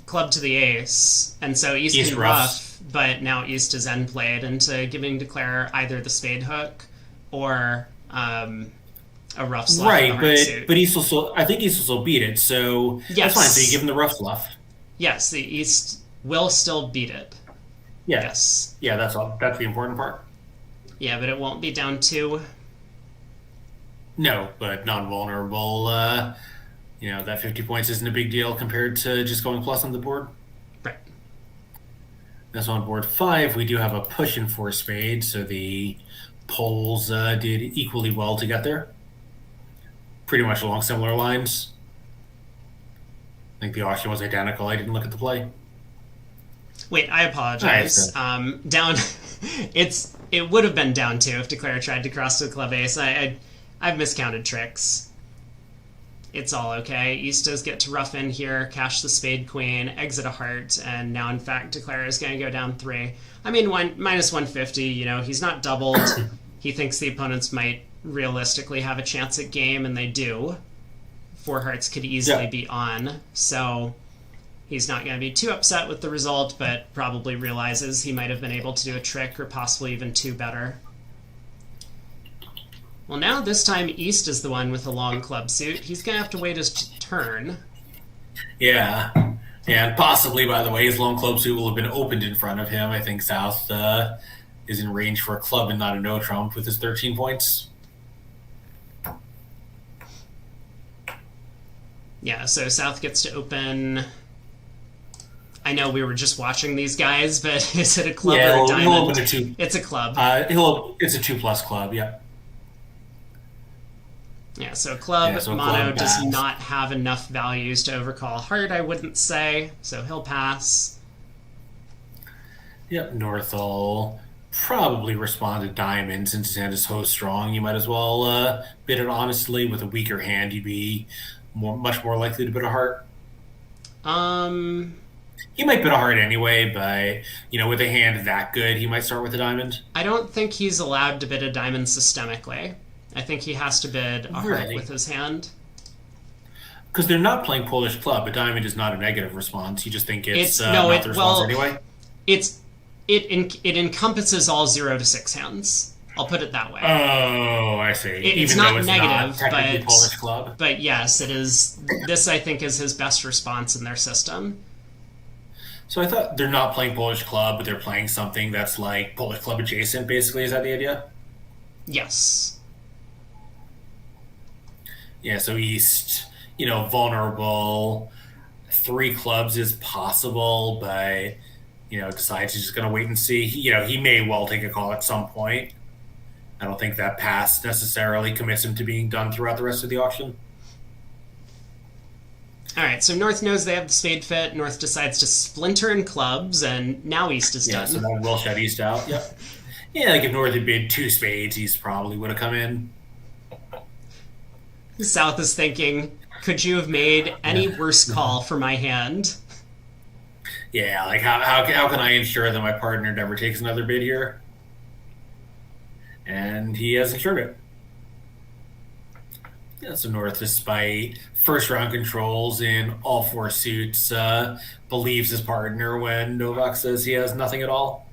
Club to the ace, and so East can rough, but now East is end played into giving Declare either the spade hook or a rough sluff. Right, but East will still. I think East will still beat it. So yes. That's fine. So you give him the rough sluff. Yes, the East will still beat it. Yeah. Yes. Yeah, that's all. That's the important part. Yeah, but it won't be down 2. No, but non-vulnerable. That 50 points isn't a big deal compared to just going plus on the board. Right. That's on board 5. We do have a push in 4 spades, so the Poles did equally well to get there. Pretty much along similar lines. I think the auction was identical. I didn't look at the play. Wait, I apologize. Down. It would have been down 2 if Declare tried to cross to the club ace. I've miscounted tricks. It's all okay. East does get to rough in here, cash the spade queen, exit a heart, and now in fact Declare is going to go down 3. I mean, minus 150. He's not doubled. He thinks the opponents might realistically have a chance at game, and they do. 4 hearts could easily be on, so he's not going to be too upset with the result, but probably realizes he might have been able to do a trick or possibly even 2 better. Well, now this time East is the one with the long club suit. He's going to have to wait his turn. Yeah. And possibly, by the way, his long club suit will have been opened in front of him. I think South is in range for a club and not a no trump with his 13 points. Yeah, so South gets to open. I know we were just watching these guys, but is it a club or a diamond? He'll open a 2. It's a club. It's a 2+ club, yeah. Yeah, so club mono club does not have enough values to overcall heart, I wouldn't say, so he'll pass. Yep, North will probably respond to diamond since his hand is so strong. You might as well bid it honestly. With a weaker hand, you'd be much more likely to bid a heart. He might bid a heart anyway, but with a hand that good, he might start with a diamond. I don't think he's allowed to bid a diamond systemically. I think he has to bid a heart with his hand. Because they're not playing Polish club. A diamond is not a negative response. You just think it's not the response anyway? It encompasses all 0 to 6 hands. I'll put it that way. Oh, I see. It's not negative, but Polish club. But yes, it is. This, I think, is his best response in their system. So I thought they're not playing Polish club, but they're playing something that's like Polish club adjacent, basically. Is that the idea? Yes. Yeah, so East, vulnerable. 3 clubs is possible, but, decides he's just going to wait and see. He may well take a call at some point. I don't think that pass necessarily commits him to being done throughout the rest of the auction. All right, so North knows they have the spade fit. North decides to splinter in clubs, and now East is done. Yeah, so that will shut East out. Yep. Yeah, if North had bid 2 spades, East probably would have come in. South is thinking, could you have made any worse call for my hand? Yeah, like how can I ensure that my partner never takes another bid here? And he has insured it. Yeah, so North, despite first round controls in all four suits, believes his partner when Novak says he has nothing at all.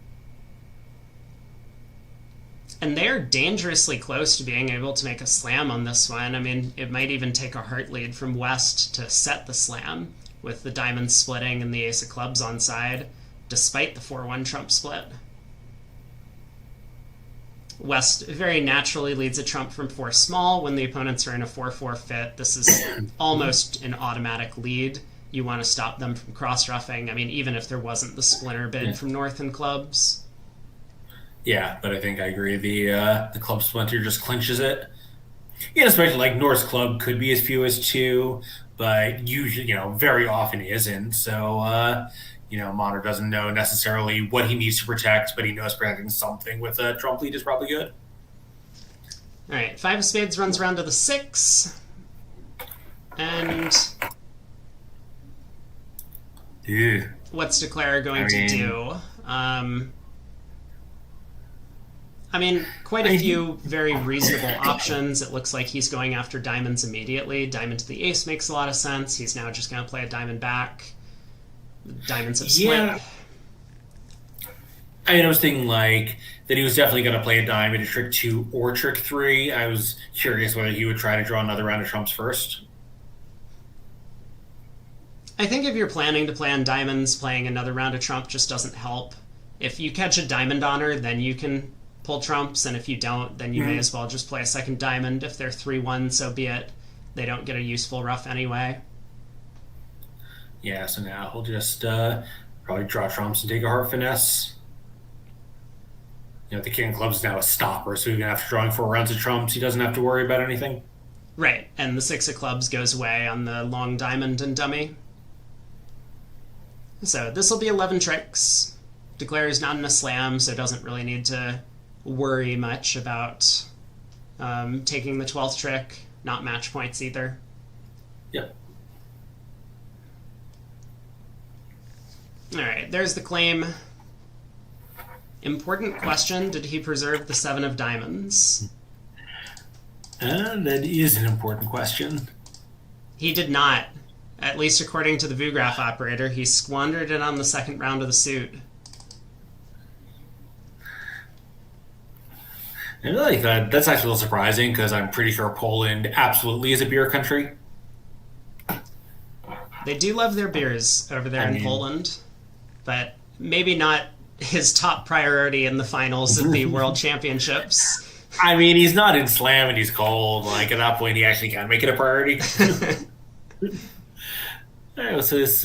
And they're dangerously close to being able to make a slam on this one. I mean, it might even take a heart lead from West to set the slam, with the diamonds splitting and the ace of clubs on side, despite the 4-1 trump split. West very naturally leads a trump from 4 small when the opponents are in a 4-4 fit. This is almost an automatic lead. You want to stop them from cross-ruffing. I mean, even if there wasn't the splinter bid from North and clubs. Yeah, but I think I agree. The club splinter just clinches it. Yeah, especially like North's club could be as few as 2, but usually, very often isn't. So, Monter doesn't know necessarily what he needs to protect, but he knows protecting something with a trump lead is probably good. All right, 5 of spades runs around to the 6. And what's Declare going to do? Quite a few very reasonable options. It looks like he's going after diamonds immediately. Diamond to the ace makes a lot of sense. He's now just going to play a diamond back. Diamonds have split. Yeah. I was thinking that he was definitely going to play a diamond to trick 2 or trick 3. I was curious whether he would try to draw another round of trumps first. I think if you're planning to play on diamonds, playing another round of trump just doesn't help. If you catch a diamond on her, then you can pull trumps, and if you don't, then you may as well just play a second diamond. If they're 3-1, so be it. They don't get a useful ruff anyway. Yeah, so now he'll just probably draw trumps and take a heart finesse. The king of clubs is now a stopper, so even after drawing 4 rounds of trumps, he doesn't have to worry about anything. Right, and the 6 of clubs goes away on the long diamond and dummy. So this will be 11 tricks. Declare is not in a slam, so doesn't really need to worry much about taking the 12th trick. Not match points either. Yep. All right, there's the claim. Important question, did he preserve the 7 of diamonds? That is an important question. He did not. At least according to the VuGraph operator, he squandered it on the second round of the suit. I really thought that's actually a little surprising because I'm pretty sure Poland absolutely is a beer country. They do love their beers over there in Poland, but maybe not his top priority in the finals of the World Championships. He's not in slam and he's cold. At that point, he actually can make it a priority. So this,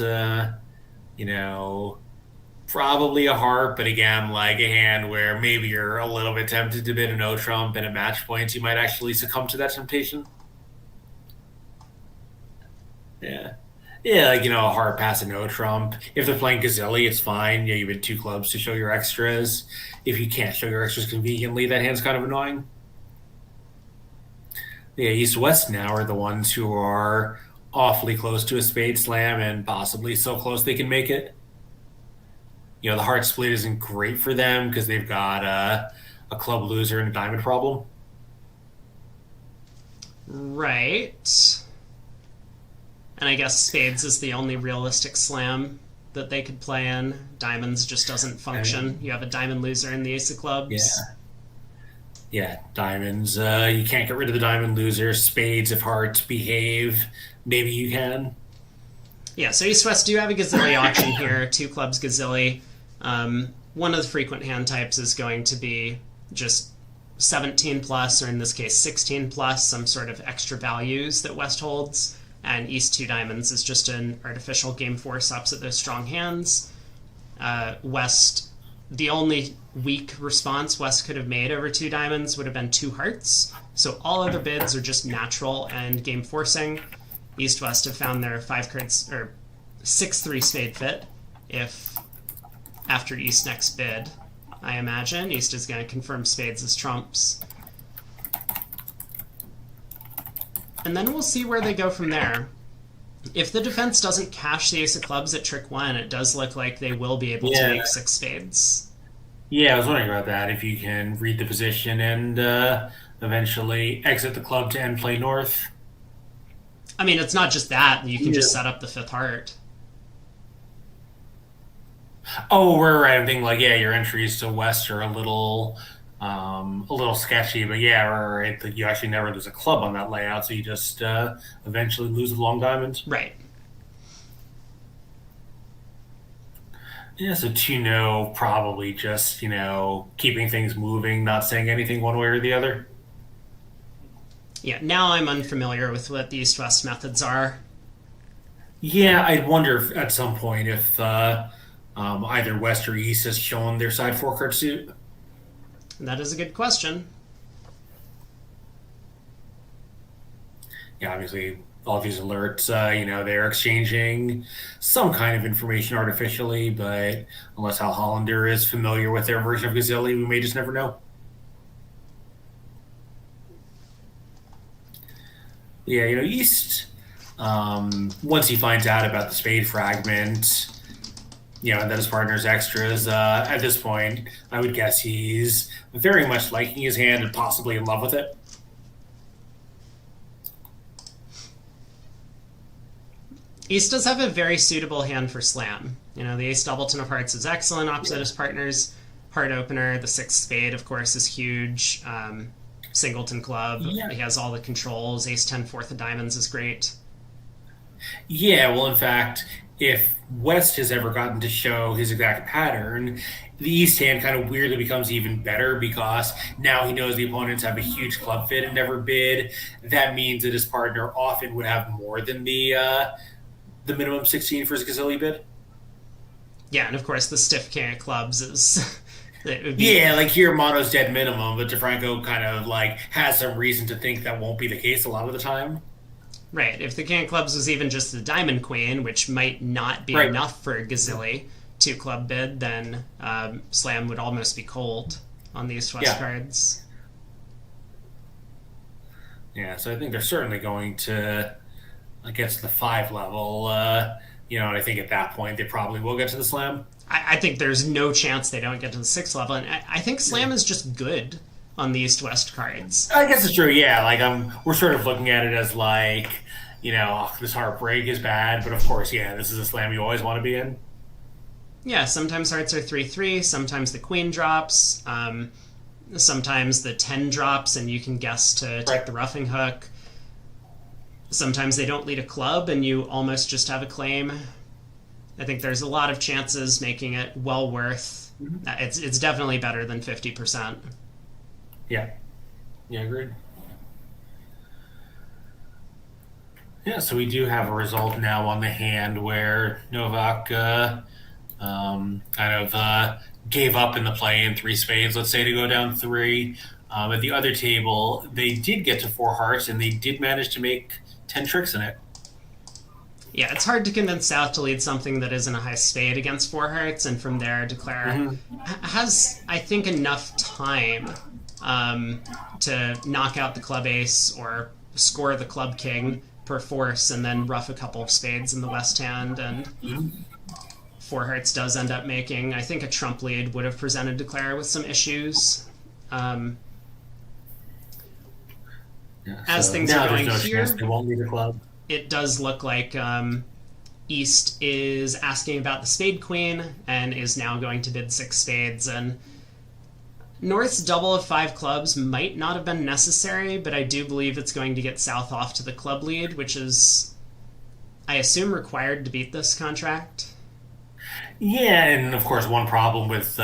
probably a heart, but again, a hand where maybe you're a little bit tempted to bid a no trump, and at match points, you might actually succumb to that temptation. Yeah. Yeah, a heart pass a no trump. If they're playing Gazilli, it's fine. Yeah, you bid 2 clubs to show your extras. If you can't show your extras conveniently, that hand's kind of annoying. Yeah, East-West now are the ones who are awfully close to a spade slam and possibly so close they can make it. The heart split isn't great for them because they've got a club loser and a diamond problem. Right. And I guess spades is the only realistic slam that they could play in. Diamonds just doesn't function. You have a diamond loser in the ace of clubs. Yeah, diamonds. You can't get rid of the diamond loser. Spades, if hearts behave, maybe you can. Yeah, so East-West do have a Gazilli auction here. 2 clubs Gazilli. One of the frequent hand types is going to be just 17 plus, or in this case 16 plus, some sort of extra values that West holds. And East 2 diamonds is just an artificial game force opposite those strong hands. West, the only weak response West could have made over 2 diamonds would have been 2 hearts. So all other bids are just natural and game forcing. East-West have found their 5 cards, or 6-3 spade fit. If after East next bid, I imagine East is going to confirm spades as trumps. And then we'll see where they go from there. If the defense doesn't cash the ace of clubs at trick one, it does look like they will be able to Yeah. make six spades. Yeah, I was wondering about that. If you can read the position and eventually exit the club to end play north. I mean, it's not just that. You can just Yeah. set up the fifth heart. Oh, right. I'm thinking like, yeah, your entries to west are a little sketchy, but yeah, right. Like you actually never lose a club on that layout, so you just eventually lose the long diamond. Right. Yeah, so 2-0 probably just, keeping things moving, not saying anything one way or the other. Yeah, now I'm unfamiliar with what the east-west methods are. Yeah, I wonder if, at some point if either west or east has shown their side four card suit. That is a good question. Yeah, obviously all these alerts, they're exchanging some kind of information artificially, but unless Hal Hollander is familiar with their version of Gazilli, we may just never know. Yeah, East, once he finds out about the spade fragment, and that his partner's extras, at this point, I would guess he's very much liking his hand and possibly in love with it. East does have a very suitable hand for slam. The ace doubleton of hearts is excellent opposite his partner's heart opener. The sixth spade, of course, is huge. Singleton club. Yeah. He has all the controls. Ace 10 fourth of diamonds is great. Yeah, well, in fact, if West has ever gotten to show his exact pattern, the East hand kind of weirdly becomes even better because now he knows the opponents have a huge club fit and never bid. That means that his partner often would have more than the minimum 16 for his Gazilli bid. Yeah, and of course the stiff king of clubs is... it would be, Yeah, like here, Mono's dead minimum, but DeFranco kind of like has some reason to think that won't be the case a lot of the time. right. If the king of clubs was even just the diamond queen, which might not be Right. enough for a Gazilli two club bid, then slam would almost be cold on the east-west Yeah. cards. Yeah, so I think they're certainly going to get to the 5 level, and I think at that point they probably will get to the slam. I think there's no chance they don't get to the 6th level, and I think slam is just good on the east-west cards. I guess it's true, yeah. Like we're sort of looking at it as like, this heartbreak is bad, but of course, yeah, this is a slam you always want to be in. Yeah, sometimes hearts are 3-3, sometimes the queen drops, sometimes the 10 drops and you can guess to take Right. the roughing hook. Sometimes they don't lead a club and you almost just have a claim. I think there's a lot of chances making it well worth. It's definitely better than 50%. Yeah. Yeah, agreed. Yeah, so we do have a result now on the hand where Novak kind of gave up in the play in 3 spades, let's say, to go down 3. At the other table, they did get to 4 hearts, and they did manage to make 10 tricks in it. Yeah, it's hard to convince South to lead something that isn't a high spade against 4 hearts, and from there declare has, I think, enough time to knock out the club ace or score the club king per force, and then rough a couple of spades in the west hand, and 4 hearts does end up making. I think a trump lead would have presented declare with some issues. As things now are going there's no here, chance they won't lead the club. it does look like East is asking about the spade queen and is now going to bid 6 spades, and North's double of 5 clubs might not have been necessary, but I do believe it's going to get South off to the club lead, which is, I assume, required to beat this contract. Yeah, and of course, one problem with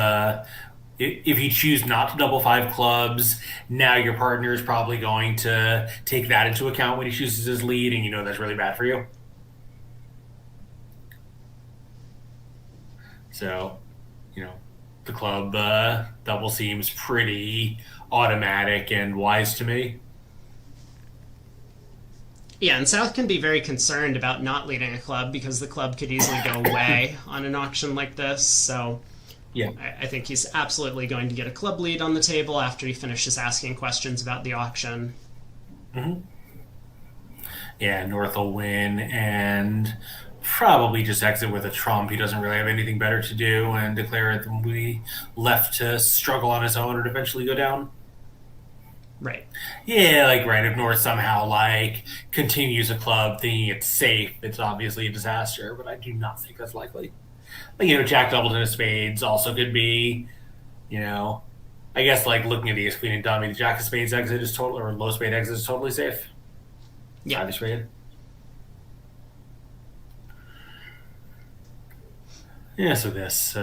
if you choose not to double 5 clubs, now your partner is probably going to take that into account when he chooses his lead, and that's really bad for you. So, the club double seems pretty automatic and wise to me. Yeah, and South can be very concerned about not leading a club because the club could easily go away on an auction like this, so Yeah. I think he's absolutely going to get a club lead on the table after he finishes asking questions about the auction. yeah, North will win and probably just exit with a trump. He doesn't really have anything better to do and declare it will be left to struggle on his own and eventually go down. Right. Yeah, like right. If North somehow like continues a club thinking it's safe, it's obviously a disaster. But I do not think that's likely. Like Jack Doubleton of Spades also could be. You know, I guess like looking at the Ace Queen and Dummy, the Jack of Spades exit is total or low spade exit is totally safe. Yeah. Highly spade. Yeah. So this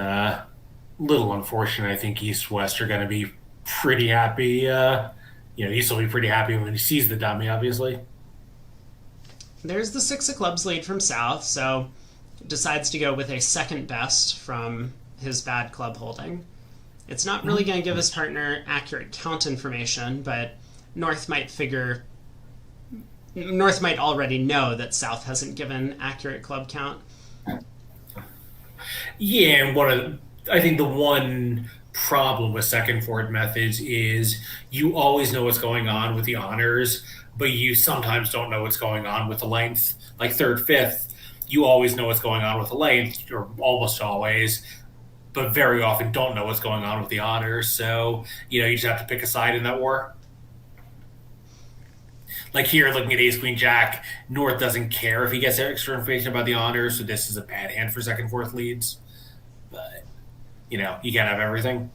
little unfortunate. I think East West are going to be pretty happy. East will be pretty happy when he sees the dummy, obviously. There's the 6 of clubs lead from South, so decides to go with a second best from his bad club holding. It's not really going to give his partner accurate count information, but North might already know that South hasn't given accurate club count. Yeah, and I think the one problem with second forward methods is you always know what's going on with the honors, but you sometimes don't know what's going on with the length. Like third, fifth, you always know what's going on with the length, or almost always, but very often don't know what's going on with the honors. So, you just have to pick a side in that war. Like here, looking at Ace Queen Jack, North doesn't care if he gets extra information about the honors, so this is a bad hand for second, fourth leads. But you can't have everything.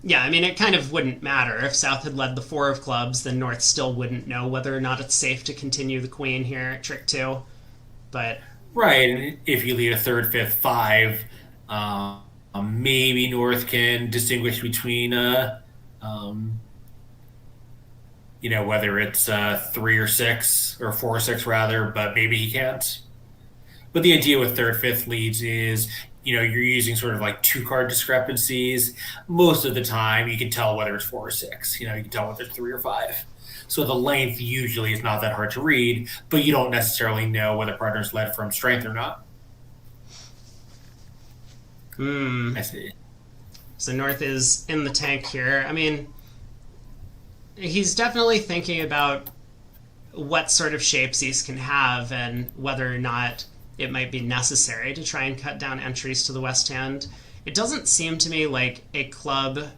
Yeah, I mean, it kind of wouldn't matter. If South had led the 4 of clubs, then North still wouldn't know whether or not it's safe to continue the queen here at trick 2. But right, and if you lead a third, fifth, 5, maybe North can distinguish between, whether it's 3 or 6, or 4 or 6 rather, but maybe he can't. But the idea with third, fifth leads is you're using sort of like 2-card discrepancies. Most of the time, you can tell whether it's 4 or 6. You can tell whether it's 3 or 5. So the length usually is not that hard to read, but you don't necessarily know whether partner's led from strength or not. I see. So North is in the tank here. I mean, he's definitely thinking about what sort of shapes East can have and whether or not it might be necessary to try and cut down entries to the West hand. It doesn't seem to me like a club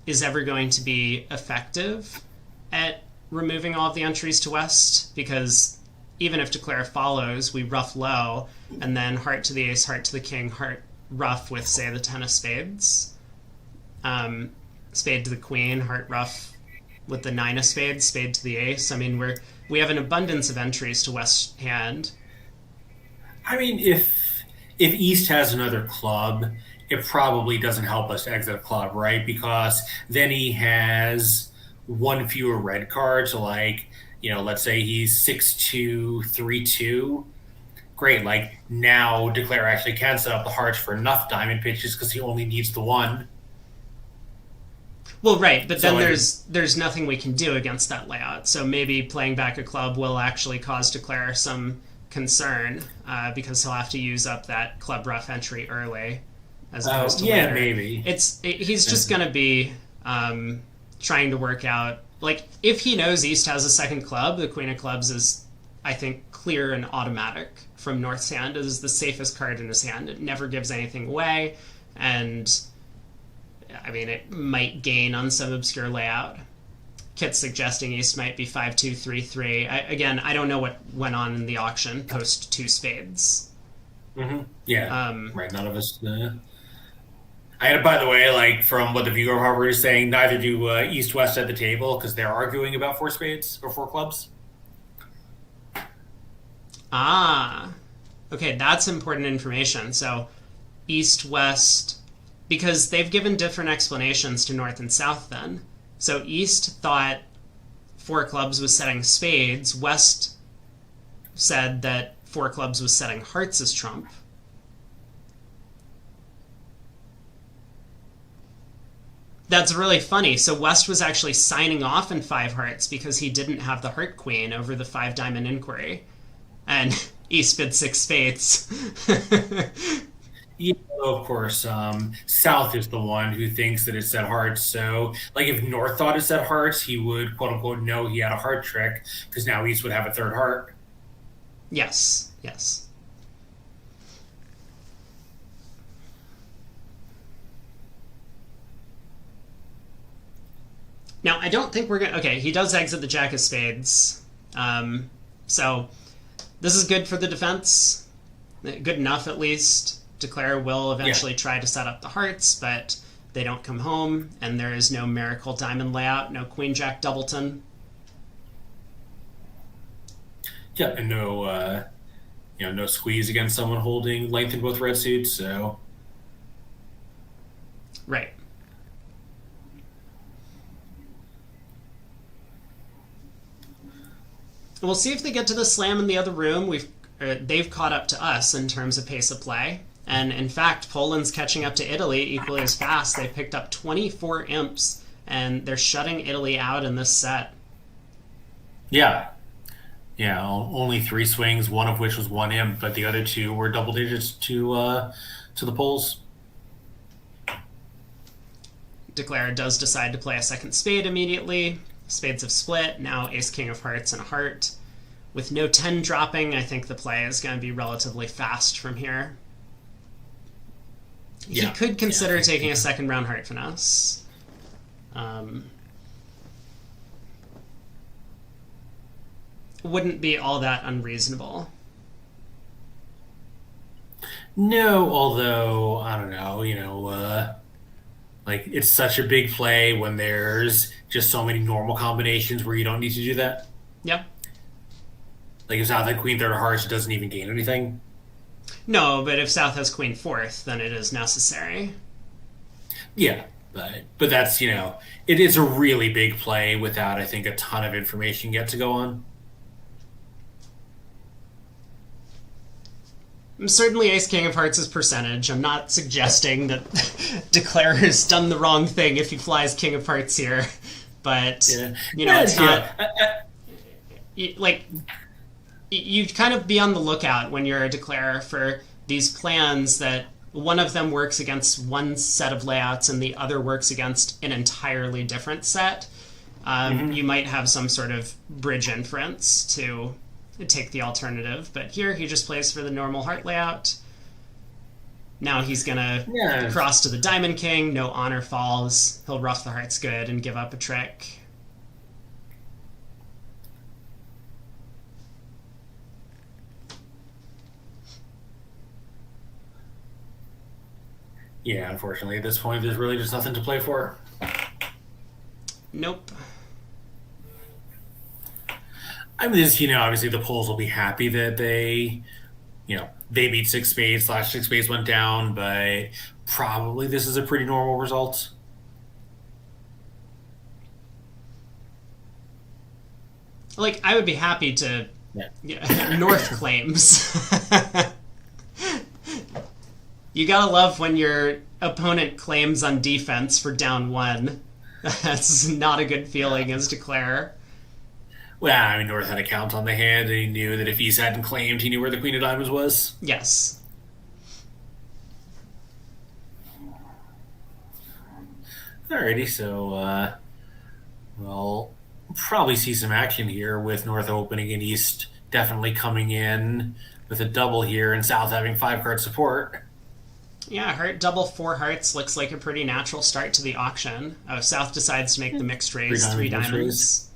is ever going to be effective at removing all of the entries to West, because even if Declare follows, we ruff low, and then heart to the ace, heart to the king, heart ruff with, say, the 10 of spades. Spade to the queen, heart ruff with the 9 of spades, spade to the ace. I mean, we have an abundance of entries to West hand. I mean, if East has another club, it probably doesn't help us to exit a club, right? Because then he has one fewer red cards. Like, let's say he's 6-2, 3-2. Great. Like, now Declare actually can set up the hearts for enough diamond pitches because he only needs the one. Well, right, but then there's nothing we can do against that layout. So maybe playing back a club will actually cause Declare some concern because he'll have to use up that club rough entry early as opposed to later. Maybe. He's just going to be trying to work out, like, if he knows East has a second club, the queen of clubs is, I think, clear and automatic from North's hand. It is the safest card in his hand. It never gives anything away, and I mean, it might gain on some obscure layout. Kit's suggesting East might be 5-2, 3-3. Again, I don't know what went on in the auction post 2 spades. Mm-hmm. Yeah, right. None of us. I had, by the way, like from what the viewer Harvard is saying, neither do East West at the table because they're arguing about 4 spades or 4 clubs. Ah, okay, that's important information. So East West, because they've given different explanations to North and South then. So East thought 4 clubs was setting spades. West said that 4 clubs was setting hearts as trump. That's really funny. So West was actually signing off in 5 hearts because he didn't have the heart queen over the 5 diamond inquiry. And East bid 6 spades. Yeah, of course. South is the one who thinks that it set hearts. So, like, if North thought it set hearts, he would, quote unquote, know he had a heart trick because now East would have a third heart. Yes, yes. Now, I don't think we're going to... Okay, he does exit the Jack of Spades. So, this is good for the defense. Good enough, at least. Declare will eventually try to set up the hearts, but they don't come home, and there is no Miracle Diamond layout, no Queen Jack Doubleton. Yeah, and no, no squeeze against someone holding length in both red suits, so... Right. We'll see if they get to the slam in the other room. They've caught up to us in terms of pace of play. And in fact, Poland's catching up to Italy equally as fast. They picked up 24 imps, and they're shutting Italy out in this set. Yeah. Yeah, only 3 swings, one of which was 1 imp, but the other 2 were double digits to the Poles. Declare does decide to play a second spade immediately. Spades have split. Now ace, king of hearts, and a heart. With no 10 dropping, I think the play is going to be relatively fast from here. He could consider taking a second round heart finesse. Wouldn't be all that unreasonable. No, although, I don't know, like, it's such a big play when there's just so many normal combinations where you don't need to do that. Yep. Like, if South had Queen Third of Hearts, it doesn't even gain anything. No, but if South has Queen Fourth, then it is necessary. Yeah, but that's, it is a really big play without, I think, a ton of information yet to go on. Certainly Ace King of Hearts is percentage. I'm not suggesting that Declare has done the wrong thing if he flies King of Hearts here. But, it's not... You kind of be on the lookout when you're a Declare for these plans that one of them works against one set of layouts and the other works against an entirely different set. You might have some sort of bridge inference to take the alternative, but here he just plays for the normal heart layout. Now he's gonna cross to the Diamond King, no honor falls, he'll ruff the hearts good and give up a trick. Yeah, unfortunately, at this point, there's really just nothing to play for. Nope. I mean, obviously the Poles will be happy that they beat 6 spades, / 6 spades went down, but probably this is a pretty normal result. Like, I would be happy to... North claims. You gotta love when your opponent claims on defense for down 1. That's not a good feeling as Declare. Well, I mean, North had a count on the hand, and he knew that if East hadn't claimed, he knew where the Queen of Diamonds was. Yes. Alrighty, so, we'll probably see some action here with North opening and East definitely coming in with a double here, and South having 5-card support. Yeah, heart double 4 hearts looks like a pretty natural start to the auction. South decides to make the mixed raise 3 diamonds.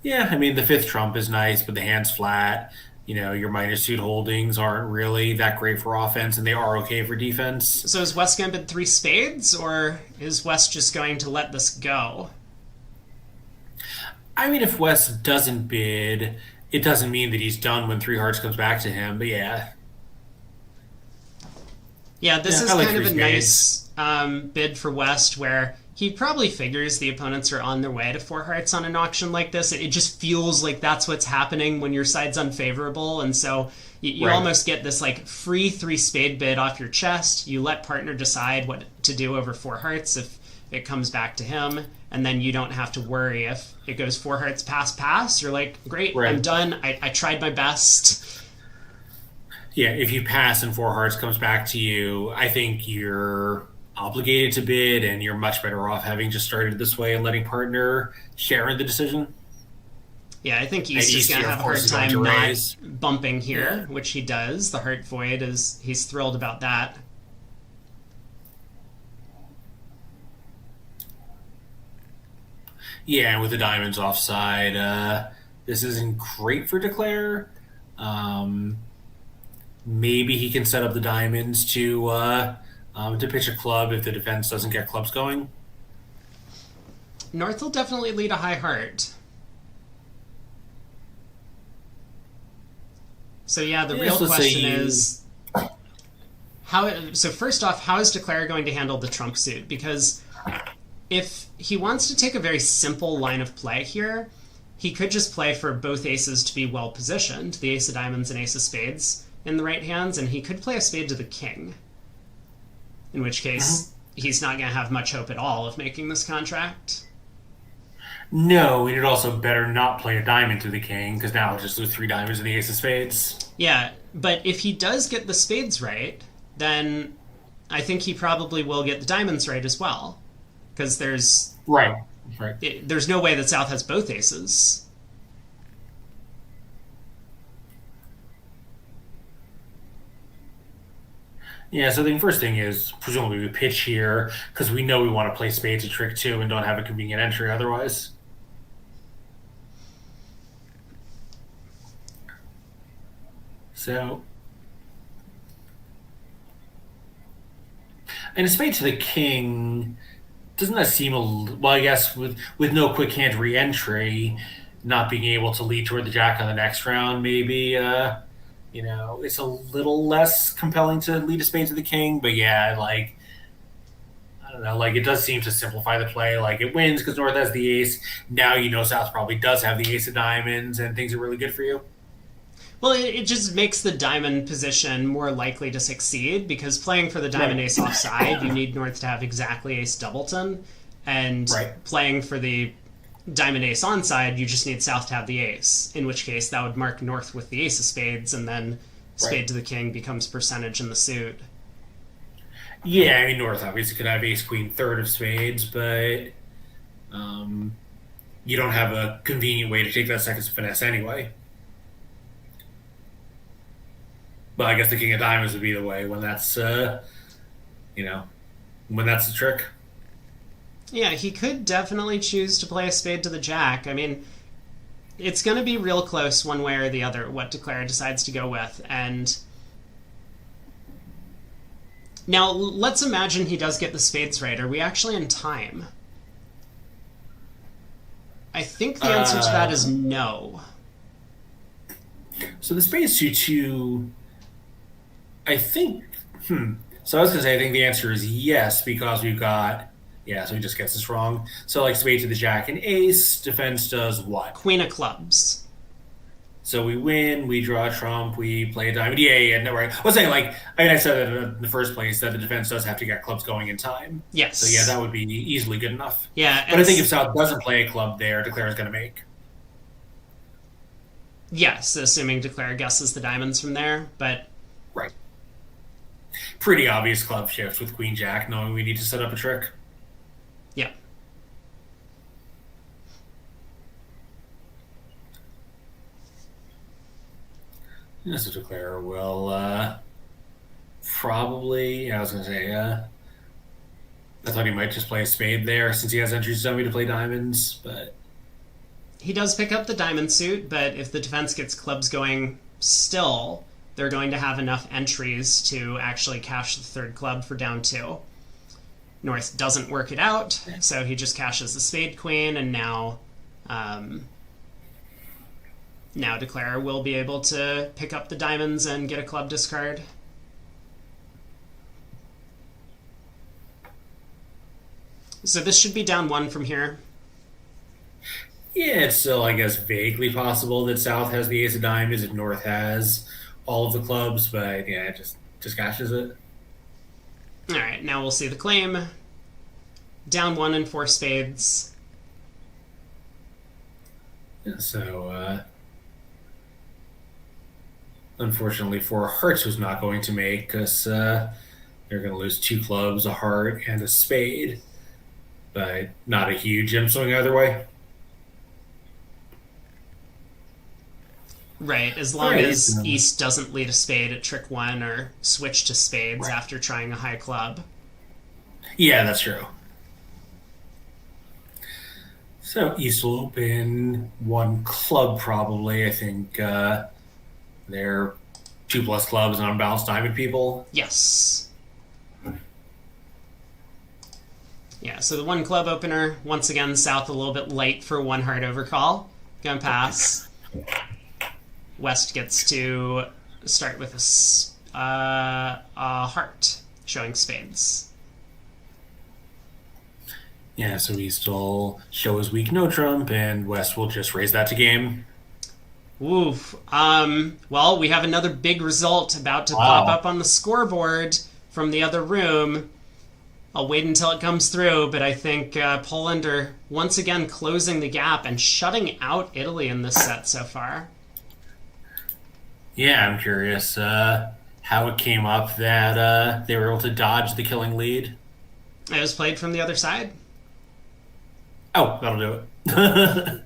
Yeah, I mean, the 5th trump is nice, but the hand's flat. Your minor suit holdings aren't really that great for offense, and they are okay for defense. So is West going to bid 3 spades, or is West just going to let this go? I mean, if West doesn't bid, it doesn't mean that he's done when 3 hearts comes back to him, but yeah. Yeah, this is kind of a nice bid for West, where he probably figures the opponents are on their way to 4 hearts on an auction like this. It just feels like that's what's happening when your side's unfavorable, and so you almost get this free 3 spade bid off your chest. You let partner decide what to do over 4 hearts if it comes back to him, and then you don't have to worry if it goes 4 hearts pass. You're like, great, I'm done. I tried my best. Yeah, if you pass and 4 hearts comes back to you, I think you're obligated to bid, and you're much better off having just started this way and letting partner share in the decision. Yeah, I think And East is East going to here, have of a hard course, is going time to not raise. bumping here, Yeah. which he does. The Heart Void he's thrilled about that. Yeah, and with the diamonds offside, this isn't great for Declare. Um, Maybe he can set up the diamonds to pitch a club if the defense doesn't get clubs going. North will definitely lead a high heart. So yeah, the Yeah, real so let's say question you- is how. So first off, how is Declare going to handle the trump suit? Because if he wants to take a very simple line of play here, he could just play for both aces to be well positioned, the ace of diamonds and ace of spades in the right hands, and he could play a spade to the king. In which case, he's not going to have much hope at all of making this contract. No, he'd also better not play a diamond to the king because now he'll just lose 3 diamonds and the ace of spades. Yeah, but if he does get the spades right, then I think he probably will get the diamonds right as well. Because Right. there's no way that South has both aces. Yeah, so the first thing is presumably we pitch here because we know we want to play spades a trick too and don't have a convenient entry otherwise. So, and a spade to the king doesn't that seem well? I guess with no quick hand re-entry, not being able to lead toward the jack on the next round, maybe it's a little less compelling to lead a spade to the king. But yeah, like I don't know, like it does seem to simplify the play. Like it wins because North has the ace. Now South probably does have the ace of diamonds, and things are really good for you. Well, it just makes the diamond position more likely to succeed because playing for the diamond Right. ace offside, you need North to have exactly ace doubleton, and Right. playing for the diamond ace onside, you just need South to have the ace. In which case, that would mark North with the ace of spades, and then spade Right. to the king becomes percentage in the suit. Yeah, I mean North obviously could have ace queen third of spades, but you don't have a convenient way to take that second finesse anyway. But I guess the king of diamonds would be the way when that's when that's the trick. Yeah, he could definitely choose to play a spade to the jack. I mean, it's going to be real close one way or the other what Declare decides to go with. And now let's imagine he does get the spades right. Are we actually in time? I think the answer to that is no. So the spades 2-2, I think. So I was gonna say I think the answer is yes because we've got so he just gets this wrong. So like spade to the jack and ace, defense does what? Queen of clubs. So we win, we draw a trump, we play a diamond. No, right. I was saying I said that in the first place that the defense does have to get clubs going in time. Yes. So yeah, that would be easily good enough. Yeah, But I think if South doesn't play a club there, Declare is going to make. yes, assuming Declare guesses the diamonds from there, but Right. Pretty obvious club shift with Queen Jack, knowing we need to set up a trick. yeah. Yeah, so Declare will probably. I was going to say. I thought he might just play a spade there since he has entries to me to play diamonds, but He does pick up the diamond suit, but if the defense gets clubs going still, they're going to have enough entries to actually cash the third club for down 2. North doesn't work it out, so he just cashes the spade queen, and now Declare will be able to pick up the diamonds and get a club discard. So this should be down 1 from here. yeah, it's still I guess vaguely possible that South has the ace of diamonds if North has all of the clubs, but yeah, it just cashes it. All right, now we'll see the claim. Down 1 and 4 spades. Yeah, so unfortunately, 4 hearts was not going to make because they're going to lose 2 clubs, a heart, and a spade. But not a huge gem swing either way. Right, as long Right. as East doesn't lead a spade at trick one or switch to spades after trying a high club. Yeah, that's true. So East will open one club probably. I think they're 2+ clubs and unbalanced diamond people. Yes. Yeah, so the one club opener, once again, South a little bit light for one hard overcall. Gonna pass. West gets to start with a heart, showing spades. Yeah, so East will show his weak no trump, and West will just raise that to game. Oof. Well, we have another big result about to Wow. pop up on the scoreboard from the other room. I'll wait until it comes through, but I think Poland are once again closing the gap and shutting out Italy in this set so far. Yeah, I'm curious how it came up that they were able to dodge the killing lead. It was played from the other side. Oh, that'll do it.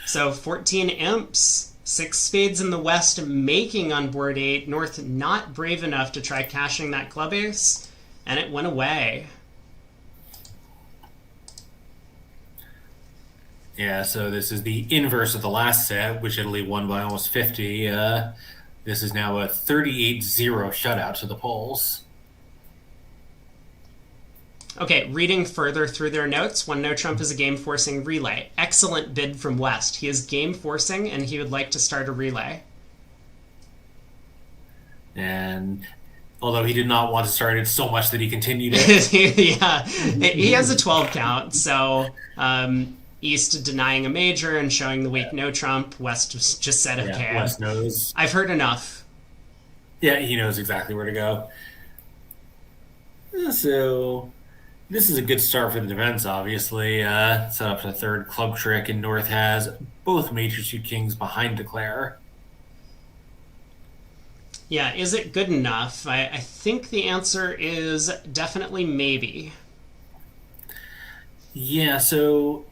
So 14 imps, 6 spades in the West, making on board 8. North not brave enough to try cashing that club ace, and it went away. Yeah, so this is the inverse of the last set, which Italy won by almost 50. This is now a 38-0 shutout to the Poles. Okay, reading further through their notes, one no trump is a game forcing relay. Excellent bid from West. He is game forcing and he would like to start a relay. And although he did not want to start it so much that he continued it. Yeah, he has a 12 count, so East denying a major and showing the weak no trump. West just said okay. West knows. I've heard enough. Yeah, he knows exactly where to go. So this is a good start for the defense, obviously. Set up a third club trick, and North has both major suit kings behind Declare. Yeah, is it good enough? I think the answer is definitely maybe. Yeah, so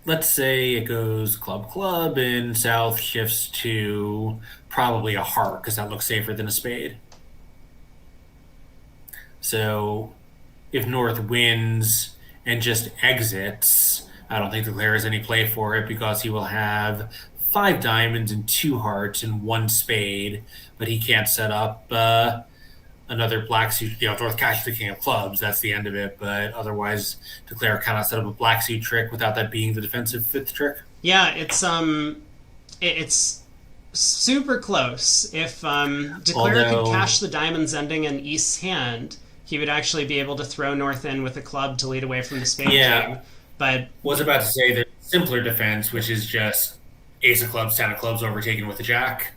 let's say it goes club club, and South shifts to probably a heart because that looks safer than a spade. So if North wins and just exits, I don't think Declare has any play for it because he will have 5 diamonds and 2 hearts and 1 spade, but he can't set up another black suit. If North cashes the king of clubs, that's the end of it. But otherwise, Declare cannot set up a black suit trick without that being the defensive 5th trick. Yeah, it's super close. If Declare could cash the diamonds ending in East's hand, he would actually be able to throw North in with a club to lead away from the spade king. But was about to say the simpler defense, which is just ace of clubs, 10 of clubs overtaken with a jack.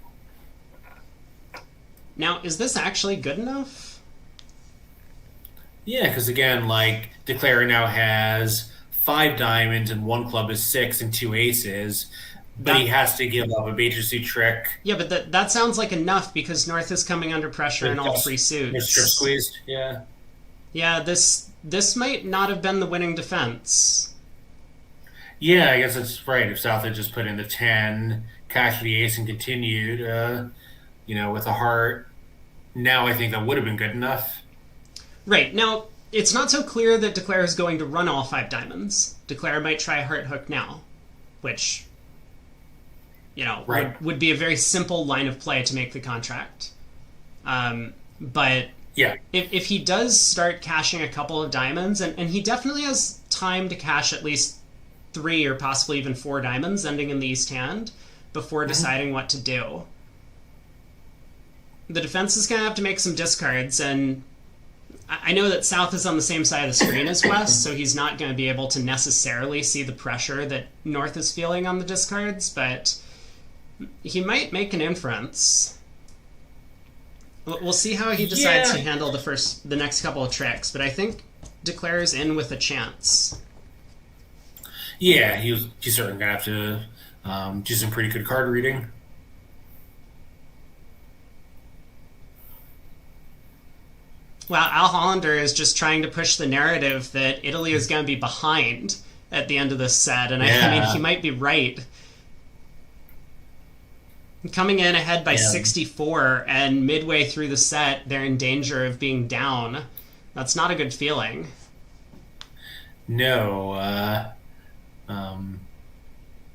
Now, is this actually good enough? Yeah, because again, like Declare now has 5 diamonds and 1 club is 6 and 2 aces, but he has to give up a major suit trick. Yeah, but that sounds like enough because North is coming under pressure in all 3 suits. Strip squeezed, yeah. Yeah, this might not have been the winning defense. Yeah, I guess that's right. If South had just put in the 10, cashed the ace, and continued, with a heart, now I think that would have been good enough. Right. Now, it's not so clear that Declare is going to run all 5 diamonds. Declare might try heart hook now, which, right. would be a very simple line of play to make the contract. But yeah, if he does start cashing a couple of diamonds, and he definitely has time to cash at least 3 or possibly even 4 diamonds ending in the East hand before deciding what to do. The defense is going to have to make some discards, and I know that South is on the same side of the screen as West, so he's not going to be able to necessarily see the pressure that North is feeling on the discards, but he might make an inference. We'll see how he decides to handle the next couple of tricks, but I think Declare's in with a chance. Yeah, he's certainly going to have to do some pretty good card reading. Well, Al Hollander is just trying to push the narrative that Italy is going to be behind at the end of this set, and I mean, he might be right. Coming in ahead by Yeah. 64, and midway through the set, they're in danger of being down. That's not a good feeling. No, um,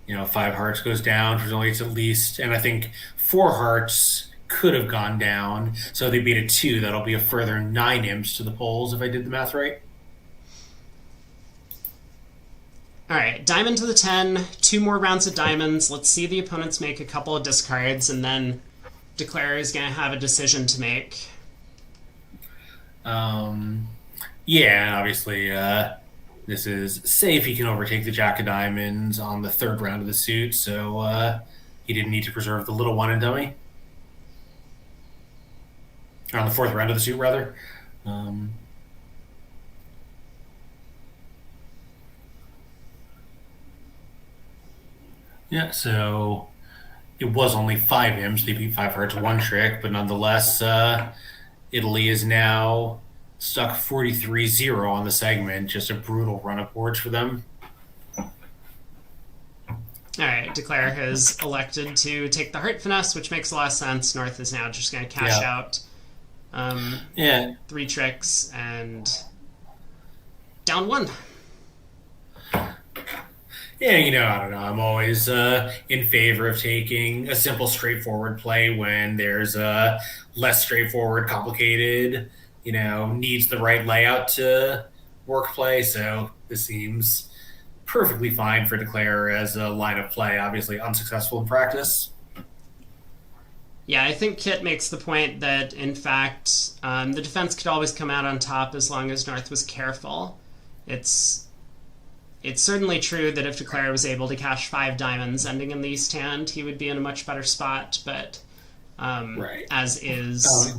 5 hearts goes down, presumably it's at least, and I think 4 hearts could have gone down, so they beat a 2. That'll be a further 9 imps to the poles if I did the math right. All right, diamond to the 10, 2 more rounds of diamonds. Let's see the opponents make a couple of discards, and then Declare is going to have a decision to make. Yeah, obviously, this is safe. He can overtake the Jack of Diamonds on the 3rd round of the suit, so he didn't need to preserve the little one in dummy. Or on the 4th round of the suit, rather. Yeah, so it was only 5 imps. They beat 5 hearts, 1 trick, but nonetheless, Italy is now stuck 43-0 on the segment. Just a brutal run of boards for them. All right, Declare has elected to take the Heart Finesse, which makes a lot of sense. North is now just going to cash out Yeah. 3 tricks and down 1. Yeah, I don't know. I'm always in favor of taking a simple, straightforward play when there's a less straightforward, complicated, needs the right layout to work play. So this seems perfectly fine for Declare as a line of play, obviously unsuccessful in practice. Yeah, I think Kit makes the point that, in fact, the defense could always come out on top as long as North was careful. It's certainly true that if Declare was able to cash 5 diamonds ending in the East hand, he would be in a much better spot, but Right. as is,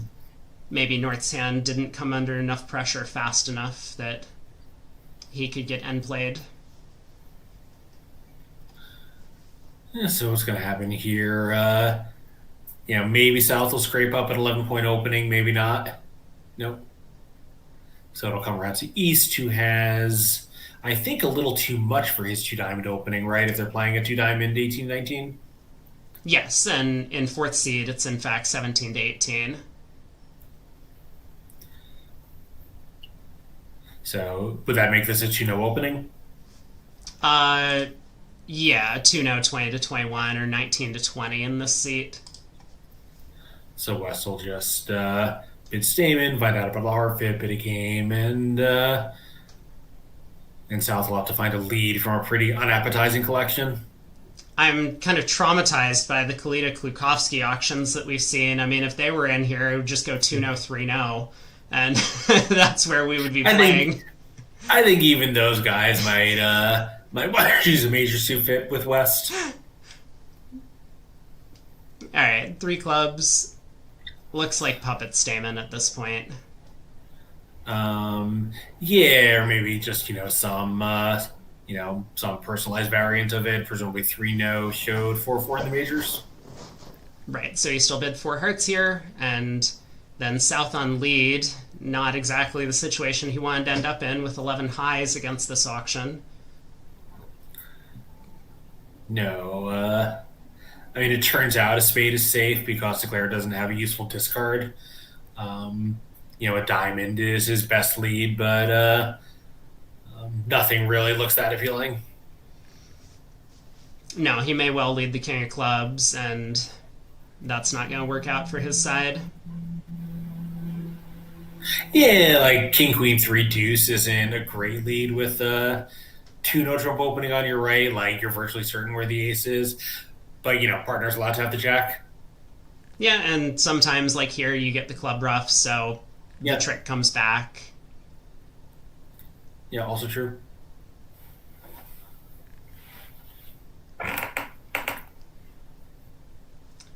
maybe North's hand didn't come under enough pressure fast enough that he could get end played. Yeah, so what's going to happen here? Maybe South will scrape up at 11-point opening, maybe not. Nope. So it'll come around to East, who has, I think, a little too much for his 2-diamond opening, right? If they're playing a 2-diamond 18-19. Yes, and in 4th seed, it's in fact 17 to 18. So would that make this a 2-no opening? Yeah, 2-0, 20 to 21 or 19 to 20 in this seat. So West will just bid Stamen, find out about the heart fit, bid a game, and South will have to find a lead from a pretty unappetizing collection. I'm kind of traumatized by the Kalita Klukovsky auctions that we've seen. I mean, if they were in here, it would just go 2-0, 3-0, and that's where we would be playing. I think even those guys might want to use a major suit fit with West. All right, 3 clubs. Looks like puppet Stamen at this point. Yeah, or maybe just some some personalized variant of it. Presumably 3-no showed 4-4 in the majors. Right, so you still bid 4 hearts here, and then South on lead. Not exactly the situation he wanted to end up in with 11 highs against this auction. No, I mean, it turns out a spade is safe because Declare doesn't have a useful discard. A diamond is his best lead, but nothing really looks that appealing. No, he may well lead the king of clubs, and that's not going to work out for his side. Yeah, like King, Queen, 3 deuce isn't a great lead with 2 no trump opening on your right. Like, you're virtually certain where the ace is. But, partner's allowed to have the jack. Yeah, and sometimes, like here, you get the club ruff, so Yeah. the trick comes back. Yeah, also true.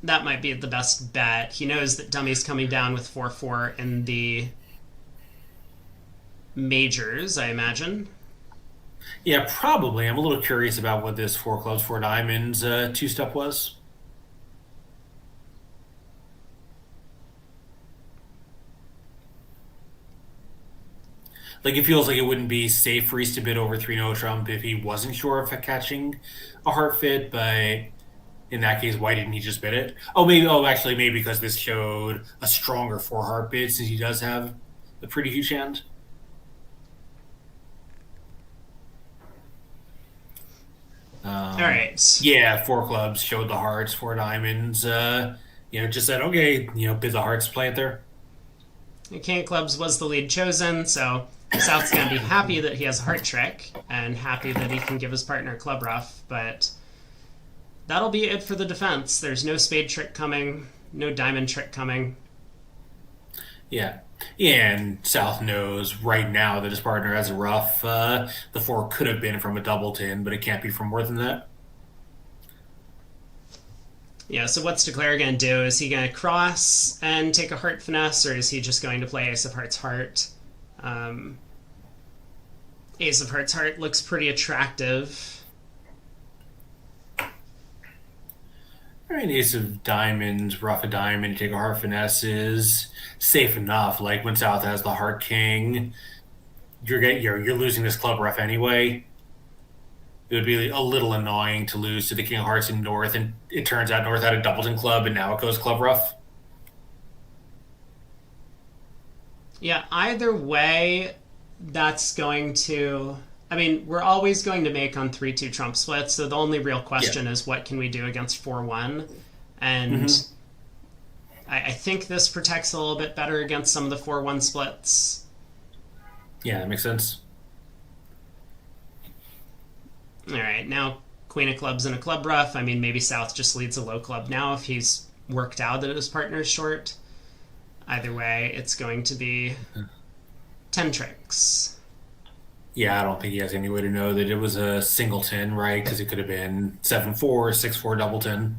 That might be the best bet. He knows that Dummy's coming down with 4-4 in the majors, I imagine. Yeah, probably. I'm a little curious about what this 4 clubs, 4 diamonds 2-step was. Like, it feels like it wouldn't be safe for East to bid over 3 no trump if he wasn't sure of catching a heart fit, but in that case, why didn't he just bid it? Oh, maybe. Oh, actually, maybe because this showed a stronger four heart bid since he does have a pretty huge hand. All right. Yeah, four clubs showed the hearts, four diamonds. Just said okay. Bid the hearts, play it there. King of clubs was the lead chosen, so South's gonna be happy that he has a heart trick and happy that he can give his partner club rough, but that'll be it for the defense. There's no spade trick coming, no diamond trick coming. Yeah. And South knows right now that his partner has a rough. The four could have been from a doubleton, but it can't be from more than that. Yeah, so what's Declare going to do? Is he going to cross and take a heart finesse, or is he just going to play Ace of Hearts heart? Ace of Hearts heart looks pretty attractive. All right, Ace of Diamonds, rough a diamond, take a heart finesse is safe enough. Like when South has the heart king, you're losing this club rough anyway. It would be a little annoying to lose to the King of Hearts in North, and it turns out North had a doubleton club, and now it goes club rough. Yeah, either way, that's going to... I mean, we're always going to make on 3-2 trump splits, so the only real question is what can we do against 4-1? And I think this protects a little bit better against some of the 4-1 splits. Yeah, that makes sense. All right, now Queen of Clubs and a club rough. I mean, maybe South just leads a low club now if he's worked out that his partner's short. Either way, it's going to be 10 tricks. Yeah, I don't think he has any way to know that it was a singleton, right? Because it could have been 7-4, 6-4 doubleton.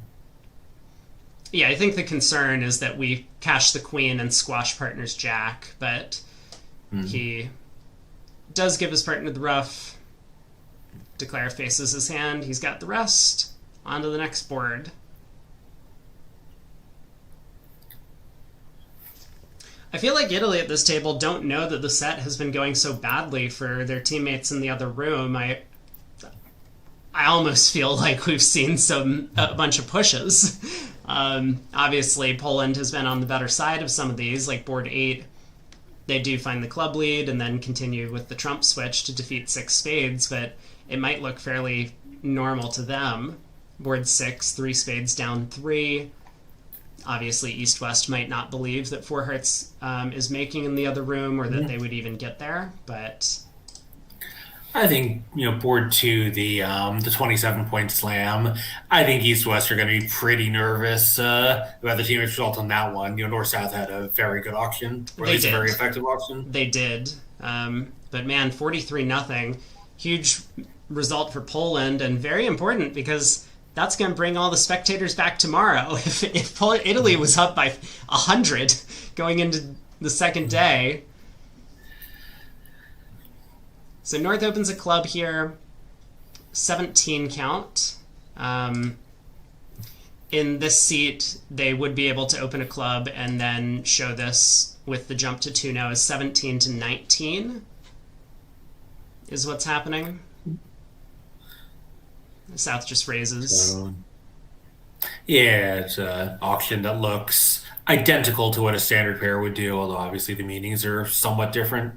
Yeah, I think the concern is that we cash the queen and squash partner's jack, but he does give his partner the rough. Declare faces his hand. He's got the rest. On to the next board. I feel like Italy at this table don't know that the set has been going so badly for their teammates in the other room. I almost feel like we've seen a bunch of pushes. Obviously, Poland has been on the better side of some of these, like board 8. They do find the club lead and then continue with the trump switch to defeat 6 spades, but it might look fairly normal to them. Board 6, 3 spades down 3. Obviously, East-West might not believe that 4 hearts is making in the other room or that they would even get there, but... I think, board 2, the 27-point slam, I think East-West are going to be pretty nervous about the teammates' result on that one. North-South had a very good auction, or at least a very effective auction. They did. But man, 43-0. Huge result for Poland, and very important because that's going to bring all the spectators back tomorrow. If Italy was up by 100 going into the second day. So North opens a club here, 17 count. In this seat, they would be able to open a club and then show this with the jump to 2-0 as 17-19 is what's happening. South just raises. Yeah, it's an auction that looks identical to what a standard pair would do, although obviously the meanings are somewhat different.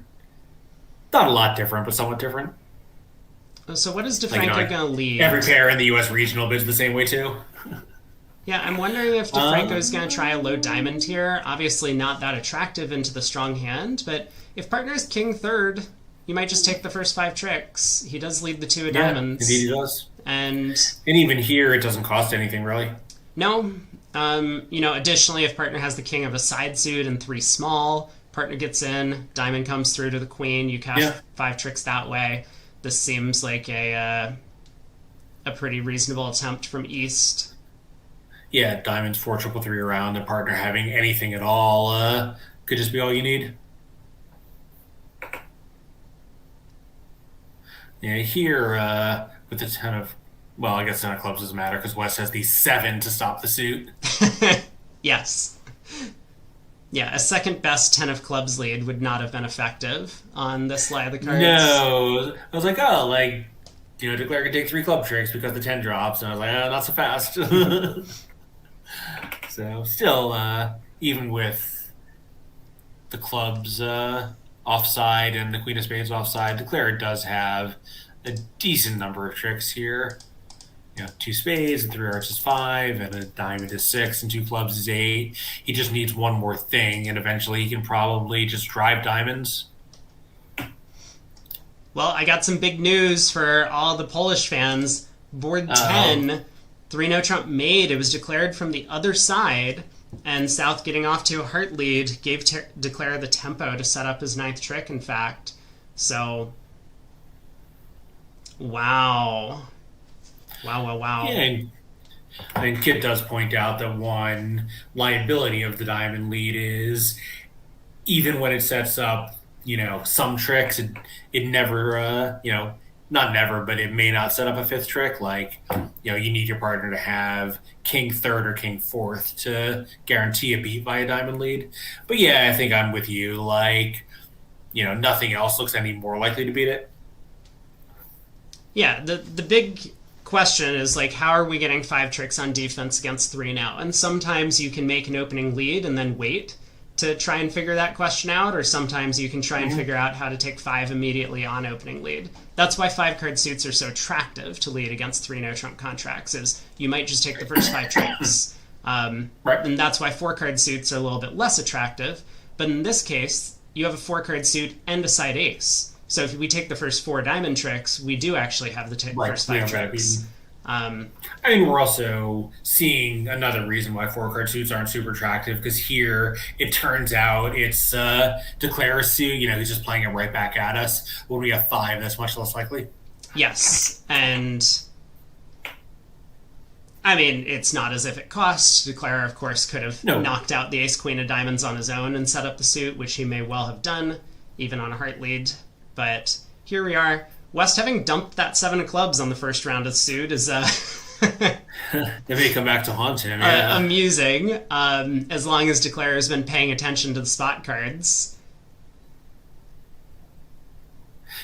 Not a lot different, but somewhat different. So what is DeFranco going to lead? Every pair in the U.S. regional bids the same way, too. Yeah, I'm wondering if DeFranco's going to try a low diamond here. Obviously not that attractive into the strong hand, but if partner's king third, you might just take the first 5 tricks. He does lead the 2 of diamonds. Indeed he does. And even here, it doesn't cost anything, really. No. Additionally, if partner has the king of a side suit and 3 small, partner gets in, diamond comes through to the queen, you cash 5 tricks that way. This seems like a pretty reasonable attempt from East. Yeah, diamonds 4 triple 3 around, and partner having anything at all could just be all you need. Yeah, here with the 10 of, well, I guess 10 of clubs doesn't matter because West has the 7 to stop the suit. Yes. Yeah, a second best 10 of clubs lead would not have been effective on this lie of the cards. No. I was like, Declare can take 3 club tricks because the 10 drops. And I was like, not so fast. So still, even with the clubs offside and the Queen of Spades offside, Declare does have a decent number of tricks here. 2 spades and 3 hearts is 5, and a diamond is 6, and 2 clubs is 8. He just needs one more thing, and eventually he can probably just drive diamonds. Well, I got some big news for all the Polish fans. Board 10, 3 no trump made. It was declared from the other side, and South getting off to a heart lead gave Declare the tempo to set up his 9th trick, in fact. So, wow. Wow. Yeah, and Kit does point out that one liability of the diamond lead is even when it sets up, some tricks, it never, not never, but it may not set up a 5th trick. Like, you need your partner to have king 3rd or king 4th to guarantee a beat by a diamond lead. But yeah, I think I'm with you. Like, nothing else looks any more likely to beat it. Yeah, the big question is, like, how are we getting 5 tricks on defense against 3 now? And sometimes you can make an opening lead and then wait to try and figure that question out, or sometimes you can try and figure out how to take 5 immediately on opening lead. That's why 5-card suits are so attractive to lead against 3 no-trump contracts, is you might just take the first 5 tricks. Right. And that's why 4-card suits are a little bit less attractive. But in this case, you have a 4-card suit and a side ace. So if we take the first 4 diamond tricks, we do actually have the first 5 tricks. I mean, we're also seeing another reason why 4-card suits aren't super attractive, because here it turns out it's Declare a suit. He's just playing it right back at us. When we have 5, that's much less likely. Yes, and I mean, it's not as if it cost. Declare, of course, could have knocked out the ace queen of diamonds on his own and set up the suit, which he may well have done, even on a heart lead. But here we are. West having dumped that 7 of clubs on the first round of suit is they may come back to haunt him. Yeah. Amusing, as long as Declare has been paying attention to the spot cards.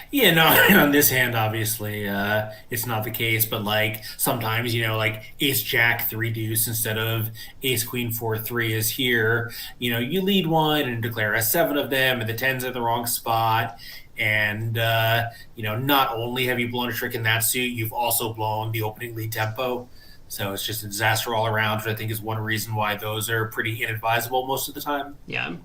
Yeah, no, on this hand, obviously, it's not the case, but, like, sometimes, like, ace-jack 3 deuce instead of ace-queen 4-3 is here. You lead one and Declare has 7 of them, and the 10's at the wrong spot. And, not only have you blown a trick in that suit, you've also blown the opening lead tempo. So it's just a disaster all around, which I think is one reason why those are pretty inadvisable most of the time. Yeah.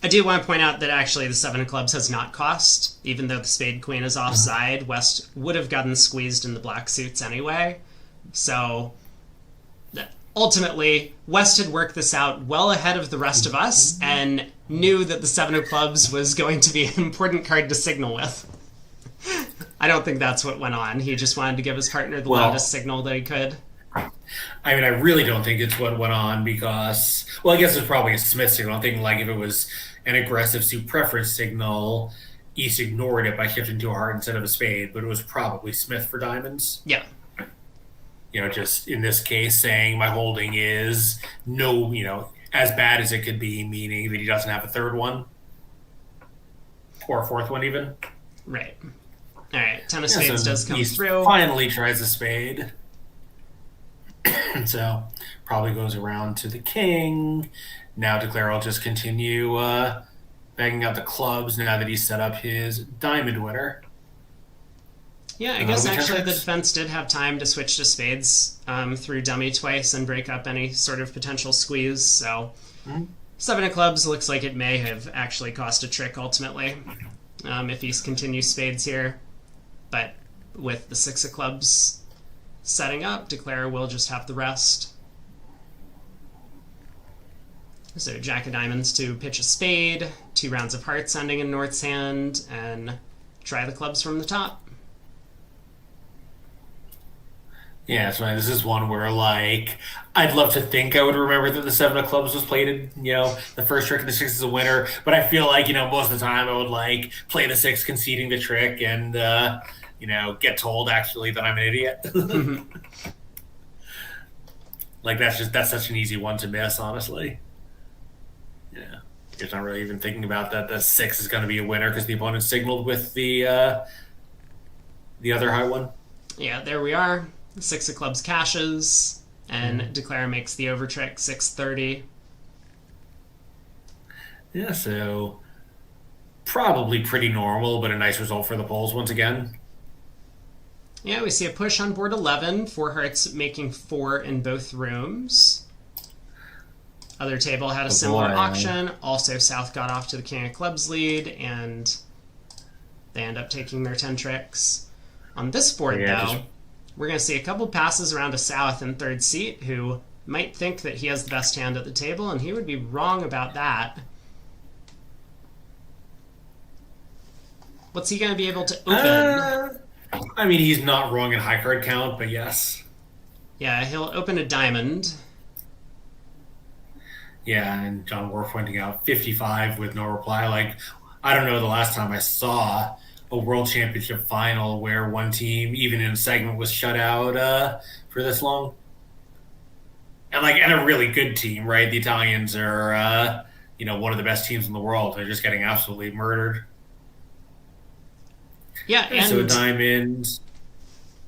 I do want to point out that actually the 7 of clubs has not cost. Even though the spade queen is offside, West would have gotten squeezed in the black suits anyway. So ultimately, West had worked this out well ahead of the rest of us and knew that the 7 of clubs was going to be an important card to signal with. I don't think that's what went on. He just wanted to give his partner the loudest signal that he could. I mean, I really don't think it's what went on because, I guess it's probably a Smith signal. I'm thinking, like, if it was an aggressive suit preference signal, East ignored it by shifting to a heart instead of a spade, but it was probably Smith for diamonds. Yeah. Just in this case saying my holding is no, as bad as it could be, meaning that he doesn't have a 3rd one or a 4th one even. Right. All right. 10 of spades does come through. Finally tries a spade. So probably goes around to the king. Now Declare will just continue banging out the clubs now that he's set up his diamond winner. Yeah, I guess actually the defense did have time to switch to spades through dummy twice and break up any sort of potential squeeze. So 7 of clubs looks like it may have actually cost a trick ultimately if he continues spades here. But with the 6 of clubs setting up, Declare will just have the rest. So Jack of diamonds to pitch a spade, 2 rounds of hearts ending in North's hand, and try the clubs from the top. Yeah, so this is one where, like, I'd love to think I would remember that the 7 of clubs was played, the first trick and the 6 is a winner, but I feel like, most of the time I would, like, play the 6 conceding the trick and, get told, actually, that I'm an idiot. Like, that's such an easy one to miss, honestly. Yeah. You're not really even thinking about that the 6 is going to be a winner because the opponent signaled with the the other high one. Yeah, there we are. Six of clubs cashes, and Declare makes the over trick 630. Yeah, so probably pretty normal, but a nice result for the Poles once again. Yeah, we see a push on board 11. Four hearts making 4 in both rooms. Other table had a similar auction. Also, South got off to the King of Clubs lead, and they end up taking their 10 tricks. On this board, though, we're going to see a couple passes around to South in third seat, who might think that he has the best hand at the table, and he would be wrong about that. What's he going to be able to open? I mean, he's not wrong in high card count, but yes. Yeah, he'll open a diamond. Yeah, and John War pointing out 55 with no reply. Like, I don't know the last time I saw a World Championship final where one team, even in a segment, was shut out for this long. And a really good team, right? The Italians are, one of the best teams in the world. They're just getting absolutely murdered. Yeah, and so a diamond.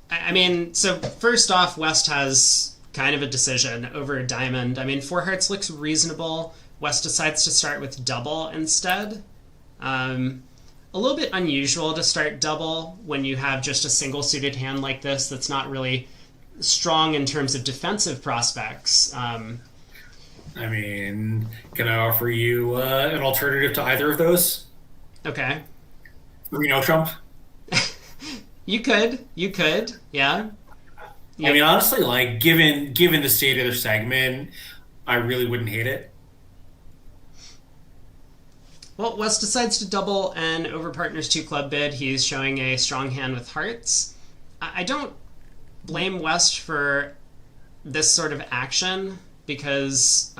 I mean, so first off, West has kind of a decision over a diamond. I mean, four hearts looks reasonable. West decides to start with double instead. A little bit unusual to start double when you have just a single suited hand like this that's not really strong in terms of defensive prospects. I mean, can I offer you an alternative to either of those? Okay. Reno Trump? You could, yeah. I mean, honestly, given the state of their segment, I really wouldn't hate it. Well, West decides to double and over partners 2 club bid. He's showing a strong hand with hearts. I don't blame West for this sort of action because,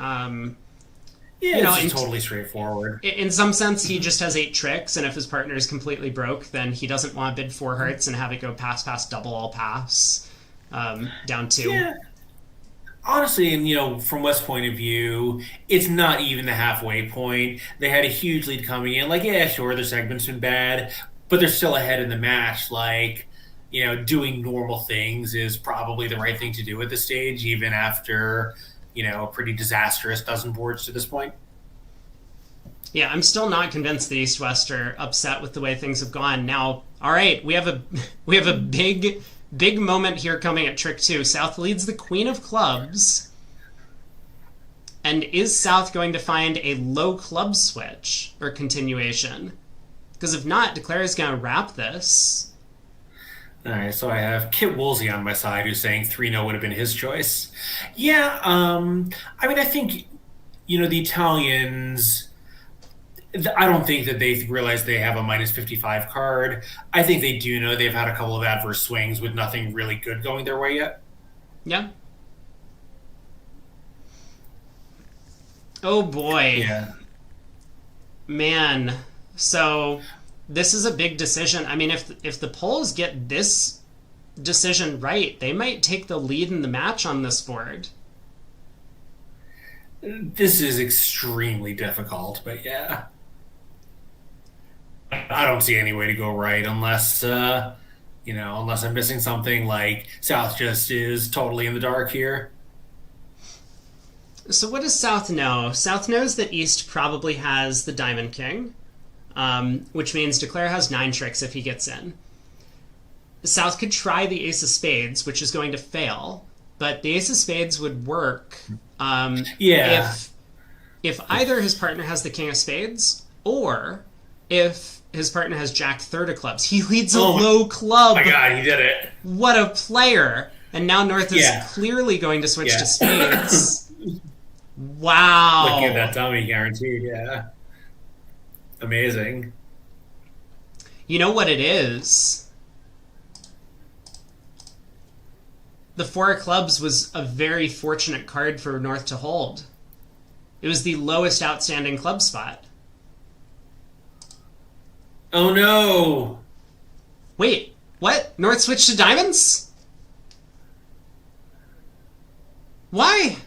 it's totally straightforward. In some sense, he just has 8 tricks, and if his partner is completely broke, then he doesn't want to bid 4 hearts and have it go pass, double, all pass, down 2. Yeah. Honestly, and from West's point of view, it's not even the halfway point. They had a huge lead coming in. Sure, their segment's been bad, but they're still ahead in the match. Doing normal things is probably the right thing to do at this stage, even after, a pretty disastrous dozen boards to this point. Yeah, I'm still not convinced the East West are upset with the way things have gone. Now, all right, we have a big moment here coming at trick 2. South leads the Queen of Clubs. And is South going to find a low club switch or continuation? Because if not, Declare is going to wrap this. All right, so I have Kit Woolsey on my side who's saying 3-0 would have been his choice. Yeah, I think, the Italians, I don't think that they realize they have a minus 55 card. I think they do know they've had a couple of adverse swings with nothing really good going their way yet. Yeah. Oh boy. Yeah. Man. So this is a big decision. I mean, if the Poles get this decision right, they might take the lead in the match on this board. This is extremely difficult, but yeah. I don't see any way to go right unless, unless I'm missing something. South just is totally in the dark here. So what does South know? South knows that East probably has the Diamond King, which means Declare has 9 tricks if he gets in. South could try the Ace of Spades, which is going to fail, but the Ace of Spades would work if either his partner has the King of Spades or if his partner has Jack third of clubs. He leads a low club. Oh my god, he did it. What a player. And now North is clearly going to switch to spades. Wow. Looking at that dummy guaranteed, yeah. Amazing. You know what it is? The 4 of clubs was a very fortunate card for North to hold. It was the lowest outstanding club spot. Oh no! Wait, what? North switched to diamonds? Why?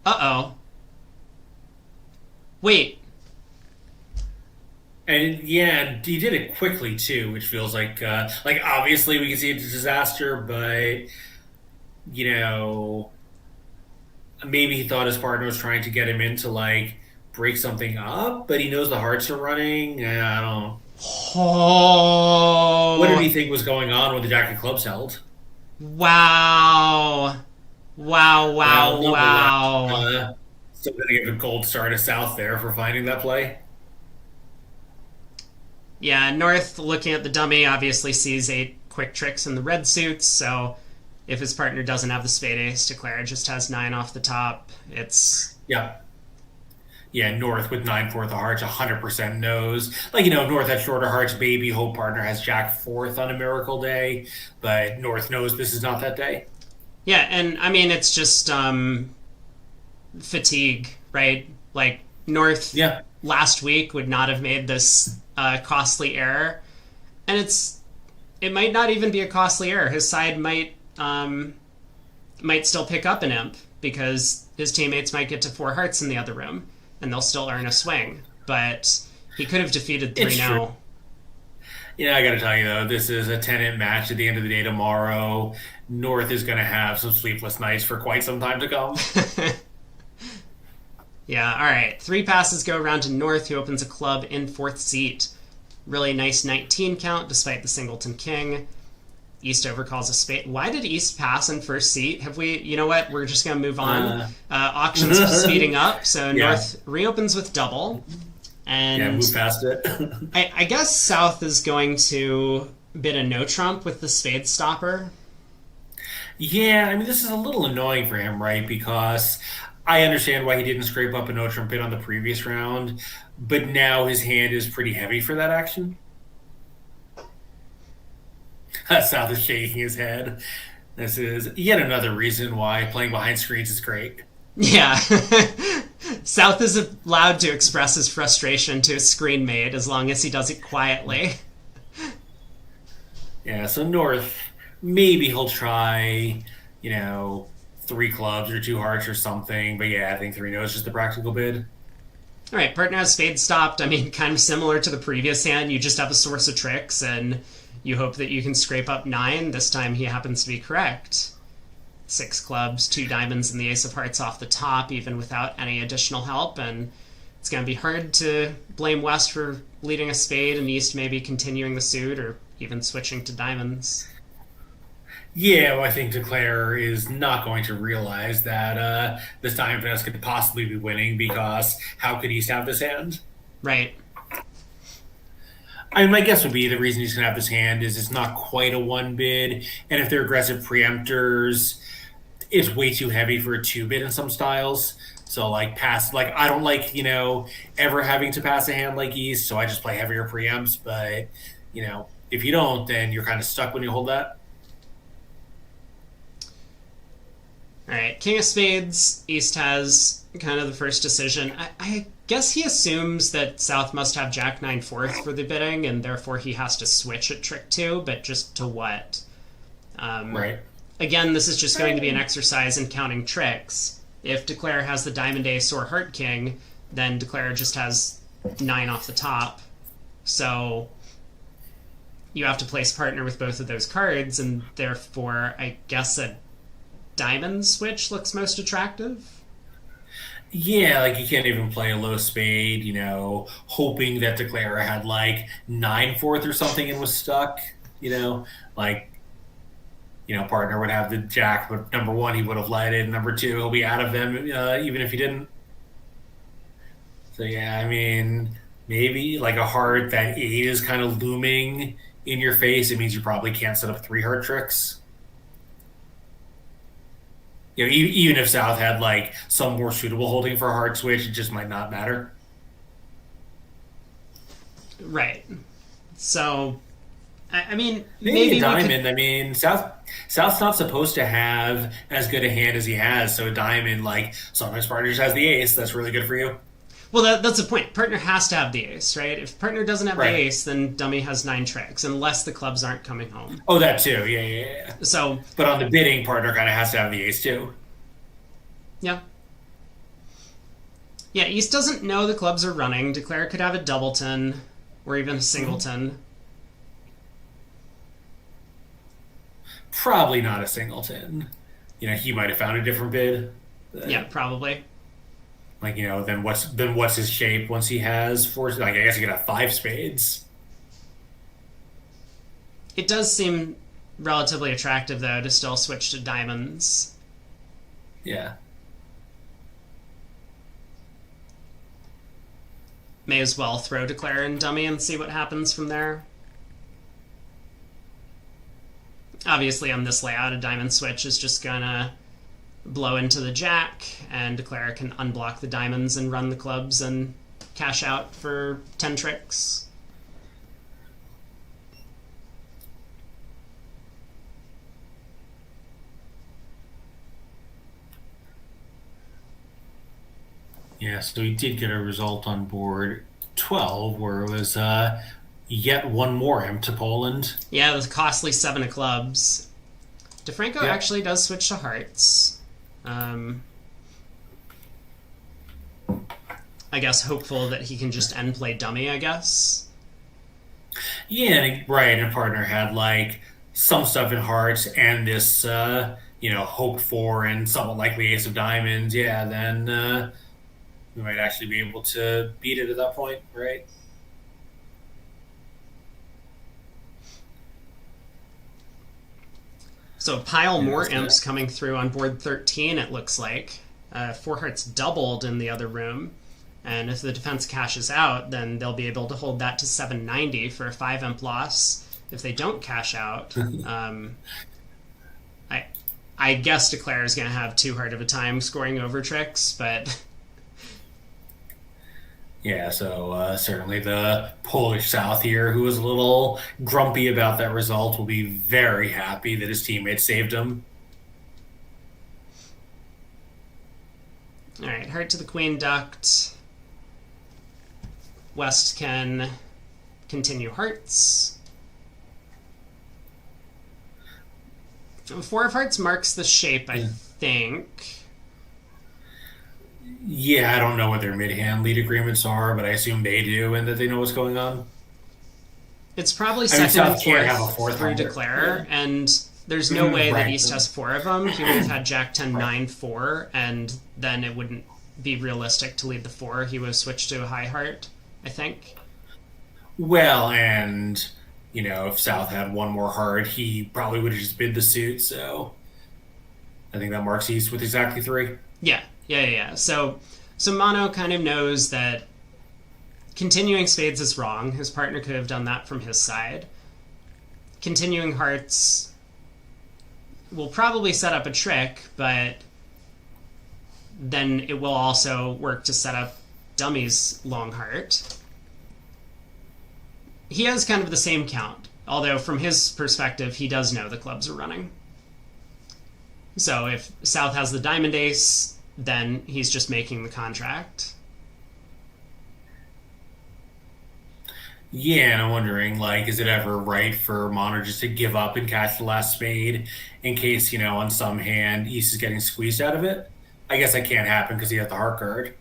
Uh-oh. Wait. And yeah, he did it quickly too, which feels like obviously we can see it's a disaster, but you know, maybe he thought his partner was trying to get him in to like break something up, but he knows the hearts are running. I don't. What did Oh, he think was going on when the Jack of Clubs held? wow. Wow, Well, wow, nonetheless, wow. still going to give a gold star to South there for finding that play. Yeah, North, looking at the dummy, obviously sees 8 quick tricks in the red suits, so if his partner doesn't have the spade ace, Declare just has 9 off the top. It's. Yeah. Yeah, North with 9-4 of hearts, 100% knows. Like, you know, North has shorter hearts, baby. Whole partner has Jack fourth on a miracle day, but North knows this is not that day. Yeah, and I mean, it's just fatigue, right? Like, North Yeah. last week would not have made this costly error, and it might not even be a costly error. His side might still pick up an imp because his teammates might get to 4 hearts in the other room, and they'll still earn a swing. But he could have defeated 3 It's now. true. Yeah, I got to tell you though, this is a 10-in match at the end of the day tomorrow. North is going to have some sleepless nights for quite some time to come. Yeah, all right. 3 passes go around to North, who opens a club in 4th seat. Really nice 19 count despite the singleton king. East overcalls a spade. Why did East pass in first seat? Have we? You know what? We're just gonna move on. Auctions speeding up, so Yeah. North reopens with double, Yeah, and move past it. I guess South is going to bid a no trump with the spade stopper. Yeah, I mean, this is a little annoying for him, right? Because I understand why he didn't scrape up a no trump bid on the previous round, but now his hand is pretty heavy for that action. South is shaking his head. This is yet another reason why playing behind screens is great. Yeah, South is allowed to express his frustration to his screen mate as long as he does it quietly. Yeah, so North, maybe he'll try, you know, 3 clubs or 2 hearts or something. But yeah, I think 3 no is just the practical bid. All right, partner has spade stopped. I mean, kind of similar to the previous hand. You just have a source of tricks, and you hope that you can scrape up 9. This time he happens to be correct. 6 clubs, 2 diamonds, and the ace of hearts off the top, even without any additional help. And it's going to be hard to blame West for leading a spade and East maybe continuing the suit or even switching to diamonds. Yeah, well, I think Declare is not going to realize that this Diamond Finesse could possibly be winning because how could East have this hand? Right. I mean, my guess would be the reason he's going to have this hand is it's not quite a 1 bid, and if they're aggressive preemptors, it's way too heavy for a 2 bid in some styles. So like I don't like, you know, ever having to pass a hand like East, so I just play heavier preempts. But you know, if you don't, then you're kind of stuck when you hold that. All right, King of Spades. East has kind of the first decision. I guess he assumes that South must have Jack 9 fourth for the bidding, and therefore he has to switch at trick 2, but just to what? Right. Again, this is just going to be an exercise in counting tricks. If Declare has the Diamond Ace or Heart King, then Declare just has 9 off the top. So you have to place partner with both of those cards, and therefore I guess a diamond switch looks most attractive. Yeah, like you can't even play a low spade, you know, hoping that Declare had like 9/4 or something and was stuck, you know, like, you know, partner would have the Jack, but number 1, he would have led it. Number 2, he'll be out of them, even if he didn't. So, yeah, I mean, maybe like a heart that 8 is kind of looming in your face. It means you probably can't set up 3 heart tricks. You know, even if South had like some more suitable holding for a hard switch, it just might not matter. Right. So, I mean, Maybe a we diamond. I mean, South's not supposed to have as good a hand as he has. So a diamond, like sometimes partners has the ace. That's really good for you. Well, that's the point. Partner has to have the ace, right? If partner doesn't have Right. the ace, then dummy has 9 tricks, unless the clubs aren't coming home. Oh, that too. Yeah. So, But on the bidding, partner kind of has to have the ace too. yeah. Yeah, East doesn't know the clubs are running. Declare could have a doubleton. or even a singleton. Probably not a singleton. He might have found a different bid. Yeah, probably. Like, then what's his shape once he has four? Like, I guess he could have five spades. It does seem relatively attractive, though, to still switch to diamonds. Yeah. May as well throw Declare in dummy and see what happens from there. Obviously, on this layout, a diamond switch is just gonna blow into the jack, and Declare can unblock the diamonds and run the clubs and cash out for 10 tricks. Yeah, so he did get a result on board 12 where it was yet one more M to Poland. Yeah, the costly 7 of clubs. DeFranco Yeah. actually does switch to hearts. I guess hopeful that he can just end play dummy, I guess. Yeah, right. And partner had like some stuff in hearts and this, hoped for and somewhat likely ace of diamonds. Yeah, then we might actually be able to beat it at that point, right? So a pile more imps coming through on board 13, it looks like. 4 hearts doubled in the other room. And if the defense cashes out, then they'll be able to hold that to 790 for a 5 imp loss. If they don't cash out, I guess Declare is going to have too hard of a time scoring over tricks, but... Yeah, so certainly the Polish South here, who was a little grumpy about that result, will be very happy that his teammates saved him. All right, heart to the queen ducked. West can continue hearts. 4 of hearts marks the shape, I think. Yeah, I don't know what their mid-hand lead agreements are, but I assume they do and that they know what's going on. It's probably I mean, second and South can't have a fourth fourth through hunter. Declare, and there's no way that Right. East has 4 of them. He would have had Jack 10, 9, 4, and then it wouldn't be realistic to lead the 4. He would have switched to a high heart, I think. Well, and, if South had one more heart, he probably would have just bid the suit, so I think that marks East with exactly 3. Yeah. So Mono kind of knows that continuing spades is wrong. His partner could have done that from his side. Continuing hearts will probably set up a trick, but then it will also work to set up Dummy's long heart. He has kind of the same count, although from his perspective, he does know the clubs are running. So if South has the diamond ace, then he's just making the contract. Yeah, and I'm wondering, is it ever right for Mono just to give up and catch the last spade in case, on some hand, East is getting squeezed out of it? I guess that can't happen because he has the heart card.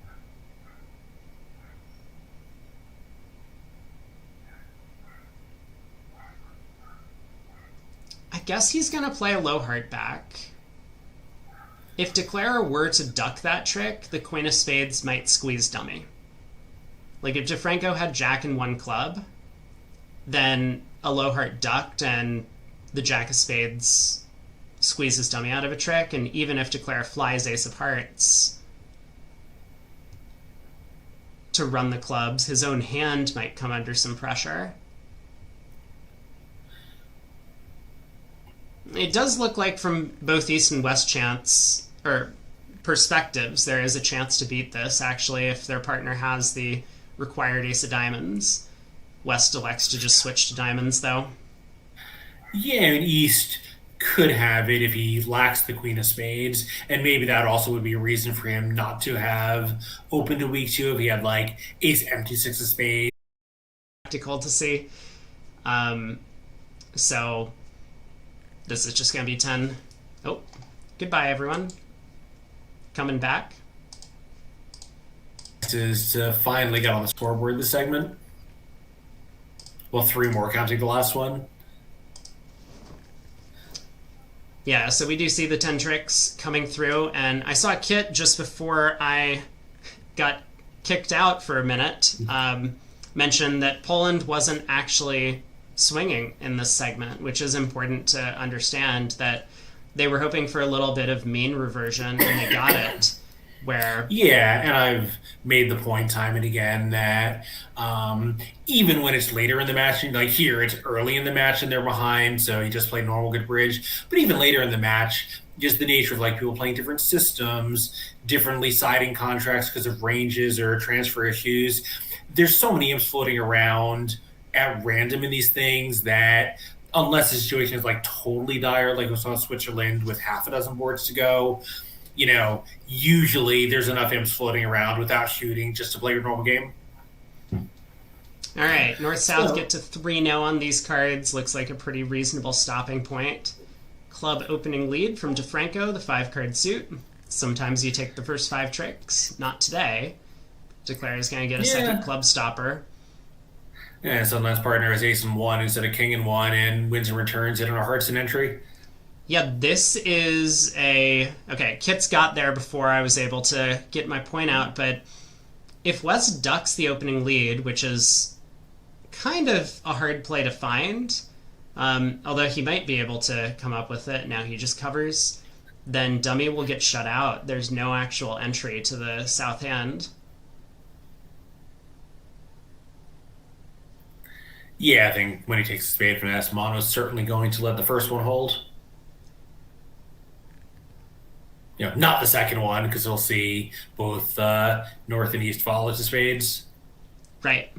I guess he's going to play a low heart back. If Declare were to duck that trick, the Queen of Spades might squeeze Dummy. Like, if DeFranco had Jack in one club, then a low heart ducked and the Jack of Spades squeezes Dummy out of a trick, and even if Declare flies Ace of Hearts to run the clubs, his own hand might come under some pressure. It does look like from both East and West perspectives, there is a chance to beat this, actually, if their partner has the required Ace of Diamonds. West elects to just switch to diamonds, though. Yeah, and East could have it if he lacks the Queen of Spades, and maybe that also would be a reason for him not to have opened to week 2 if he had, Ace empty 6 of Spades. Practical to see. So this is just going to be 10. Oh, goodbye, everyone. Coming back. Is to finally get on the scoreboard this segment. Well, 3 more counting the last one. Yeah, so we do see the 10 tricks coming through, and I saw Kit just before I got kicked out for a minute mention that Poland wasn't actually swinging in this segment, which is important to understand that they were hoping for a little bit of mean reversion, and they got it. Where Yeah, and I've made the point time and again that even when it's later in the match, like here, it's early in the match and they're behind, so you just play normal good bridge. But even later in the match, just the nature of like people playing different systems, differently siding contracts because of ranges or transfer issues. There's so many imps floating around at random in these things that unless the situation is like totally dire, like we saw in Switzerland with half a dozen boards to go, usually there's enough imps floating around without shooting just to play your normal game. All right, North-South get to 3-0 on these cards. Looks like a pretty reasonable stopping point. Club opening lead from DeFranco, the 5-card suit. Sometimes you take the first 5 tricks. Not today. Declare is going to get a second club stopper. And sometimes partner has ace and 1 instead of king and 1 and wins and returns it on a hearts and entry. Yeah, this is a... Okay, Kit's got there before I was able to get my point out, but if West ducks the opening lead, which is kind of a hard play to find, although he might be able to come up with it, now he just covers, then Dummy will get shut out. There's no actual entry to the south hand. Yeah, I think when he takes a spade from S, Mono's certainly going to let the first one hold. Not the second one, because he'll see both North and East follow to spades. Right.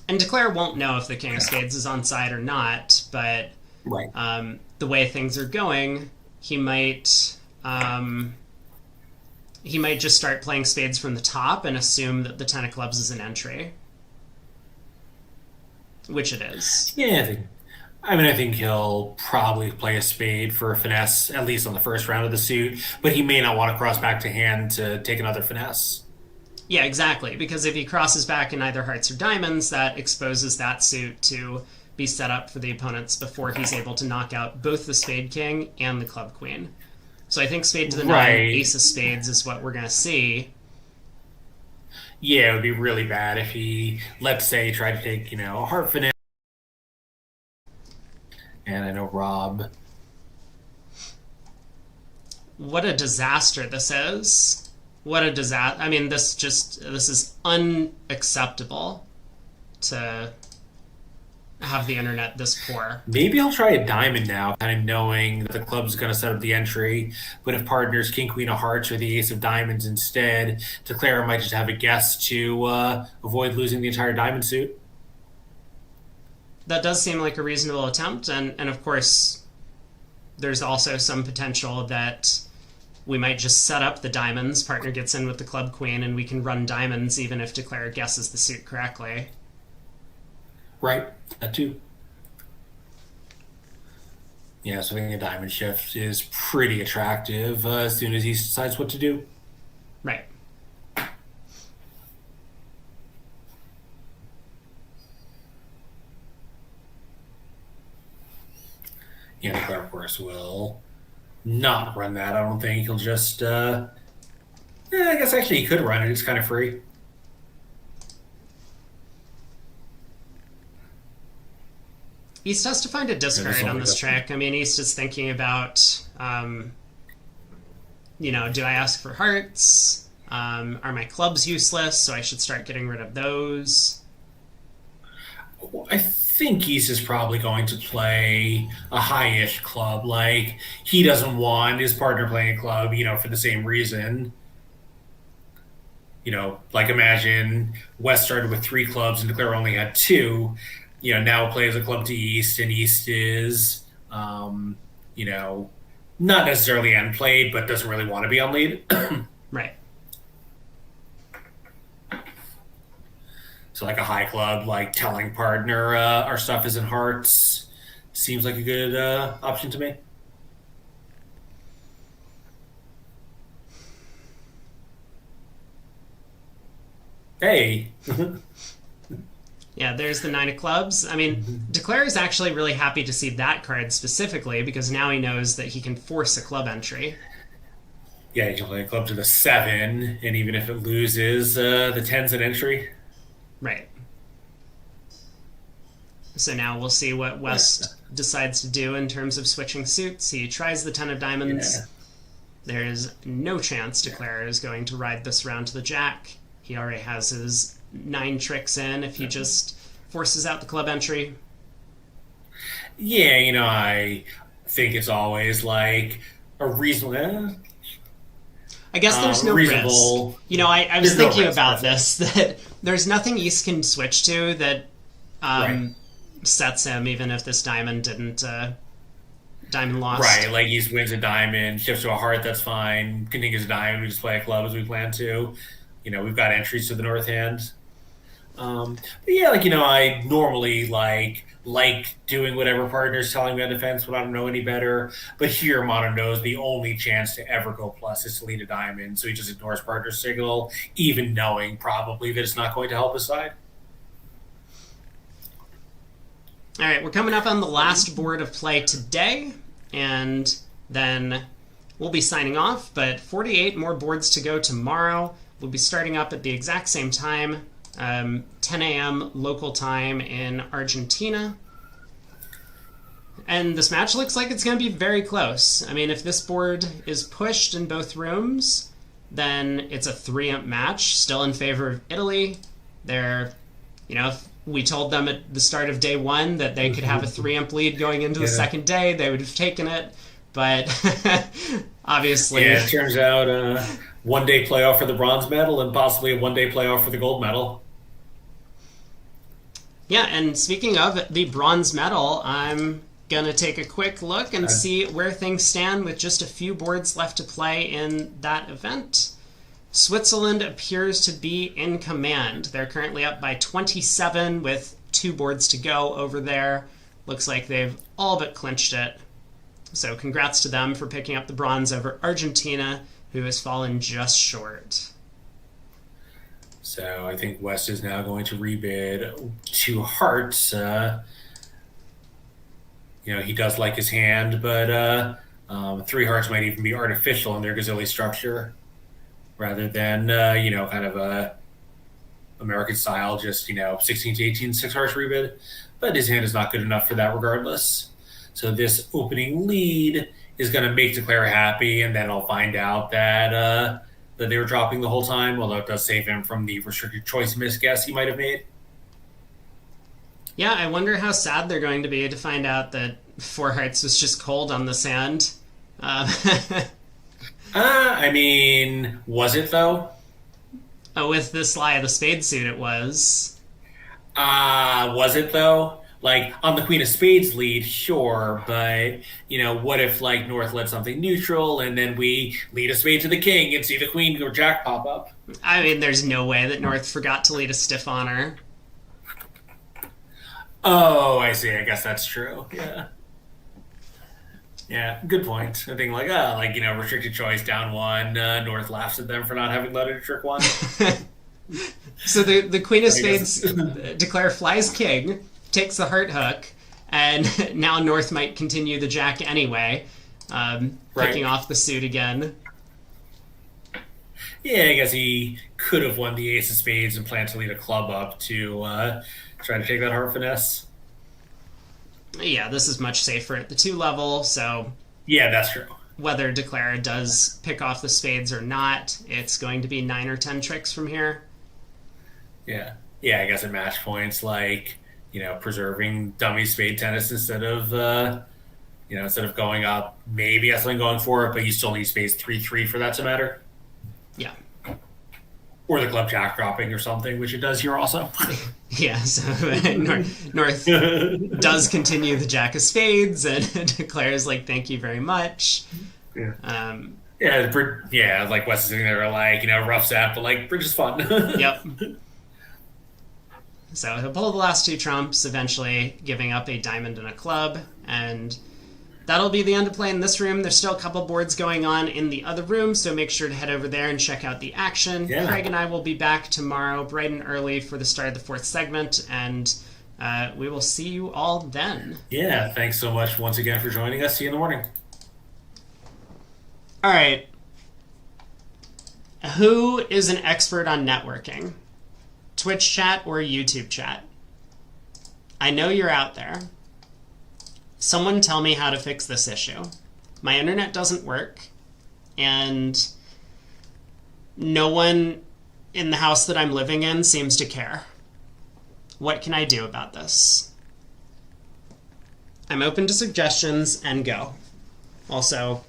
And Declare won't know if the King of Spades is on side or not, but right. The way things are going, he might just start playing spades from the top and assume that the 10 of clubs is an entry. Which it is. Yeah, I think he'll probably play a spade for a finesse, at least on the first round of the suit, but he may not want to cross back to hand to take another finesse. Yeah, exactly, because if he crosses back in either hearts or diamonds, that exposes that suit to be set up for the opponents before he's able to knock out both the spade king and the club queen. So I think spade to the 9, ace of spades is what we're going to see. Yeah, it would be really bad if he, let's say, tried to take, a heart finesse. And I know Rob. What a disaster this is. What a disaster. I mean, this is unacceptable to have the internet this poor. Maybe I'll try a diamond now, kind of knowing that the club's going to set up the entry. But if partners king, queen of hearts or the ace of diamonds instead, Declare might just have a guess to avoid losing the entire diamond suit. That does seem like a reasonable attempt, and of course, there's also some potential that we might just set up the diamonds, partner gets in with the club queen, and we can run diamonds even if Declare guesses the suit correctly. Right, that too. Yeah, so I think a diamond shift is pretty attractive as soon as he decides what to do. Right. Declare, of course, will not run that. I don't think he'll just... I guess actually he could run it. It's kind of free. East has to find a discard on this trick. I mean, East is thinking about, do I ask for hearts? Are my clubs useless, so I should start getting rid of those? I think East is probably going to play a high-ish club. Like, he doesn't want his partner playing a club, for the same reason. Like imagine West started with 3 clubs and Declare only had 2. Now plays a club to East, and East is, not necessarily end played, but doesn't really want to be on lead. Right. So like a high club, like telling partner our stuff is in hearts, seems like a good option to me. Hey. Yeah, there's the nine of clubs. I mean, Declare is actually really happy to see that card specifically because now he knows that he can force a club entry. Yeah, you can play a club to the 7, and even if it loses, the 10's an entry. Right. So now we'll see what West decides to do in terms of switching suits. He tries the 10 of diamonds. Yeah. There's no chance Declare is going to ride this round to the jack. He already has his 9 tricks in if he just forces out the club entry. Yeah, I think it's always like a reasonable. I guess there's no reasonable. Risk. I was thinking risk, about this, that there's nothing East can switch to that Right. sets him, even if this diamond didn't diamond lost. Right, like he wins a diamond, shifts to a heart, that's fine. Continues a diamond, we just play a club as we plan to. We've got entries to the north hand. But yeah, I normally like doing whatever partner's telling me on defense when I don't know any better. But here, Mono knows the only chance to ever go plus is to lead a diamond, so he just ignores partner's signal, even knowing probably that it's not going to help his side. All right, we're coming up on the last board of play today, and then we'll be signing off, but 48 more boards to go tomorrow. We'll be starting up at the exact same time, 10 a.m. local time in Argentina. And this match looks like it's going to be very close. I mean, if this board is pushed in both rooms, then it's a 3-ump match, still in favor of Italy. They're, if we told them at the start of day 1 that they could have a 3-ump lead going into the second day, they would have taken it. But obviously... Yeah, it turns out one-day playoff for the bronze medal and possibly a one-day playoff for the gold medal. Yeah, and speaking of the bronze medal, I'm going to take a quick look and see where things stand with just a few boards left to play in that event. Switzerland appears to be in command. They're currently up by 27 with 2 boards to go over there. Looks like they've all but clinched it. So congrats to them for picking up the bronze over Argentina, who has fallen just short. So I think West is now going to rebid 2 hearts. He does like his hand, but 3 hearts might even be artificial in their Gazilli structure rather than, kind of a American style, just, 16 to 18, 6 hearts rebid. But his hand is not good enough for that regardless. So this opening lead is going to make Declare happy, and then I'll find out that they were dropping the whole time, although it does save him from the restricted choice misguess he might have made. Yeah, I wonder how sad they're going to be to find out that 4 hearts was just cold on the sand. I mean, was it though? With the Sly of the Spade suit, it was. Was it though? Like, on the Queen of Spades lead, sure, but, what if, North led something neutral, and then we lead a spade to the king and see the queen or jack pop up? I mean, there's no way that North forgot to lead a stiff honor. Oh, I see. I guess that's true. Yeah. Yeah, good point. I think, restricted choice down 1, North laughs at them for not having led a trick 1. So the Queen of Spades Declare flies king, takes the heart hook, and now North might continue the jack anyway, picking off the suit again. Yeah, I guess he could have won the ace of spades and planned to lead a club up to try to take that heart finesse. Yeah, this is much safer at the 2 level, so... Yeah, that's true. Whether Declare does pick off the spades or not, it's going to be 9 or 10 tricks from here. Yeah. Yeah, I guess at match points, preserving dummy spade tennis instead of going up, maybe that's something going for it, but you still need spades 3-3 for that to matter. Yeah. Or the club jack dropping or something, which it does here also. Yeah, so North does continue the jack of spades and declares, thank you very much. Yeah. West is sitting there rough sap, but bridge is fun. Yep. So he'll pull the last 2 trumps, eventually giving up a diamond and a club, and that'll be the end of play in this room. There's still a couple boards going on in the other room, so make sure to head over there and check out the action. Yeah. Craig and I will be back tomorrow bright and early for the start of the 4th segment, and we will see you all then. Yeah, thanks so much once again for joining us. See you in the morning. All right. Who is an expert on networking? Twitch chat or YouTube chat? I know you're out there. Someone tell me how to fix this issue. My internet doesn't work, and no one in the house that I'm living in seems to care. What can I do about this? I'm open to suggestions, and go. Also,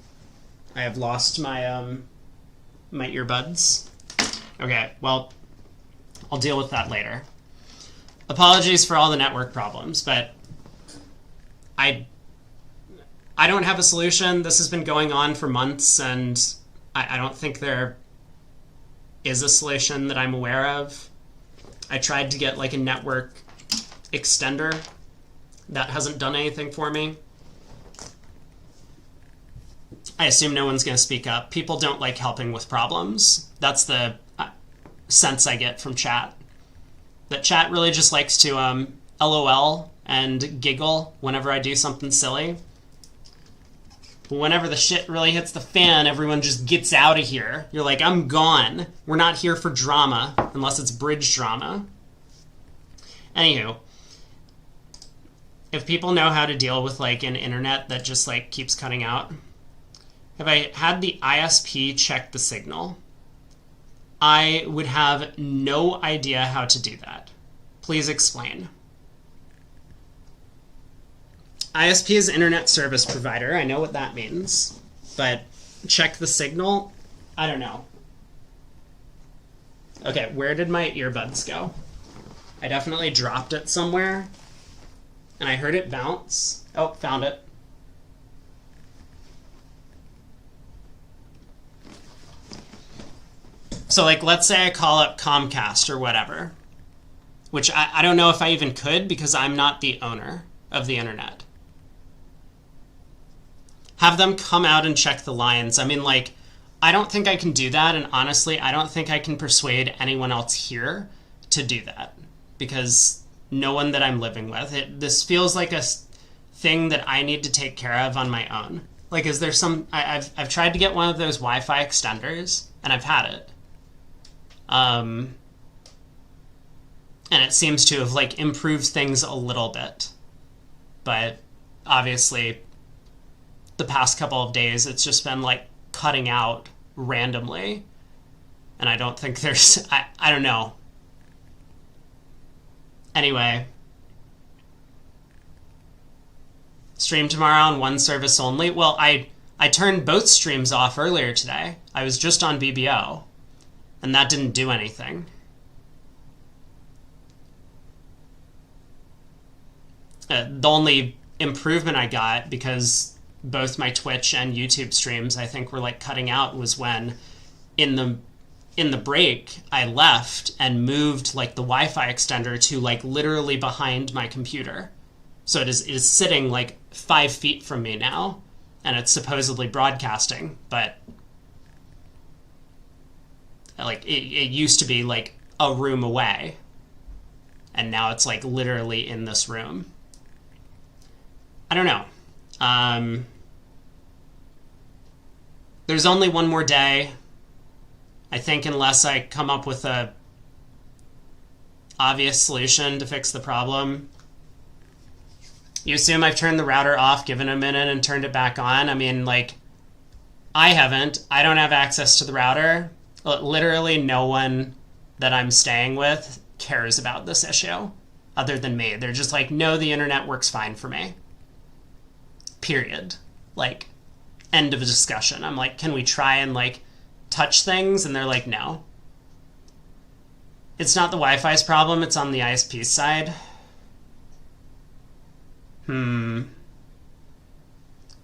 I have lost my my earbuds. Okay, well, I'll deal with that later. Apologies for all the network problems, but I don't have a solution. This has been going on for months, and I don't think there is a solution that I'm aware of. I tried to get like a network extender. That hasn't done anything for me. I assume no one's going to speak up. People don't like helping with problems. That's the sense I get from chat. That chat really just likes to LOL and giggle whenever I do something silly. But whenever the shit really hits the fan, everyone just gets out of here. You're like, I'm gone. We're not here for drama, unless it's bridge drama. Anywho, if people know how to deal with like an internet that just like keeps cutting out, if I had the ISP check the signal, I would have no idea how to do that. Please explain. ISP is Internet Service Provider. I know what that means. But check the signal? I don't know. Okay, where did my earbuds go? I definitely dropped it somewhere. And I heard it bounce. Oh, found it. So, like, let's say I call up Comcast or whatever, which I don't know if I even could because I'm not the owner of the internet. Have them come out and check the lines. I mean, like, I don't think I can do that, and honestly, I don't think I can persuade anyone else here to do that because no one that I'm living with. This feels like a thing that I need to take care of on my own. Like, is there some... I've tried to get one of those Wi-Fi extenders, and I've had it. And it seems to have like improved things a little bit, but obviously the past couple of days it's just been like cutting out randomly, and I don't think there's I don't know. Anyway, stream tomorrow on one service only. Well, I turned both streams off earlier today. I was just on BBO. And that didn't do anything. The only improvement I got, because both my Twitch and YouTube streams I think were like cutting out, was when in the break I left and moved like the Wi-Fi extender to like literally behind my computer. So it is sitting like 5 feet from me now, and it's supposedly broadcasting, but like it used to be like a room away, and now it's like literally in this room. I don't know. There's only one more day. I think unless I come up with a obvious solution to fix the problem. You assume I've turned the router off, given a minute, and turned it back on. I mean, like, I haven't. I don't have access to the router. Literally no one that I'm staying with cares about this issue other than me. They're just like, no, the internet works fine for me. Period. Like, end of a discussion. I'm like, can we try and like touch things? And they're like, no. It's not the Wi-Fi's problem, it's on the ISP side. Don't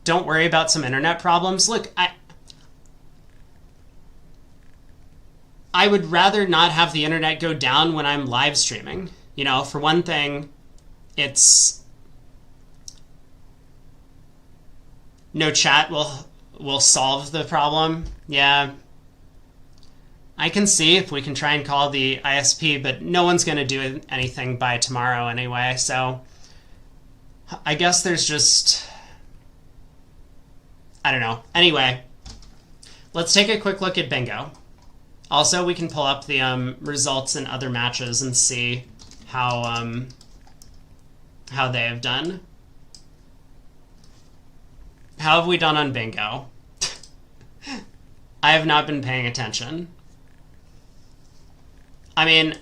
worry about some internet problems. Look, I would rather not have the internet go down when I'm live streaming. You know, for one thing, it's No chat will solve the problem. Yeah. I can see if we can try and call the ISP, but no one's going to do anything by tomorrow anyway, so I guess there's just... I don't know. Anyway, let's take a quick look at bingo. Also, we can pull up the results in other matches and see how they have done. How have we done on bingo? I have not been paying attention. I mean,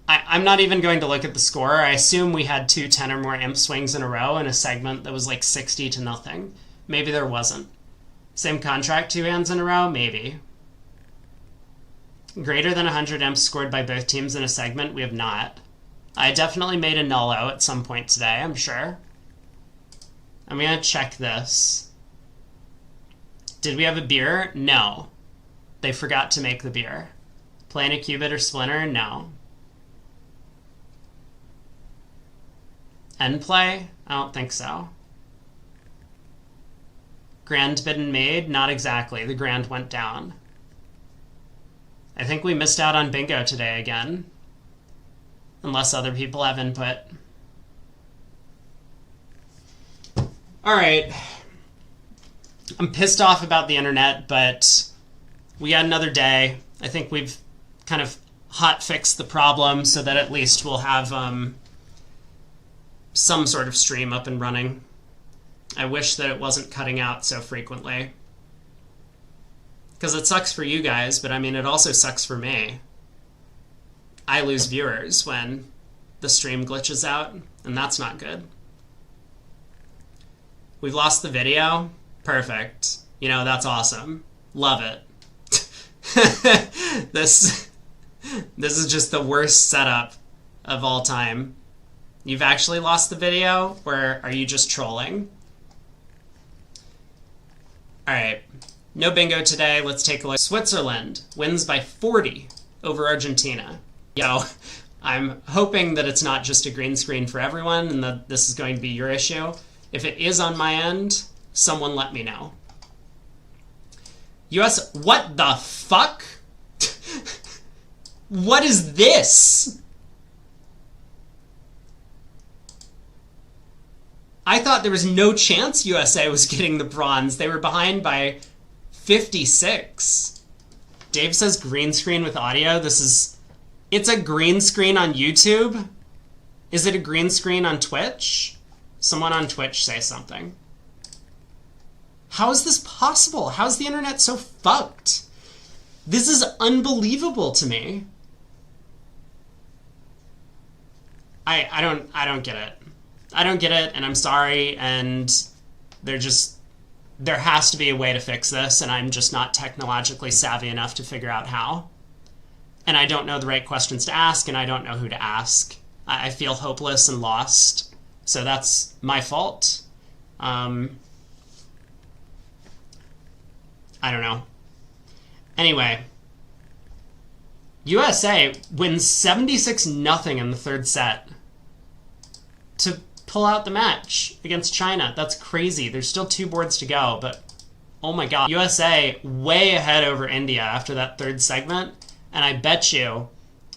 I'm not even going to look at the score. I assume we had 2 10 or more imp swings in a row in a segment that was like 60-0. Maybe there wasn't. Same contract, 2 hands in a row? Maybe. Greater than 100 imps scored by both teams in a segment? We have not. I definitely made a nullo at some point today, I'm sure. I'm going to check this. Did we have a beer? No. They forgot to make the beer. Playing a qubit or splinter? No. End play? I don't think so. Grand bidden made? Not exactly. The grand went down. I think we missed out on bingo today again. Unless other people have input. Alright. I'm pissed off about the internet, but we got another day. I think we've kind of hot fixed the problem so that at least we'll have some sort of stream up and running. I wish that it wasn't cutting out so frequently. Because it sucks for you guys, but I mean, it also sucks for me. I lose viewers when the stream glitches out, and that's not good. We've lost the video? Perfect. You know, that's awesome. Love it. This is just the worst setup of all time. You've actually lost the video, or are you just trolling? Alright. No bingo today. Let's take a look. Switzerland wins by 40 over Argentina. Yo, I'm hoping that it's not just a green screen for everyone and that this is going to be your issue. If it is on my end, someone let me know. US, what the fuck? What is this? I thought there was no chance USA was getting the bronze. They were behind by 56. Dave says green screen with audio. It's a green screen on YouTube. Is it a green screen on Twitch? Someone on Twitch say something. How is this possible? How is the internet so fucked? This is unbelievable to me. I don't get it. I don't get it, and I'm sorry, and there has to be a way to fix this, and I'm just not technologically savvy enough to figure out how. And I don't know the right questions to ask, and I don't know who to ask. I feel hopeless and lost, so that's my fault. I don't know. Anyway, USA wins 76-0 in the third set to pull out the match against China. That's crazy. There's still 2 boards to go, but oh my god. USA way ahead over India after that third segment, and I bet you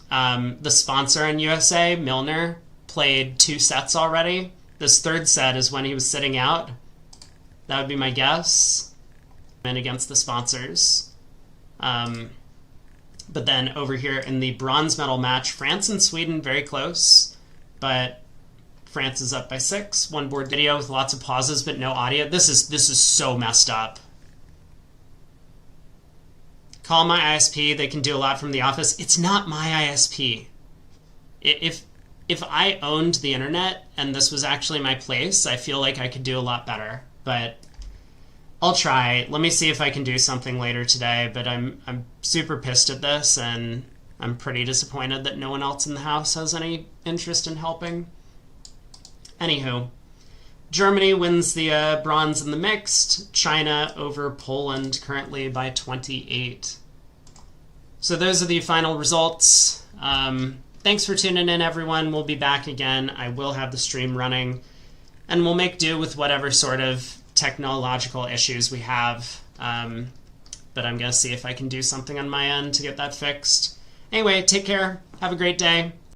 the sponsor in USA, Milner, played 2 sets already. This third set is when he was sitting out. That would be my guess. And against the sponsors. But then over here in the bronze medal match, France and Sweden very close, but France is up by 6. 1 board video with lots of pauses but no audio. This is so messed up. Call my ISP. They can do a lot from the office. It's not my ISP. If I owned the internet and this was actually my place, I feel like I could do a lot better. But I'll try. Let me see if I can do something later today. But I'm super pissed at this, and I'm pretty disappointed that no one else in the house has any interest in helping. Anywho, Germany wins the bronze in the mixed. China over Poland currently by 28. So those are the final results. Thanks for tuning in, everyone. We'll be back again. I will have the stream running, and we'll make do with whatever sort of technological issues we have. But I'm going to see if I can do something on my end to get that fixed. Anyway, take care. Have a great day.